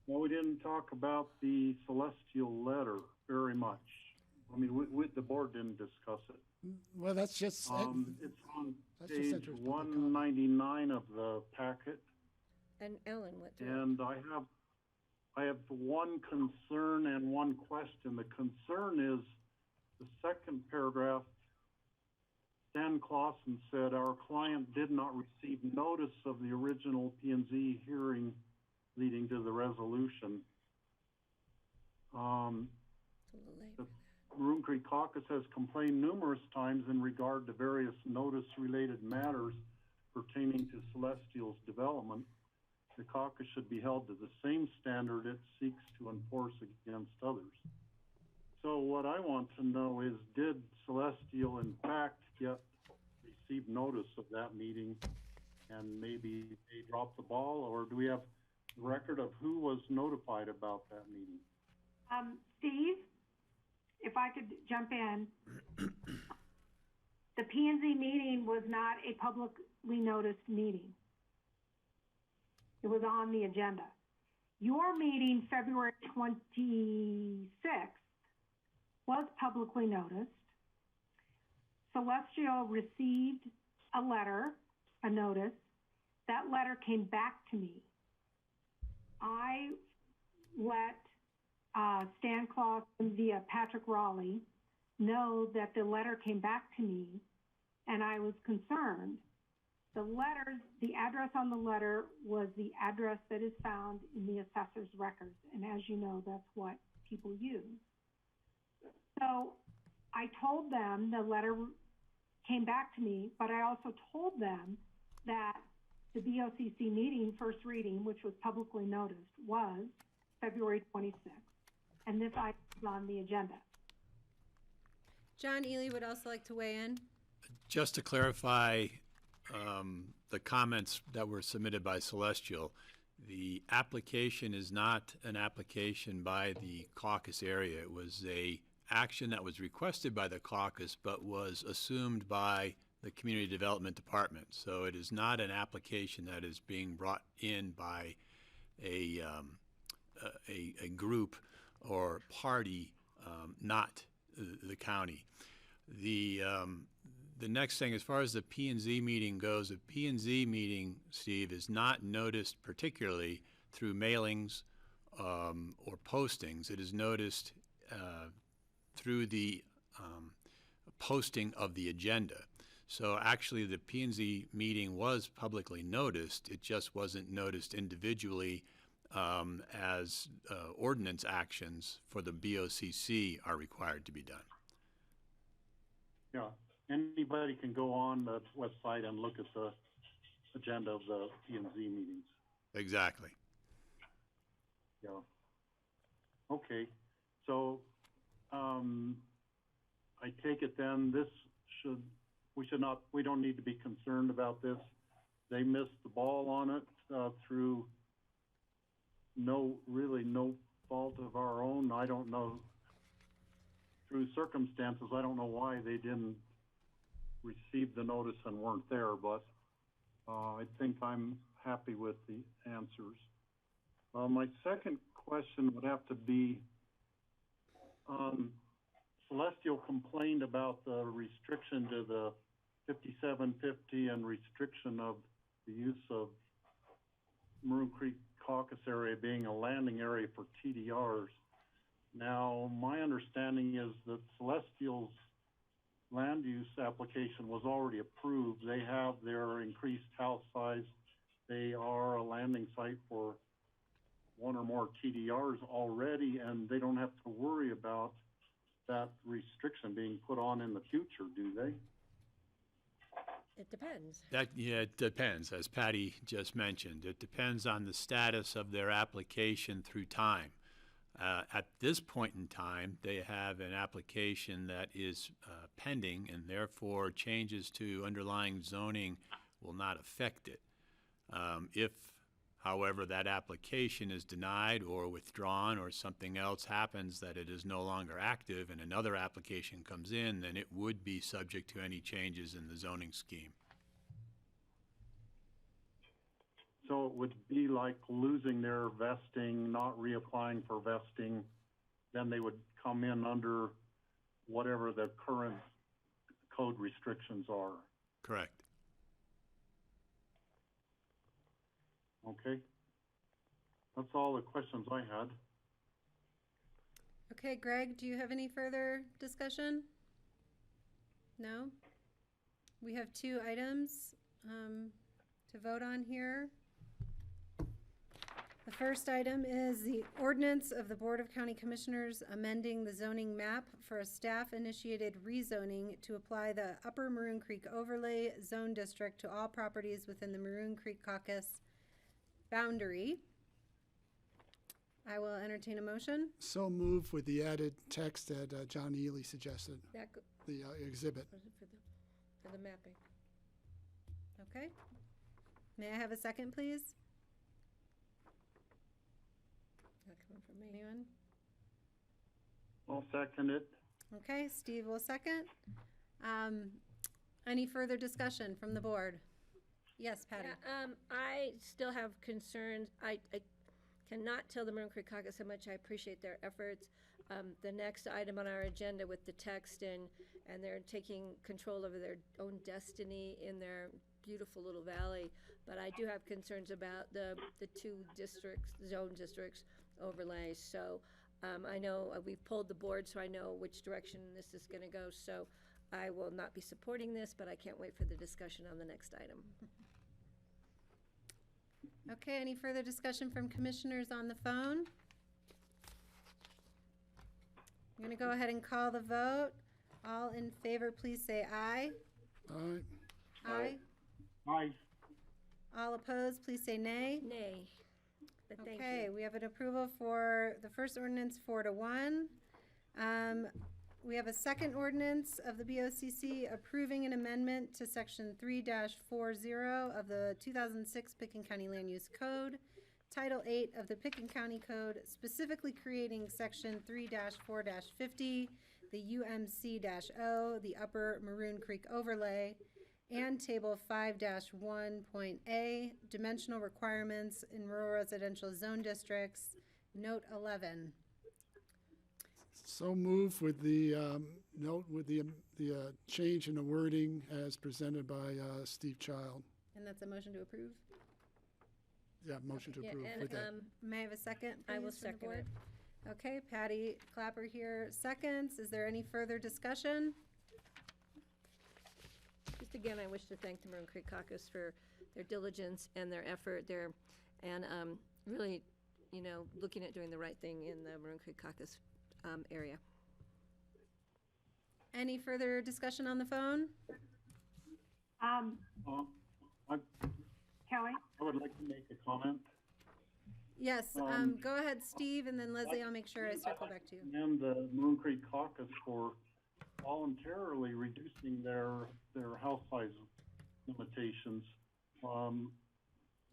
Well, we didn't talk about the celestial letter very much. I mean, the board didn't discuss it. Well, that's just. It's on That's just page interesting. 199 of the packet, And Ellen went through it. and I have one concern and one question. The concern is the second paragraph. Stan Clausen said, our client did not receive notice of the original P&Z hearing leading to the resolution. The Maroon Creek Caucus has complained numerous times in regard to various notice-related matters pertaining to Celestial's development. The caucus should be held to the same standard it seeks to enforce against others. So what I want to know is, did Celestial in fact receive notice of that meeting, and maybe they dropped the ball, or do we have a record of who was notified about that meeting? Steve? if I could jump in, the P&Z meeting was not a publicly noticed meeting. It was on the agenda. Your meeting, February 26th, was publicly noticed. Celestial received a letter, a notice. That letter came back to me. I let Stan Claus via Patrick Raleigh know that the letter came back to me, and I was concerned. The address on the letter was the address that is found in the assessor's records, and as you know, that's what people use. So I told them the letter came back to me, but I also told them that the BOCC meeting, first reading, which was publicly noticed, was February 26th, and this item is on the agenda. John Ely would also like to weigh in. Just to clarify the comments that were submitted by Celestial, the application is not an application by the caucus area. It was a action that was requested by the caucus but was assumed by the Community Development Department. So it is not an application that is being brought in by a group or party, not the county. The next thing, as far as the P&Z meeting goes, the P&Z meeting, Steve, is not noticed particularly through mailings or postings. It is noticed through the posting of the agenda. So actually the P&Z meeting was publicly noticed. It just wasn't noticed individually as ordinance actions for the BOCC are required to be done. Yeah, anybody can go on the website and look at the agenda of the P&Z meetings. Exactly. Yeah. Okay, so I take it then we don't need to be concerned about this. They missed the ball on it through really no fault of our own. I don't know, through circumstances, I don't know why they didn't receive the notice and weren't there, but I think I'm happy with the answers. My second question would have to be, Celestial complained about the restriction to the 5750 and restriction of the use of Maroon Creek Caucus area being a landing area for TDRs. Now, my understanding is that Celestial's land use application was already approved. They have their increased house size. They are a landing site for one or more TDRs already, and they don't have to worry about that restriction being put on in the future, do they? It depends. It depends, as Patty just mentioned. It depends on the status of their application through time. At this point in time, they have an application that is pending, and therefore changes to underlying zoning will not affect it. If, however, that application is denied or withdrawn or something else happens that it is no longer active and another application comes in, then it would be subject to any changes in the zoning scheme. So it would be like losing their vesting, not reapplying for vesting, then they would come in under whatever the current code restrictions are. Correct. Okay. That's all the questions I had. Okay, Greg, do you have any further discussion? No? We have 2 items to vote on here. The first item is the ordinance of the Board of County Commissioners amending the zoning map for a staff-initiated rezoning to apply the Upper Maroon Creek Overlay Zone District to all properties within the Maroon Creek Caucus boundary. I will entertain a motion. So move with the added text that John Ely suggested, the exhibit. For the mapping. Okay. May I have a second, please? Not coming from me. Anyone? I'll second it. Okay, Steve will second. Any further discussion from the board? Yes, Patty. Yeah, I still have concerns. I cannot tell the Maroon Creek Caucus how much I appreciate their efforts. The next item on our agenda with the text and they're taking control over their own destiny in their beautiful little valley. But I do have concerns about the two zone districts overlays. So I know we've pulled the board, so I know which direction this is going to go. So I will not be supporting this, but I can't wait for the discussion on the next item. Okay, any further discussion from commissioners on the phone? I'm going to go ahead and call the vote. All in favor, please say aye. Aye. Aye. Aye. All opposed, please say nay. Nay. But thank Okay, you. we have an approval for the first ordinance 4-1. We have a second ordinance of the BOCC approving an amendment to section 3-40 of the 2006 Pickens County Land Use Code, Title 8 of the Pickens County Code, specifically creating section 3-4-50, the UMC-O, the Upper Maroon Creek Overlay, and Table 5-1.A, dimensional requirements in rural residential zone districts, Note 11. So move with the note with the change in the wording as presented by Steve Child. And that's a motion to approve? Yeah, motion to approve and, with that. May I have a second, I will please, from the second board? Okay, Patty Clapper here seconds. Is there any further discussion? Just again, I wish to thank the Maroon Creek Caucus for their diligence and their effort there, and really, looking at doing the right thing in the Maroon Creek Caucus area. Any further discussion on the phone? Kelly? I would like to make a comment. Yes, go ahead, Steve, and then Leslie, I'll make sure I circle back to you. And the Maroon Creek Caucus for voluntarily reducing their house size limitations.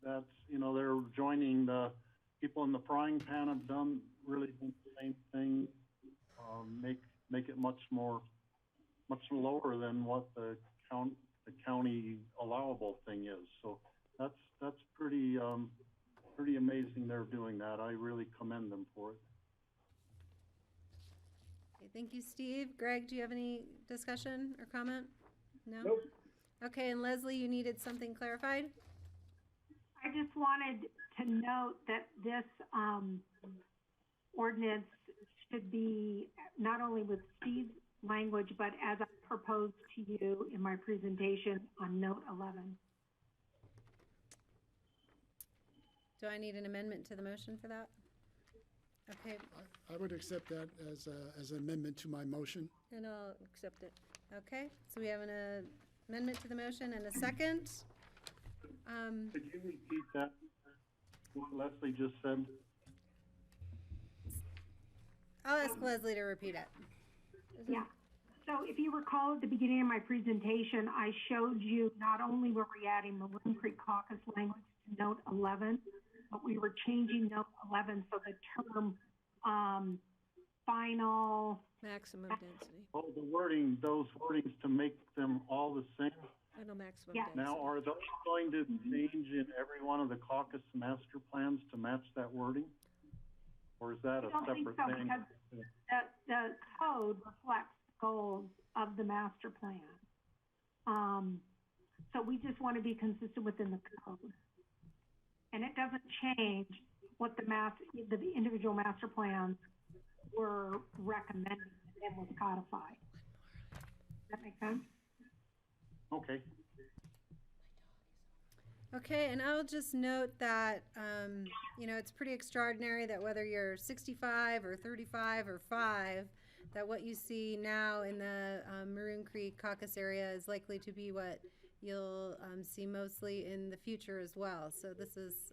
That's, they're joining the people in the frying pan have done the same thing. Make it much lower than what the county allowable thing is. So that's pretty amazing they're doing that. I really commend them for it. Okay, thank you, Steve. Greg, do you have any discussion or comment? No? Nope. Okay, and Leslie, you needed something clarified? I just wanted to note that this ordinance should be not only with Steve's language, but as I proposed to you in my presentation on Note 11. Do I need an amendment to the motion for that? Okay, I would accept that as an amendment to my motion. And I'll accept it. okay. So we have an amendment to the motion and a second. Could you repeat that, what Leslie just said? I'll ask Leslie to repeat it. Yeah. So if you recall at the beginning of my presentation, I showed you not only were we adding Maroon Creek Caucus language to Note 11, but we were changing Note 11 so the term final maximum density. Oh, those wordings to make them all the same. Final maximum Yeah. density. Now, are those going to change in every one of the caucus master plans to match that wording? Or is that a I don't think separate so, thing? because the code reflects goals of the master plan. So we just want to be consistent within the code. And it doesn't change what the individual master plans were recommended and was codified. Does that make sense? Okay. Okay, and I'll just note that, it's pretty extraordinary that whether you're 65 or 35 or 5, that what you see now in the Maroon Creek Caucus area is likely to be what you'll see mostly in the future as well. So this is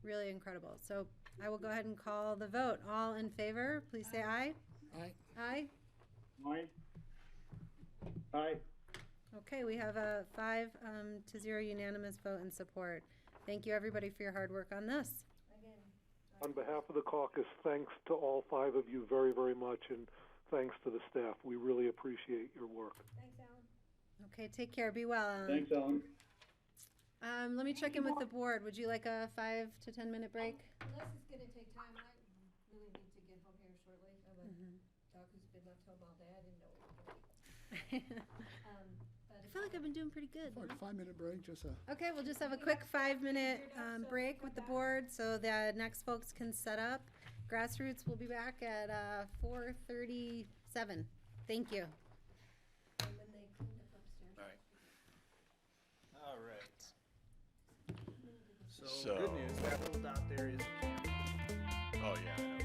really incredible. So I will go ahead and call the vote. All in favor, please say aye. Aye. Aye. Aye. Aye. Okay, we have a 5-0 unanimous vote in support. Thank you, everybody, for your hard work on this. On behalf of the caucus, thanks to all 5 of you very, very much. And thanks to the staff. We really appreciate your work. Thanks, Alan. Okay, take care. Be well, Alan. Thanks, Alan. Let me check in with the board. Would you like a 5 to 10 minute break? Unless it's gonna take time, I really need to get home here shortly. I'm a dog who's been left home all day. I didn't know we were gonna I feel like I've been doing pretty good. Like a 5-minute break, just a. Okay, we'll just have a quick 5-minute break with the board so that next folks can set up. Grassroots will be back at 4:37. Thank you. when they cleaned up upstairs. All right. So, good news, that little dot there is a camera. Oh, yeah, I know.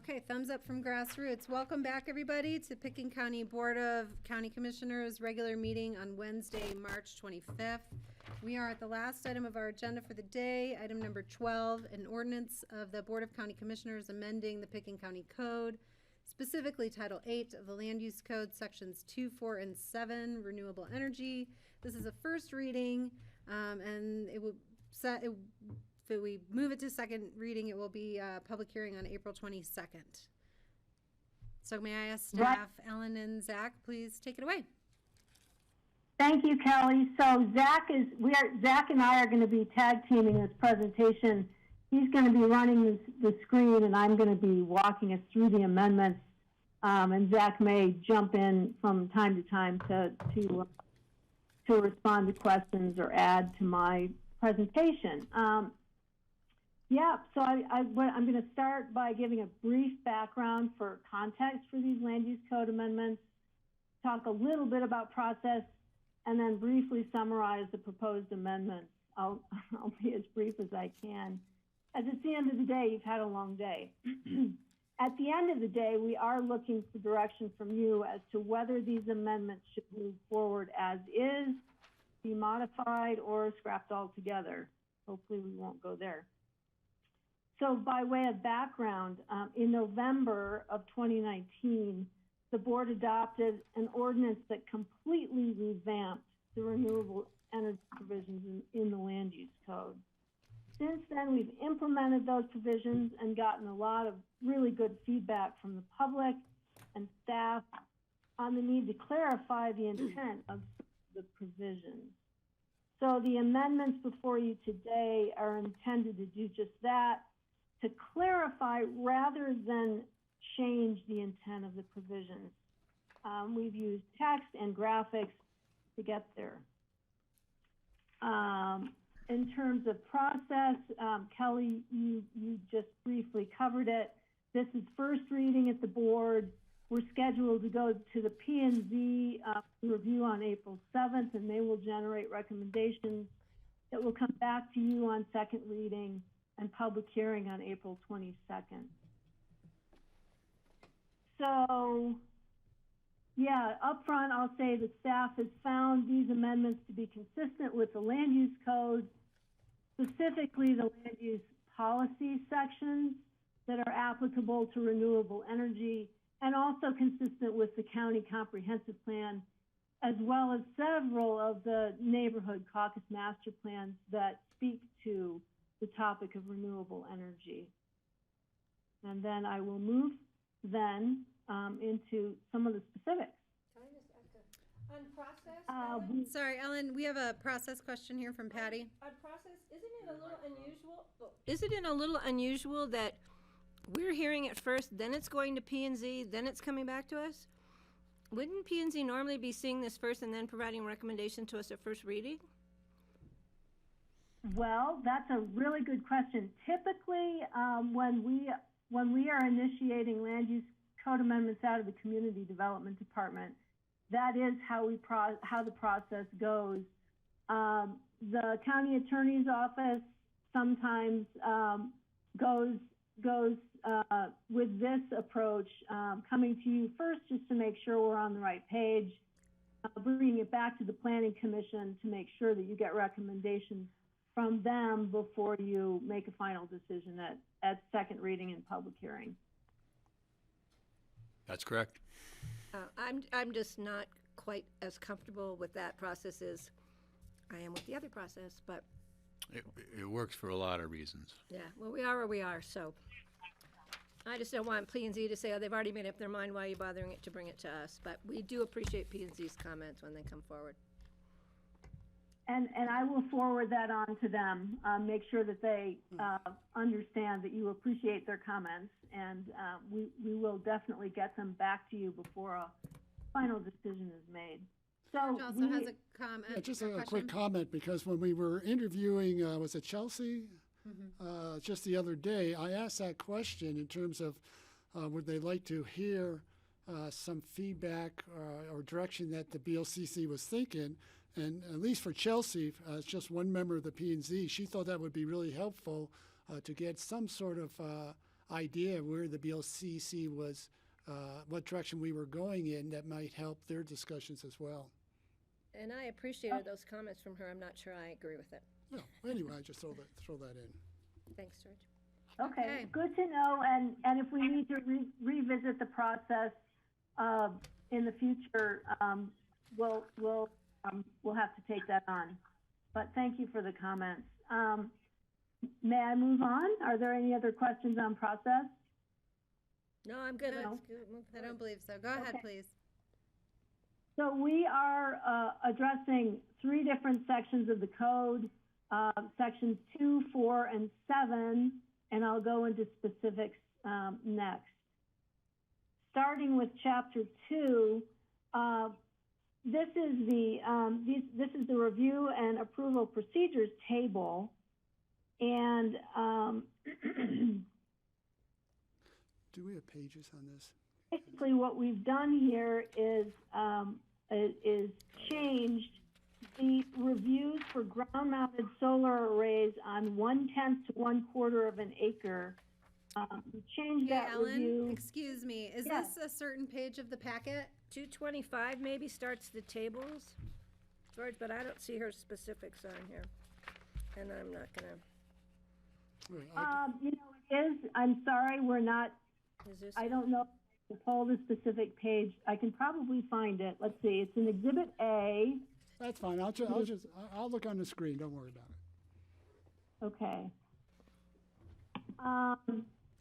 Okay, thumbs up from grassroots. Welcome back, everybody, to Pickens County Board of County Commissioners regular meeting on Wednesday, March 25th. We are at the last item of our agenda for the day, item number 12, an ordinance of the Board of County Commissioners amending the Pickens County Code, specifically Title 8 of the Land Use Code, Sections 2, 4, and 7, Renewable Energy. This is a first reading, and it will set... If we move it to second reading, it will be a public hearing on April 22nd. So may I ask staff, Ellen and Zach, please take it away. Thank you, Kelly. So Zach and I are going to be tag teaming this presentation. He's going to be running the screen, and I'm going to be walking us through the amendments. And Zach may jump in from time to time to respond to questions or add to my presentation. So I'm going to start by giving a brief background for context for these land use code amendments, talk a little bit about process, and then briefly summarize the proposed amendments. I'll be as brief as I can. As it's the end of the day, you've had a long day. At the end of the day, we are looking for direction from you as to whether these amendments should move forward as is, be modified, or scrapped altogether. Hopefully we won't go there. So by way of background, in November of 2019, the board adopted an ordinance that completely revamped the renewable energy provisions in the land use code. Since then, we've implemented those provisions and gotten a lot of really good feedback from the public and staff on the need to clarify the intent of the provisions. So the amendments before you today are intended to do just that, to clarify rather than change the intent of the provisions. We've used text and graphics to get there. In terms of process, Kelly, you just briefly covered it. This is first reading at the board. We're scheduled to go to the P&Z review on April 7th, and they will generate recommendations that will come back to you on second reading and public hearing on April 22nd. So, yeah, up front, I'll say that staff has found these amendments to be consistent with the land use code, specifically the land use policy sections that are applicable to renewable energy, and also consistent with the county comprehensive plan, as well as several of the neighborhood caucus master plans that speak to the topic of renewable energy. And then I will move then into some of the specifics. Can I just ask on process? Sorry, Ellen, we have a process question here from Patty. On process, isn't it a little unusual that we're hearing it first, then it's going to P&Z, then it's coming back to us? Wouldn't P&Z normally be seeing this first and then providing a recommendation to us at first reading? Well, that's a really good question. Typically, when we are initiating land use code amendments out of the community development department, that is how the process goes. The county attorney's office sometimes goes with this approach, coming to you first just to make sure we're on the right page, bringing it back to the planning commission to make sure that you get recommendations from them before you make a final decision at second reading and public hearing. That's correct. I'm just not quite as comfortable with that process as I am with the other process, but It works for a lot of reasons. yeah, well, we are where we are, so I just don't want P&Z to say, oh, they've already made up their mind, why are you bothering to bring it to us? But we do appreciate P&Z's comments when they come forward. And I will forward that on to them, make sure that they understand that you appreciate their comments, and we will definitely get them back to you before a final decision is made. So George also has a comment. Yeah, just or a quick comment, because when we were interviewing, was it Chelsea? Just the other day, I asked that question in terms of would they like to hear some feedback or direction that the BOCC was thinking. And at least for Chelsea, as just one member of the P&Z, she thought that would be really helpful to get some sort of idea where the BOCC was, what direction we were going in that might help their discussions as well. And I appreciated those comments from her. I'm not sure I agree with it. No, anyway, I just throw that in. Thanks, George. Okay, good to know, and if we need to revisit the process, in the future, we'll have to take that on. But thank you for the comments. May I move on? Are there any other questions on process? No, I'm good. No. Let's go, move I forward. don't believe so. Go ahead, Okay. please. So we are addressing 3 different sections of the code, sections 2, 4, and 7, and I'll go into specifics next. Starting with chapter 2, this is the review and approval procedures table, and Do we have pages on this? basically what we've done here is changed the reviews for ground-mounted solar arrays on 1/10 to 1/4 of an acre. We changed Hey, that Ellen, review. excuse me. Is Yes. this a certain page of the packet? 225 maybe starts the tables, George, but I don't see her specifics on here. And I'm not gonna, You know, it is, I'm sorry, we're not, is this? I don't know to pull the specific page. I can probably find it. Let's see, it's in Exhibit A. That's fine. I'll look on the screen. Don't worry about it. Okay.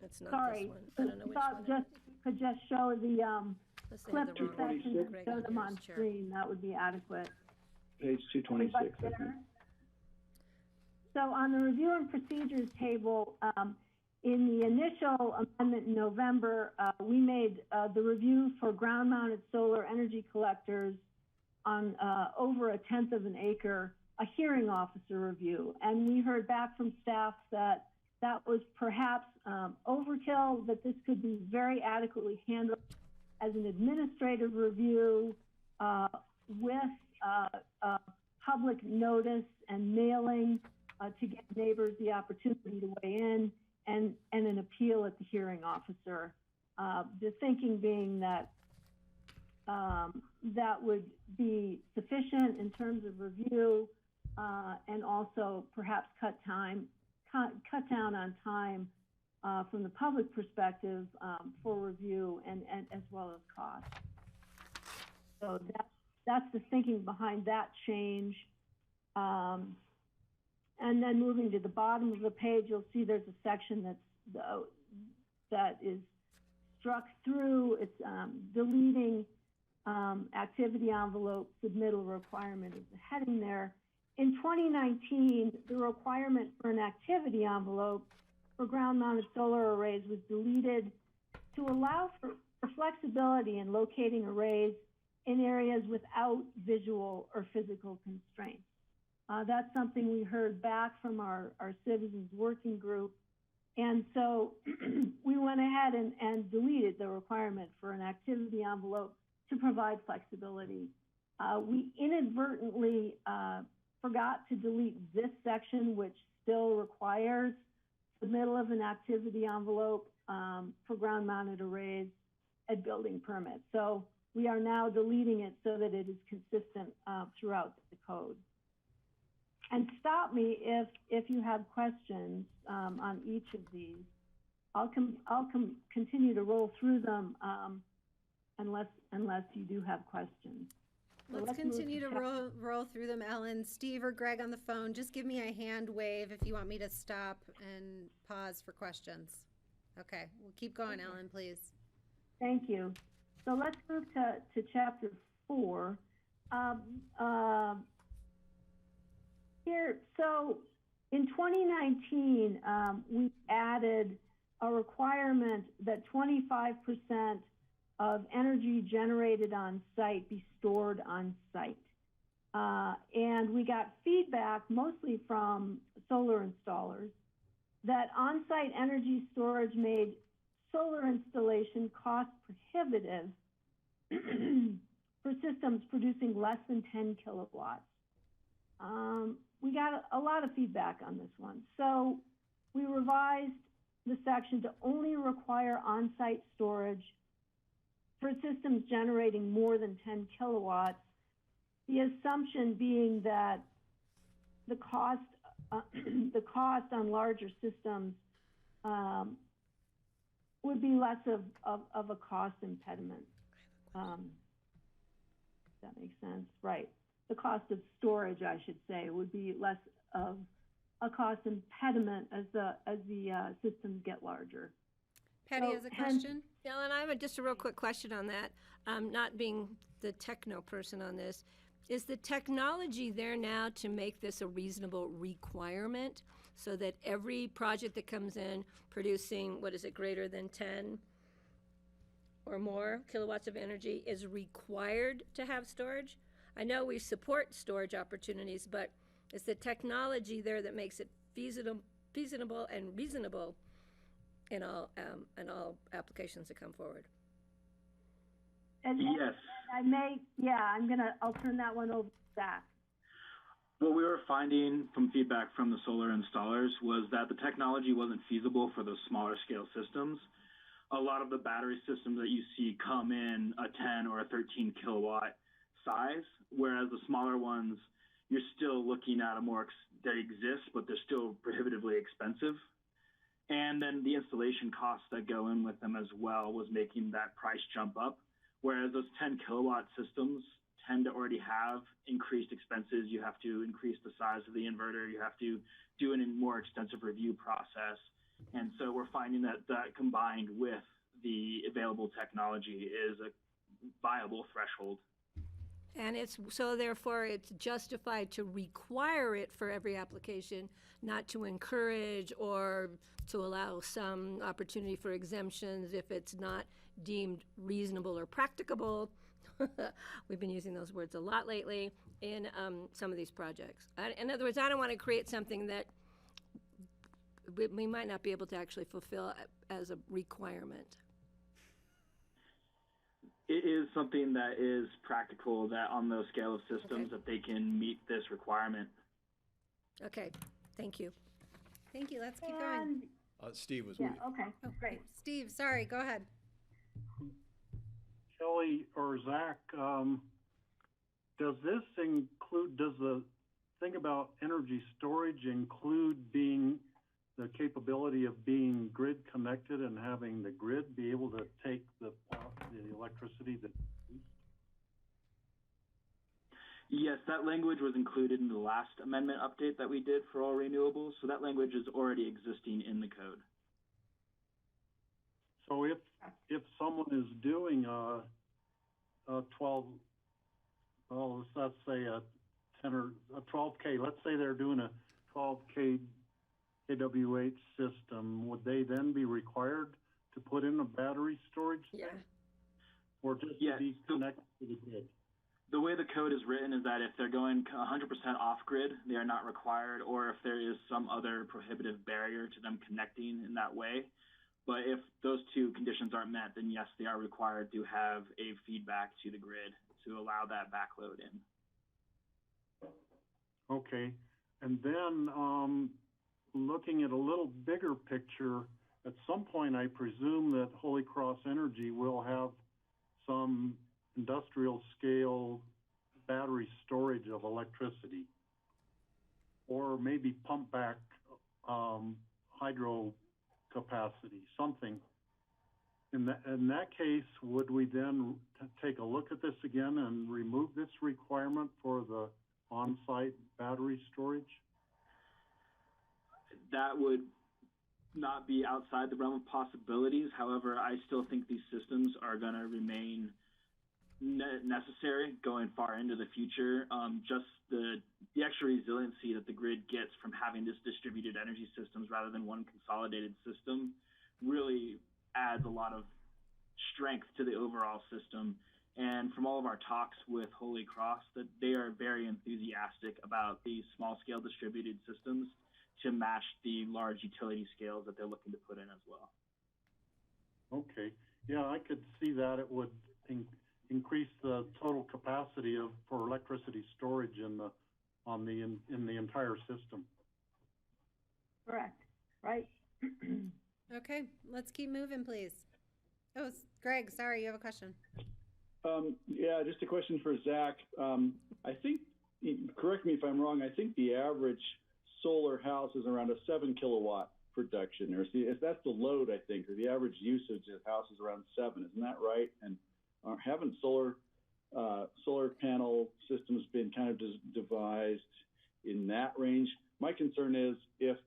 It's not Sorry. this one. I don't know which Thought one. just could just show the Unless they have clip the wrong one. sections and Greg show on them here on as chair. screen. That would be adequate. Page 226, I think. There. So on the review and procedures table, in the initial amendment in November, we made the review for ground-mounted solar energy collectors on over 1/10 of an acre, a hearing officer review. And we heard back from staff that that was perhaps overkill, that this could be very adequately handled as an administrative review with public notice and mailing to give neighbors the opportunity to weigh in, and an appeal at the hearing officer. The thinking being that that would be sufficient in terms of review, and also perhaps cut down on time from the public perspective for review and as well as cost. So that's the thinking behind that change. And then moving to the bottom of the page, you'll see there's a section that is struck through. It's deleting activity envelope submittal requirement is the heading there. In 2019, the requirement for an activity envelope for ground-mounted solar arrays was deleted to allow for flexibility in locating arrays in areas without visual or physical constraints. That's something we heard back from our citizens working group. And so we went ahead and deleted the requirement for an activity envelope to provide flexibility. We inadvertently forgot to delete this section, which still requires the middle of an activity envelope for ground-mounted arrays at building permits. So we are now deleting it so that it is consistent throughout the code. And stop me if you have questions on each of these. I'll continue to roll through them unless you do have questions. So Let's continue to roll through them, Ellen. Steve or Greg on the phone, just give me a hand wave if you want me to stop and pause for questions. Okay, we'll keep going, Okay. Ellen, please. Thank you. So let's move to chapter 4. Here, so in 2019, we added a requirement that 25% of energy generated on site be stored on site. And we got feedback mostly from solar installers that on-site energy storage made solar installation cost prohibitive for systems producing less than 10 kilowatts. We got a lot of feedback on this one. So we revised the section to only require on-site storage for systems generating more than 10 kilowatts, the assumption being that the cost, the cost on larger systems would be less of a cost impediment. That makes sense, right? The cost of storage, I should say, would be less of a cost impediment as the systems get larger. Patty has a question. Ellen, I have just a real quick question on that. Not being the techno person on this, is the technology there now to make this a reasonable requirement so that every project that comes in producing, what is it, greater than 10 or more kilowatts of energy is required to have storage? I know we support storage opportunities, but is the technology there that makes it feasible and reasonable in all applications that come forward? And yes. I'll turn that one over to Zach. What we were finding from feedback from the solar installers was that the technology wasn't feasible for those smaller scale systems. A lot of the battery systems that you see come in a 10 or a 13 kilowatt size, whereas the smaller ones, you're still looking at they exist, but they're still prohibitively expensive. And then the installation costs that go in with them as well was making that price jump up. Whereas those 10 kilowatt systems tend to already have increased expenses. You have to increase the size of the inverter. You have to do a more extensive review process. And so we're finding that combined with the available technology is a viable threshold. And therefore it's justified to require it for every application, not to encourage or to allow some opportunity for exemptions if it's not deemed reasonable or practicable. We've been using those words a lot lately in some of these projects. In other words, I don't want to create something that we might not be able to actually fulfill as a requirement. It is something that is practical, that on those scale of systems that they can meet this requirement. Okay, thank you. Thank you. Let's keep going. Steve was waiting. Okay, great. Steve, sorry, go ahead. Kelly or Zach, does the thing about energy storage include the capability of being grid connected and having the grid be able to take the electricity that? Yes, that language was included in the last amendment update that we did for all renewables. So that language is already existing in the code. So if someone is doing a 12, let's say a 10 or a 12K, let's say they're doing a 12K kWh system, would they then be required to put in a battery storage tank? Or just to be connected to the grid? The way the code is written is that if they're going 100% off-grid, they are not required, or if there is some other prohibitive barrier to them connecting in that way. But if those two conditions aren't met, then yes, they are required to have a feedback to the grid to allow that backload in. Okay. And then looking at a little bigger picture, at some point I presume that Holy Cross Energy will have some industrial scale battery storage of electricity, or maybe pump back hydro capacity, something. In that case, would we then take a look at this again and remove this requirement for the on-site battery storage? That would not be outside the realm of possibilities. However, I still think these systems are going to remain necessary going far into the future. Just the extra resiliency that the grid gets from having this distributed energy systems rather than one consolidated system really adds a lot of strength to the overall system. And from all of our talks with Holy Cross, that they are very enthusiastic about these small scale distributed systems to match the large utility scales that they're looking to put in as well. Okay. Yeah, I could see that it would increase the total capacity for electricity storage in the entire system. Correct. Right. Okay, let's keep moving, please. Oh, Greg, sorry, you have a question. Yeah, just a question for Zach. I think, correct me if I'm wrong, I think the average solar house is around a 7 kilowatt production, or see, if that's the load, I think, or the average usage of house is around 7. Isn't that right? And haven't solar panel systems been kind of devised in that range? My concern is if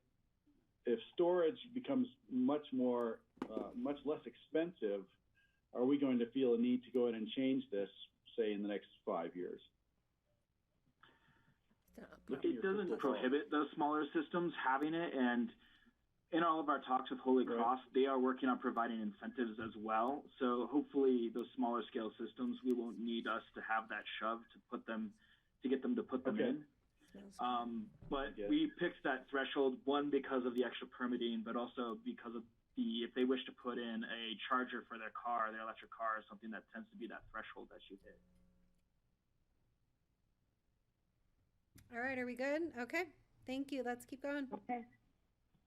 storage becomes much less expensive, are we going to feel a need to go in and change this, say, in the next 5 years? It doesn't prohibit those smaller systems having it, and in all of our talks with Holy Cross, they are working on providing incentives as well. So hopefully those smaller scale systems, we won't need us to have that shove to get them to put them in. But we picked that threshold, one, because of the extra permitting, but also because of if they wish to put in a charger for their car, their electric car, is something that tends to be that threshold that you hit. All right, are we good? Okay, thank you. Let's keep going. Okay,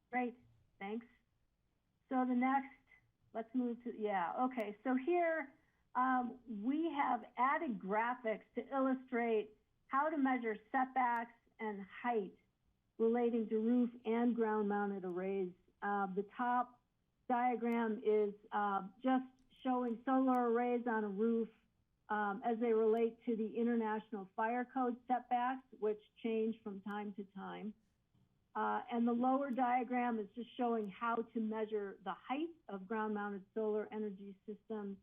great, thanks. So the next, let's move to, okay. So here we have added graphics to illustrate how to measure setbacks and height relating to roof and ground-mounted arrays. The top diagram is just showing solar arrays on a roof as they relate to the International Fire Code setbacks, which change from time to time. And the lower diagram is just showing how to measure the height of ground-mounted solar energy systems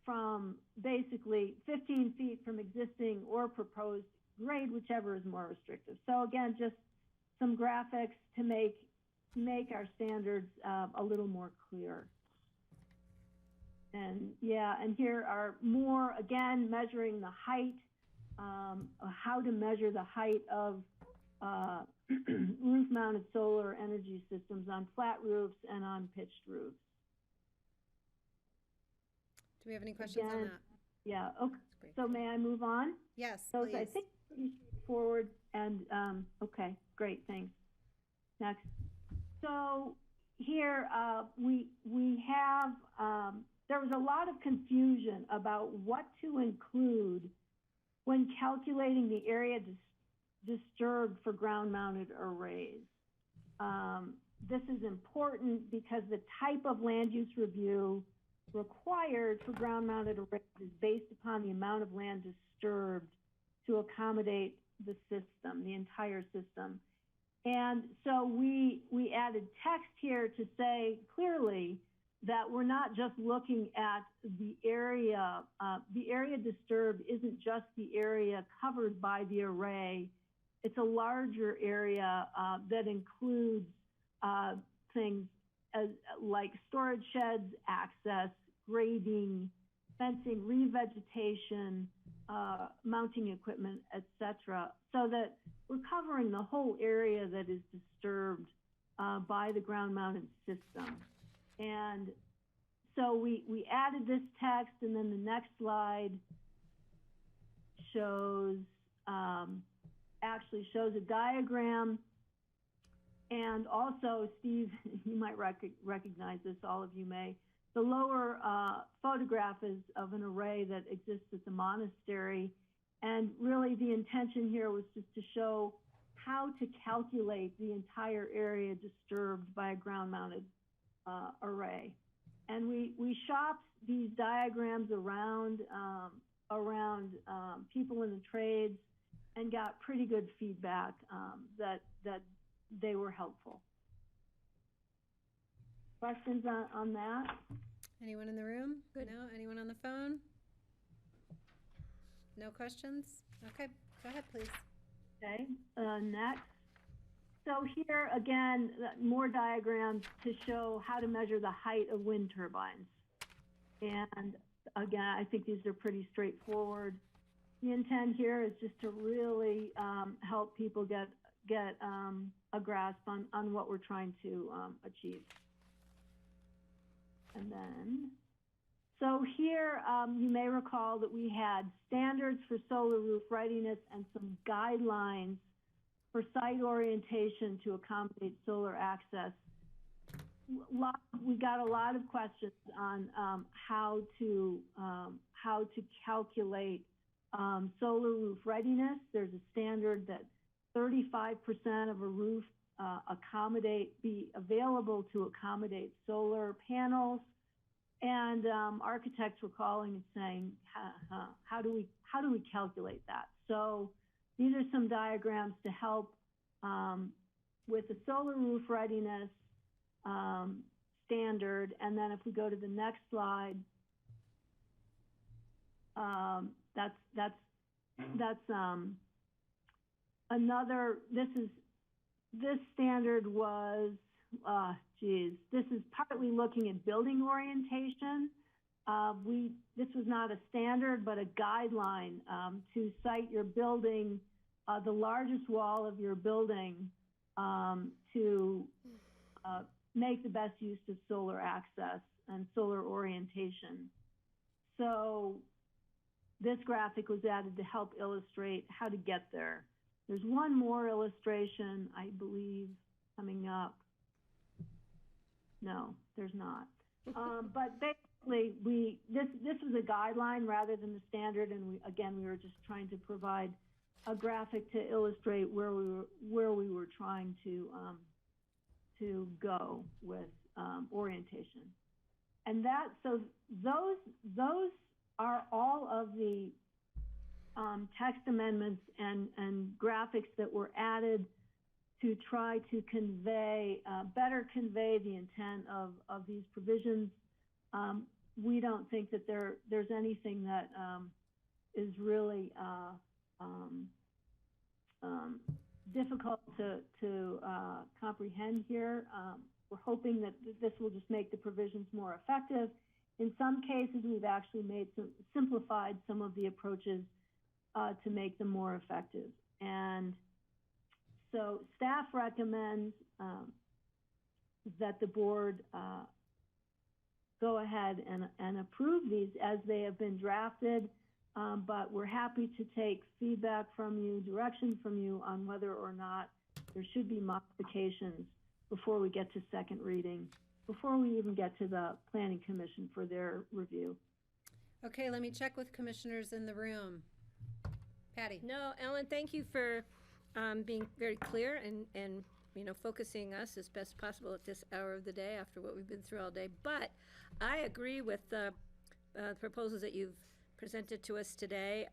from basically 15 feet from existing or proposed grade, whichever is more restrictive. So again, just some graphics to make our standards a little more clear. And and here are more, again, measuring the height, how to measure the height of roof-mounted solar energy systems on flat roofs and on pitched roofs. Do we have any questions on that? Yeah, okay. So may I move on? Yes, Those, please. I think, pretty straightforward and, okay, great, thanks. Next. So here we have, there was a lot of confusion about what to include when calculating the area disturbed for ground-mounted arrays. This is important because the type of land use review required for ground-mounted arrays is based upon the amount of land disturbed to accommodate the system, the entire system. And so we added text here to say clearly that we're not just looking at the area. The area disturbed isn't just the area covered by the array. It's a larger area that includes things like storage sheds, access, grading, fencing, revegetation, mounting equipment, etc., so that we're covering the whole area that is disturbed by the ground-mounted system. And so we added this text, and then the next slide actually shows a diagram. And also, Steve, you might recognize this, all of you may. The lower photograph is of an array that exists at the monastery. And really the intention here was just to show how to calculate the entire area disturbed by a ground-mounted array. And we shopped these diagrams around people in the trades and got pretty good feedback that they were helpful. Questions on that? Anyone in the room? Good. No? Anyone on the phone? No questions? Okay, go ahead, please. Okay, next. So here, again, more diagrams to show how to measure the height of wind turbines. And again, I think these are pretty straightforward. The intent here is just to really help people get a grasp on what we're trying to achieve. And then, so here you may recall that we had standards for solar roof readiness and some guidelines for site orientation to accommodate solar access. we got a lot of questions on how to calculate solar roof readiness. There's a standard that 35% of a roof be available to accommodate solar panels, and architects were calling and saying, how do we calculate that? So these are some diagrams to help with the solar roof readiness standard. And then if we go to the next slide, that's another. This standard was this is partly looking at building orientation. This was not a standard, but a guideline to site your building, the largest wall of your building, to make the best use of solar access and solar orientation. So this graphic was added to help illustrate how to get there. There's one more illustration, I believe, coming up. No, there's not. But basically, this was a guideline rather than the standard, and we were just trying to provide a graphic to illustrate where we were trying to go with orientation. And so those are all of the text amendments and graphics that were added to try to better convey the intent of these provisions. We don't think that there's anything that is really difficult to comprehend here. We're hoping that this will just make the provisions more effective. In some cases, we've actually simplified some of the approaches to make them more effective. And so staff recommends that the board go ahead and approve these as they have been drafted, but we're happy to take feedback from you, direction from you on whether or not there should be modifications before we get to second reading, before we even get to the Planning Commission for their review. Okay, let me check with commissioners in the room. Patty. No, Ellen, thank you for being very clear and focusing us as best possible at this hour of the day after what we've been through all day. But I agree with the proposals that you've presented to us today.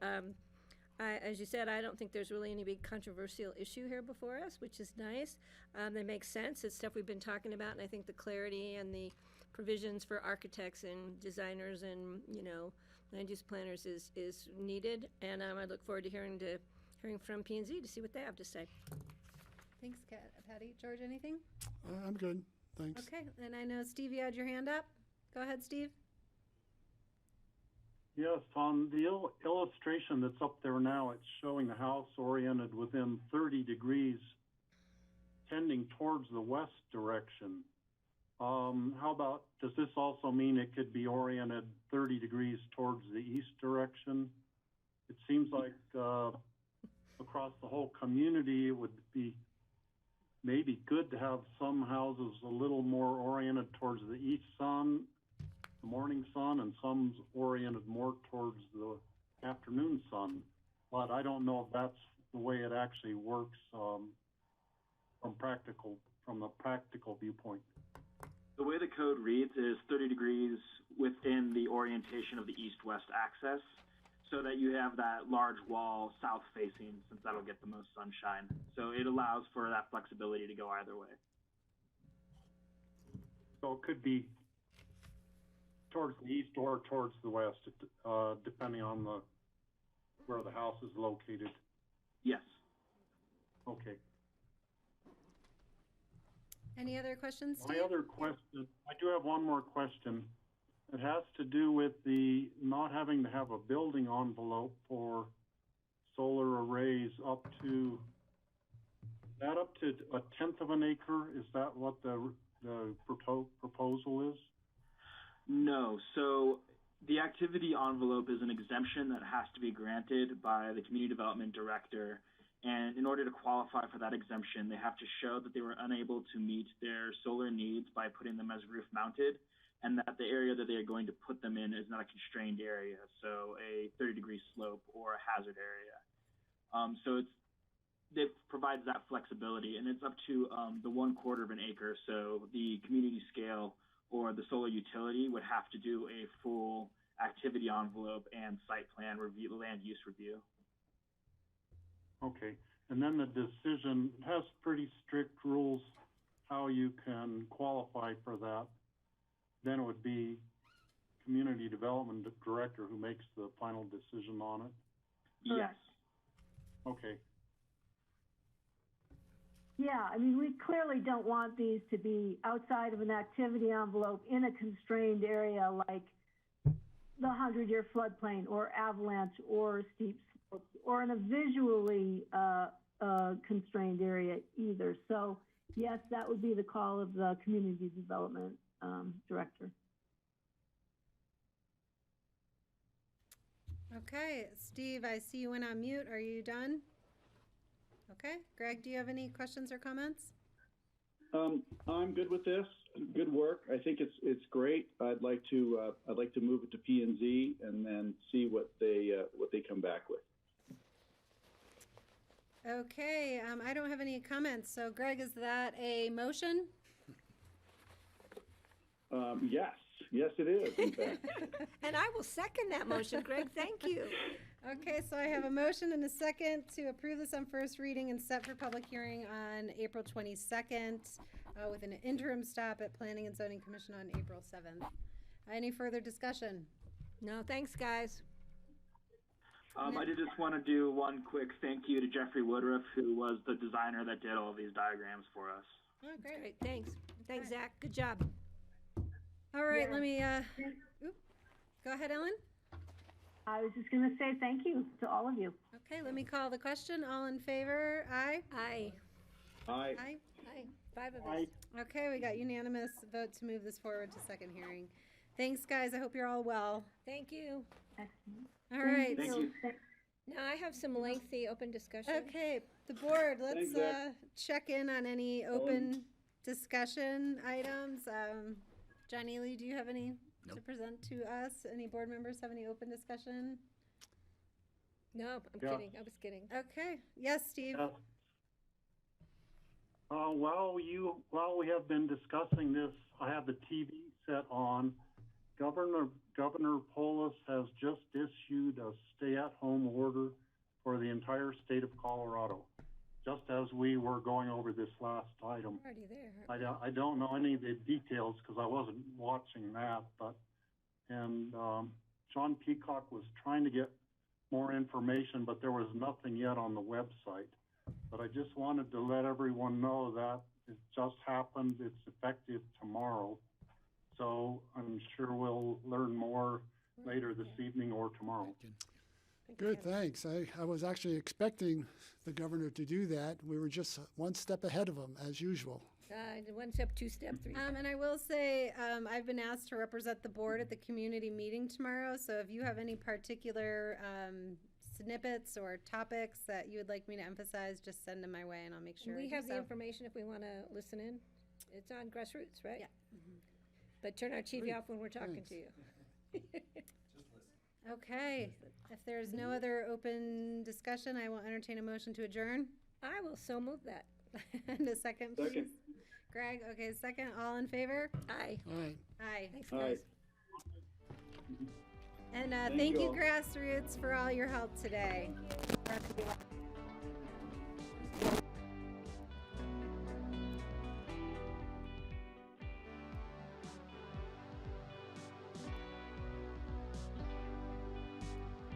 As you said, I don't think there's really any big controversial issue here before us, which is nice. They make sense. It's stuff we've been talking about, and I think the clarity and the provisions for architects and designers and land use planners is needed. And I look forward to hearing from P&Z to see what they have to say. Thanks, Patty. George, anything? I'm good. Thanks. Okay, and I know Steve, you had your hand up. Go ahead, Steve. Yes, on the illustration that's up there now, it's showing the house oriented within 30 degrees, tending towards the west direction. How about, does this also mean it could be oriented 30 degrees towards the east direction? It seems like across the whole community, it would be maybe good to have some houses a little more oriented towards the east sun, the morning sun, and some's oriented more towards the afternoon sun. But I don't know if that's the way it actually works from the practical viewpoint. The way the code reads is 30 degrees within the orientation of the east-west axis, so that you have that large wall south-facing, since that'll get the most sunshine. So it allows for that flexibility to go either way. So it could be towards the east or towards the west, depending on where the house is located. Yes. Okay. Any other questions, Steve? My other question, I do have one more question. It has to do with the not having to have a building envelope for solar arrays up to a 1/10 of an acre. Is that what the proposal is? No. So the activity envelope is an exemption that has to be granted by the community development director And in order to qualify for that exemption, they have to show that they were unable to meet their solar needs by putting them as roof mounted, and that the area that they are going to put them in is not a constrained area, so a 30-degree slope or a hazard area. So it provides that flexibility, and it's up to the 1/4 of an acre. So the community scale or the solar utility would have to do a full activity envelope and site plan review, land use review. Okay, and then the decision has pretty strict rules how you can qualify for that. Then it would be community development director who makes the final decision on it. Yes. Okay. Yeah, I mean, we clearly don't want these to be outside of an activity envelope in a constrained area like the 100-year floodplain or avalanche or steep slopes or in a visually constrained area either. So yes, that would be the call of the community development director. Okay, Steve, I see you went on mute. Are you done? Okay, Greg, do you have any questions or comments? I'm good with this. Good work. I think it's great. I'd like to move it to P&Z and then see what they come back with. Okay, I don't have any comments. So Greg, is that a motion? Yes, it is, in fact. And I will second that motion, Greg. Thank you. Okay, so I have a motion and a second to approve this on first reading and set for public hearing on April 22nd with an interim stop at Planning and Zoning Commission on April 7th. Any further discussion? No, thanks, guys. I did just want to do one quick thank you to Jeffrey Woodruff, who was the designer that did all of these diagrams for us. Oh, great. Thanks. Thanks, Zach. Good job. All right, Yeah. let me, go ahead, Ellen. I was just going to say thank you to all of you. Okay, let me call the question. All in favor? Aye? Aye. Aye. Aye. Aye. 5 of us. Okay, we got unanimous vote to move this forward to second hearing. Thanks, guys. I hope you're all well. Thank you. Excellent. All right. Thank you. Now I have some lengthy open discussion. Okay, the board, let's Thanks, Zach. check in on any open discussion items. Johnny Lee, do you have any to present to us? Any board members have any open discussion? No, I'm Yeah. kidding. I was kidding. Okay. Yes, Steve. Yes. While we have been discussing this, I have the TV set on. Governor Polis has just issued a stay-at-home order for the entire state of Colorado, just as we were going over this last item. Already there. I don't know any of the details because I wasn't watching that, but John Peacock was trying to get more information, but there was nothing yet on the website. But I just wanted to let everyone know that it just happened. It's effective tomorrow. So I'm sure we'll learn more later this evening or tomorrow. Good, thanks. I was actually expecting the governor to do that. We were just one step ahead of him, as usual. 1 step, 2 step, 3 step. And I will say, I've been asked to represent the board at the community meeting tomorrow. So if you have any particular snippets or topics that you would like me to emphasize, just send them my way and I'll make sure. We I do have the so. information if we want to listen in. It's on Grassroots, right? Yeah. But turn our TV Great. off when we're talking Thanks. to you. Okay. If there's no other open discussion, I will entertain a motion to adjourn. I will so move that. And a second, please. Second. Greg, okay, second. All in favor? Aye. All right. Aye. Thanks, Aye. guys. And Thank thank you you, all. Grassroots, for all your help today.